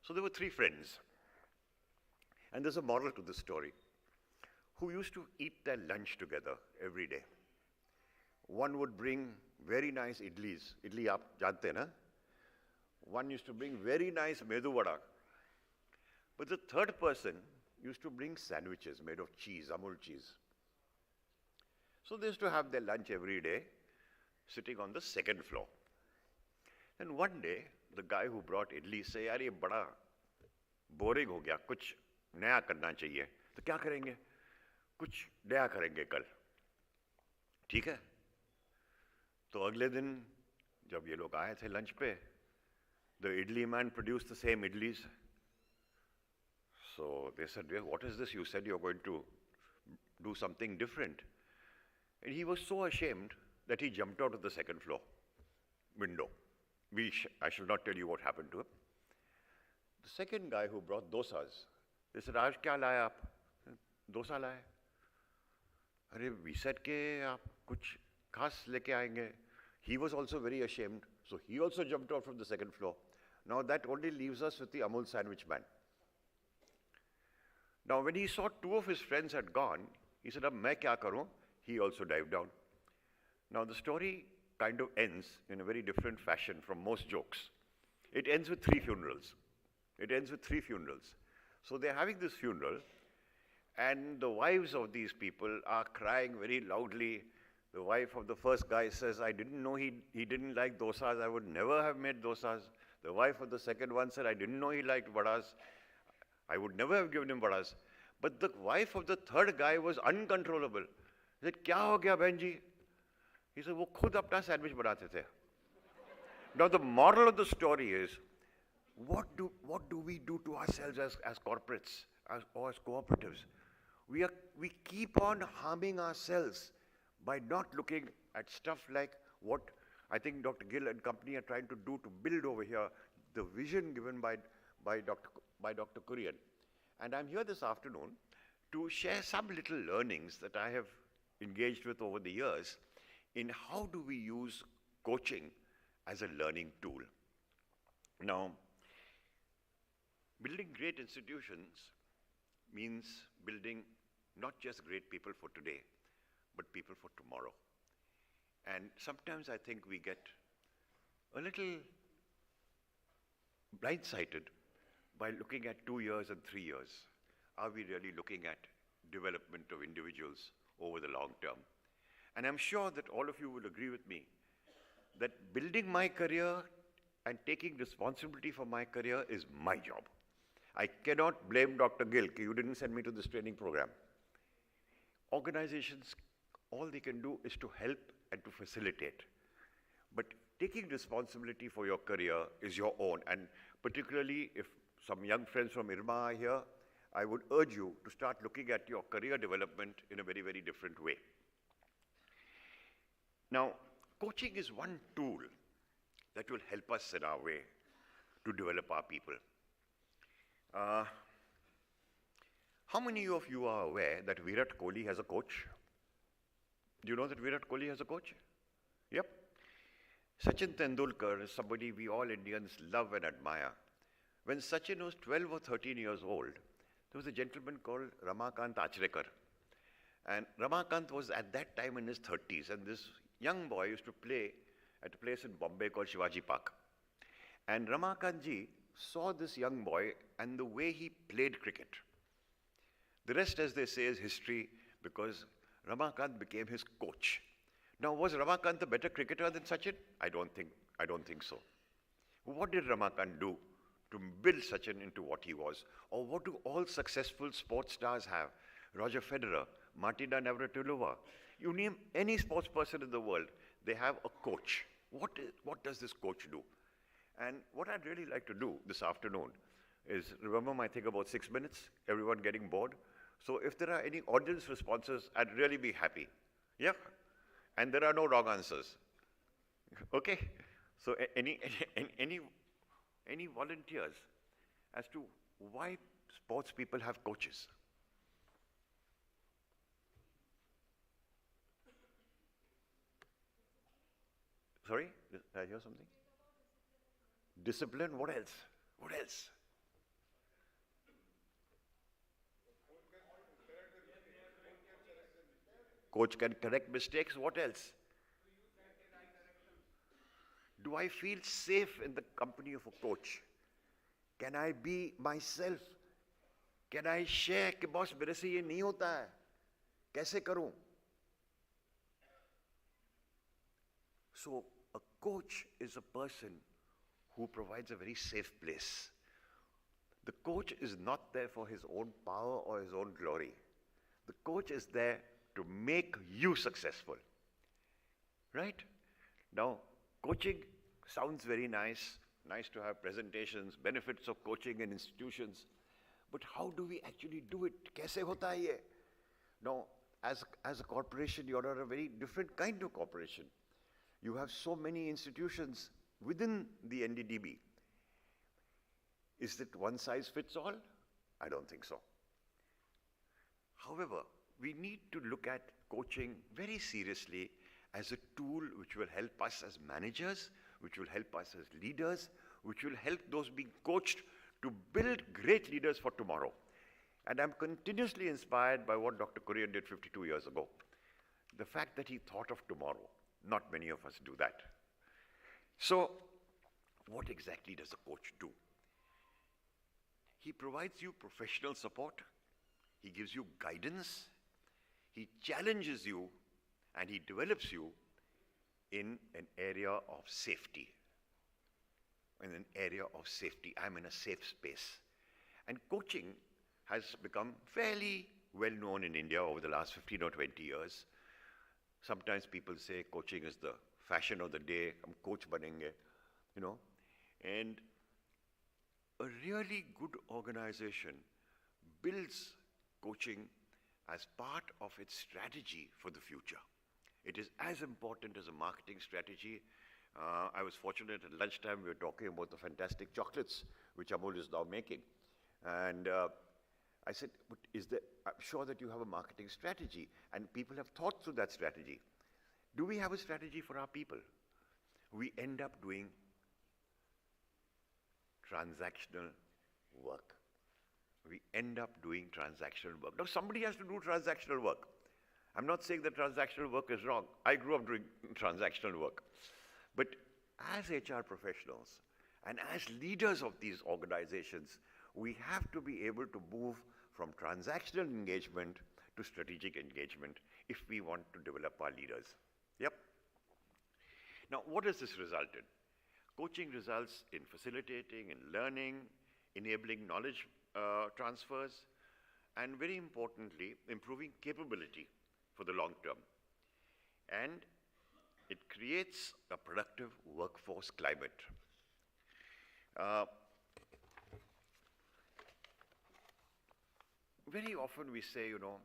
So there were 3 friends. And there's a moral to this story, who used to eat their lunch together every day. One would bring very nice idlis. Idli aap jante na? One used to bring very nice medu vada. But the third person used to bring sandwiches made of cheese, Amul cheese. So they used to have their lunch every day, sitting on the 2nd floor. And one day, the guy who brought idli say, "Yaar, ye bada boring ho gaya, kuch naya karna chahiye." तो क्या करेंगे? कुछ नया करेंगे कल. ठीक है? तो अगले दिन जब ये लोग आए थे लंच पे, the idli man produced the same idlis. So they said, "What is this? You said you're going to do something different." And he was so ashamed that he jumped out of the 2nd floor window. I shall not tell you what happened to him. The second guy who brought dosas, they said, "Aaj kya laya aap?" "Dosa laya." "Arey, we said ke aap kuch khas leke aayenge." He was also very ashamed, so he also jumped out from the 2nd floor. Now that only leaves us with the Amul sandwich man. Now when he saw 2 of his friends had gone, he said, "Ab main kya karu?" He also dived down. Now the story kind of ends in a very different fashion from most jokes. It ends with 3 funerals. It ends with 3 funerals. So they're having this funeral, and the wives of these people are crying very loudly. The wife of the first guy says, "I didn't know he didn't like dosas. I would never have made dosas." The wife of the second one said, "I didn't know he liked vadas. I would never have given him vadas." But the wife of the third guy was uncontrollable. He said, "Kya ho gaya, behen ji?" He said, "Wo khud apna sandwich banate the." Now the moral of the story is, what do we do to ourselves as corporates or as cooperatives? We keep on harming ourselves by not looking at stuff like what I think Dr. Gill and company are trying to do to build over here, the vision given by Dr. Kurian. And I'm here this afternoon to share some little learnings that I have engaged with over the years in how do we use coaching as a learning tool. Now, building great institutions means building not just great people for today, but people for tomorrow. And sometimes I think we get a little blindsided by looking at 2 years and 3 years. Are we really looking at development of individuals over the long term? And I'm sure that all of you will agree with me that building my career and taking responsibility for my career is my job. I cannot blame Dr. Gill, you didn't send me to this training program. Organizations, all they can do is to help and to facilitate. But taking responsibility for your career is your own. And particularly if some young friends from IRMA are here, I would urge you to start looking at your career development in a very, very different way. Now, coaching is one tool that will help us in our way to develop our people. How many of you are aware that Virat Kohli has a coach? Do you know that Virat Kohli has a coach? Yep. Sachin Tendulkar is somebody we all Indians love and admire. When Sachin was 12 or 13 years old, there was a gentleman called Ramakant Achrekar. And Ramakant was at that time in his 30s, and this young boy used to play at a place in Bombay called Shivaji Park. And Ramakant ji saw this young boy and the way he played cricket. The rest, as they say, is history, because Ramakant became his coach. Now, was Ramakant a better cricketer than Sachin? I don't think so. What did Ramakant do to build Sachin into what he was? Or what do all successful sports stars have? Roger Federer, Martina Navratilova. You name any sports person in the world, they have a coach. What does this coach do? And what I'd really like to do this afternoon is, remember my thing about 6 minutes, everyone getting bored? So if there are any audience responses, I'd really be happy. Yeah? And there are no wrong answers. Okay? So any volunteers as to why sports people have coaches? Sorry? Did I hear something? Discipline? What else? What else? Coach can correct mistakes. What else? Do I feel safe in the company of a coach? Can I be myself? Can I share कि boss मेरे से ये नहीं होता है? कैसे करूं? So a coach is a person who provides a very safe place. The coach is not there for his own power or his own glory. The coach is there to make you successful. Right? Now, coaching sounds very nice. Nice to have presentations, benefits of coaching in institutions. But how do we actually do it? Kaise hota hai ye? Now, as a corporation, you're a very different kind of corporation. You have so many institutions within the NDDB. Is it one size fits all? I don't think so. However, we need to look at coaching very seriously as a tool which will help us as managers, which will help us as leaders, which will help those being coached to build great leaders for tomorrow. And I'm continuously inspired by what Dr. Kurian did 52 years ago. The fact that he thought of tomorrow. Not many of us do that. So, what exactly does a coach do? He provides you professional support. He gives you guidance. He challenges you, and he develops you in an area of safety. In an area of safety. I'm in a safe space. And coaching has become fairly well known in India over the last 15 or 20 years. Sometimes people say coaching is the fashion of the day, hum coach banenge, you know. And a really good organization builds coaching as part of its strategy for the future. It is as important as a marketing strategy. I was fortunate at lunchtime we were talking about the fantastic chocolates which Amul is now making. And I said, but I'm sure that you have a marketing strategy and people have thought through that strategy. Do we have a strategy for our people? We end up doing transactional work. We end up doing transactional work. Now somebody has to do transactional work. I'm not saying that transactional work is wrong. I grew up doing transactional work. But as HR professionals and as leaders of these organizations, we have to be able to move from transactional engagement to strategic engagement if we want to develop our leaders. Yep. Now, what does this result in? Coaching results in facilitating and learning, enabling knowledge transfers, and very importantly, improving capability for the long term. And it creates a productive workforce climate. Very often we say, you know,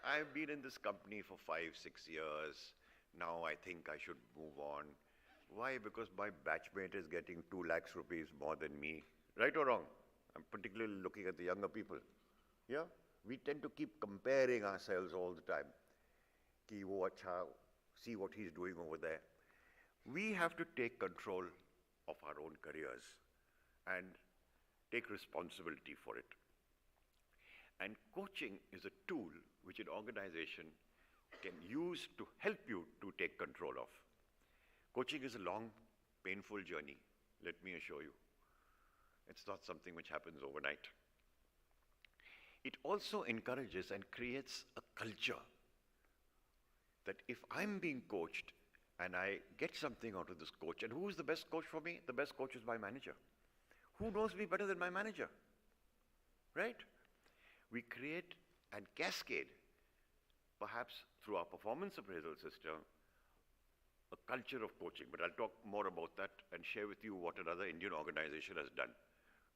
I've been in this company for 5, 6 years. Now I think I should move on. Why? Because my batchmate is getting 2 lakhs rupees more than me. Right or wrong? I'm particularly looking at the younger people. Yeah? We tend to keep comparing ourselves all the time. Ki wo acha, see what he's doing over there. We have to take control of our own careers and take responsibility for it. And coaching is a tool which an organization can use to help you to take control of. Coaching is a long, painful journey, let me assure you. It's not something which happens overnight. It also encourages and creates a culture that if I'm being coached and I get something out of this coach, and who is the best coach for me? The best coach is my manager. Who knows me better than my manager? Right? We create and cascade, perhaps through our performance appraisal system, a culture of coaching. But I'll talk more about that and share with you what another Indian organization has done.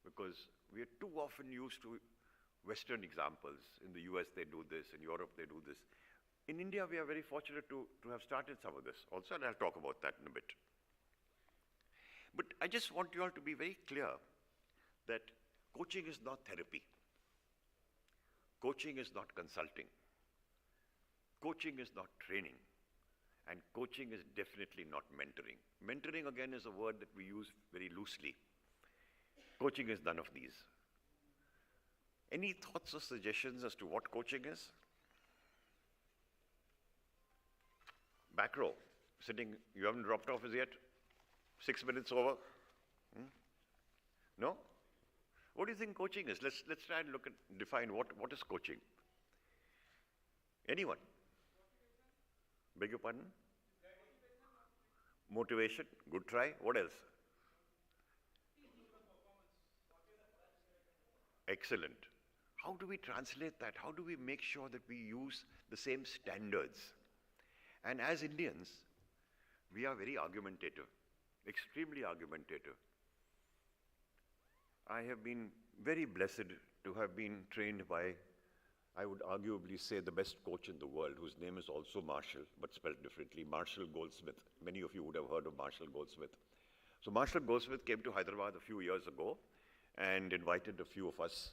Because we are too often used to Western examples. In the US they do this, in Europe they do this. In India we are very fortunate to have started some of this also, and I'll talk about that in a bit. But I just want you all to be very clear that coaching is not therapy. Coaching is not consulting. Coaching is not training. And coaching is definitely not mentoring. Mentoring, again, is a word that we use very loosely. Coaching is none of these. Any thoughts or suggestions as to what coaching is? Back row, sitting, you haven't dropped off as yet? 6 minutes over? No? What do you think coaching is? Let's try and look at, define what is coaching. Anyone? Beg your pardon? Motivation, good try. What else? Excellent. How do we translate that? How do we make sure that we use the same standards? And as Indians, we are very argumentative, extremely argumentative. I have been very blessed to have been trained by, I would arguably say, the best coach in the world, whose name is also Marshall, but spelled differently, Marshall Goldsmith. Many of you would have heard of Marshall Goldsmith. So Marshall Goldsmith came to Hyderabad a few years ago and invited a few of us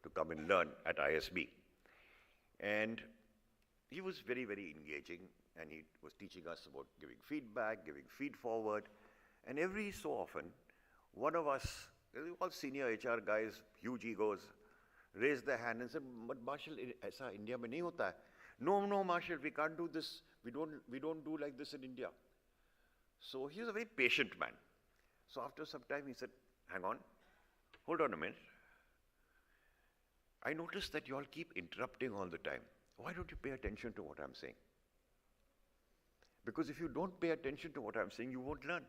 to come and learn at ISB. And he was very, very engaging, and he was teaching us about giving feedback, giving feed forward. And every so often, one of us, all senior HR guys, huge egos, raised their hand and said, "But Marshall, aisa India mein nahi hota hai." No, Marshall, we can't do this. We don't do like this in India. So he was a very patient man. So after some time, he said, "Hang on, hold on a minute. I noticed that you all keep interrupting all the time. Why don't you pay attention to what I'm saying? Because if you don't pay attention to what I'm saying, you won't learn."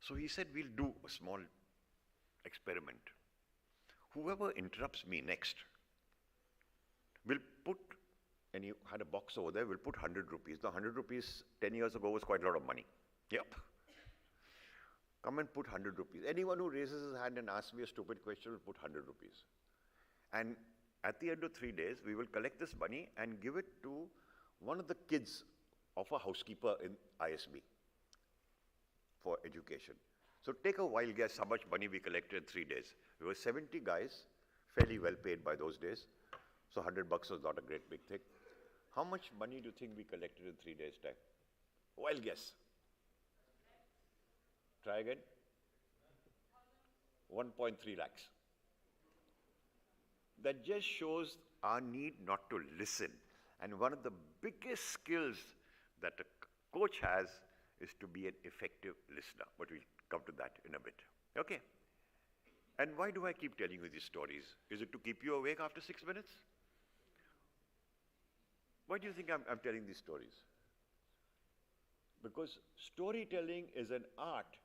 So he said, "We'll do a small experiment. Whoever interrupts me next will put," and he had a box over there, "will put 100 rupees. Now 100 rupees 10 years ago was quite a lot of money. Yep. Come and put 100 rupees. Anyone who raises his hand and asks me a stupid question will put 100 rupees. And at the end of 3 days, we will collect this money and give it to one of the kids of a housekeeper in ISB for education. So take a wild guess how much money we collected in 3 days. We were 70 guys, fairly well paid by those days. So 100 bucks was not a great big thing. How much money do you think we collected in 3 days' time? Wild guess. Try again. 1.3 lakhs. That just shows our need not to listen. And one of the biggest skills that a coach has is to be an effective listener. But we'll come to that in a bit. Okay? And why do I keep telling you these stories? Is it to keep you awake after 6 minutes? Why do you think I'm telling these stories? Because storytelling is an art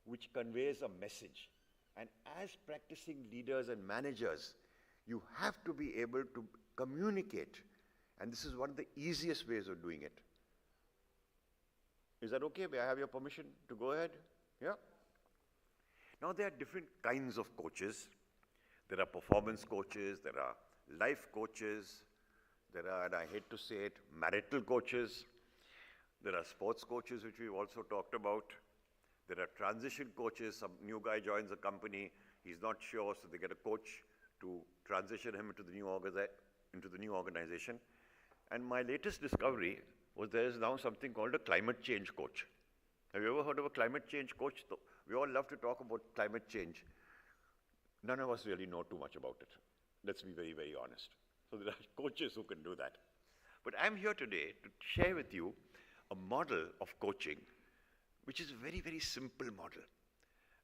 which conveys a message. And as practicing leaders and managers, you have to be able to communicate. And this is one of the easiest ways of doing it. Is that okay? May I have your permission to go ahead? Yeah? Now there are different kinds of coaches. There are performance coaches, there are life coaches, there are, and I hate to say it, marital coaches. There are sports coaches, which we've also talked about. There are transition coaches. Some new guy joins a company, he's not sure, so they get a coach to transition him into the new organization. And my latest discovery was there is now something called a climate change coach. Have you ever heard of a climate change coach? We all love to talk about climate change. None of us really know too much about it. Let's be very, very honest. So there are coaches who can do that. But I'm here today to share with you a model of coaching, which is a very, very simple model.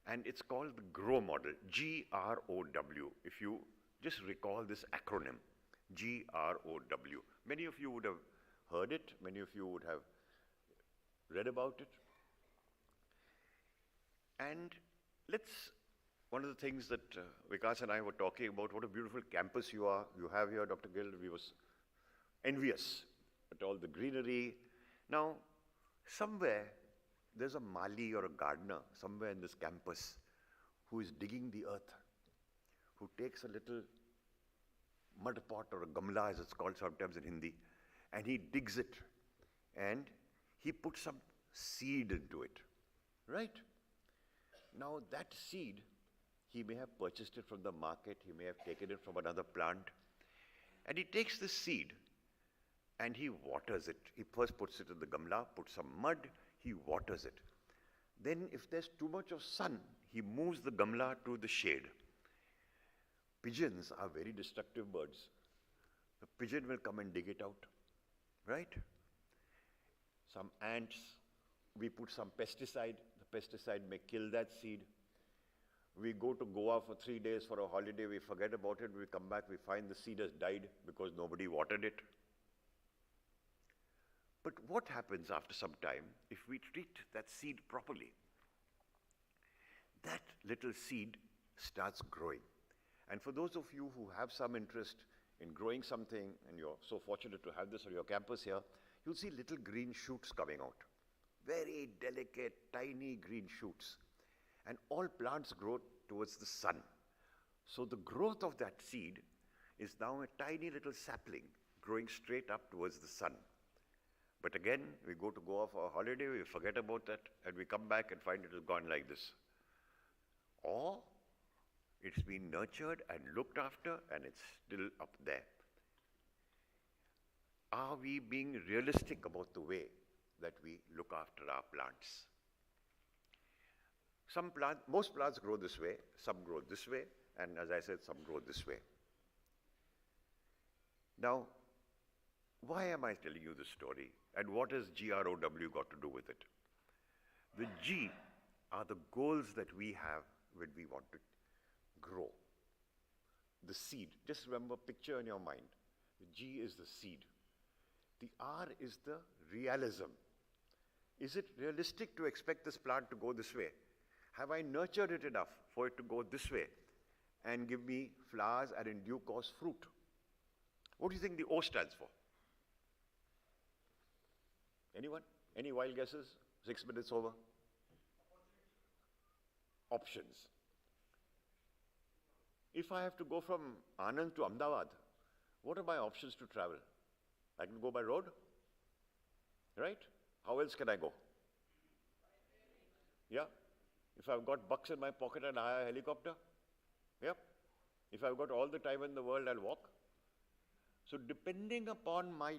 And it's called the GROW model, G-R-O-W. If you just recall this acronym, G-R-O-W. Many of you would have heard it, many of you would have read about it. And one of the things that Vikas and I were talking about, what a beautiful campus you have here, Dr. Gill. We were envious at all the greenery. Now, somewhere, there's a Mali or a gardener somewhere in this campus who is digging the earth, who takes a little mud pot or a gamla, as it's called sometimes in Hindi, and he digs it, and he puts some seed into it, right? Now, that seed, he may have purchased it from the market, he may have taken it from another plant, and he takes this seed and he waters it. He first puts it in the gamla, puts some mud, he waters it. Then if there's too much of sun, he moves the gamla to the shade. Pigeons are very destructive birds. The pigeon will come and dig it out, right? Some ants, we put some pesticide, the pesticide may kill that seed. We go to Goa for 3 days for a holiday, we forget about it, we come back, we find the seed has died because nobody watered it. But what happens after some time if we treat that seed properly? That little seed starts growing. And for those of you who have some interest in growing something, and you're so fortunate to have this on your campus here, you'll see little green shoots coming out. Very delicate, tiny green shoots. And all plants grow towards the sun. So the growth of that seed is now a tiny little sapling growing straight up towards the sun. But again, we go to Goa for a holiday, we forget about that, and we come back and find it has gone like this. Or it's been nurtured and looked after, and it's still up there. Are we being realistic about the way that we look after our plants? Most plants grow this way, some grow this way, and as I said, some grow this way. Now, why am I telling you this story? And what has GROW got to do with it? The G are the goals that we have when we want to grow. The seed. Just remember, picture in your mind. The G is the seed. The R is the realism. Is it realistic to expect this plant to go this way? Have I nurtured it enough for it to go this way and give me flowers and in due course fruit? What do you think the O stands for? Anyone? Any wild guesses? 6 minutes over. Options. If I have to go from Anand to Ahmedabad, what are my options to travel? I can go by road, right? How else can I go? Yeah. If I've got bucks in my pocket and I hire a helicopter, yeah. If I've got all the time in the world, I'll walk. So depending upon my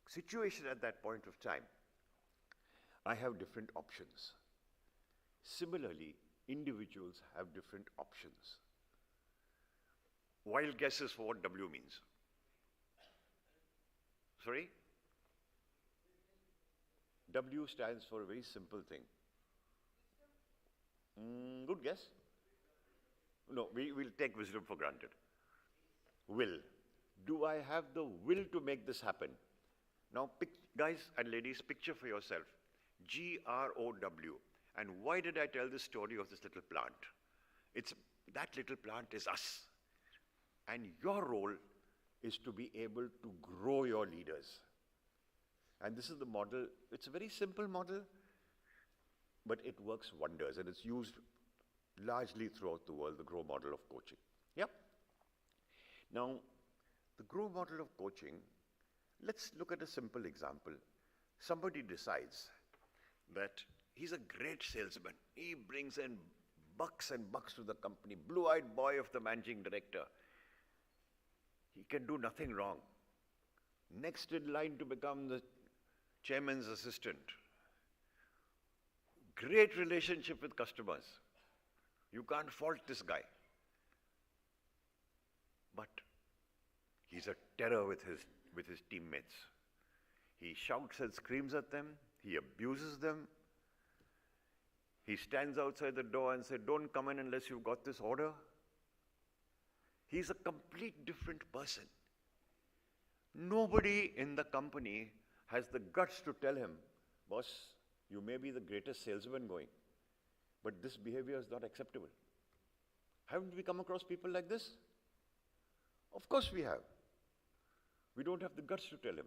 situation at that point of time, I have different options. Similarly, individuals have different options. Wild guesses for what W means? Sorry? W stands for a very simple thing. Good guess. No, we'll take wisdom for granted. Will. Do I have the will to make this happen? Now, guys and ladies, picture for yourself. GROW. And why did I tell this story of this little plant? That little plant is us. And your role is to be able to grow your leaders. And this is the model. It's a very simple model, but it works wonders, and it's used largely throughout the world, the GROW model of coaching. Yep. Now, the GROW model of coaching, let's look at a simple example. Somebody decides that he's a great salesman. He brings in bucks and bucks to the company, blue-eyed boy of the managing director. He can do nothing wrong. Next in line to become the chairman's assistant. Great relationship with customers. You can't fault this guy. but he's a terror with his teammates. He shouts and screams at them. He abuses them. He stands outside the door and says, "Don't come in unless you've got this order." He's a complete different person. Nobody in the company has the guts to tell him, "Boss, you may be the greatest salesman going, but this behavior is not acceptable." Haven't we come across people like this? Of course we have. We don't have the guts to tell him.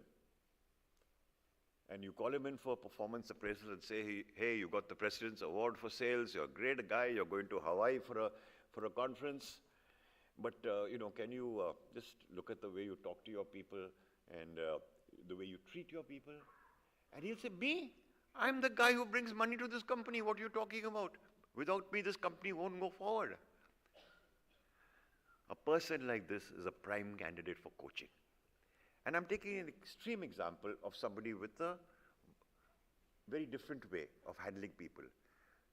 And you call him in for a performance appraisal and say, "Hey, you got the President's Award for sales, you're a great guy, you're going to Hawaii for a conference. But, can you just look at the way you talk to your people and the way you treat your people?" And he'll say, "Me? I'm the guy who brings money to this company. What are you talking about? Without me, this company won't go forward." A person like this is a prime candidate for coaching. And I'm taking an extreme example of somebody with a very different way of handling people.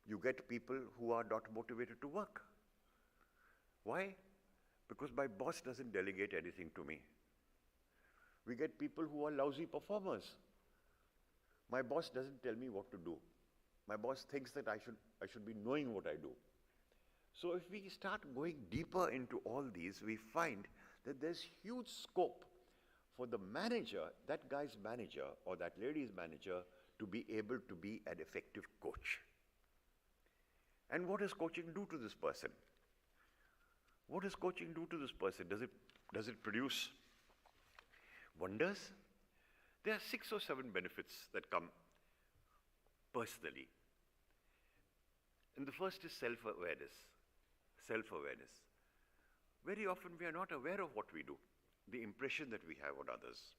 You get people who are not motivated to work. Why? Because my boss doesn't delegate anything to me. We get people who are lousy performers. My boss doesn't tell me what to do. My boss thinks that I should be knowing what I do. So if we start going deeper into all these, we find that there's huge scope for the manager, that guy's manager or that lady's manager, to be able to be an effective coach. And what does coaching do to this person? What does coaching do to this person? Does it produce wonders? There are 6 or 7 benefits that come personally. And the first is self-awareness. Self-awareness. Very often we are not aware of what we do, the impression that we have on others.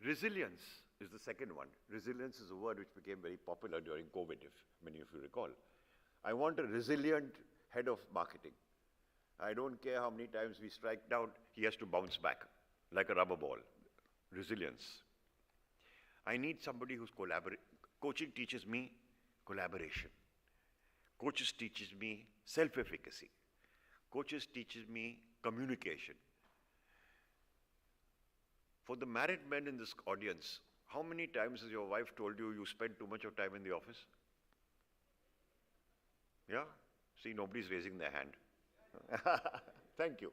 Resilience is the second one. Resilience is a word which became very popular during COVID, if many of you recall. I want a resilient head of marketing. I don't care how many times we strike down, he has to bounce back like a rubber ball. Resilience. I need somebody who's coaching teaches me collaboration. Coaches teaches me self-efficacy. Coaches teaches me communication. For the married men in this audience, how many times has your wife told you you spend too much of time in the office? Yeah? See, nobody's raising their hand. Thank you.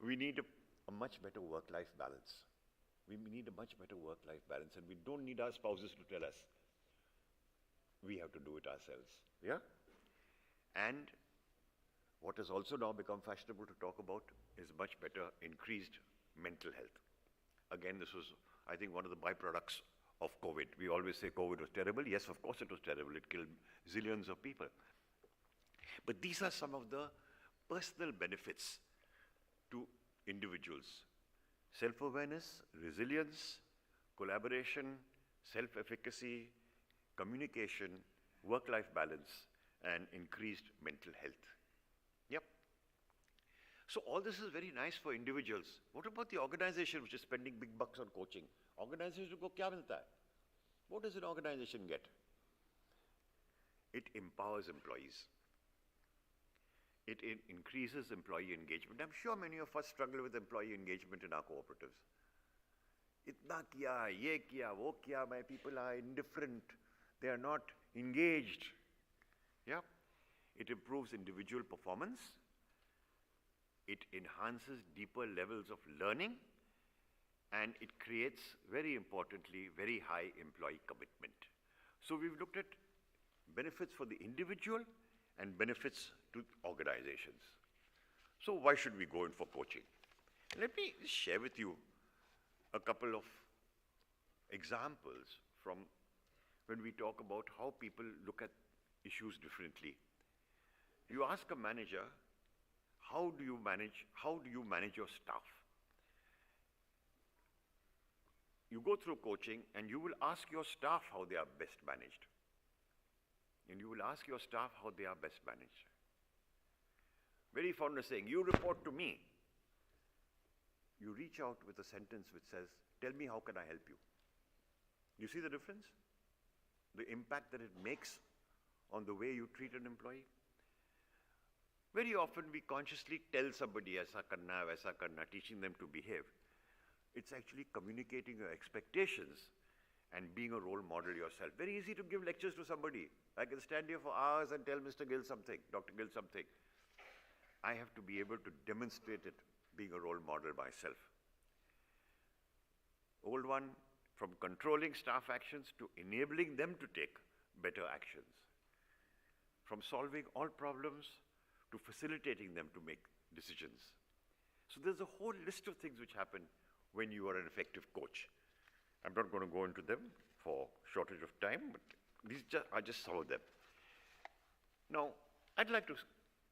We need a much better work-life balance. We need a much better work-life balance, and we don't need our spouses to tell us. We have to do it ourselves. Yeah? And what has also now become fashionable to talk about is much better increased mental health. Again, this was, I think, one of the byproducts of COVID. We always say COVID was terrible. Yes, of course it was terrible. It killed zillions of people. But these are some of the personal benefits to individuals. Self-awareness, resilience, collaboration, self-efficacy, communication, work-life balance, and increased mental health. Yep. So all this is very nice for individuals. What about the organization which is spending big bucks on coaching? Organization ko kya milta hai? What does an organization get? It empowers employees. It increases employee engagement. I'm sure many of us struggle with employee engagement in our cooperatives. Itna kiya, ye kiya, wo kiya, my people are indifferent. They are not engaged. Yeah? It improves individual performance. It enhances deeper levels of learning. And it creates, very importantly, very high employee commitment. So we've looked at benefits for the individual and benefits to organizations. So why should we go in for coaching? Let me share with you a couple of examples from when we talk about how people look at issues differently. You ask a manager, how do you manage your staff? You go through coaching and you will ask your staff how they are best managed. And you will ask your staff how they are best managed. Very fond of saying, you report to me. You reach out with a sentence which says, tell me how can I help you? You see the difference? The impact that it makes on the way you treat an employee? Very often we consciously tell somebody, aisa karna, teaching them to behave. It's actually communicating your expectations and being a role model yourself. Very easy to give lectures to somebody. I can stand here for hours and tell Mr. Gill something, Dr. Gill something. I have to be able to demonstrate it, being a role model myself. Old one, from controlling staff actions to enabling them to take better actions. From solving all problems to facilitating them to make decisions. So there's a whole list of things which happen when you are an effective coach. I'm not going to go into them for shortage of time, but these are just some of them. Now, I'd like to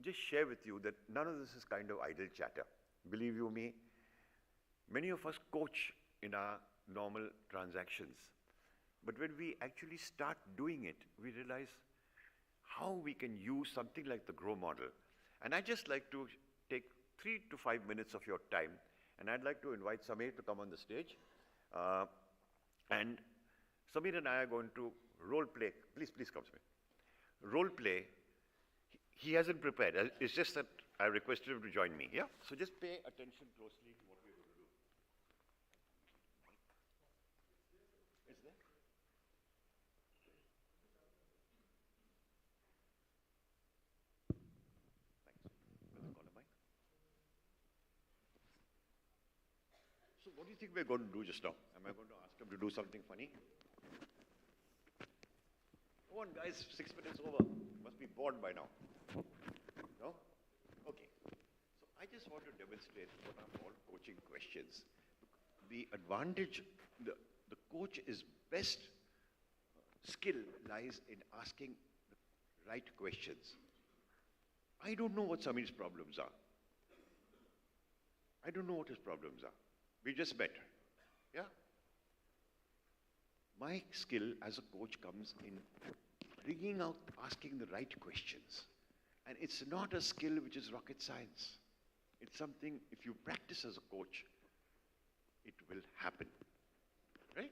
just share with you that none of this is kind of idle chatter. Believe you me, many of us coach in our normal transactions. But when we actually start doing it, we realize how we can use something like the GROW model. And I'd just like to take 3 to 5 minutes of your time, and I'd like to invite Samir to come on the stage. And Samir and I are going to role play. Please come, Samir. Role play. He hasn't prepared. It's just that I requested him to join me. Yeah? So just pay attention closely to what we're going to do. It's there? So what do you think we're going to do just now? Am I going to ask him to do something funny? Come on, guys, 6 minutes over. You must be bored by now. No? Okay. So I just want to demonstrate what are called coaching questions. The advantage, the coach is best skill lies in asking the right questions. I don't know what Samir's problems are. I don't know what his problems are. We just met. Yeah? My skill as a coach comes in bringing out, asking the right questions. And it's not a skill which is rocket science. It's something, if you practice as a coach, it will happen. Right?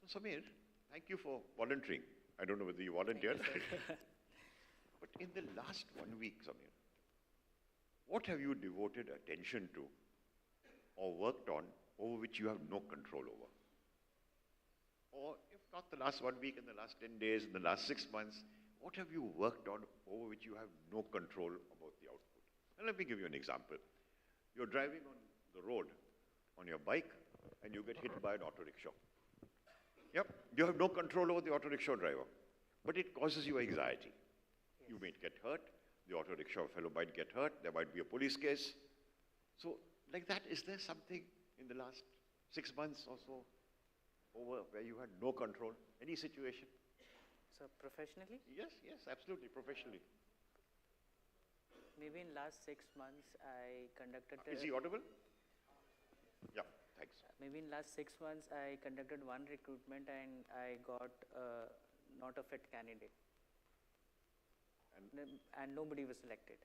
So Samir, thank you for volunteering. I don't know whether you volunteered. But in the last 1 week, Samir, what have you devoted attention to or worked on over which you have no control over? Or if not the last 1 week, in the last 10 days, in the last 6 months, what have you worked on over which you have no control about the output? And let me give you an example. You're driving on the road on your bike and you get hit by an auto rickshaw. Yep, you have no control over the auto rickshaw driver, but it causes you anxiety. Yes. You may get hurt, the auto rickshaw fellow might get hurt, there might be a police case. So like that, is there something in the last 6 months or so over where you had no control? Any situation? So professionally? Yes, absolutely, professionally. Maybe in last 6 months I conducted... Is he audible? Yeah, thanks. Maybe in last 6 months I conducted one recruitment and I got not a fit candidate. And nobody was selected.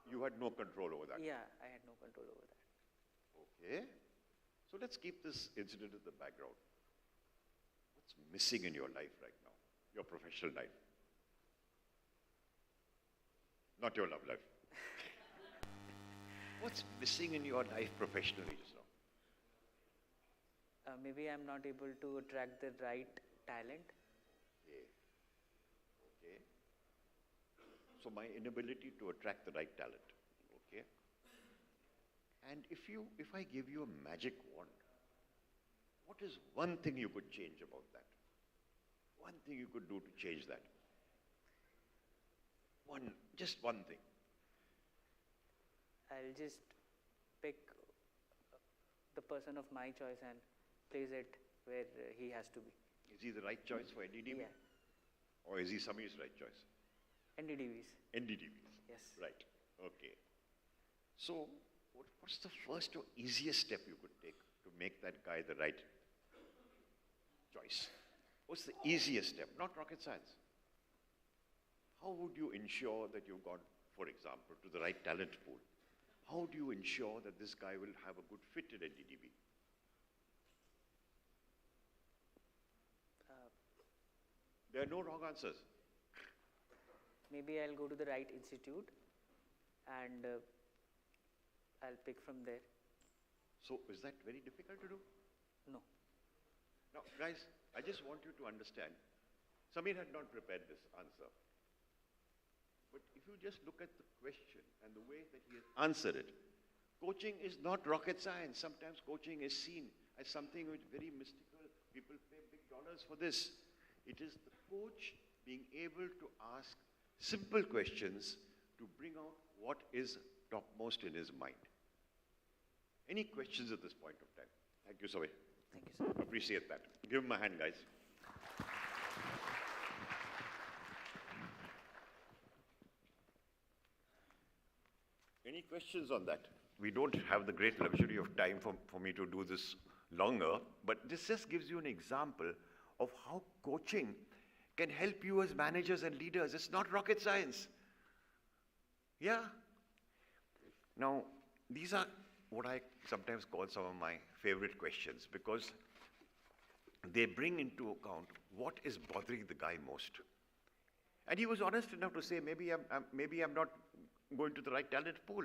You had no control over that? Yeah, I had no control over that. Okay. So let's keep this incident in the background. What's missing in your life right now? Your professional life? Not your love life. What's missing in your life professionally just now? Maybe I'm not able to attract the right talent. Okay. So my inability to attract the right talent. Okay. And if I give you a magic wand, what is one thing you could change about that? One thing you could do to change that? Just one thing. I'll just pick the person of my choice and place it where he has to be. Is he the right choice for NDDB? Yeah. Or is he Samir's right choice? NDDBs. NDDBs. Yes. Right. Okay. So, what's the first or easiest step you could take to make that guy the right choice? What's the easiest step? Not rocket science. How would you ensure that you've gone, for example, to the right talent pool? How do you ensure that this guy will have a good fit in NDDB? There are no wrong answers. maybe I'll go to the right institute and I'll pick from there. So is that very difficult to do? No. Now, guys, I just want you to understand, Samir had not prepared this answer. But if you just look at the question and the way that he has answered it, coaching is not rocket science. Sometimes coaching is seen as something which is very mystical. People pay big dollars for this. It is the coach being able to ask simple questions to bring out what is topmost in his mind. Any questions at this point of time? Thank you, Sobe. Thank you, sir. Appreciate that. Give him a hand, guys. Any questions on that? We don't have the great luxury of time for me to do this longer, but this just gives you an example of how coaching can help you as managers and leaders. It's not rocket science. Yeah. Now, these are what I sometimes call some of my favorite questions because they bring into account what is bothering the guy most. And he was honest enough to say, maybe I'm not going to the right talent pool.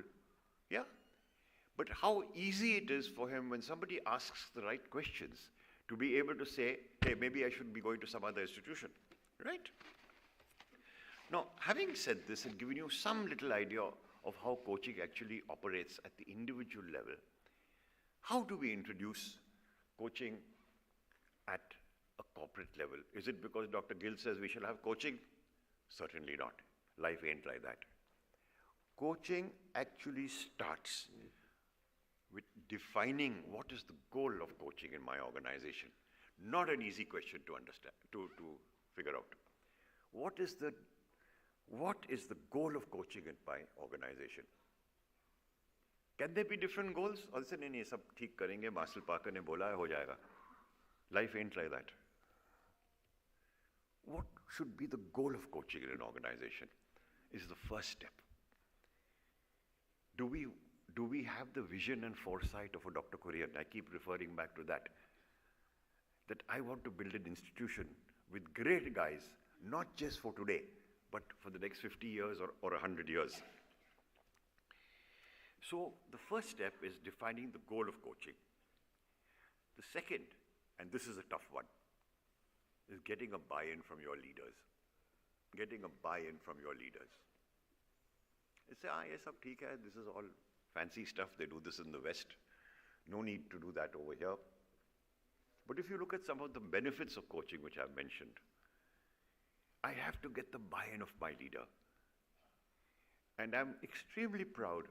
Yeah. But how easy it is for him when somebody asks the right questions to be able to say, hey, maybe I should be going to some other institution. Right? Now, having said this and given you some little idea of how coaching actually operates at the individual level, how do we introduce coaching at a corporate level? Is it because Dr. Gill says we shall have coaching? Certainly not. Life ain't like that. Coaching actually starts with defining what is the goal of coaching in my organization. Not an easy question to understand, to figure out. What is the goal of coaching in my organization? Can there be different goals? Or say, nahi, sab theek karenge, Marshall Parker ne bola hai, ho jayega. Life ain't like that. What should be the goal of coaching in an organization is the first step. Do we have the vision and foresight of a Dr. Kurian? I keep referring back to that. That I want to build an institution with great guys, not just for today, but for the next 50 years or 100 years. So the first step is defining the goal of coaching. The second, and this is a tough one, is getting a buy-in from your leaders. Getting a buy-in from your leaders. They say, yes, sab theek hai, this is all fancy stuff, they do this in the West. No need to do that over here. But if you look at some of the benefits of coaching which I've mentioned, I have to get the buy-in of my leader. And I'm extremely proud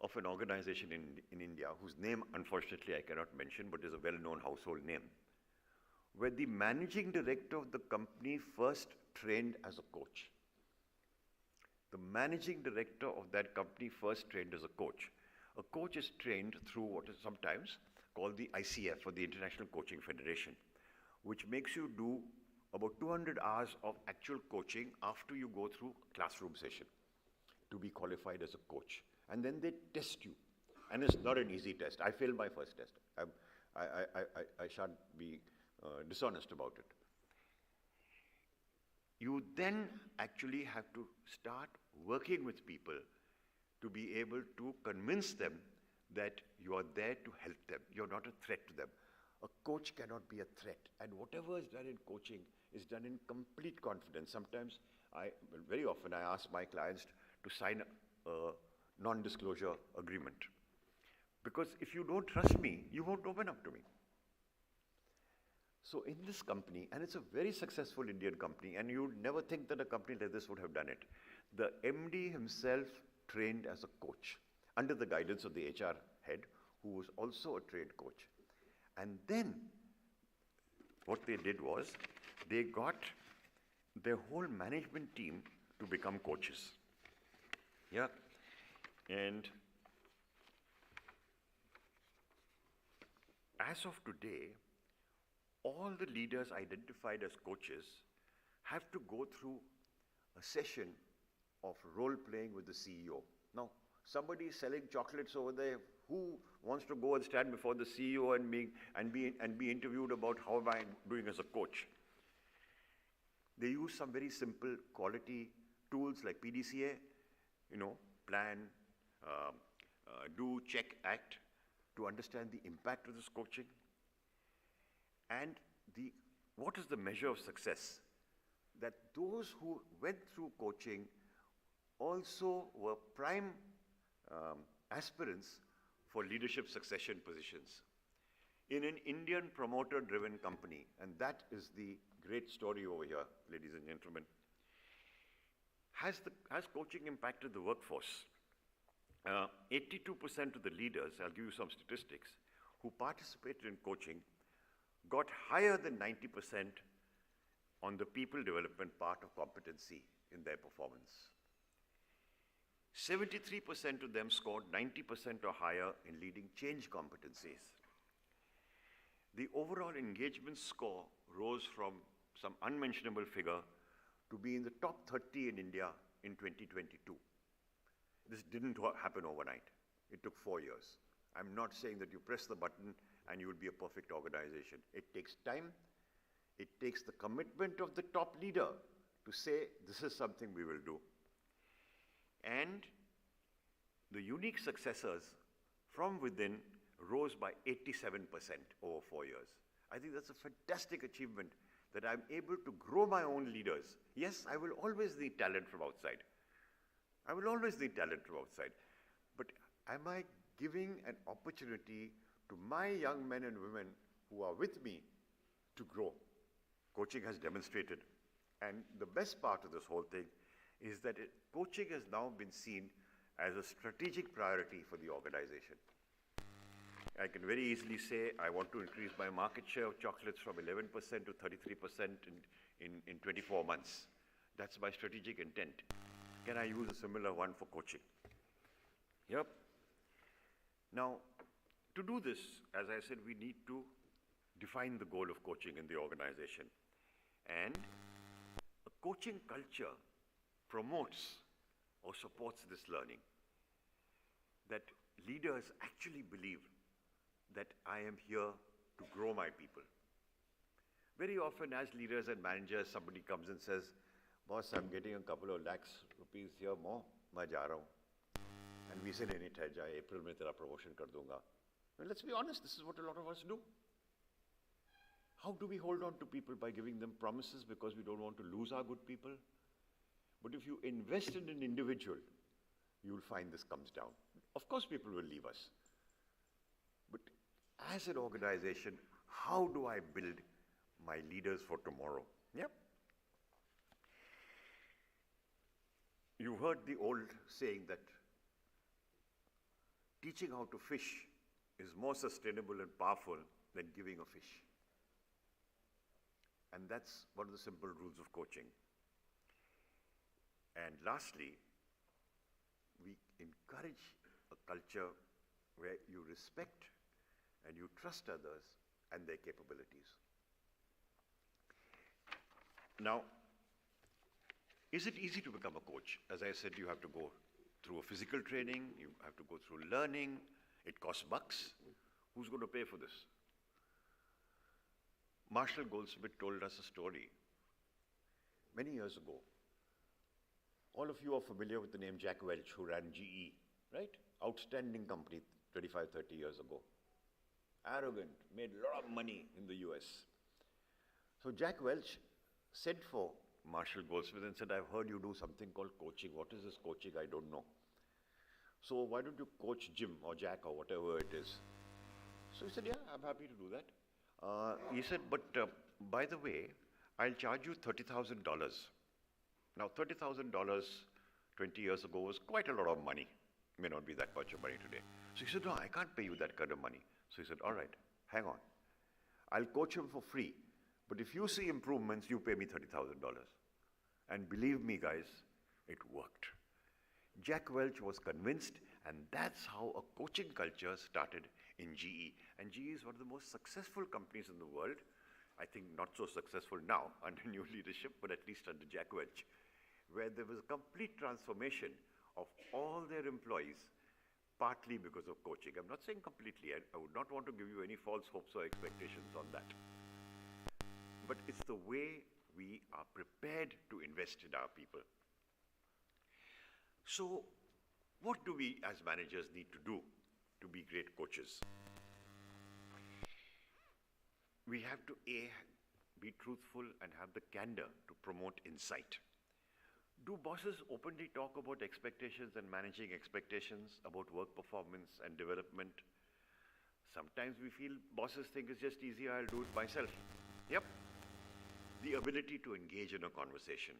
of an organization in India whose name, unfortunately, I cannot mention, but is a well-known household name, where the managing director of the company first trained as a coach. The managing director of that company first trained as a coach. A coach is trained through what is sometimes called the ICF, or the International Coaching Federation, which makes you do about 200 hours of actual coaching after you go through a classroom session to be qualified as a coach. And then they test you. And it's not an easy test. I failed my first test. I shan't be dishonest about it. You then actually have to start working with people to be able to convince them that you are there to help them. You're not a threat to them. A coach cannot be a threat. And whatever is done in coaching is done in complete confidence. Sometimes, very often I ask my clients to sign a non-disclosure agreement. Because if you don't trust me, you won't open up to me. So in this company, and it's a very successful Indian company, and you'd never think that a company like this would have done it. The MD himself trained as a coach under the guidance of the HR head, who was also a trained coach. And then what they did was they got their whole management team to become coaches. Yeah. And as of today, all the leaders identified as coaches have to go through a session of role-playing with the CEO. Now, somebody is selling chocolates over there. Who wants to go and stand before the CEO and be interviewed about how am I doing as a coach? They use some very simple quality tools like PDCA, plan, do, check, act, to understand the impact of this coaching, and what is the measure of success? That those who went through coaching also were prime aspirants for leadership succession positions in an Indian promoter-driven company. And that is the great story over here, ladies and gentlemen. Has coaching impacted the workforce? 82% of the leaders, I'll give you some statistics, who participated in coaching got higher than 90% on the people development part of competency in their performance. 73% of them scored 90% or higher in leading change competencies. The overall engagement score rose from some unmentionable figure to be in the top 30 in India in 2022. This didn't happen overnight. It took 4 years. I'm not saying that you press the button and you will be a perfect organization. It takes time. It takes the commitment of the top leader to say, this is something we will do. And the unique successors from within rose by 87% over 4 years. I think that's a fantastic achievement, that I'm able to grow my own leaders. Yes, I will always need talent from outside. I will always need talent from outside. But am I giving an opportunity to my young men and women who are with me to grow? Coaching has demonstrated. And the best part of this whole thing is that coaching has now been seen as a strategic priority for the organization. I can very easily say I want to increase my market share of chocolates from 11% to 33% in 24 months. That's my strategic intent. Can I use a similar one for coaching? Yep. Now, to do this, as I said, we need to define the goal of coaching in the organization. And a coaching culture promotes or supports this learning, that leaders actually believe that I am here to grow my people. Very often as leaders and managers, somebody comes and says, boss, I'm getting a couple of lakhs rupees here more, main ja raha hu. And we say, nahi, theh ja, April mein tera promotion kar dunga. Well, let's be honest, this is what a lot of us do. How do we hold on to people? By giving them promises because we don't want to lose our good people? But if you invest in an individual, you will find this comes down. Of course, people will leave us. But as an organization, how do I build my leaders for tomorrow? Yep. You heard the old saying that teaching how to fish is more sustainable and powerful than giving a fish. And that's one of the simple rules of coaching. And lastly, we encourage a culture where you respect and you trust others and their capabilities. Now, is it easy to become a coach? As I said, you have to go through a physical training, you have to go through learning, it costs bucks. Who's going to pay for this? Marshall Goldsmith told us a story many years ago. All of you are familiar with the name Jack Welch, who ran GE, right? Outstanding company 25, 30 years ago. Arrogant, made a lot of money in the US. So Jack Welch sent for Marshall Goldsmith and said, I've heard you do something called coaching. What is this coaching? I don't know. So why don't you coach Jim or Jack or whatever it is? So he said, yeah, I'm happy to do that. He said, but by the way, I'll charge you $30,000. Now, $30,000 20 years ago was quite a lot of money. May not be that much of money today. So he said, no, I can't pay you that kind of money. So he said, all right, hang on. I'll coach him for free. But if you see improvements, you pay me $30,000. And believe me, guys, it worked. Jack Welch was convinced, and that's how a coaching culture started in GE. And GE is one of the most successful companies in the world. I think not so successful now under new leadership, but at least under Jack Welch, where there was a complete transformation of all their employees, partly because of coaching. I'm not saying completely. I would not want to give you any false hopes or expectations on that. But it's the way we are prepared to invest in our people. So what do we as managers need to do to be great coaches? We have to A, be truthful and have the candor to promote insight. Do bosses openly talk about expectations and managing expectations, about work performance and development? Sometimes we feel bosses think it's just easier, I'll do it myself. Yep. The ability to engage in a conversation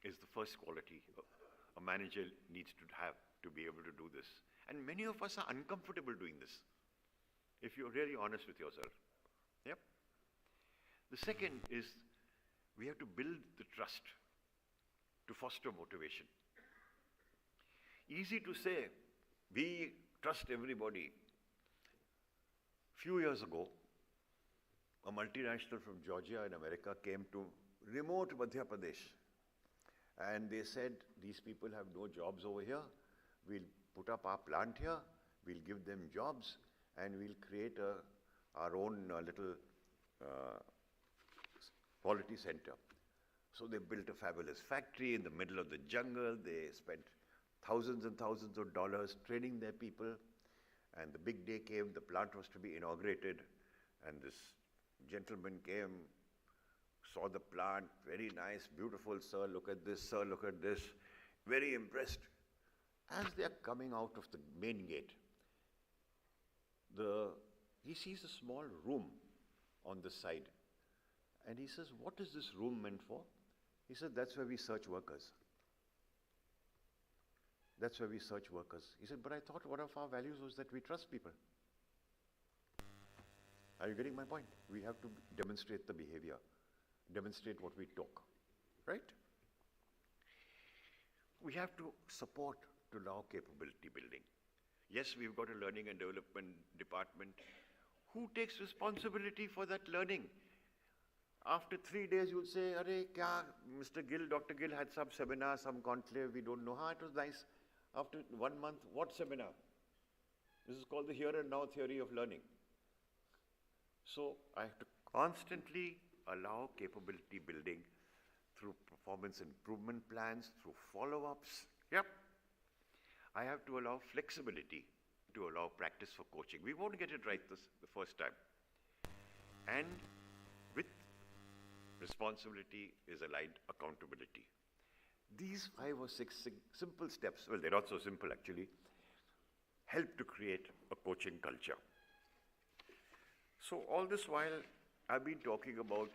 is the first quality a manager needs to have to be able to do this. And many of us are uncomfortable doing this, if you're really honest with yourself. Yep. The second is we have to build the trust to foster motivation. Easy to say, we trust everybody. Few years ago, a multinational from Georgia in America came to remote Madhya Pradesh, and they said, these people have no jobs over here. We'll put up our plant here, we'll give them jobs, and we'll create our own little quality center. So they built a fabulous factory in the middle of the jungle. They spent thousands and thousands of dollars training their people. And the big day came, the plant was to be inaugurated. And this gentleman came, saw the plant, very nice, beautiful, sir, look at this, sir, look at this. Very impressed. As they are coming out of the main gate, he sees a small room on the side. And he says, what is this room meant for? He said, that's where we search workers. That's where we search workers. He said, but I thought one of our values was that we trust people. Are you getting my point? We have to demonstrate the behavior, demonstrate what we talk, right? We have to support to allow capability building. Yes, we've got a learning and development department. Who takes responsibility for that learning? After 3 days, you'll say, Arey, kya, Mr. Gill, Dr. Gill had some seminar, some conclave, we don't know. It was nice. After 1 month, what seminar? This is called the here and now theory of learning. So I have to constantly allow capability building through performance improvement plans, through follow-ups. Yep. I have to allow flexibility to allow practice for coaching. We won't get it right the first time. And with responsibility is aligned accountability. These 5 or 6 simple steps, well, they're not so simple actually, help to create a coaching culture. So all this while, I've been talking about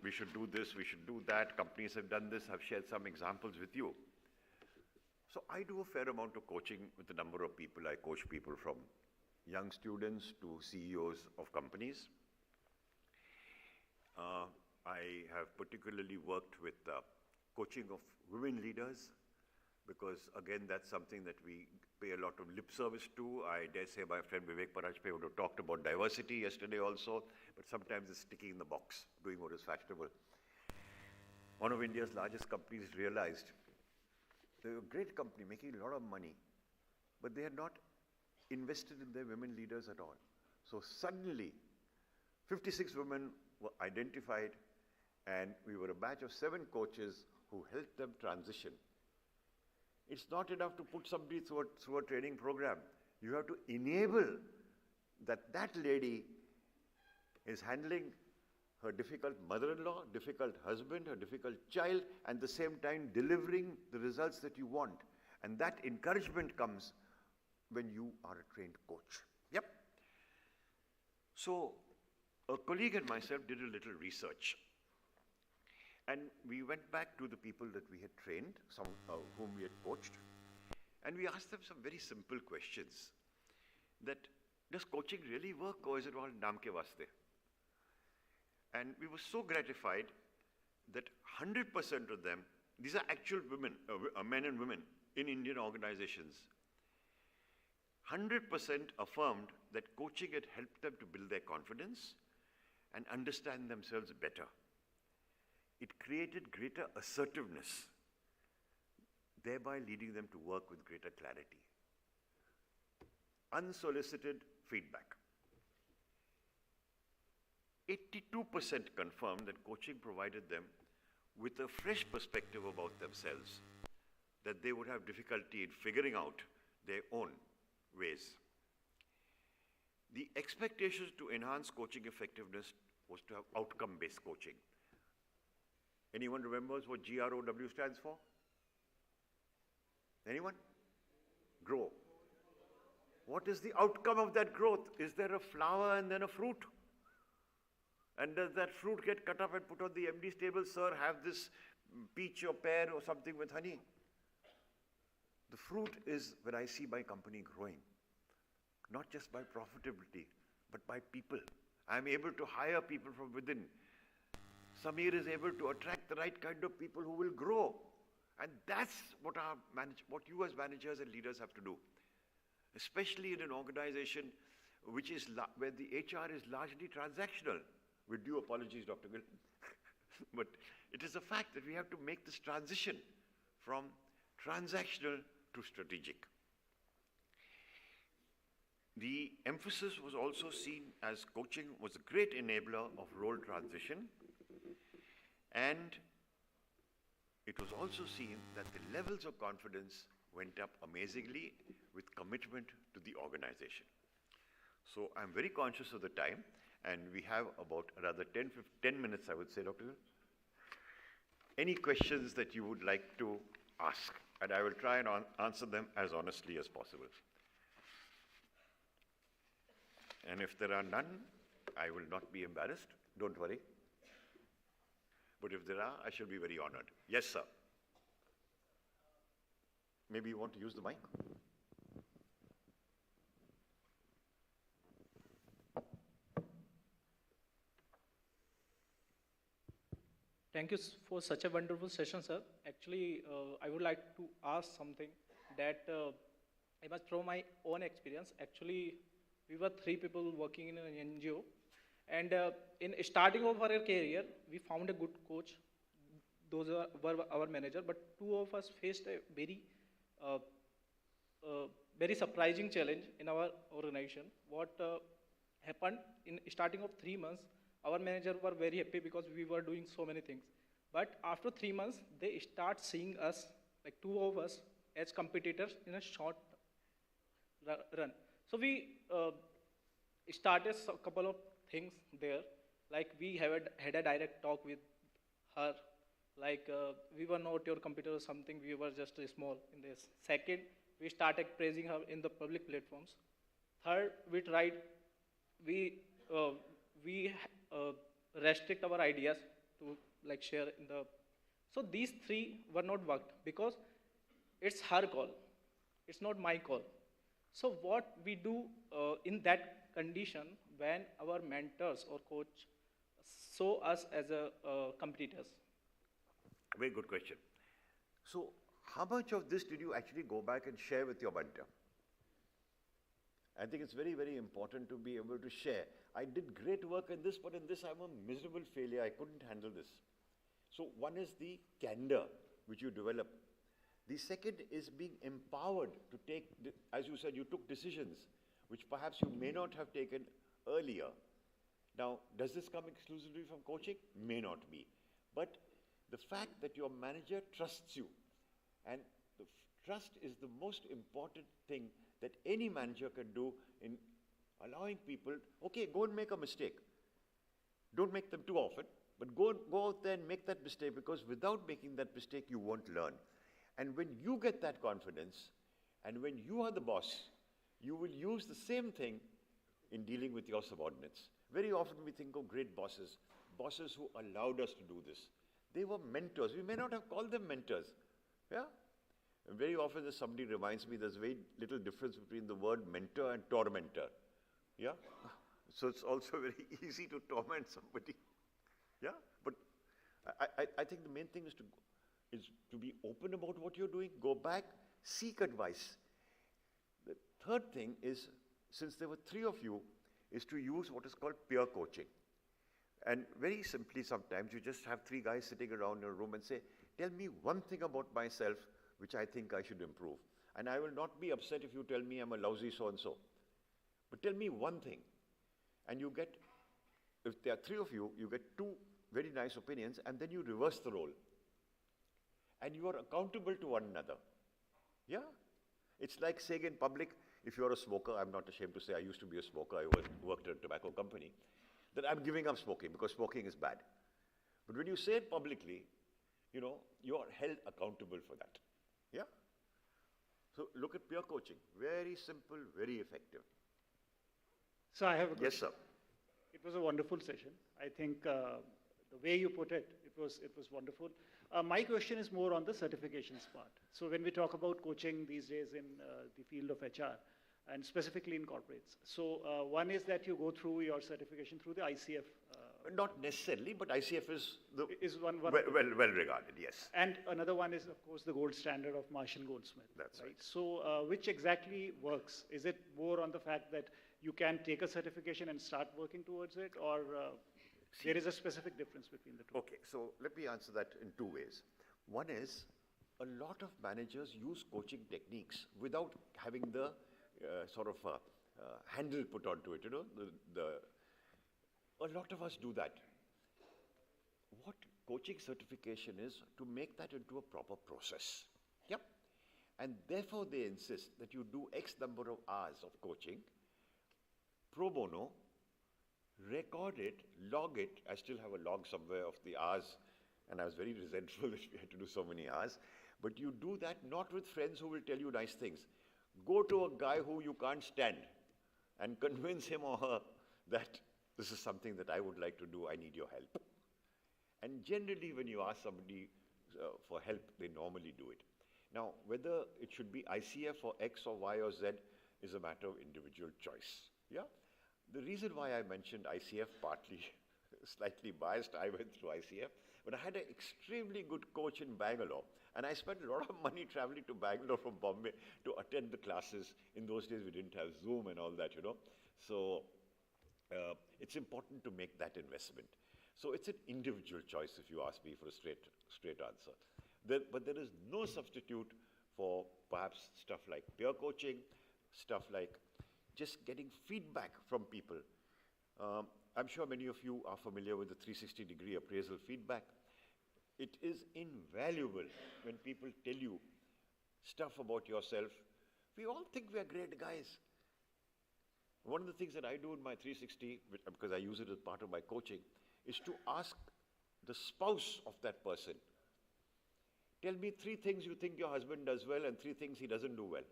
we should do this, we should do that, companies have done this, I've shared some examples with you. So I do a fair amount of coaching with a number of people. I coach people from young students to CEOs of companies. I have particularly worked with coaching of women leaders because, again, that's something that we pay a lot of lip service to. I dare say my friend Vivek Parajpe would have talked about diversity yesterday also, but sometimes it's sticking in the box, doing what is fashionable. One of India's largest companies realized they're a great company making a lot of money, but they had not invested in their women leaders at all. So suddenly, 56 women were identified, and we were a batch of 7 coaches who helped them transition. It's not enough to put somebody through a training program. You have to enable that lady is handling her difficult mother-in-law, difficult husband, her difficult child, and at the same time delivering the results that you want. And that encouragement comes when you are a trained coach. Yep. So a colleague and myself did a little research. And we went back to the people that we had trained, some whom we had coached, and we asked them some very simple questions. That, does coaching really work, or is it all naam ke vaste? And we were so gratified that 100% of them, these are actual women, men and women in Indian organizations, 100% affirmed that coaching had helped them to build their confidence and understand themselves better. It created greater assertiveness, thereby leading them to work with greater clarity. Unsolicited feedback. 82% confirmed that coaching provided them with a fresh perspective about themselves, that they would have difficulty in figuring out their own ways. The expectations to enhance coaching effectiveness was to have outcome-based coaching. Anyone remembers what GROW stands for? Anyone? Grow. What is the outcome of that growth? Is there a flower and then a fruit? And does that fruit get cut up and put on the MD's table? Sir, have this peach or pear or something with honey. The fruit is when I see my company growing, not just by profitability, but by people. I'm able to hire people from within. Samir is able to attract the right kind of people who will grow. And that's what what you as managers and leaders have to do. Especially in an organization which is where the HR is largely transactional. With due apologies, Dr. Gill. But it is a fact that we have to make this transition from transactional to strategic. The emphasis was also seen as coaching was a great enabler of role transition, and it was also seen that the levels of confidence went up amazingly with commitment to the organization. So I'm very conscious of the time, and we have about another 10 minutes, I would say, Dr. Gill. Any questions that you would like to ask, and I will try and answer them as honestly as possible. And if there are none, I will not be embarrassed, don't worry. But if there are, I shall be very honored. Yes, sir. Maybe you want to use the mic? Thank you for such a wonderful session, sir. Actually, I would like to ask something that I must throw my own experience. Actually, we were 3 people working in an NGO, and in starting of our career, we found a good coach. Those were our manager, but 2 of us faced a very surprising challenge in our organization. What happened in starting of 3 months, our manager were very happy because we were doing so many things. But after 3 months, they start seeing us, like 2 of us, as competitors in a short run. So we started a couple of things there. Like we had a direct talk with her. Like we were not your competitor or something, we were just small in this. Second, we started praising her in the public platforms. Third, we restrict our ideas to like share in the. So these 3 were not worked because it's her call. It's not my call. So what we do in that condition when our mentors or coach saw us as a competitors? Very good question. So how much of this did you actually go back and share with your mentor? I think it's very, very important to be able to share. I did great work in this, but in this I'm a miserable failure. I couldn't handle this. So one is the candor which you develop. The second is being empowered to take, as you said, you took decisions which perhaps you may not have taken earlier. Now, does this come exclusively from coaching? May not be. But the fact that your manager trusts you, and the trust is the most important thing that any manager can do in allowing people, okay, go and make a mistake. Don't make them too often, but go out there and make that mistake, because without making that mistake, you won't learn. And when you get that confidence, and when you are the boss, you will use the same thing in dealing with your subordinates. Very often we think of great bosses, bosses who allowed us to do this. They were mentors. We may not have called them mentors. Yeah? And very often somebody reminds me there's very little difference between the word mentor and tormentor. Yeah? So it's also very easy to torment somebody. Yeah? But I think the main thing is to be open about what you're doing, go back, seek advice. The third thing is, since there were 3 of you, is to use what is called peer coaching. And very simply, sometimes you just have 3 guys sitting around in a room and say, tell me one thing about myself which I think I should improve. And I will not be upset if you tell me I'm a lousy so-and-so. But tell me one thing. And you get, if there are 3 of you, you get 2 very nice opinions, and then you reverse the role. And you are accountable to one another. Yeah? It's like saying in public, if you're a smoker, I'm not ashamed to say I used to be a smoker, I worked at a tobacco company, that I'm giving up smoking because smoking is bad. But when you say it publicly, you know, you are held accountable for that. Yeah? So look at peer coaching. Very simple, very effective. So I have a question. Yes, sir. It was a wonderful session. I think the way you put it, it was wonderful. My question is more on the certifications part. So when we talk about coaching these days in the field of HR, and specifically in corporates, so one is that you go through your certification through the ICF. Not necessarily, but ICF is one well regarded, yes. And another one is, of course, the gold standard of Marshall Goldsmith. That's right. So which exactly works? Is it more on the fact that you can take a certification and start working towards it, or there is a specific difference between the two? Okay, so let me answer that in two ways. One is, a lot of managers use coaching techniques without having the sort of handle put onto it, you know. A lot of us do that. What coaching certification is, to make that into a proper process. Yep. And therefore they insist that you do X number of hours of coaching, pro bono, record it, log it. I still have a log somewhere of the hours, and I was very resentful that we had to do so many hours. But you do that not with friends who will tell you nice things. Go to a guy who you can't stand and convince him or her that this is something that I would like to do, I need your help. And generally when you ask somebody for help, they normally do it. Now, whether it should be ICF or X or Y or Z is a matter of individual choice. Yeah? The reason why I mentioned ICF, partly slightly biased, I went through ICF, but I had an extremely good coach in Bangalore, and I spent a lot of money traveling to Bangalore from Bombay to attend the classes. In those days, we didn't have Zoom and all that, you know. So it's important to make that investment. So it's an individual choice, if you ask me for a straight answer. But there is no substitute for perhaps stuff like peer coaching, stuff like just getting feedback from people. I'm sure many of you are familiar with the 360-degree appraisal feedback. It is invaluable when people tell you stuff about yourself. We all think we are great guys. One of the things that I do in my 360, because I use it as part of my coaching, is to ask the spouse of that person, tell me 3 things you think your husband does well and 3 things he doesn't do well.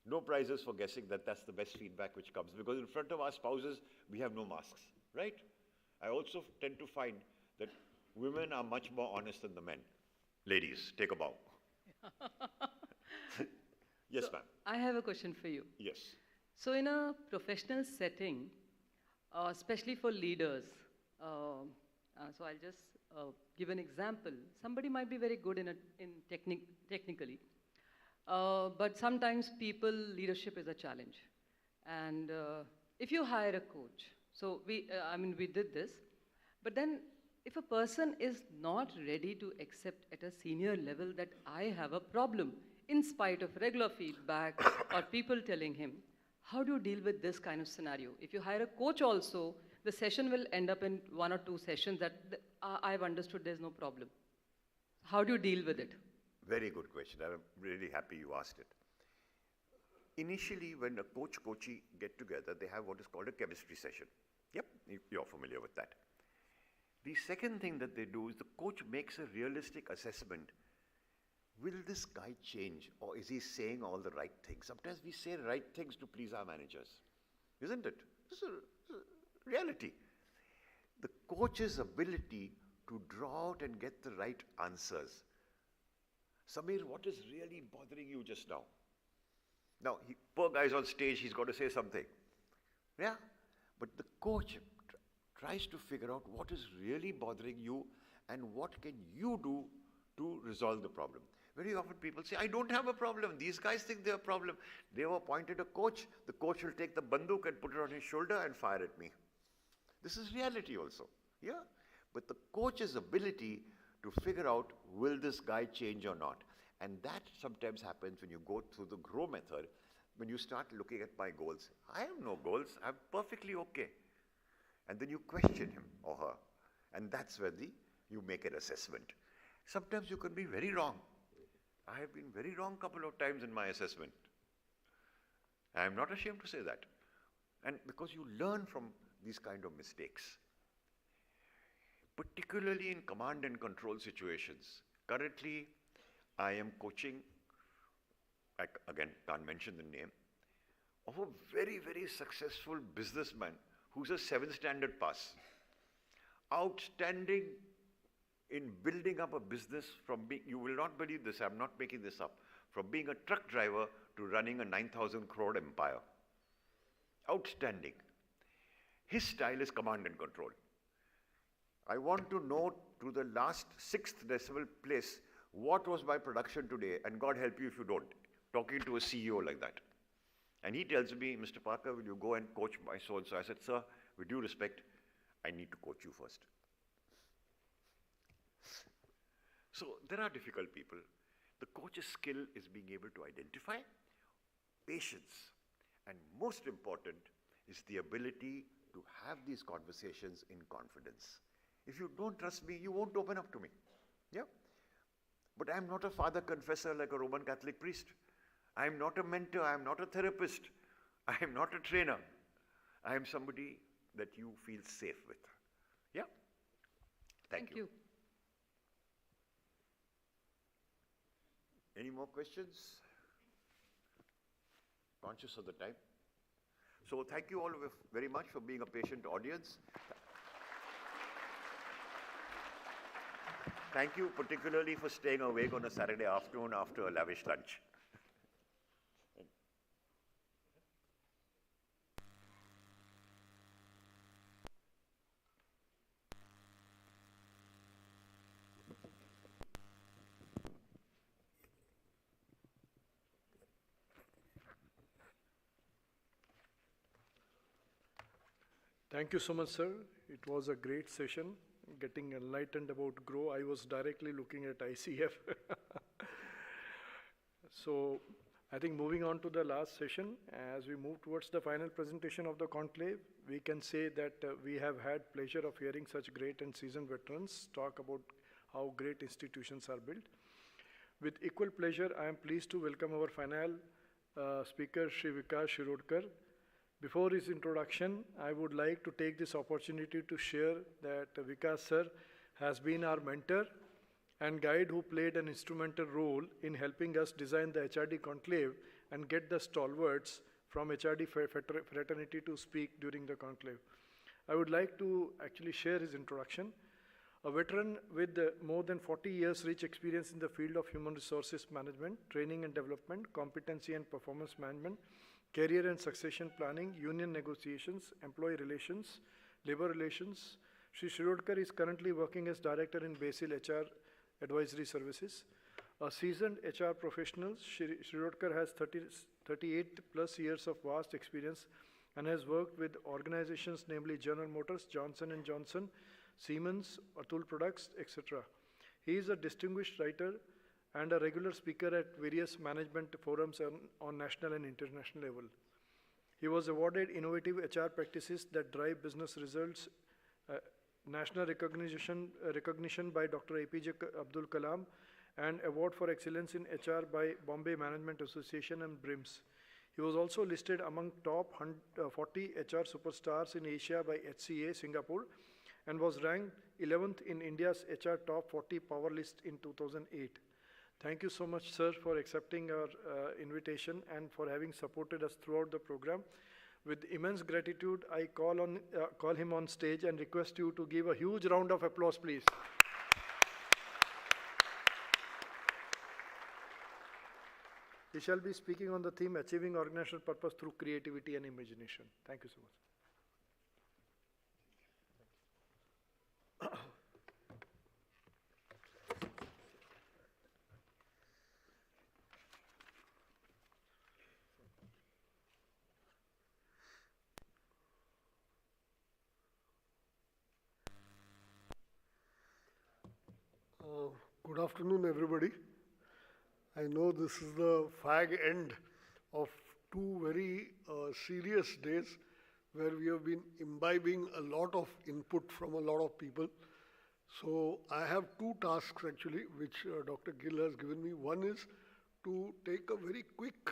No prizes for guessing that that's the best feedback which comes, because in front of our spouses, we have no masks, right? I also tend to find that women are much more honest than the men. Ladies, take a bow. Yes, ma'am. I have a question for you. Yes. So in a professional setting, especially for leaders, so I'll just give an example. Somebody might be very good technically, but sometimes leadership is a challenge. And if you hire a coach, so we did this, but then if a person is not ready to accept at a senior level that I have a problem, in spite of regular feedback or people telling him, how do you deal with this kind of scenario? If you hire a coach also, the session will end up in 1 or 2 sessions that I've understood there's no problem. How do you deal with it? Very good question. I'm really happy you asked it. Initially, when a coach-coachee get together, they have what is called a chemistry session. Yep, you're familiar with that. The second thing that they do is the coach makes a realistic assessment. Will this guy change, or is he saying all the right things? Sometimes we say right things to please our managers, isn't it? It's a reality. The coach's ability to draw out and get the right answers. Samir, what is really bothering you just now? Now, poor guy's on stage, he's got to say something. Yeah? But the coach tries to figure out what is really bothering you and what can you do to resolve the problem. Very often people say, I don't have a problem. These guys think they have a problem. They have appointed a coach. The coach will take the banduk and put it on his shoulder and fire at me. This is reality also. Yeah? But the coach's ability to figure out, will this guy change or not? And that sometimes happens when you go through the GROW method, when you start looking at my goals. I have no goals. I'm perfectly okay. And then you question him or her. And that's where you make an assessment. Sometimes you can be very wrong. I have been very wrong couple of times in my assessment. I am not ashamed to say that. And because you learn from these kind of mistakes. Particularly in command and control situations. Currently, I am coaching, I again can't mention the name, of a very, very successful businessman who's a 7th standard pass. Outstanding in building up a business from being, you will not believe this, I'm not making this up, from being a truck driver to running a 9,000 crore empire. Outstanding. His style is command and control. I want to know to the last 6th decimal place what was my production today, and God help you if you don't, talking to a CEO like that. And he tells me, Mr. Parker, will you go and coach my so-and-so? I said, sir, with due respect, I need to coach you first. So there are difficult people. The coach's skill is being able to identify patience. And most important is the ability to have these conversations in confidence. If you don't trust me, you won't open up to me. Yeah? But I'm not a father confessor like a Roman Catholic priest. I'm not a mentor. I'm not a therapist. I'm not a trainer. I am somebody that you feel safe with. Yeah? Thank you. Any more questions? Conscious of the time. So thank you all very much for being a patient audience. Thank you particularly for staying awake on a Saturday afternoon after a lavish lunch. Thank you so much, sir. It was a great session, getting enlightened about GROW. I was directly looking at ICF. So I think moving on to the last session, as we move towards the final presentation of the conclave, we can say that we have had pleasure of hearing such great and seasoned veterans talk about how great institutions are built. With equal pleasure, I am pleased to welcome our final speaker, Shri Vikas Shirodkar. Before his introduction, I would like to take this opportunity to share that Vikas sir has been our mentor and guide who played an instrumental role in helping us design the HRD Conclave and get the stalwarts from HRD fraternity to speak during the conclave. I would like to actually share his introduction. A veteran with more than 40 years rich experience in the field of human resources management, training and development, competency and performance management, career and succession planning, union negotiations, employee relations, labor relations. Shri Shirodkar is currently working as director in Basil HR Advisory Services. A seasoned HR professional, Shri Shirodkar has 38 plus years of vast experience and has worked with organizations namely General Motors, Johnson & Johnson, Siemens, Atul Products, etc. He is a distinguished writer and a regular speaker at various management forums on national and international level. He was awarded innovative HR practices that drive business results, national recognition by Dr. APJ Abdul Kalam, and award for excellence in HR by Bombay Management Association and BRIMS. He was also listed among top 40 HR superstars in Asia by HCA Singapore and was ranked 11th in India's HR top 40 power list in 2008. Thank you so much, sir, for accepting our invitation and for having supported us throughout the program. With immense gratitude, I call him on stage and request you to give a huge round of applause, please. He shall be speaking on the theme, Achieving Organizational Purpose Through Creativity and Imagination. Thank you so much. Good afternoon, everybody. I know this is the fag end of two very serious days where we have been imbibing a lot of input from a lot of people. So I have two tasks actually, which Dr. Gill has given me. One is to take a very quick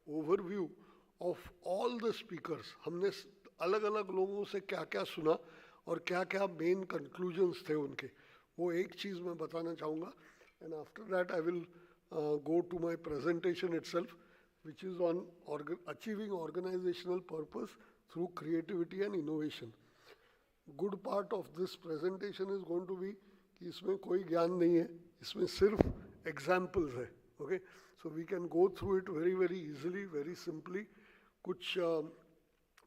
overview of all the speakers. हमने अलग-अलग लोगों से क्या-क्या सुना और क्या-क्या main conclusions थे उनके. वो एक चीज़ मैं बताना चाहूँगा. And after that I will go to my presentation itself, which is on achieving organizational purpose through creativity and innovation. Good part of this presentation is going to be कि इसमें कोई ज्ञान नहीं है, इसमें सिर्फ examples है. Okay, so we can go through it very easily, very simply. कुछ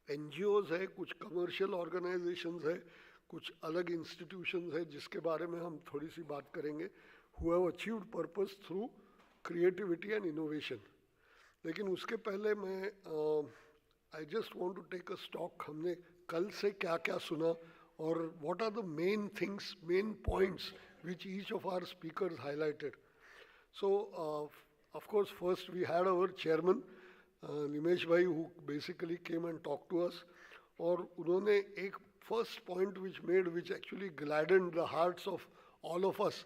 NGOs है, कुछ commercial organizations है, कुछ अलग institutions है जिसके बारे में हम थोड़ी सी बात करेंगे, who have achieved purpose through creativity and innovation. लेकिन उसके पहले मैं I just want to take a stock. हमने कल से क्या-क्या सुना और what are the main things, main points which each of our speakers highlighted. So of course first we had our chairman Nimesh bhai, who basically came and talked to us. और उन्होंने एक first point which actually gladdened the hearts of all of us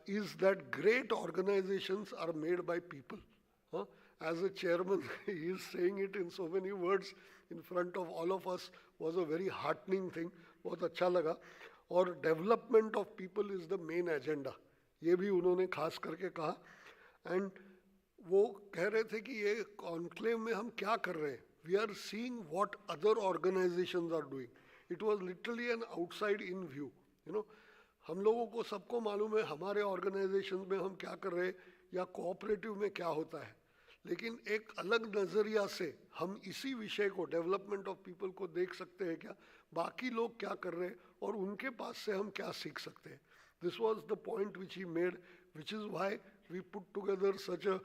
is that great organizations are made by people. As a chairman, he is saying it in so many words in front of all of us was a very heartening thing. बहुत अच्छा लगा. और development of people is the main agenda. ये भी उन्होंने खास करके कहा. And वो कह रहे थे कि ये conclave में हम क्या कर रहे हैं. We are seeing what other organizations are doing. It was literally an outside in view. You know, हम लोगों को सबको मालूम है हमारे organizations में हम क्या कर रहे हैं या cooperative में क्या होता है. लेकिन एक अलग नज़रिया से हम इसी विषय को डेवलपमेंट ऑफ पीपल को देख सकते हैं क्या, बाकी लोग क्या कर रहे हैं और उनके पास से हम क्या सीख सकते हैं. This was the point which he made, which is why we put together such a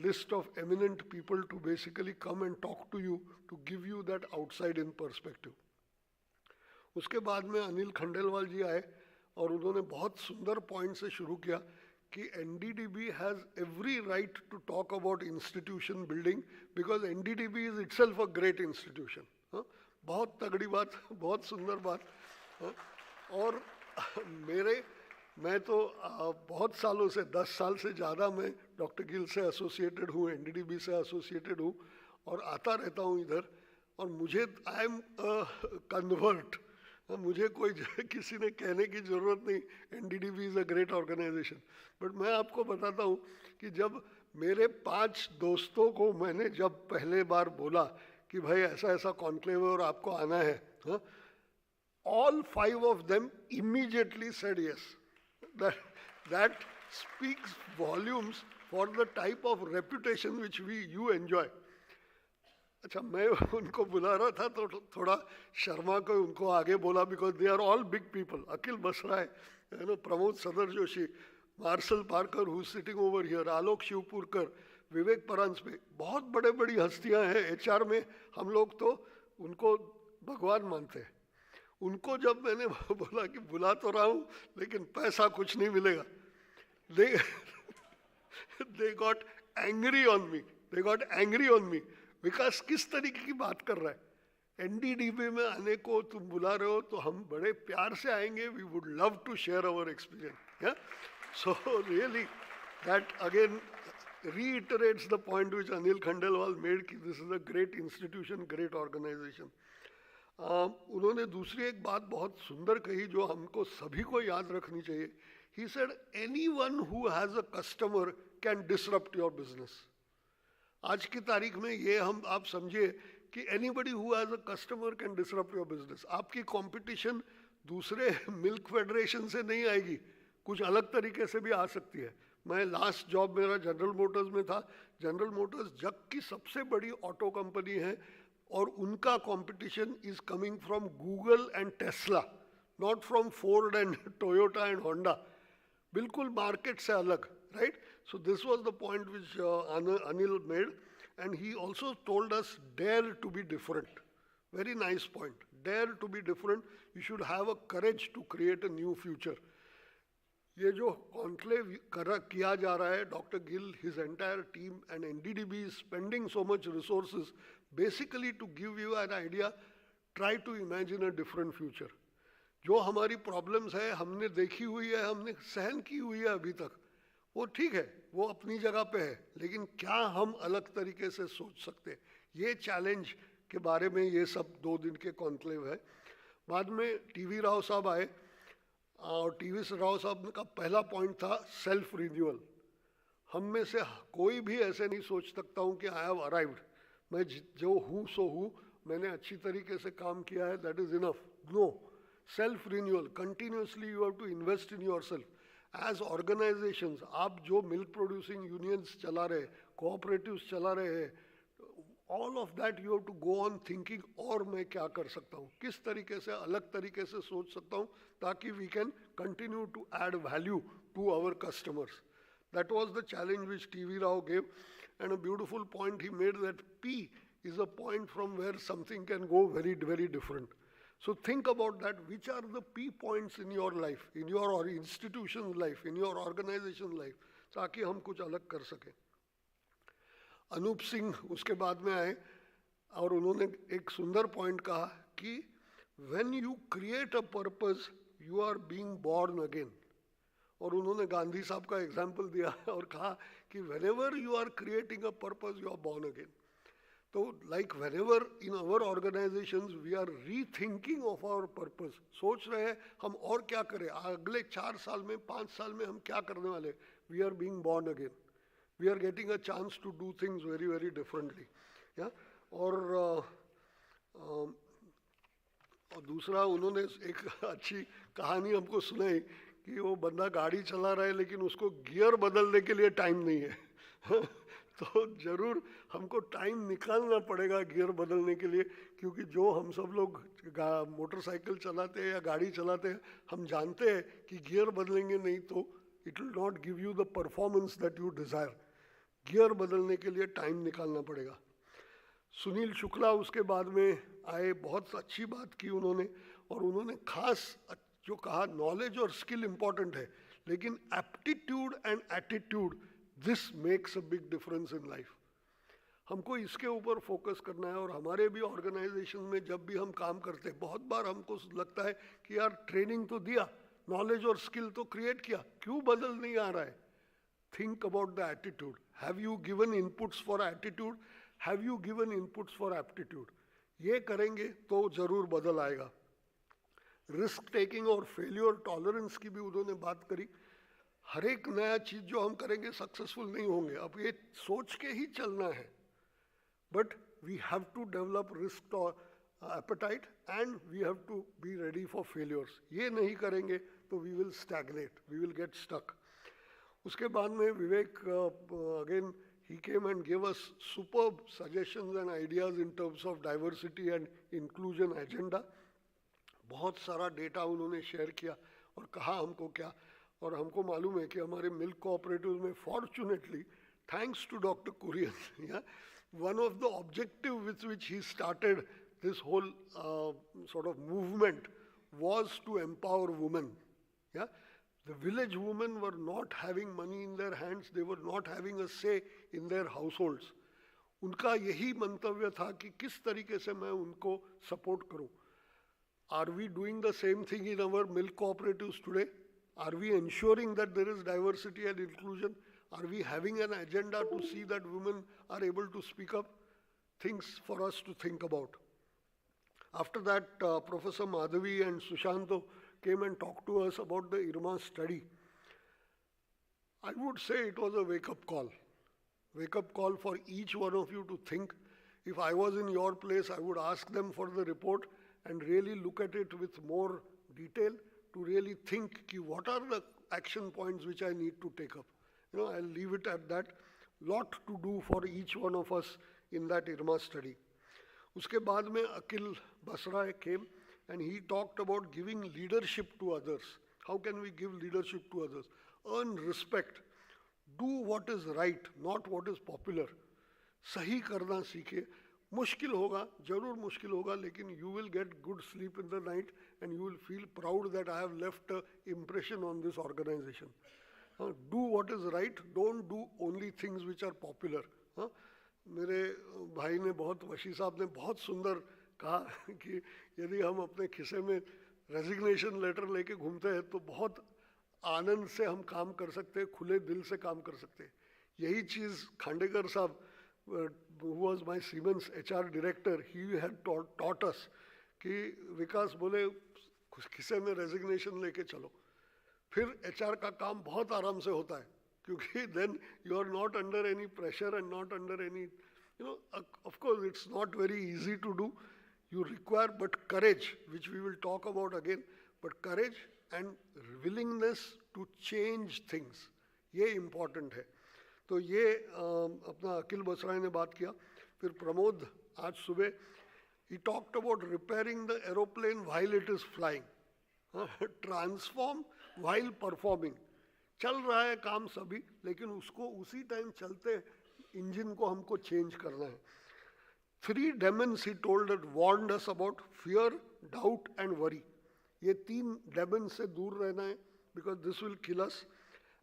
list of eminent people to basically come and talk to you, to give you that outside in perspective. उसके बाद में अनिल खंडेलवाल जी आए और उन्होंने बहुत सुंदर point से शुरू किया कि NDDB has every right to talk about institution building because NDDB is itself a great institution. बहुत तगड़ी बात, बहुत सुंदर बात. और मैं तो बहुत सालों से 10 साल से ज़्यादा मैं डॉक्टर गिल से एसोसिएटेड हूँ, NDDB से एसोसिएटेड हूँ और आता रहता हूँ इधर. और मुझे आई एम कन्वर्ट, मुझे कोई किसी ने कहने की ज़रूरत नहीं NDDB is a great organisation. But मैं आपको बताता हूँ कि जब मेरे 5 दोस्तों को मैंने जब पहले बार बोला कि भाई ऐसा ऐसा कॉन्क्लेव और आपको आना है, all 5 of them immediately said yes. That speaks volumes for the type of reputation which you enjoy. अच्छा, मैं उनको बुला रहा था तो थोड़ा शर्मा को उनको आगे बोला because they are all big people. Akhil Basrai, Pramod Sadar Joshi, Marshall Parker who is sitting over here, Alok Shivpurkar, Vivek Paranjpe, बहुत बड़े बड़ी हस्तियां हैं HR में. हम लोग तो उनको भगवान मानते हैं. उनको जब मैंने बोला कि बुला तो रहा हूँ लेकिन पैसा कुछ नहीं मिलेगा, they got angry on me. विकास किस तरीके की बात कर रहा है. NDDB में आने को तुम बुला रहे हो तो हम बड़े प्यार से आएंगे. We would love to share our experience. Yeah? So really that again reiterates the point which Anil Khandelwal made कि this is a great institution, great organization. उन्होंने दूसरी एक बात बहुत सुंदर कही जो हमको सभी को याद रखनी चाहिए. He said anyone who has a customer can disrupt your business. आज की तारीख में ये आप समझिए कि anybody who has a customer can disrupt your business. आपकी competition दूसरे मिल्क फेडरेशन से नहीं आएगी, कुछ अलग तरीके से भी आ सकती है. मैं लास्ट जॉब मेरा जनरल मोटर्स में था. जनरल मोटर्स जग की सबसे बड़ी ऑटो कंपनी है और उनका competition is coming from Google and Tesla, not from Ford and Toyota and Honda. बिल्कुल मार्केट से अलग, right? So this was the point which Anil made, and he also told us dare to be different. Very nice point. Dare to be different. You should have a courage to create a new future. ये जो conclave किया जा रहा है, doctor Gill, his entire team and NDDB is spending so much resources basically to give you an idea. Try to imagine a different future. जो हमारी problems है हमने देखी हुई है, हमने सहन की हुई है अभी तक, वो ठीक है, वो अपनी जगह पे है, लेकिन क्या हम अलग तरीके से सोच सकते हैं, ये चैलेंज के बारे में ये सब 2 दिन के कॉन्क्लेव है। बाद में टीवी राव साहब आए और टीवी राव साहब का पहला पॉइंट था सेल्फ रिन्यूअल। हम में से कोई भी ऐसे नहीं सोच सकता हूँ कि आई हैव अराइव्ड, मैं जो हूँ सो हूँ, मैंने अच्छी तरीके से काम किया है, that is enough. No, self renewal, continuously you have to invest in yourself. As organisations, आप जो मिल्क प्रोड्यूसिंग यूनियंस चला रहे, कोऑपरेटिव्स चला रहे हैं, all of that you have to go on thinking, और मैं क्या कर सकता हूँ, किस तरीके से अलग तरीके से सोच सकता हूँ ताकि we can continue to add value to our customers. That was the challenge which TV Rao gave, and a beautiful point he made, that P is a point from where something can go very, very different. So think about that, which are the P points in your life, in your institution's life, in your organization's life, ताकि हम कुछ अलग कर सकें। अनूप सिंह उसके बाद में आए और उन्होंने एक सुंदर पॉइंट कहा कि when you create a purpose, you are being born again. और उन्होंने गांधी साहब का एग्जाम्पल दिया और कहा कि whenever you are creating a purpose, you are born again. तो like whenever in our organizations we are rethinking of our purpose, सोच रहे हैं हम और क्या करें, अगले 4 साल में, 5 साल में हम क्या करने वाले, we are being born again. We are getting a chance to do things very, very differently. Yeah? और दूसरा उन्होंने एक अच्छी कहानी हमको सुनाई कि वो बंदा गाड़ी चला रहा है लेकिन उसको गियर बदलने के लिए टाइम नहीं है तो ज़रूर हमको टाइम निकालना पड़ेगा गियर बदलने के लिए, क्योंकि जो हम सब लोग मोटरसाइकिल चलाते हैं या गाड़ी चलाते हैं, हम जानते हैं कि गियर बदलेंगे नहीं तो it will not give you the performance that you desire. Gear बदलने के लिए टाइम निकालना पड़ेगा। सुनील शुक्ला उसके बाद में आए, बहुत अच्छी बात की उन्होंने, और उन्होंने खास जो कहा नॉलेज और स्किल इम्पॉर्टेंट है, लेकिन aptitude and attitude, this makes a big difference in life. हमको इसके ऊपर फोकस करना है। और हमारे भी ऑर्गेनाइजेशन में जब भी हम काम करते हैं, बहुत बार हमको लगता है कि यार ट्रेनिंग तो दिया, नॉलेज और स्किल तो क्रिएट किया, क्यों बदल नहीं आ रहा है। Think about the attitude. Have you given inputs for attitude, have you given inputs for aptitude. ये करेंगे तो ज़रूर बदल आएगा। रिस्क टेकिंग और फेल्योर टॉलरेंस की भी उन्होंने बात करी। हर एक नया चीज़ जो हम करेंगे सक्सेसफुल नहीं होंगे, अब ये सोच के ही चलना है, but we have to develop risk appetite and we have to be ready for failures. ये नहीं करेंगे तो we will stagnate, we will get stuck. उसके बाद में Vivek again he came and gave us superb suggestions and ideas in terms of diversity and inclusion agenda. बहुत सारा data उन्होंने शेयर किया और कहा हमको क्या, और हमको मालूम है कि हमारे मिल्क कोऑपरेटिव्स में fortunately thanks to doctor Kurien, one of the objectives with which he started this whole sort of movement was to empower women. Yeah? The village women were not having money in their hands, they were not having a say in their households. उनका यही मंतव्य था कि किस तरीके से मैं उनको support करूं। Are we doing the same thing in our milk cooperatives today? Are we ensuring that there is diversity and inclusion? Are we having an agenda to see that women are able to speak up? Things for us to think about. After that, Professor Madhavi and Sushanto came and talked to us about the IRMA study. I would say it was a wake-up call. Wake-up call for each one of you to think. If I was in your place, I would ask them for the report and really look at it with more detail to really think ki what are the action points which I need to take up. You know, I'll leave it at that. Lot to do for each one of us in that IRMA study. उसके बाद में Akil Basra came and he talked about giving leadership to others. How can we give leadership to others? Earn respect. Do what is right, not what is popular. सही करना सीखे. मुश्किल होगा, जरूर मुश्किल होगा, लेकिन you will get good sleep in the night and you will feel proud that I have left an impression on this organization. Do what is right, don't do only things which are popular. मेरे भाई ने बहुत, वशी साहब ने बहुत सुंदर कहा कि यदि हम अपने खिसे में रेजिग्नेशन लेटर लेके घूमते हैं तो बहुत आनंद से हम काम कर सकते हैं, खुले दिल से काम कर सकते हैं. यही चीज़ खांडेकर साहब, who was my Siemens HR director, he had taught us कि विकास बोले किसी में रेजिग्नेशन लेके चलो, फिर HR का काम बहुत आराम से होता है, क्योंकि then you are not under any pressure and not under any, of course it's not very easy to do. You require but courage, which we will talk about again, but courage and willingness to change things, ये important है. तो ये अपना अखिल बसराय ने बात किया. फिर प्रमोद आज सुबह he talked about repairing the aeroplane while it is flying, transform while performing. चल रहा है काम सभी, लेकिन उसको उसी टाइम चलते इंजन को हमको चेंज करना है. 3 demons he told us, warned us about fear, doubt and worry. ये 3 demons से दूर रहना है, because this will kill us,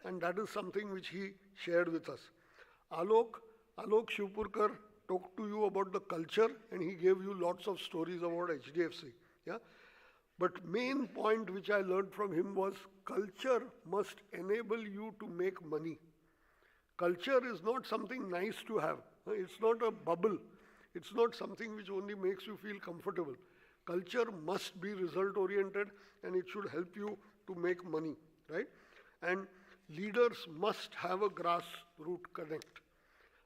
and that is something which he shared with us. Alok Shivpurkar talked to you about the culture, and he gave you lots of stories about HDFC. Yeah, but main point which I learned from him was culture must enable you to make money. Culture is not something nice to have. It's not a bubble. It's not something which only makes you feel comfortable. Culture must be result oriented, and it should help you to make money, right? And leaders must have a grassroots connect.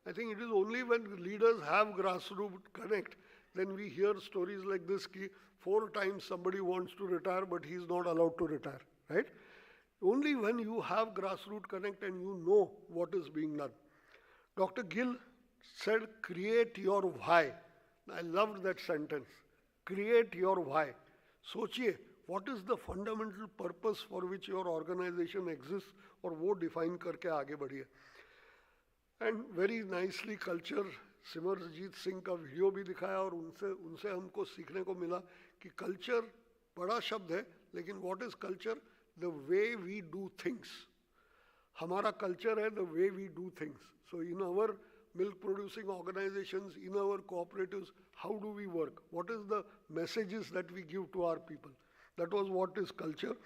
I think it is only when leaders have grassroots connect, then we hear stories like this, ki 4 times somebody wants to retire, but he is not allowed to retire, right? Only when you have grassroots connect and you know what is being done. Dr. Gill said, create your why. I loved that sentence. Create your why. सोचिए, what is the fundamental purpose for which your organization exists, और वो define करके आगे बढ़िए. And very nicely culture, Simarjeet Singh का video भी दिखाया, और उनसे हमको सीखने को मिला कि culture बड़ा शब्द है, लेकिन what is culture? The way we do things. हमारा culture है the way we do things. So in our milk producing organizations, in our cooperatives, how do we work? What is the messages that we give to our people? That was what is culture.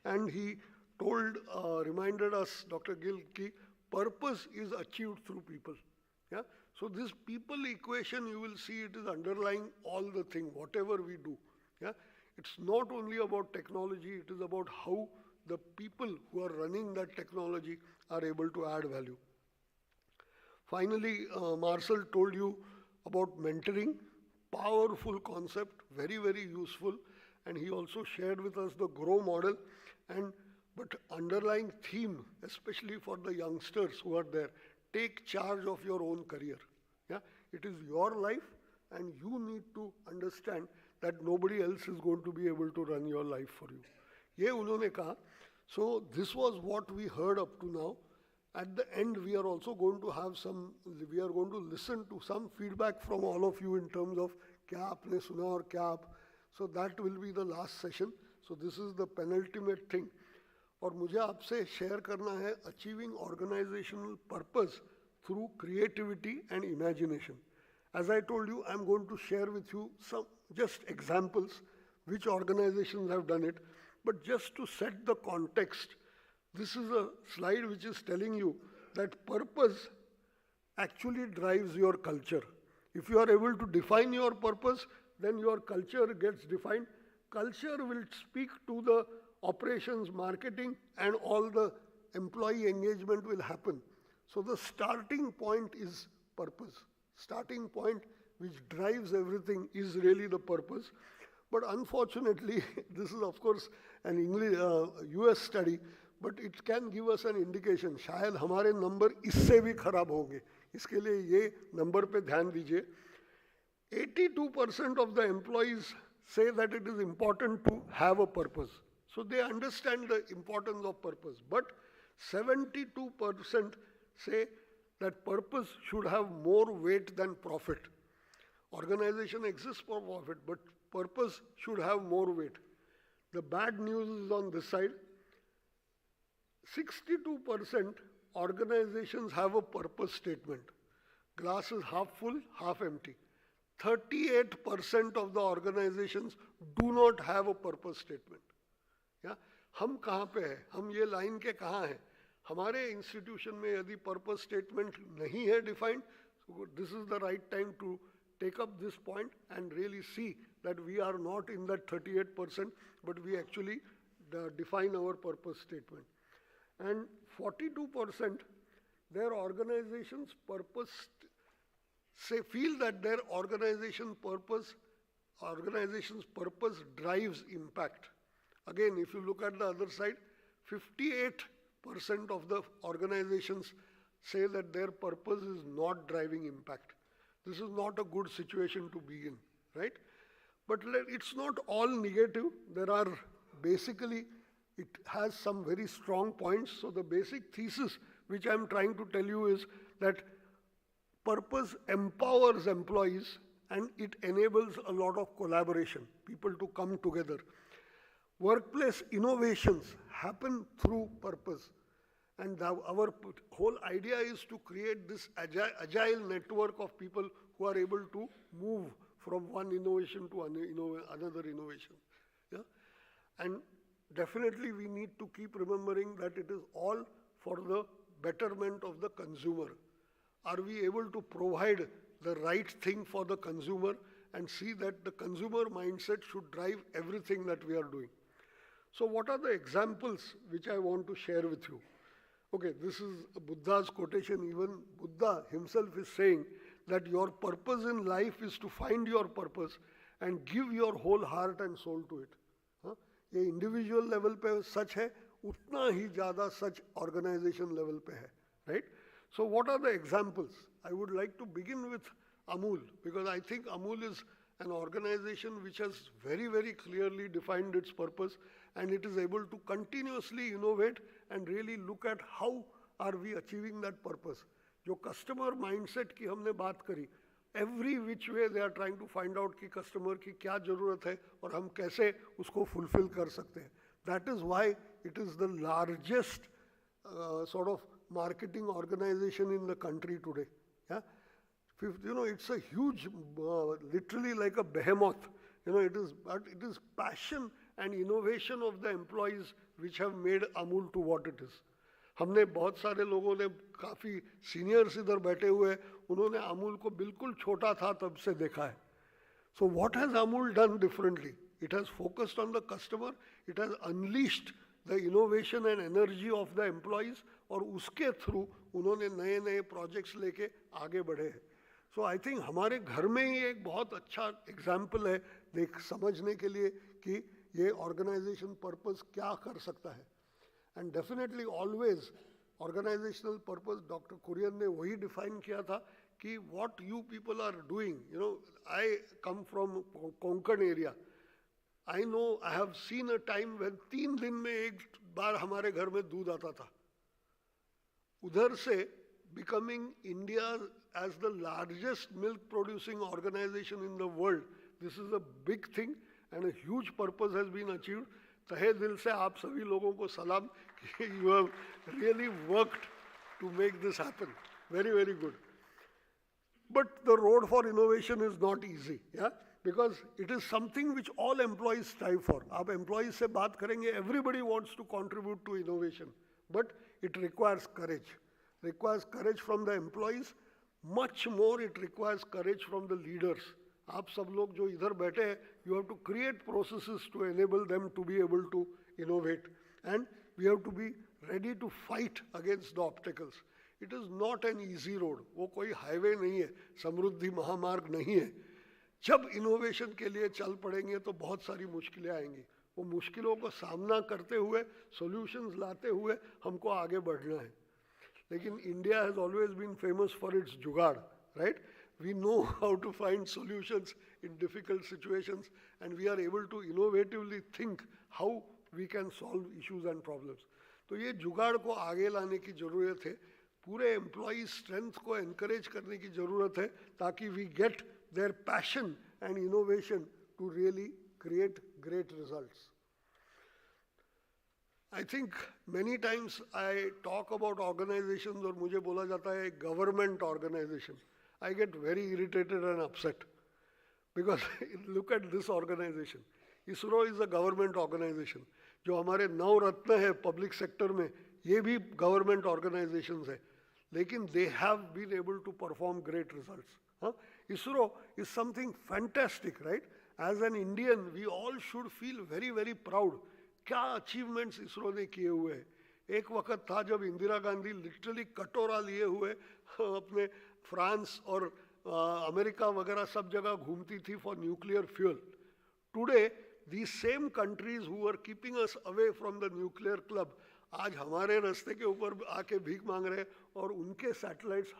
And he reminded us, Dr. Gill, ki purpose is achieved through people. Yeah. So this people equation, you will see it is underlying all the thing, whatever we do. Yeah. It's not only about technology, it is about how the people who are running that technology are able to add value. Finally, Marcel told you about mentoring, powerful concept, very, very useful. And he also shared with us the GROW model, but underlying theme, especially for the youngsters who are there, take charge of your own career. Yeah? It is your life, and you need to understand that nobody else is going to be able to run your life for you. ये उन्होंने कहा. So this was what we heard up to now. At the end, we are also going to have we are going to listen to some feedback from all of you in terms of क्या आपने सुना और क्या आप. So that will be the last session. So this is the penultimate thing. और मुझे आपसे share करना है achieving organizational purpose through creativity and imagination. As I told you, I'm going to share with you some just examples which organizations have done it. But just to set the context, this is a slide which is telling you that purpose actually drives your culture. If you are able to define your purpose, then your culture gets defined. Culture will speak to the operations, marketing, and all the employee engagement will happen. So the starting point is purpose. Starting point which drives everything is really the purpose. But unfortunately, this is of course an English US study, but it can give us an indication. शायद हमारे number इससे भी खराब होंगे. इसके लिए ये number पे ध्यान दीजिए. 82% of the employees say that it is important to have a purpose. So they understand the importance of purpose. But 72% say that purpose should have more weight than profit. Organization exists for profit, but purpose should have more weight. The bad news is on this side. 62% organizations have a purpose statement. Glass is half full, half empty. 38% of the organizations do not have a purpose statement. Yeah? हम कहाँ पे हैं, हम ये line के कहाँ हैं? हमारे इंस्टीट्यूशन में यदि पर्पस स्टेटमेंट नहीं है defined, this is the right time to take up this point and really see that we are not in that 38%, but we actually define our purpose statement. And 42%, their organization's purpose, feel that their organization's purpose drives impact. Again, if you look at the other side, 58% of the organizations say that their purpose is not driving impact. This is not a good situation to be in, right? But it's not all negative. There are basically, it has some very strong points. So the basic thesis which I'm trying to tell you is that purpose empowers employees and it enables a lot of collaboration, people to come together. Workplace innovations happen through purpose. And our whole idea is to create this agile network of people who are able to move from one innovation to another innovation. Yeah? And definitely we need to keep remembering that it is all for the betterment of the consumer. Are we able to provide the right thing for the consumer and see that the consumer mindset should drive everything that we are doing? So what are the examples which I want to share with you? Okay, this is Buddha's quotation. Even Buddha himself is saying that your purpose in life is to find your purpose and give your whole heart and soul to it. ये individual level पे सच है, उतना ही ज़्यादा सच organization level पे है, right? So what are the examples? I would like to begin with Amul, because I think Amul is an organization which has very, very clearly defined its purpose, and it is able to continuously innovate and really look at how are we achieving that purpose. जो customer mindset की हमने बात करी, every which way they are trying to find out कि customer की क्या ज़रूरत है और हम कैसे उसको fulfill कर सकते हैं. That is why it is the largest sort of marketing organization in the country today. Yeah? You know, it's a huge, literally like a behemoth. You know, it is passion and innovation of the employees which have made Amul to what it is. हमने बहुत सारे लोगों ने काफ़ी seniors इधर बैठे हुए, उन्होंने अमूल को बिल्कुल छोटा था तब से देखा है. So what has Amul done differently? It has focused on the customer, it has unleashed the innovation and energy of the employees, और उसके थ्रू उन्होंने नए नए प्रोजेक्ट्स लेके आगे बढ़े हैं. So I think हमारे घर में ही एक बहुत अच्छा एग्जाम्पल है समझने के लिए कि ये ऑर्गेनाइजेशन पर्पस क्या कर सकता है. And definitely always organizational purpose, Dr. Kurian ने वही define किया था कि what you people are doing. You know, I come from Konkan area. I know, I have seen a time when 3 दिन में एक बार हमारे घर में दूध आता था. उधर से becoming India as the largest milk producing organization in the world, this is a big thing and a huge purpose has been achieved. तहे दिल से आप सभी लोगों को सलाम कि you have really worked to make this happen. Very, very good. But the road for innovation is not easy, yeah? Because it is something which all employees strive for. आप employees से बात करेंगे, everybody wants to contribute to innovation, but it requires courage. Requires courage from the employees. Much more it requires courage from the leaders. आप सब लोग जो इधर बैठे हैं, you have to create processes to enable them to be able to innovate. And we have to be ready to fight against the obstacles. It is not an easy road. वो कोई highway नहीं है, समृद्धि महामार्ग नहीं है. जब innovation के लिए चल पड़ेंगे तो बहुत सारी मुश्किलें आएंगी. वो मुश्किलों को सामना करते हुए, solutions लाते हुए हमको आगे बढ़ना है. लेकिन India has always been famous for its जुगाड़, right? We know how to find solutions in difficult situations and we are able to innovatively think how we can solve issues and problems. तो ये जुगाड़ को आगे लाने की ज़रूरत है. पूरे employee strength को encourage करने की ज़रूरत है ताकि we get their passion and innovation to really create great results. I think many times I talk about organizations और मुझे बोला जाता है government organization. I get very irritated and upset Because look at this organization. ISRO is a government organization. जो हमारे 9 रत्न है public sector में, ये भी गवर्नमेंट ऑर्गेनाइजेशंस है, लेकिन they have been able to perform great results. ISRO is something fantastic, right? As an Indian, we all should feel very, very proud. क्या achievements ISRO ने किए हुए हैं. एक वक्त था जब इंदिरा गांधी लिटरली कटोरा लिए हुए अपने फ्रांस और अमेरिका वगैरह सब जगह घूमती थी for nuclear fuel. Today these same countries who were keeping us away from the nuclear club आज हमारे रास्ते के ऊपर आके भीख मांग रहे हैं और उनके सैटेलाइट्स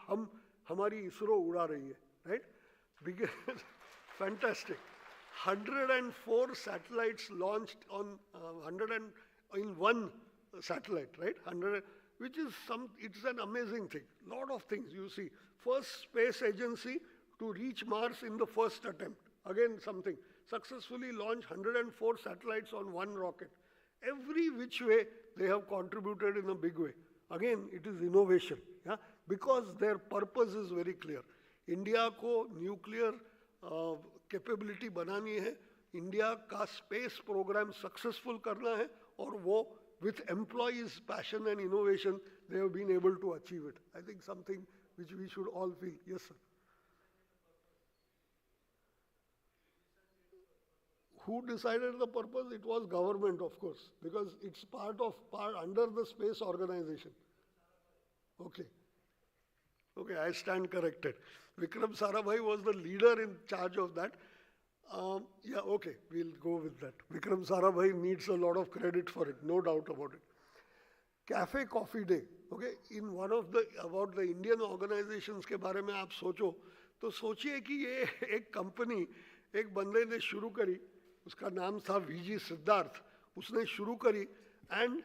हमारी इसरो उड़ा रही है, right? Fantastic. 104 satellites launched on in one satellite, right? 100, which is it's an amazing thing. Lot of things you see. First space agency to reach Mars in the first attempt. Again something. Successfully launched 104 satellites on one rocket. Every which way they have contributed in a big way. Again, it is innovation, yeah? Because their purpose is very clear. India को nuclear capability बनानी है, India का space program successful करना है, और वो with employees' passion and innovation, they have been able to achieve it. I think something which we should all feel. Yes, sir. Who decided the purpose? It was government, of course, because it's part under the space organization. Okay. Okay, I stand corrected. Vikram Sarabhai was the leader in charge of that. Yeah, okay, we'll go with that. Vikram Sarabhai needs a lot of credit for it, no doubt about it. Cafe Coffee Day, okay, in one of the, about the Indian organizations के बारे में आप सोचो, तो सोचिए कि ये एक कंपनी, एक बंदे ने शुरू करी, उसका नाम था वीजी सिद्धार्थ, उसने शुरू करी, and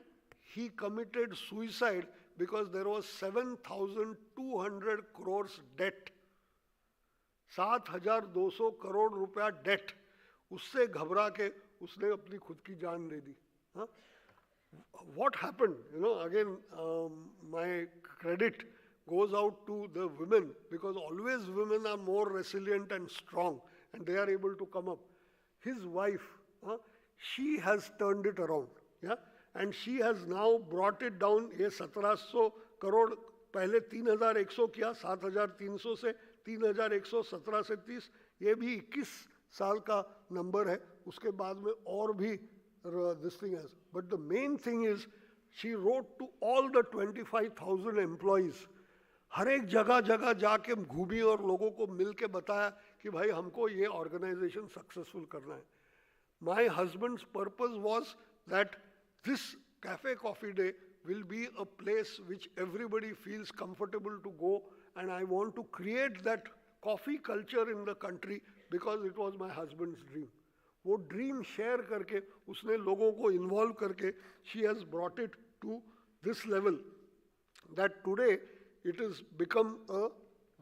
he committed suicide because there was 7,200 crores debt. 7,200 crore रुपया डेट, उससे घबरा के उसने अपनी खुद की जान दे दी. What happened? You know, again, my credit goes out to the women, because always women are more resilient and strong, and they are able to come up. His wife, she has turned it around, yeah, and she has now brought it down. ये 1,700 करोड़ पहले 3,100 किया, 7,300 से 3,117 से 30, ये भी 21 साल का number है. उसके बाद में और भी this thing has. But the main thing is, she wrote to all the 25,000 employees. हर एक जगह जगह जाके घूमी और लोगों को मिल के बताया कि भाई हमको ये organization successful करना है. My husband's purpose was that this Cafe Coffee Day will be a place which everybody feels comfortable to go, and I want to create that coffee culture in the country because it was my husband's dream. वो dream share करके उसने लोगों को involve करके she has brought it to this level that today it has become a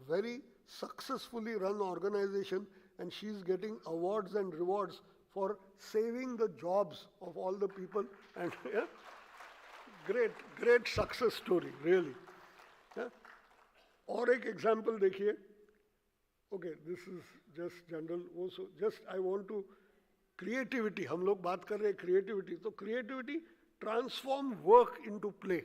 very successfully run organization, and she is getting awards and rewards for saving the jobs of all the people. And yeah, great success story, really. Yeah. और एक example देखिए. Okay, this is just general. Also, just I want to creativity. हम लोग बात कर रहे हैं creativity. तो creativity transform work into play.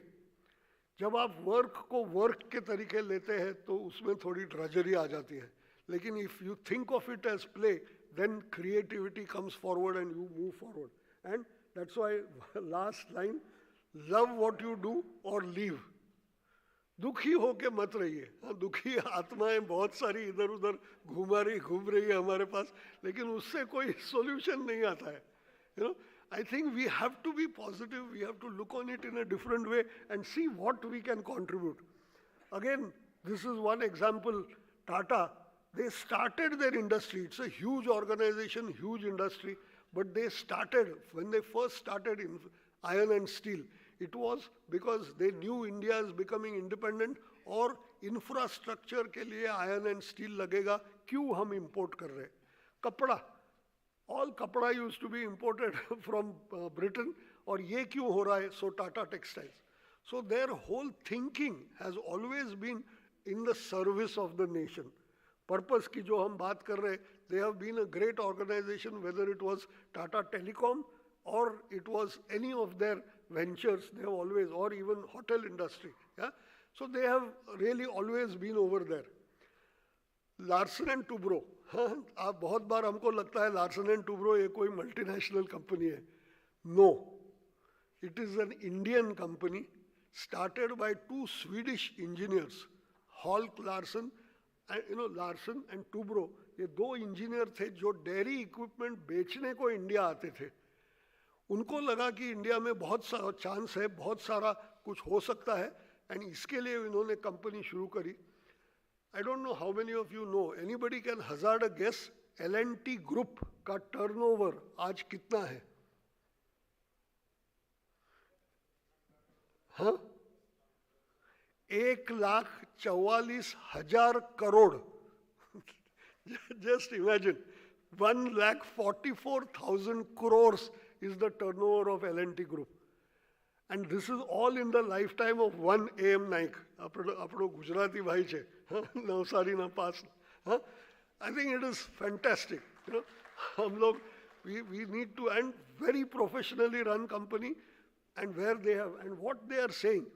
जब आप work को work के तरीके लेते हैं तो उसमें थोड़ी drudgery आ जाती है. लेकिन if you think of it as play, then creativity comes forward and you move forward. And that's why last line, love what you do or leave. दुखी होके मत रहिए. दुखी आत्माएं बहुत सारी इधर उधर घूम रही है हमारे पास, लेकिन उससे कोई solution नहीं आता है. You know, I think we have to be positive. We have to look on it in a different way and see what we can contribute. Again, this is one example. Tata, they started their industry. It's a huge organization, huge industry, but they started, when they first started in iron and steel, it was because they knew India is becoming independent, और infrastructure के लिए iron and steel लगेगा, क्यों हम import कर रहे हैं? कपड़ा, all कपड़ा used to be imported from Britain, और ये क्यों हो रहा है? So Tata Textiles. So their whole thinking has always been in the service of the nation. Purpose की जो हम बात कर रहे हैं, They have been a great organization, whether it was Tata Telecom or it was any of their ventures, they have always, or even hotel industry. Yeah? So they have really always been over there. Larsen and Toubro, हाँ, आप बहुत बार हमको लगता है Larsen and Toubro ये कोई multinational company है. No, it is an Indian company started by two Swedish engineers, Holk Larsen and Larsen and Toubro. ये दो इंजीनियर थे जो डेयरी इक्विपमेंट बेचने को इंडिया आते थे. उनको लगा कि इंडिया में बहुत सारा चांस है, बहुत सारा कुछ हो सकता है, एंड इसके लिए इन्होंने कंपनी शुरू करी. I don't know how many of you know, anybody can hazard a guess, L&T Group का turnover आज कितना है? हाँ? 1,44,000 crore. Just imagine, 1,44,000 crores is the turnover of L&T Group. And this is all in the lifetime of one AM Naik. Apno Gujarati bhai che, Navsari na pass. I think it is fantastic. Hum log, we need to, and very professionally run company, and where they have, and what they are saying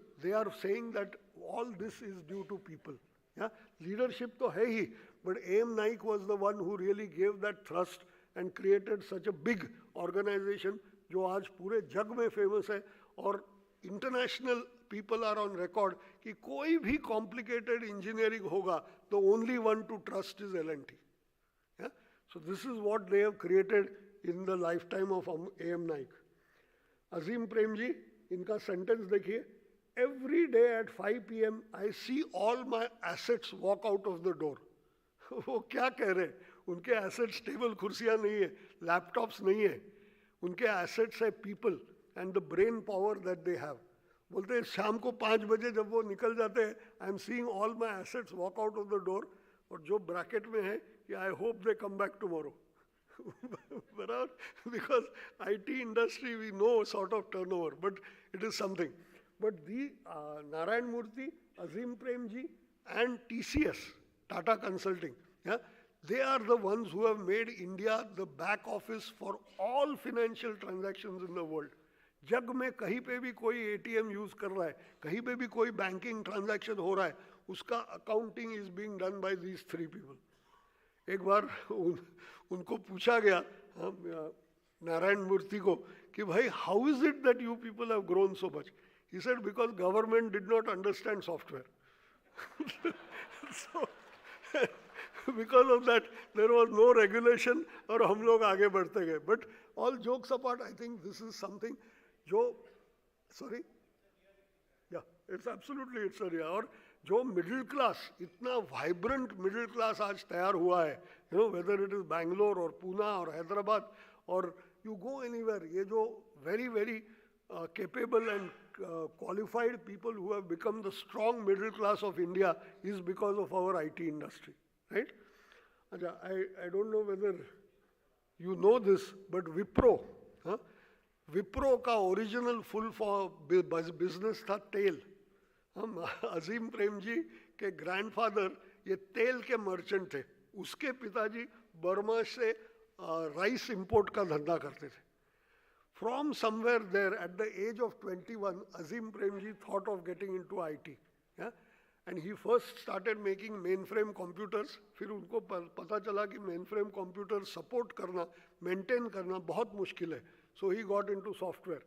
that all this is due to people. Yeah? Leadership to hai hi, but AM Naik was the one who really gave that thrust and created such a big organization जो आज पूरे जग में famous है. और international people are on record कि कोई भी complicated engineering होगा तो only one to trust is L&T. So this is what they have created in the lifetime of AM Naik. Azim Premji, इनका सेंटेंस देखिए, every day at 5 PM I see all my assets walk out of the door. वो क्या कह रहे हैं? उनके assets table कुर्सियाँ नहीं है, लैपटॉप्स नहीं है, उनके एसेट्स है people and the brain power that they have. बोलते हैं शाम को 5 बजे जब वो निकल जाते हैं, I am seeing all my assets walk out of the door, और जो ब्रैकेट में है कि I hope they come back tomorrow. Because IT industry we know sort of turnover, but it is something. But the Narayan Murthy, Azim Premji and TCS, Tata Consulting, yeah, they are the ones who have made India the back office for all financial transactions in the world. जग में कहीं पे भी कोई ATM use कर रहा है, कहीं पे भी कोई बैंकिंग ट्रांजैक्शन हो रहा है, उसका accounting is being done by these 3 people. एक बार उनको पूछा गया नारायण मूर्ति को कि भाई how is it that you people have grown so much? He said because government did not understand software. So because of that there was no regulation और हम लोग आगे बढ़ते गए. But all jokes apart, I think this is something जो, sorry, या it's absolutely it's area. और जो मिडिल क्लास, इतना वाइब्रेंट मिडिल क्लास आज तैयार हुआ है, वेदर इट इज बैंगलोर और पूना और हैदराबाद और यू गो एनीवेयर, ये जो very very capable and qualified people who have become the strong middle class of India is because of our IT industry, right? I don't know whether you know this, but Wipro, Wipro का original full for business था तेल. हम अजीम प्रेम जी के grandfather ये तेल के merchant थे. उसके पिताजी बर्मा से राइस इंपोर्ट का धंधा करते थे. From somewhere there at the age of 21, Azim Premji thought of getting into IT, and he first started making mainframe computers. फिर उनको पता चला कि मेन फ्रेम कंप्यूटर सपोर्ट करना, मेंटेन करना बहुत मुश्किल है. So he got into software,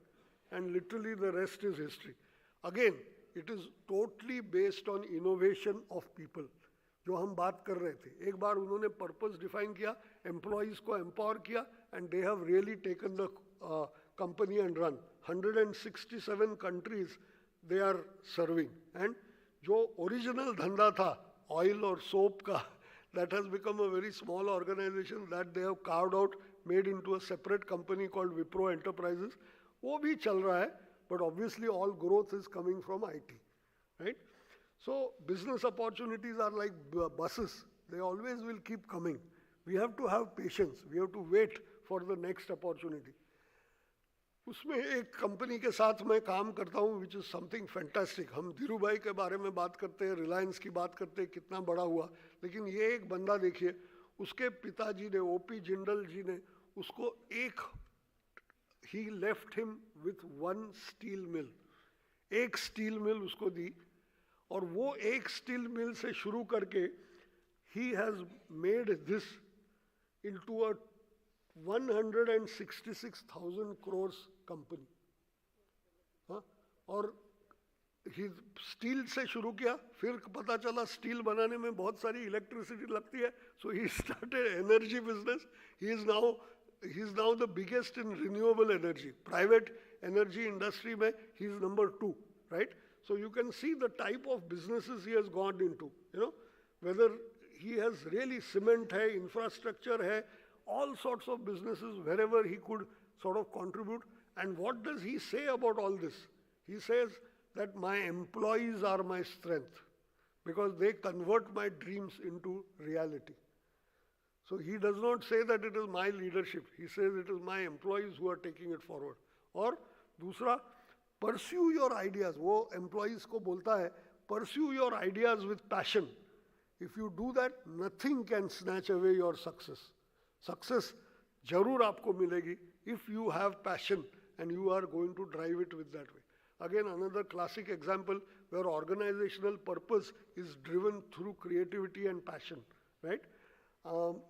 and literally the rest is history. Again, it is totally based on innovation of people. जो हम बात कर रहे थे, एक बार उन्होंने पर्पस डिफाइन किया, एम्प्लॉइज को एम्पावर किया, and they have really taken the company and run. 167 countries they are serving. And जो ओरिजिनल धंधा था ऑयल और सोप का, that has become a very small organization that they have carved out, made into a separate company called Wipro Enterprises. वो भी चल रहा है, but obviously all growth is coming from IT, right? So business opportunities are like buses. They always will keep coming. We have to have patience. We have to wait for the next opportunity. उसमें एक company के साथ मैं काम करता हूँ which is something fantastic. हम धीरू भाई के बारे में बात करते हैं, रिलायंस की बात करते हैं, कितना बड़ा हुआ, लेकिन ये एक बंदा देखिए, उसके पिताजी ने, ओपी जिंदल जी ने उसको he left him with one steel mill, एक स्टील मिल उसको दी, और वो एक स्टील मिल से शुरू करके he has made this into a 166,000 crores company. हाँ, और स्टील से शुरू किया, फिर पता चला स्टील बनाने में बहुत सारी इलेक्ट्रिसिटी लगती है, so he started energy business. He is now the biggest in renewable energy. Private energy industry में he is number 2, right? So you can see the type of businesses he has gone into, you know, whether he has really cement hai, infrastructure hai, all sorts of businesses wherever he could sort of contribute. And what does he say about all this? He says that my employees are my strength because they convert my dreams into reality. So he does not say that it is my leadership. He says it is my employees who are taking it forward. और दूसरा, pursue your ideas. वो employees को बोलता है, pursue your ideas with passion. If you do that, nothing can snatch away your success. Success जरूर आपको मिलेगी if you have passion and you are going to drive it with that way. Again, another classic example where organizational purpose is driven through creativity and passion, right?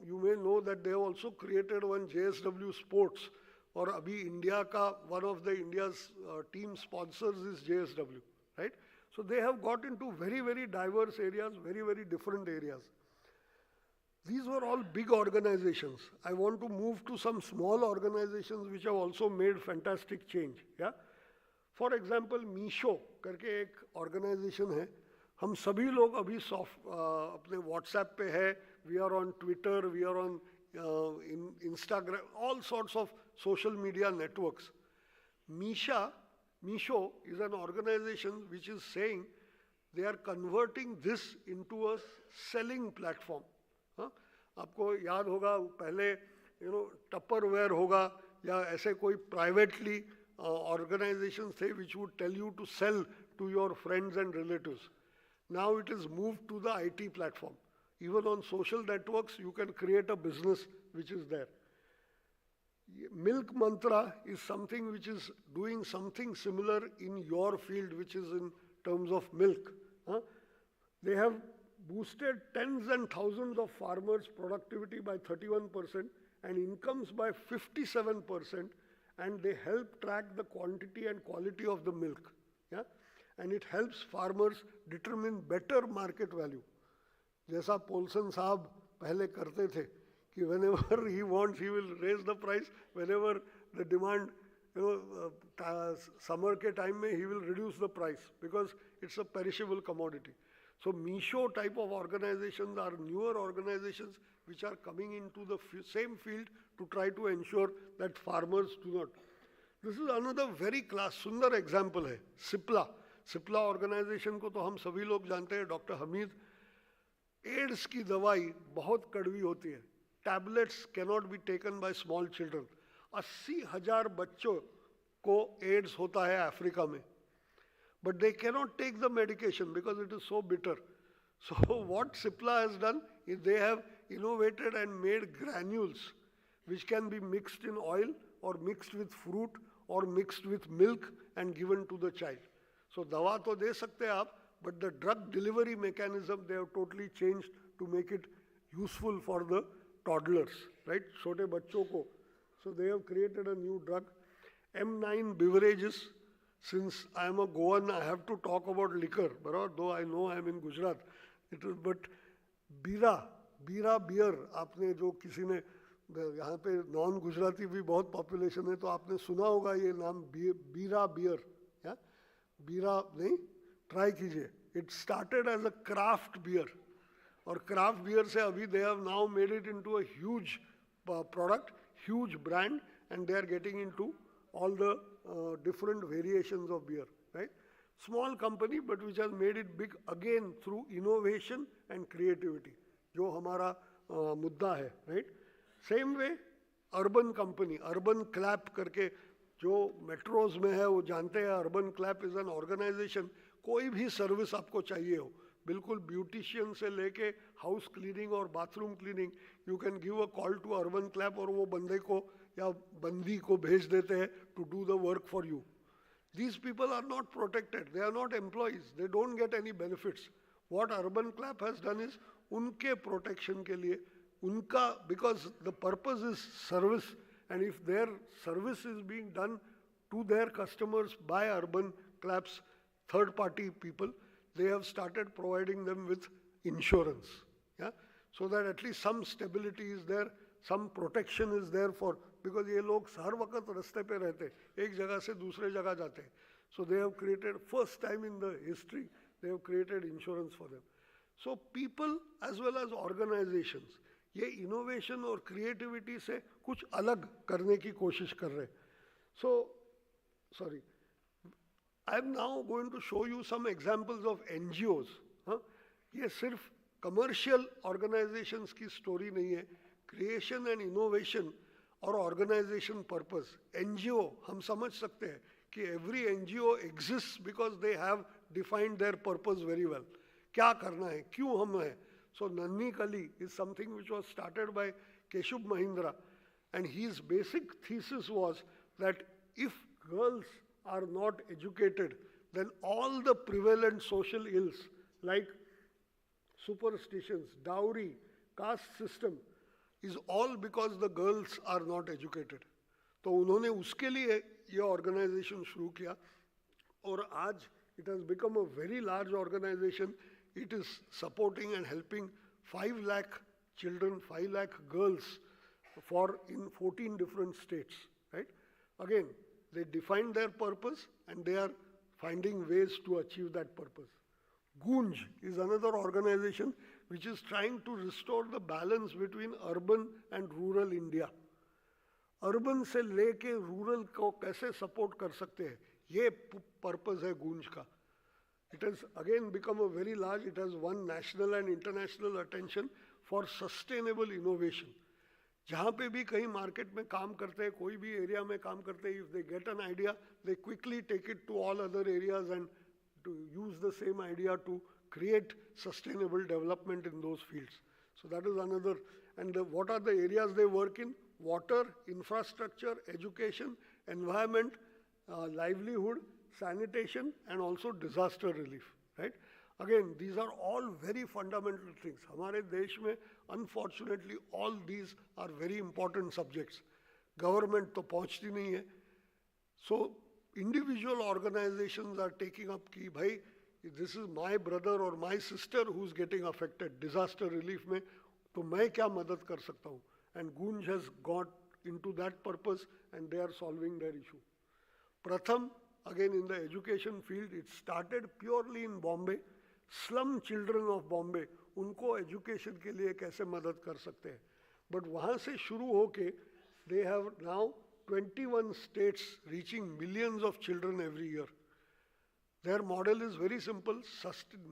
You may know that they have also created one JSW Sports, और अभी India का one of the India's team sponsors is JSW, right? So they have got into very, very diverse areas, very, very different areas. These were all big organizations. I want to move to some small organizations which have also made fantastic change. Yeah. For example, Meesho करके एक organization है. हम सभी लोग अभी अपने WhatsApp पे है. We are on Twitter. We are on Instagram. All sorts of social media networks. Meesho is an organization which is saying they are converting this into a selling platform. हाँ, आपको याद होगा पहले टपरवेयर होगा या ऐसे कोई privately organizations थे which would tell you to sell to your friends and relatives. Now it is moved to the IT platform. Even on social networks you can create a business which is there. Milk Mantra is something which is doing something similar in your field, which is in terms of milk. They have boosted tens and thousands of farmers' productivity by 31% and incomes by 57%, and they help track the quantity and quality of the milk. Yeah? And it helps farmers determine better market value. जैसा Polson साहब पहले करते थे कि whenever he wants he will raise the price, whenever the demand, summer के time में he will reduce the price because it's a perishable commodity. So Meesho type of organizations are newer organizations which are coming into the same field to try to ensure that farmers do not. This is another very सुंदर example है, Cipla organization को तो हम सभी लोग जानते हैं, doctor Hamid. Ads की दवाई बहुत कड़वी होती है. Tablets cannot be taken by small children. 80,000 बच्चों को एड्स होता है अफ्रीका में. But they cannot take the medication because it is so bitter. So what Cipla has done is they have innovated and made granules which can be mixed in oil or mixed with fruit or mixed with milk and given to the child. So dawa to de sakte aap, but the drug delivery mechanism they have totally changed to make it useful for the toddlers, right? Chote bachcho ko. So they have created a new drug. M9 beverages. Since I am a Goan, I have to talk about liquor. Though I know I am in Gujarat, but Bira beer. आपने जो किसी ने यहाँ पे non Gujarati भी बहुत population है तो आपने सुना होगा ये नाम बीरा बियर. या बीरा नहीं, ट्राई कीजिए. It started as a craft beer, और craft beer से अभी they have now made it into a huge product, huge brand, and they are getting into all the different variations of beer, right? Small company, but which has made it big again through innovation and creativity, जो हमारा मुद्दा है, right? Same way, urban company, urban clap करके जो metros में है वो जानते हैं. urban clap is an organization. कोई भी सर्विस आपको चाहिए हो, बिल्कुल ब्यूटिशियन से लेके हाउस क्लीनिंग और bathroom cleaning, you can give a call to Urban Clap और वो बंदे को या बंदी को भेज देते हैं to do the work for you. These people are not protected, they are not employees, they don't get any benefits. What Urban Clap has done is, unke protection ke liye, unka, because the purpose is service, and if their service is being done to their customers by Urban Clap's third party people, they have started providing them with insurance, yeah? So that at least some stability is there, some protection is there for, because ये लोग हर वक्त रास्ते पे रहते, एक जगह से दूसरे जगह जाते, so they have created, first time in the history, they have created insurance for them. So people as well as organizations, ये innovation और creativity से कुछ अलग करने की कोशिश कर रहे. So, sorry, I am now going to show you some examples of NGOs. हाँ, ये सिर्फ commercial organizations की story नहीं है, creation and innovation और organization purpose. NGO हम समझ सकते हैं कि every NGO exists because they have defined their purpose very well. क्या करना है, क्यों हम हैं. So Nanni Kali is something which was started by Keshub Mahindra, and his basic thesis was that if girls are not educated, then all the prevalent social ills like superstitions, dowry, caste system is all because the girls are not educated. तो उन्होंने उसके लिए ये organization शुरू किया, और आज it has become a very large organization. It is supporting and helping 5 lakh children, 5 lakh girls for in 14 different states, right? Again, they define their purpose and they are finding ways to achieve that purpose. Gunj is another organization which is trying to restore the balance between urban and rural India. Urban से लेके rural को कैसे support कर सकते हैं, ये purpose है Gunj का. It has again become a very large, it has won national and international attention for sustainable innovation. जहाँ पे भी कहीं market में काम करते हैं, कोई भी area में काम करते हैं, if they get an idea, they quickly take it to all other areas and to use the same idea to create sustainable development in those fields. So that is another, and what are the areas they work in? Water, infrastructure, education, environment, livelihood, sanitation, and also disaster relief, right? Again, these are all very fundamental things. हमारे देश में, unfortunately, all these are very important subjects. Government तो पहुँचती नहीं है. So individual organizations are taking up कि भाई, this is my brother or my sister who's getting affected. Disaster relief में, तो मैं क्या मदद कर सकता हूँ? And Gunj has got into that purpose and they are solving their issue. Pratham, again in the education field, it started purely in Bombay. Slum children of Bombay, उनको education के लिए कैसे मदद कर सकते हैं? But वहाँ से शुरू होके, they have now 21 states reaching millions of children every year. Their model is very simple.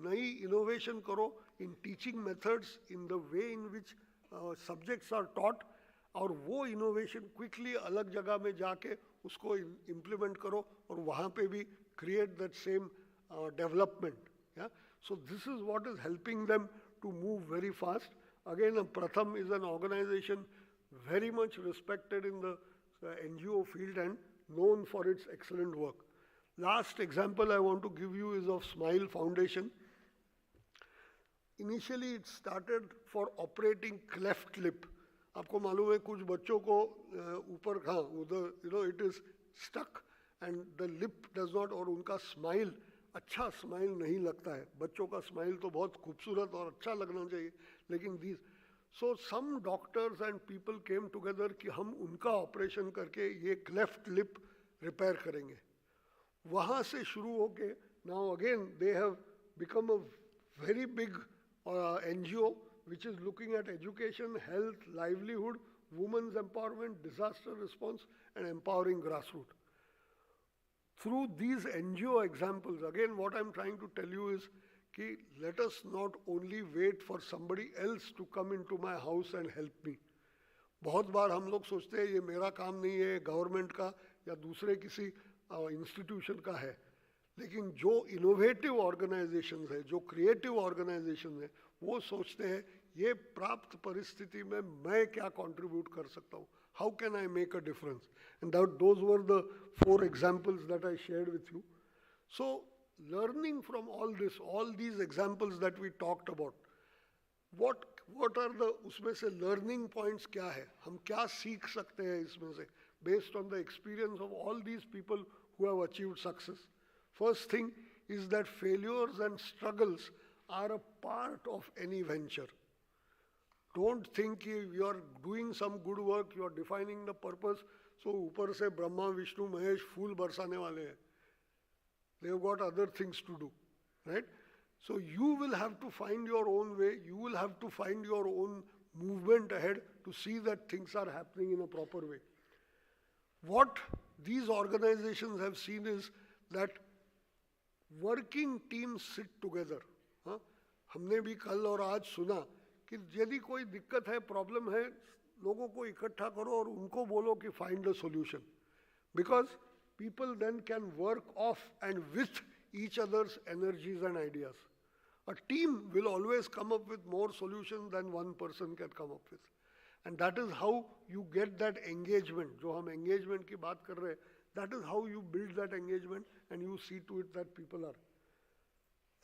नई innovation करो in teaching methods, in the way in which subjects are taught, और वो innovation quickly अलग जगह में जाके उसको implement करो और वहाँ पे भी create that same development. Yeah? So this is what is helping them to move very fast. Again, Pratham is an organization very much respected in the NGO field and known for its excellent work. Last example I want to give you is of Smile Foundation. Initially it started for operating cleft lip. आपको मालूम है कुछ बच्चों को ऊपर हाँ उधर you know it is stuck and the lip does not, और उनका smile अच्छा स्माइल नहीं लगता है. बच्चों का स्माइल तो बहुत खूबसूरत और अच्छा लगना चाहिए, लेकिन these, so some doctors and people came together कि हम उनका ऑपरेशन करके ये cleft lip रिपेयर करेंगे. वहाँ से शुरू होके now again they have become a very big NGO which is looking at education, health, livelihood, women's empowerment, disaster response, and empowering grassroots. Through these NGO examples, again what I'm trying to tell you is कि let us not only wait for somebody else to come into my house and help me. बहुत बार हम लोग सोचते हैं ये मेरा काम नहीं है, गवर्नमेंट का या दूसरे किसी इंस्टीट्यूशन का है. लेकिन जो इनोवेटिव ऑर्गेनाइजेशंस है, जो क्रिएटिव ऑर्गेनाइजेशन है, वो सोचते हैं ये प्राप्त परिस्थिति में मैं क्या कंट्रीब्यूट कर सकता हूँ, how can I make a difference? And those were the 4 examples that I shared with you. So learning from all this, all these examples that we talked about, what are the उसमें से learning points क्या है, हम क्या सीख सकते हैं इसमें से, based on the experience of all these people who have achieved success. First thing is that failures and struggles are a part of any venture. Don't think you are doing some good work, you are defining the purpose, so ऊपर से ब्रह्मा विष्णु महेश फूल बरसाने वाले हैं. They have got other things to do, right? So you will have to find your own way, you will have to find your own movement ahead to see that things are happening in a proper way. What these organizations have seen is that working teams sit together. हाँ? हमने भी कल और आज सुना कि यदि कोई दिक्कत है, प्रॉब्लम है, लोगों को इकट्ठा करो और उनको बोलो कि find a solution. Because people then can work off and with each other's energies and ideas. A team will always come up with more solutions than one person can come up with. And that is how you get that engagement. जो हम engagement की बात कर रहे हैं, that is how you build that engagement and you see to it that people are.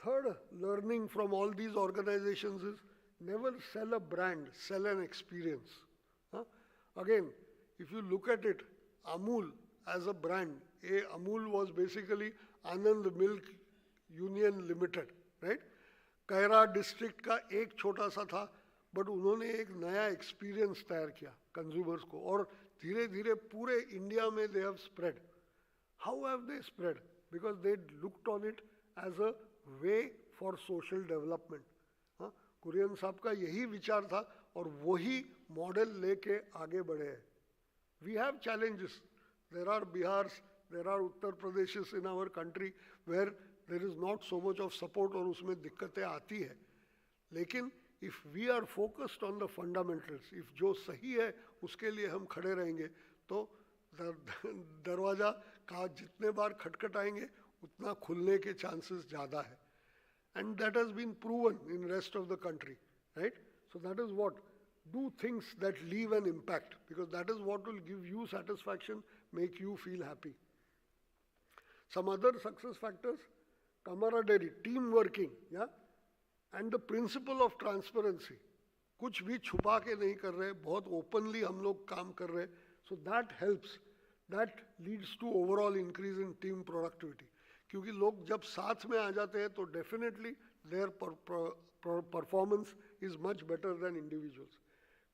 Third learning from all these organizations is never sell a brand, sell an experience. Huh? Again, if you look at it, Amul as a brand, Amul was basically Anand Milk Union Limited, right? Kaira district का एक छोटा सा था, but उन्होंने एक नया experience तैयार किया consumers को, और धीरे धीरे पूरे इंडिया में they have spread. How have they spread? Because they looked on it as a way for social development. हाँ, कुरियन साहब का यही विचार था और वही मॉडल लेके आगे बढ़े हैं. We have challenges. There are Bihars, there are Uttar Pradeshes in our country where there is not so much of support और उसमें दिक्कतें आती है. लेकिन if we are focused on the fundamentals, if जो सही है उसके लिए हम खड़े रहेंगे, तो दरवाजा का जितने बार खटखटाएंगे उतना खुलने के chances ज़्यादा है. And that has been proven in rest of the country, right? So that is what, do things that leave an impact, because that is what will give you satisfaction, make you feel happy. Some other success factors, camaraderie, team working, yeah, and the principle of transparency. कुछ भी छुपा के नहीं कर रहे, बहुत openly हम लोग काम कर रहे, so that helps. That leads to overall increase in team productivity. क्योंकि लोग जब साथ में आ जाते हैं तो definitely their performance is much better than individuals.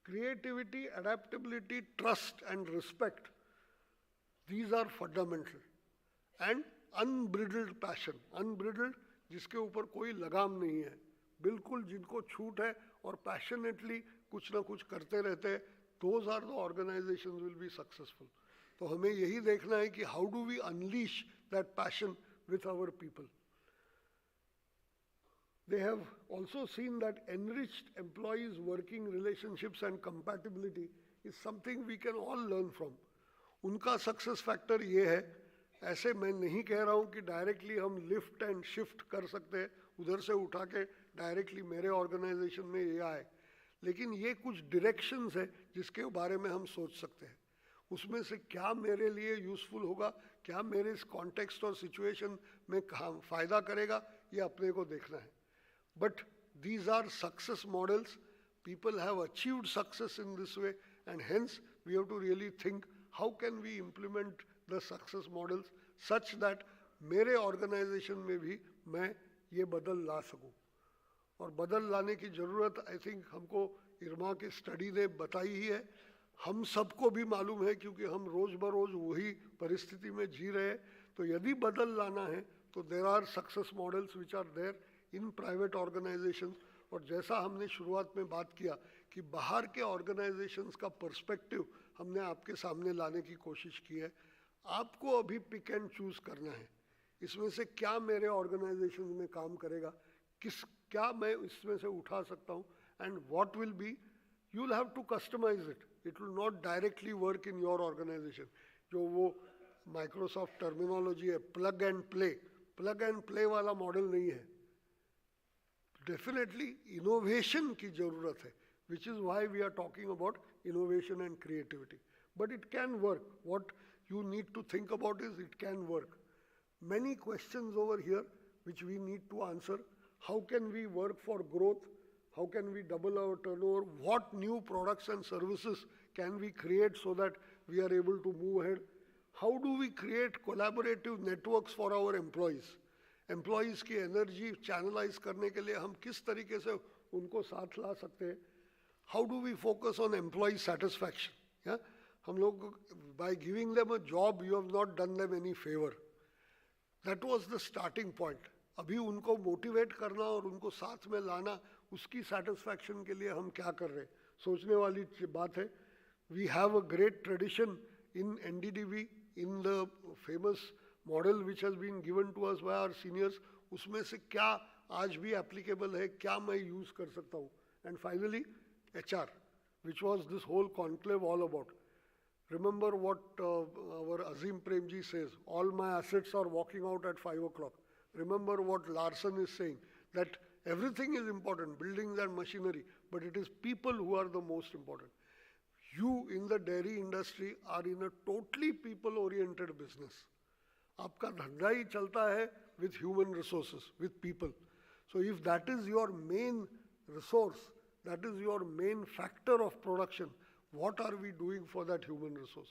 Creativity, adaptability, trust and respect, these are fundamental. And unbridled passion, unbridled जिसके ऊपर कोई लगाम नहीं है, बिल्कुल जिनको छूट है और passionately कुछ ना कुछ करते रहते हैं, those are the organizations will be successful. तो हमें यही देखना है कि how do we unleash that passion with our people. They have also seen that enriched employees' working relationships and compatibility is something we can all learn from. उनका success factor ये है, ऐसे मैं नहीं कह रहा हूँ कि directly हम lift and shift कर सकते हैं, उधर से उठा के directly मेरे organization में ये आए, लेकिन ये कुछ directions है जिसके बारे में हम सोच सकते हैं. उसमें से क्या मेरे लिए यूज़फुल होगा, क्या मेरे इस कॉन्टेक्स्ट और सिचुएशन में फ़ायदा करेगा, ये अपने को देखना है. But these are success models, people have achieved success in this way, and hence we have to really think how can we implement the success models such that मेरे ऑर्गेनाइजेशन में भी मैं ये बदल ला सकूं. और बदल लाने की ज़रूरत आई थिंक हमको इरमा के स्टडी ने बताई ही है. हम सबको भी मालूम है क्योंकि हम रोज़ बरोज़ वही परिस्थिति में जी रहे हैं. तो यदि बदल लाना है तो there are success models which are there in private organisations. और जैसा हमने शुरुआत में बात किया कि बाहर के ऑर्गेनाइजेशंस का पर्सपेक्टिव हमने आपके सामने लाने की कोशिश की है. आपको अभी पिक एंड चूज़ करना है, इसमें से क्या मेरे ऑर्गेनाइजेशन में काम करेगा, क्या मैं इसमें से उठा सकता हूँ, and what will be, you will have to customise it. It will not directly work in your organization. जो वो Microsoft terminology है, plug and play, plug and play वाला मॉडल नहीं है. Definitely innovation की जरूरत है, which is why we are talking about innovation and creativity. But it can work. What you need to think about is it can work. Many questions over here which we need to answer. How can we work for growth? How can we double our turnover? What new products and services can we create so that we are able to move ahead? How do we create collaborative networks for our employees? Employees की energy channelize करने के लिए हम किस तरीके से उनको साथ ला सकते हैं? How do we focus on employee satisfaction? Yeah? हम लोग, by giving them a job, you have not done them any favor. That was the starting point. अभी उनको motivate करना और उनको साथ में लाना, उसकी satisfaction के लिए हम क्या कर रहे हैं? सोचने वाली बात है. We have a great tradition in NDDB, in the famous model which has been given to us by our seniors. उसमें से क्या आज भी applicable है, क्या मैं use कर सकता हूँ? And finally, HR, which was this whole conclave all about. Remember what our Azim Premji says, all my assets are walking out at 5 o'clock. Remember what Larson is saying, that everything is important, buildings and machinery, but it is people who are the most important. You in the dairy industry are in a totally people-oriented business. आपका धंधा ही चलता है with human resources, with people. So if that is your main resource, that is your main factor of production, what are we doing for that human resource?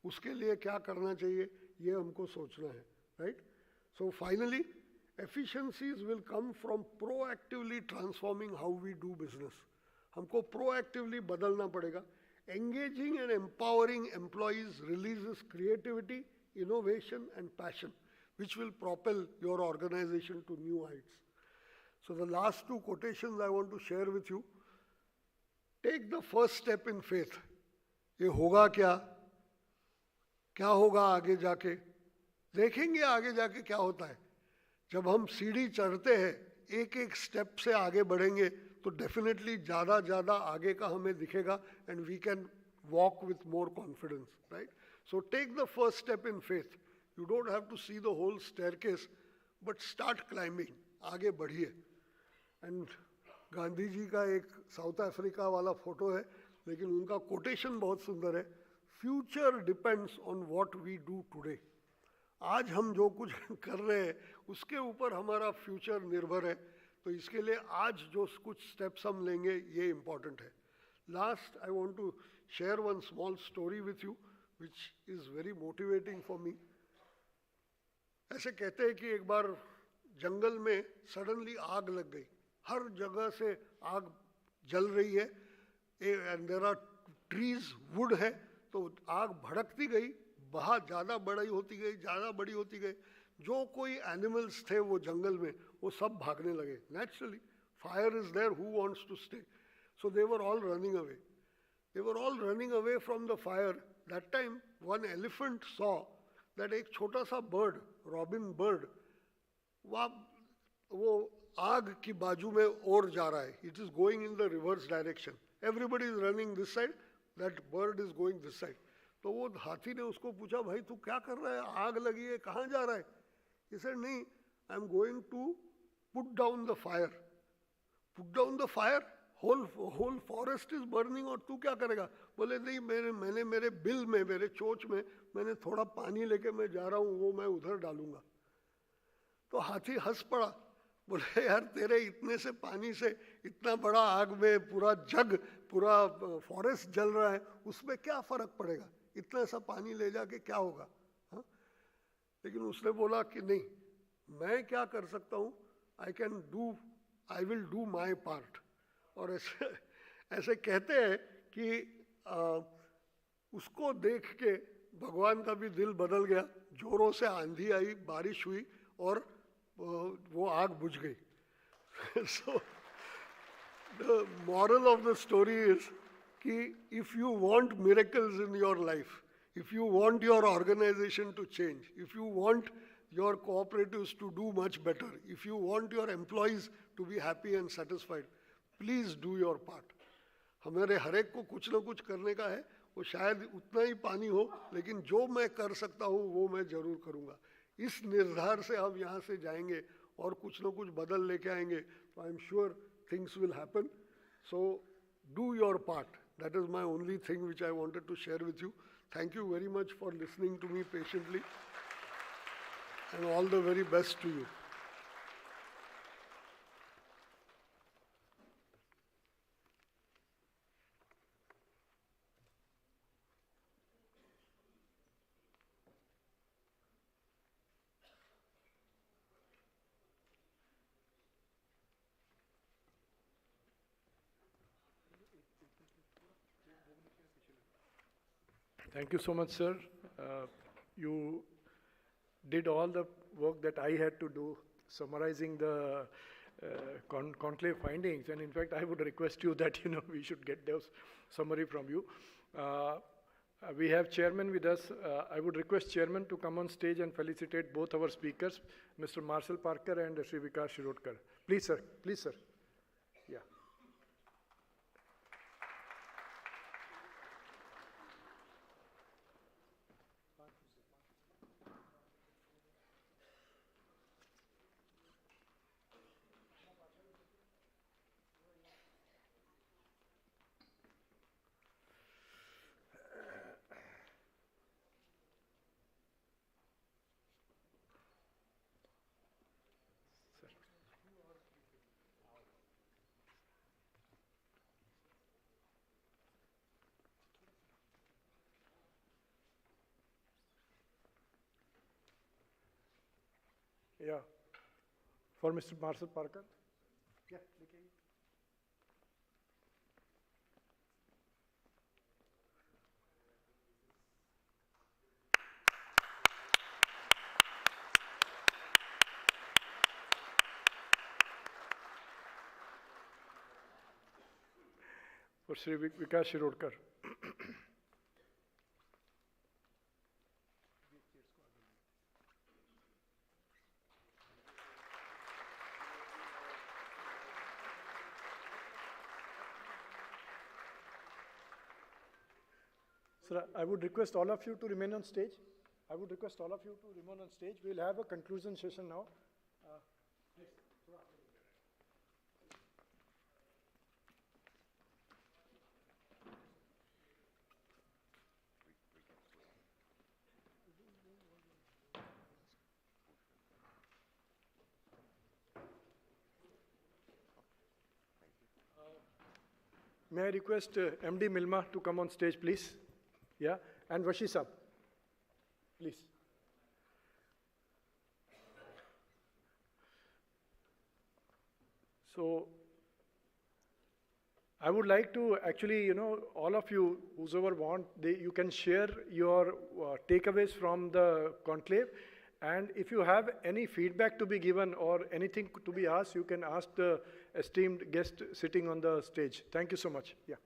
उसके लिए क्या करना चाहिए, ये हमको सोचना है, right? So finally, efficiencies will come from proactively transforming how we do business. हमको proactively बदलना पड़ेगा. Engaging and empowering employees releases creativity, innovation and passion, which will propel your organization to new heights. So the last two quotations I want to share with you. Take the first step in faith. ये होगा क्या? क्या होगा आगे जाके? देखेंगे आगे जाके क्या होता है. जब हम सीढ़ी चढ़ते हैं, एक एक स्टेप से आगे बढ़ेंगे, तो डेफिनेटली ज़्यादा आगे का हमें दिखेगा, and we can walk with more confidence, right? So take the first step in faith. You don't have to see the whole staircase, but start climbing. आगे बढ़िए. And गांधी जी का एक साउथ अफ्रीका वाला फोटो है, लेकिन उनका कोटेशन बहुत सुंदर है. Future depends on what we do today. आज हम जो कुछ कर रहे हैं उसके ऊपर हमारा फ्यूचर निर्भर है. तो इसके लिए आज जो कुछ स्टेप्स हम लेंगे ये इम्पोर्टेंट है. Last I want to share one small story with you which is very motivating for me. ऐसे कहते हैं कि एक बार जंगल में सडनली आग लग गई. हर जगह से आग जल रही है, and there are trees, wood है, तो आग भड़कती गई, बहुत ज़्यादा बड़ी होती गई, ज़्यादा बड़ी होती गई. जो कोई एनिमल्स थे वो जंगल में, वो सब भागने लगे. Naturally fire is there, who wants to stay? So they were all running away. They were all running away from the fire. That time one elephant saw that एक छोटा सा बर्ड, रॉबिन बर्ड, वो आग की बाजू में और जा रहा है. It is going in the reverse direction. Everybody is running this side, that bird is going this side. तो वो हाथी ने उसको पूछा, भाई तू क्या कर रहा है, आग लगी है, कहाँ जा रहा है? He said, नहीं, I am going to put down the fire. Put down the fire? Whole forest is burning और तू क्या करेगा? बोले नहीं, मैंने मेरे बिल में, मेरे चोंच में मैंने थोड़ा पानी लेके मैं जा रहा हूँ, वो मैं उधर डालूंगा. तो हाथी हंस पड़ा. बोले यार, तेरे इतने से पानी से इतना बड़ा आग में पूरा जग, पूरा फॉरेस्ट जल रहा है, उसमें क्या फर्क पड़ेगा? इतना सा पानी ले जाके क्या होगा? हाँ? लेकिन उसने बोला कि नहीं, मैं क्या कर सकता हूँ, I will do my part. और ऐसे कहते हैं कि उसको देख के भगवान का भी दिल बदल गया. जोरों से आंधी आई, बारिश हुई और वो आग बुझ गई. So the moral of the story is कि if you want miracles in your life, if you want your organization to change, if you want your cooperatives to do much better, if you want your employees to be happy and satisfied, please do your part. हमारे हर एक को कुछ ना कुछ करने का है. वो शायद उतना ही पानी हो, लेकिन जो मैं कर सकता हूँ वो मैं जरूर करूँगा. इस निर्धार से हम यहाँ से जाएंगे और कुछ ना कुछ बदल लेके आएंगे, तो आई am sure things will happen. So do your part. That is my only thing which I wanted to share with you. Thank you very much for listening to me patiently, and all the very best to you. Thank you so much, sir. You did all the work that I had to do, summarizing the conclave findings. And in fact, I would request you that, we should get those summary from you. We have chairman with us. I would request chairman to come on stage and felicitate both our speakers, Mr. Marcel Parker and Sri Vikas Shirodkar. Please, sir. Please, sir. Yeah. Yeah. For Mr. Marcel Parker. Yeah. For Sri Vikas Shirodkar. Sir, I would request all of you to remain on stage. We'll have a conclusion session now. May I request MD Milma to come on stage, please? Yeah, and Vashi Sab, please. So, I would like to actually, all of you, whosoever want, you can share your takeaways from the conclave. And if you have any feedback to be given or anything to be asked, you can ask the esteemed guest sitting on the stage. Thank you so much. Yeah.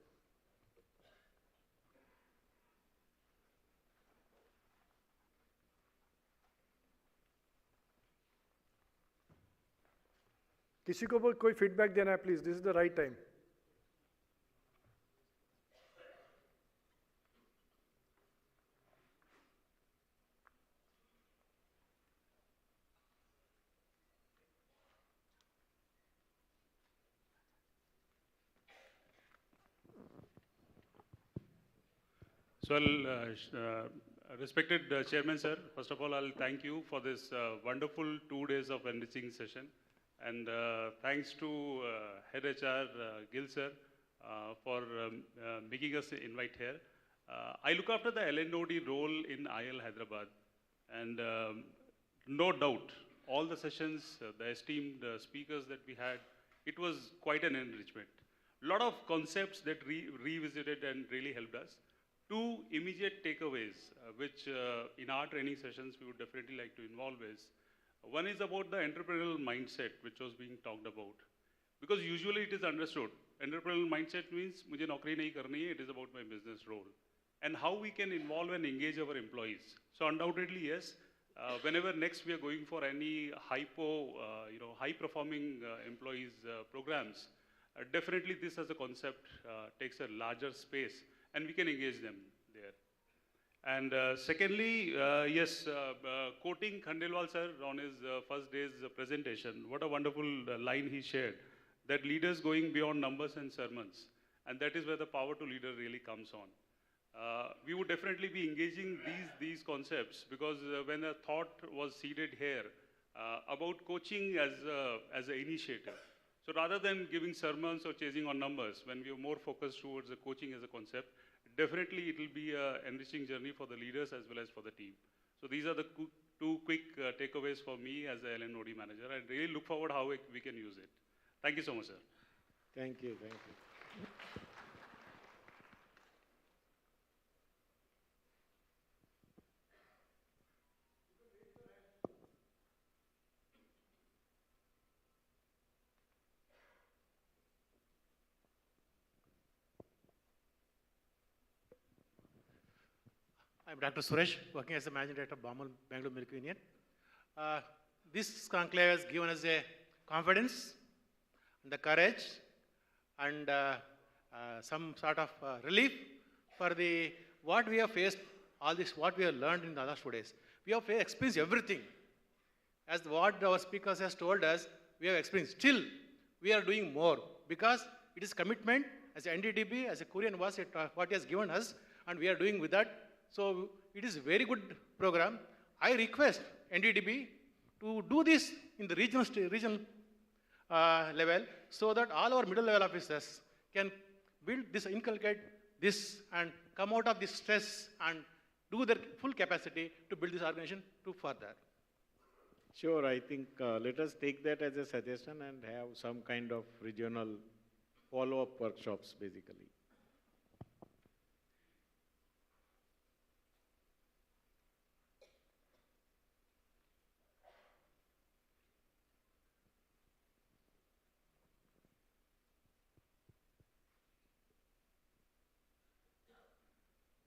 किसी को कोई feedback देना है, please. This is the right time. So, respected Chairman, sir, first of all, I'll thank you for this wonderful 2 days of enriching session. And thanks to Head HR Gill, sir, for making us invite here. I look after the LNOD role in IL Hyderabad. And no doubt, all the sessions, the esteemed speakers that we had, it was quite an enrichment. A lot of concepts that revisited and really helped us. 2 immediate takeaways, which in our training sessions we would definitely like to involve is. One is about the entrepreneurial mindset, which was being talked about. Because usually it is understood. Entrepreneurial mindset means, mujhe naukri nahi karni hai, it is about my business role. And how we can involve and engage our employees. So undoubtedly, yes, whenever next we are going for any high performing employees programs, definitely this as a concept takes a larger space and we can engage them there. And secondly, yes, quoting Khandelwal sir on his first day's presentation, what a wonderful line he shared, that leaders going beyond numbers and sermons. And that is where the power to leader really comes on. We would definitely be engaging these concepts because when a thought was seeded here about coaching as an initiative. So rather than giving sermons or chasing on numbers, when we are more focused towards the coaching as a concept, definitely it will be an enriching journey for the leaders as well as for the team. So these are the two quick takeaways for me as a LNOD manager. I really look forward how we can use it. Thank you so much, sir. Thank you, thank you. I'm Dr. Suresh, working as the Managing Director of Bangalore Milk Union. This conclave has given us a confidence, and the courage, and some sort of relief for what we have faced, all this, what we have learned in the last 2 days. We have experienced everything. As what our speakers has told us, we have experienced. Still, we are doing more because it is commitment as NDDB, as a Korean was what he has given us, and we are doing with that. So it is a very good program. I request NDDB to do this in the regional level so that all our middle level officers can build this, inculcate this, and come out of this stress and do their full capacity to build this organization to further. Sure, I think let us take that as a suggestion and have some kind of regional follow-up workshops basically.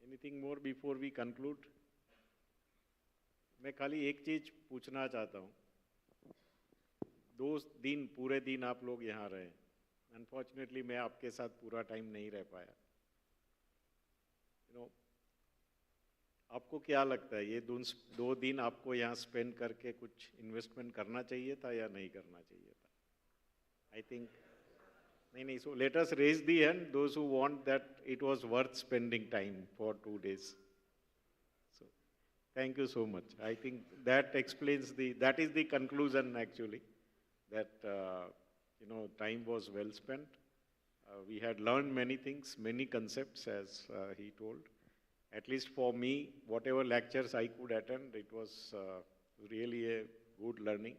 Anything more before we conclude? मैं खाली एक चीज पूछना चाहता हूँ. पूरे दिन आप लोग यहाँ रहे. Unfortunately, मैं आपके साथ पूरा टाइम नहीं रह पाया. आपको क्या लगता है ये 2 दिन आपको यहाँ स्पेंड करके कुछ इन्वेस्टमेंट करना चाहिए था या नहीं करना चाहिए था? I think नहीं. So let us raise the hand those who want that it was worth spending time for 2 days. So thank you so much. I think that explains that is the conclusion actually, that time was well spent. We had learned many things, many concepts as he told. At least for me, whatever lectures I could attend, it was really a good learning.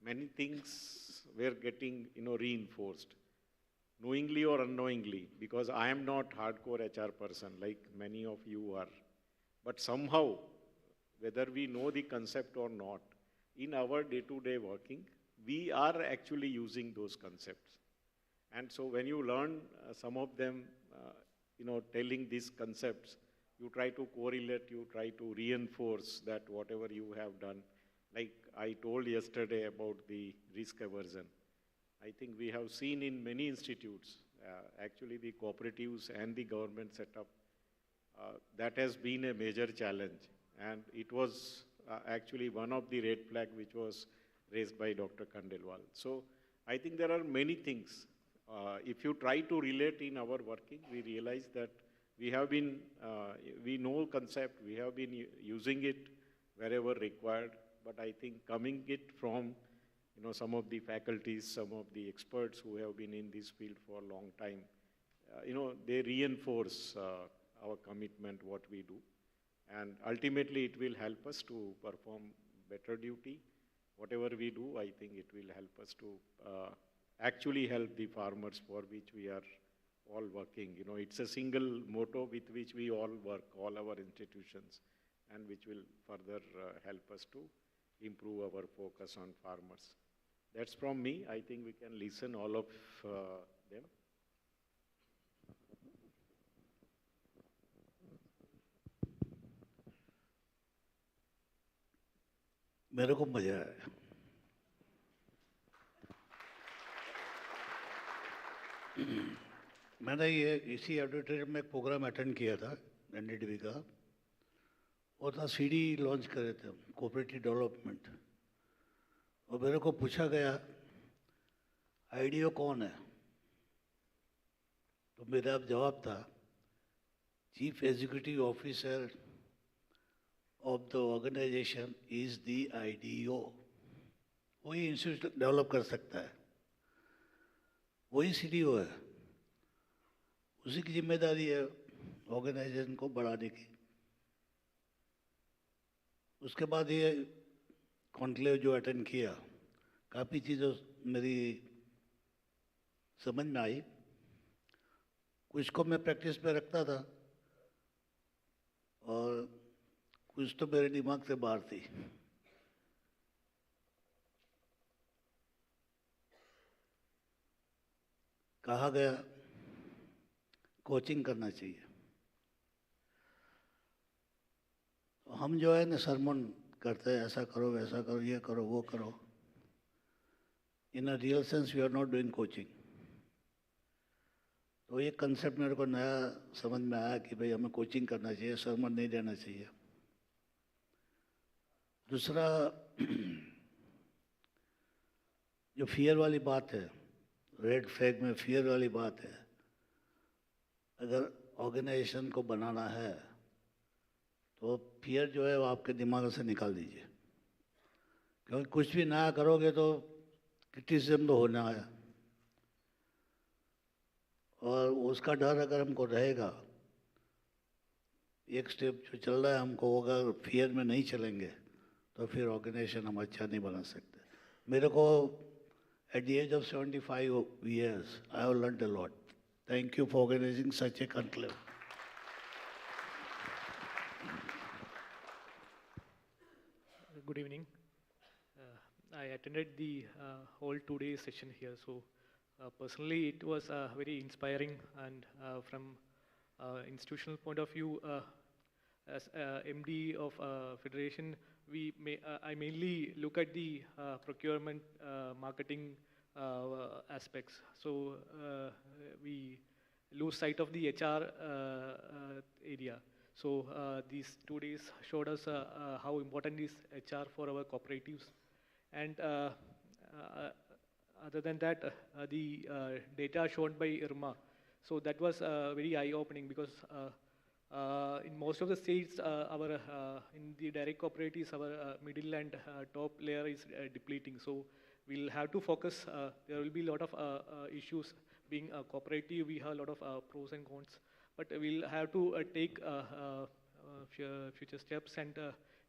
Many things were getting reinforced, knowingly or unknowingly, because I am not hardcore HR person like many of you are. But somehow, whether we know the concept or not, in our day-to-day working, we are actually using those concepts. And so when you learn some of them, telling these concepts, you try to correlate, you try to reinforce that whatever you have done. Like I told yesterday about the risk aversion. I think we have seen in many institutes, actually the cooperatives and the government setup, that has been a major challenge. And it was actually one of the red flags which was raised by Dr. Khandelwal. So I think there are many things. If you try to relate in our working, we realize that we have been, we know concept, we have been using it wherever required, but I think coming it from some of the faculties, some of the experts who have been in this field for a long time, they reinforce our commitment, what we do. And ultimately, it will help us to perform better duty. Whatever we do, I think it will help us to actually help the farmers for which we are all working. It's a single motto with which we all work, all our institutions, and which will further help us to improve our focus on farmers. That's from me. I think we can listen all of them. मेरे को मजा आया. मैंने ये इसी auditorium में एक programme attend किया था NDDB का. वो था सीडी लॉन्च कर रहे थे हम, कोऑपरेटिव डेवलपमेंट, और मेरे को पूछा गया आईडीओ कौन है, तो मेरा जवाब था chief executive officer of the organisation is the IDO. वही इंस्टीट्यूट डेवलप कर सकता है, वही सीडीओ है, उसी की जिम्मेदारी है ऑर्गेनाइजेशन को बढ़ाने की। उसके बाद ये कॉन्क्लेव जो अटेंड किया, काफ़ी चीज़ें मेरी समझ में आई, कुछ को मैं प्रैक्टिस में रखता था और कुछ तो मेरे दिमाग से बाहर थी। कहा गया कोचिंग करना चाहिए, हम जो है ना सरमन करते हैं, ऐसा करो वैसा करो, ये करो वो करो। In a real sense we are not doing coaching. तो ये कंसेप्ट मेरे को नया समझ में आया कि भाई हमें कोचिंग करना चाहिए, सरमन नहीं देना चाहिए। दूसरा जो फियर वाली बात है, रेड फ्लैग में फियर वाली बात है, अगर ऑर्गेनाइजेशन को बनाना है तो फियर जो है वो आपके दिमाग से निकाल दीजिए, क्योंकि कुछ भी नया करोगे तो क्रिटिसिज्म तो होना है, और उसका डर अगर हमको रहेगा, एक स्टेप जो चल रहा है हमको अगर फियर में नहीं चलेंगे तो फिर ऑर्गेनाइजेशन हम अच्छा नहीं बना सकते। मेरे को at the age of 75 years I have learned a lot. Thank you for organizing such a conclave. Good evening. I attended the whole 2-day session here. So personally, it was very inspiring, and from institutional point of view, as MD of Federation, I mainly look at the procurement, marketing aspects. So we lose sight of the HR area. So these 2 days showed us how important is HR for our cooperatives. And other than that, the data shown by Irma, so that was very eye-opening, because in most of the states, in the direct cooperatives, our middle and top layer is depleting. So we'll have to focus. There will be a lot of issues. Being a cooperative, we have a lot of pros and cons. But we'll have to take future steps, and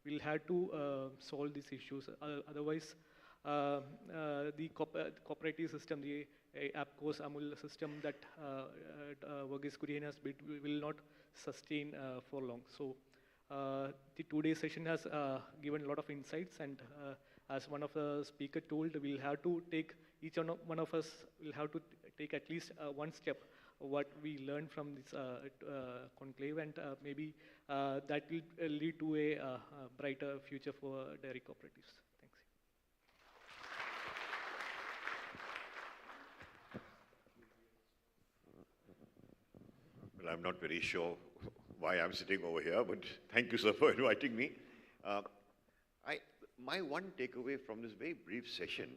we'll have to solve these issues. Otherwise, the cooperative system, the APCO's AMUL system that Verghese Kurian has built will not sustain for long. So the 2-day session has given a lot of insights, and as one of the speaker told, we'll have to take, each one of us will have to take at least one step what we learned from this conclave, and maybe that will lead to a brighter future for dairy cooperatives. Thanks. Well, I'm not very sure why I'm sitting over here, but thank you, sir, for inviting me. My one takeaway from this very brief session,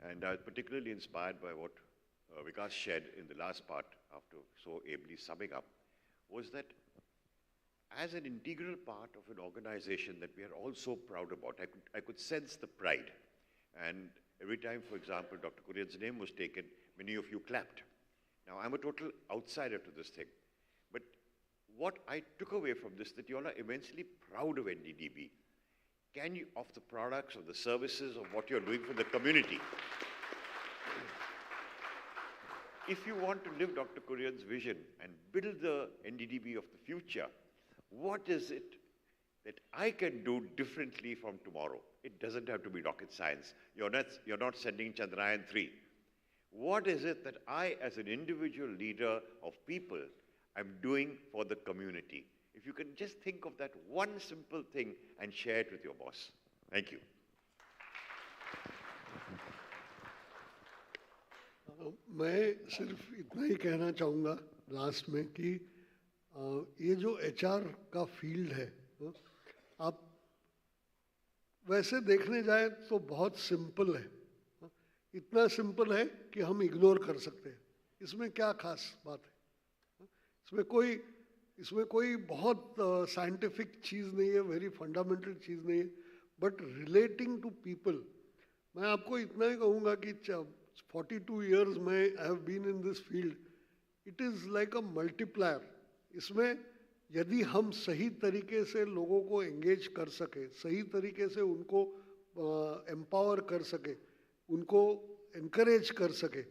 and I was particularly inspired by what Vikas shared in the last part after so ably summing up, was that as an integral part of an organization that we are all so proud about, I could sense the pride. And every time, for example, Dr. Kurian's name was taken, many of you clapped. Now, I'm a total outsider to this thing. But what I took away from this, that you all are immensely proud of NDDB. Can you, of the products, of the services, of what you're doing for the community. If you want to live Dr. Kurian's vision and build the NDDB of the future, what is it that I can do differently from tomorrow? It doesn't have to be rocket science. You're not sending Chandrayaan 3. What is it that I, as an individual leader of people, am doing for the community? If you can just think of that one simple thing and share it with your boss. Thank you. मैं सिर्फ इतना ही कहना चाहूँगा last में कि ये जो HR का फील्ड है, आप वैसे देखने जाए तो बहुत सिंपल है, इतना सिंपल है कि हम इग्नोर कर सकते हैं। इसमें क्या खास बात है? इसमें कोई बहुत साइंटिफिक चीज़ नहीं है, वेरी फंडामेंटल चीज़ नहीं है, बट रिलेटिंग टू पीपल। मैं आपको इतना ही कहूँगा कि 42 years में I have been in this field, it is like a multiplier. इसमें यदि हम सही तरीके से लोगों को एंगेज कर सके, सही तरीके से उनको एम्पावर कर सके, उनको encourage कर सके,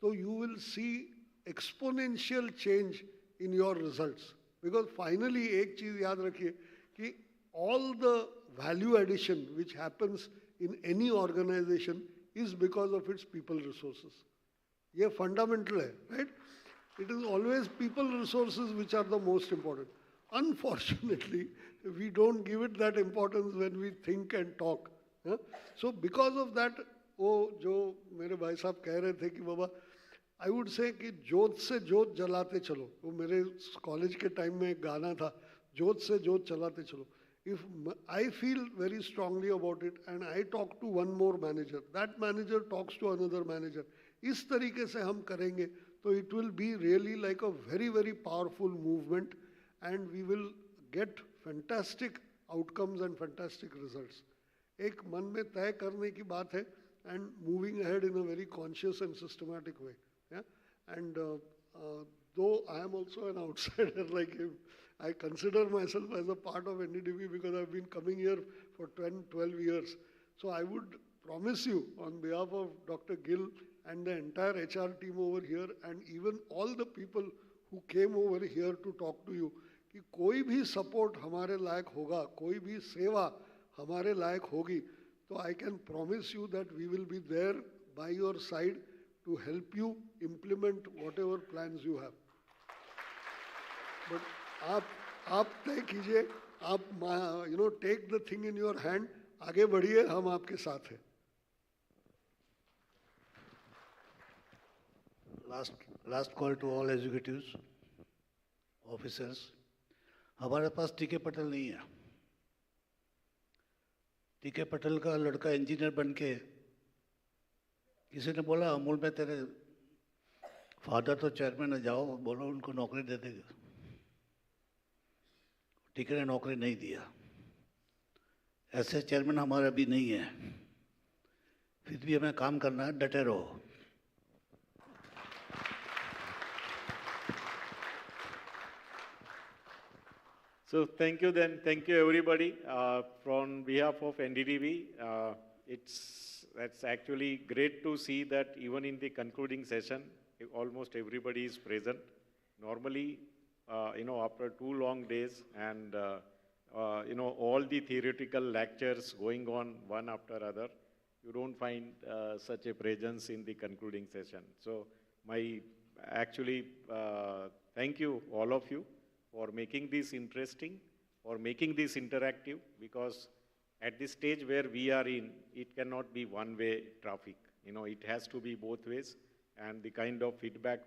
तो you will see exponential change in your results. Because finally एक चीज़ याद रखिए कि all the value addition which happens in any organization is because of its people resources. ये fundamental है, right? It is always people resources which are the most important. Unfortunately, we don't give it that importance when we think and talk. Huh? So because of that, वो जो मेरे भाई साहब कह रहे थे कि बाबा, आई वुड से कि जोत से जोत जलाते चलो, वो मेरे कॉलेज के टाइम में एक गाना था, जोत से जोत जलाते चलो. If I feel very strongly about it and I talk to one more manager, that manager talks to another manager, इस तरीके से हम करेंगे तो it will be really like a very, very powerful movement and we will get fantastic outcomes and fantastic results. एक मन में तय करने की बात है and moving ahead in a very conscious and systematic way. Yeah? And though I am also an outsider like him, I consider myself as a part of NDDB because I've been coming here for 10, 12 years. So I would promise you on behalf of Dr. Gill and the entire HR team over here and even all the people who came over here to talk to you, कि कोई भी support हमारे लायक होगा, कोई भी सेवा हमारे लायक होगी, तो I can promise you that we will be there by your side to help you implement whatever plans you have. But आप तय कीजिए, आप take the thing in your hand, आगे बढ़िए, हम आपके साथ हैं. Last call to all executives, officers. हमारे पास टीके पटेल नहीं है. टीके पटेल का लड़का इंजीनियर बन के किसी ने बोला अमूल में तेरे फादर तो चेयरमैन है, जाओ बोलो उनको नौकरी दे देगा. टीके ने नौकरी नहीं दिया. ऐसे चेयरमैन हमारे अभी नहीं है. फिर भी हमें काम करना है, डटे रहो. So thank you thank you everybody from behalf of NDDB. That's actually great to see that even in the concluding session, almost everybody is present. Normally, after 2 long days and all the theoretical lectures going on one after other, you don't find such a presence in the concluding session. So thank you all of you for making this interesting, for making this interactive, because at this stage where we are in, it cannot be one-way traffic. It has to be both ways. And the kind of feedback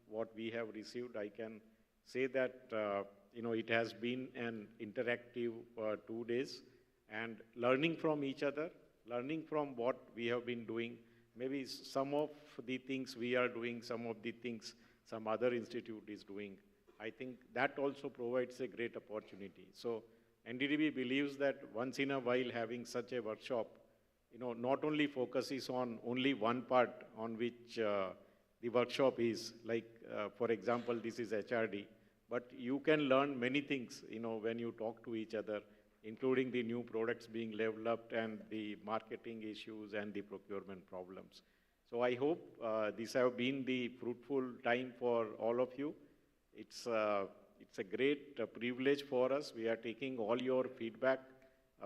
what we have received, I can say that it has been an interactive 2 days, and learning from each other, learning from what we have been doing, maybe some of the things we are doing, some of the things some other institute is doing. I think that also provides a great opportunity. So NDDB believes that once in a while having such a workshop, not only focuses on only one part on which the workshop is, like for example, this is HRD, but you can learn many things, when you talk to each other, including the new products being developed and the marketing issues and the procurement problems. So I hope this have been the fruitful time for all of you. It's a great privilege for us. We are taking all your feedback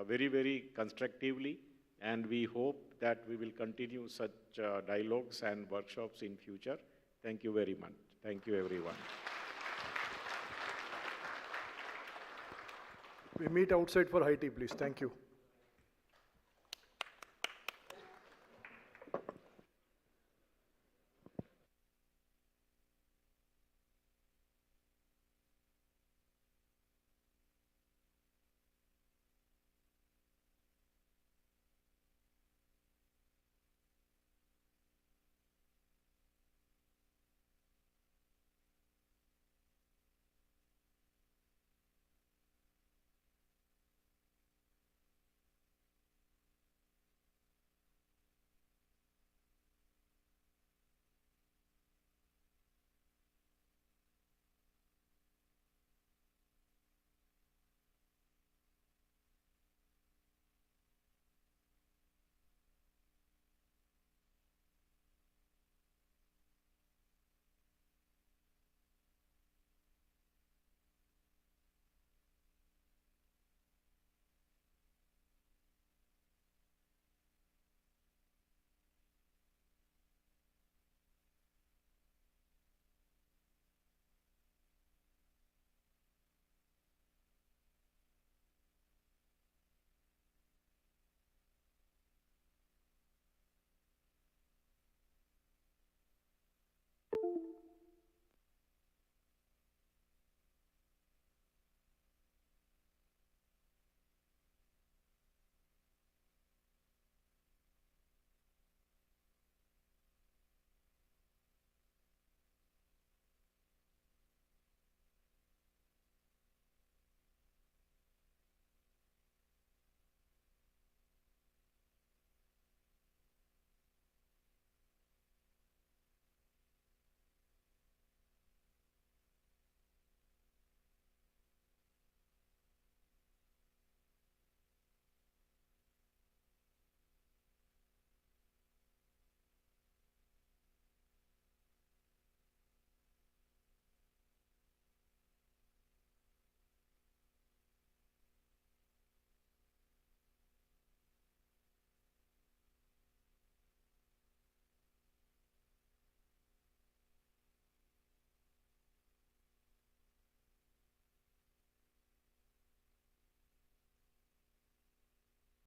very, very constructively, and we hope that we will continue such dialogues and workshops in future. Thank you very much. Thank you, everyone. We meet outside for high tea, please. Thank you.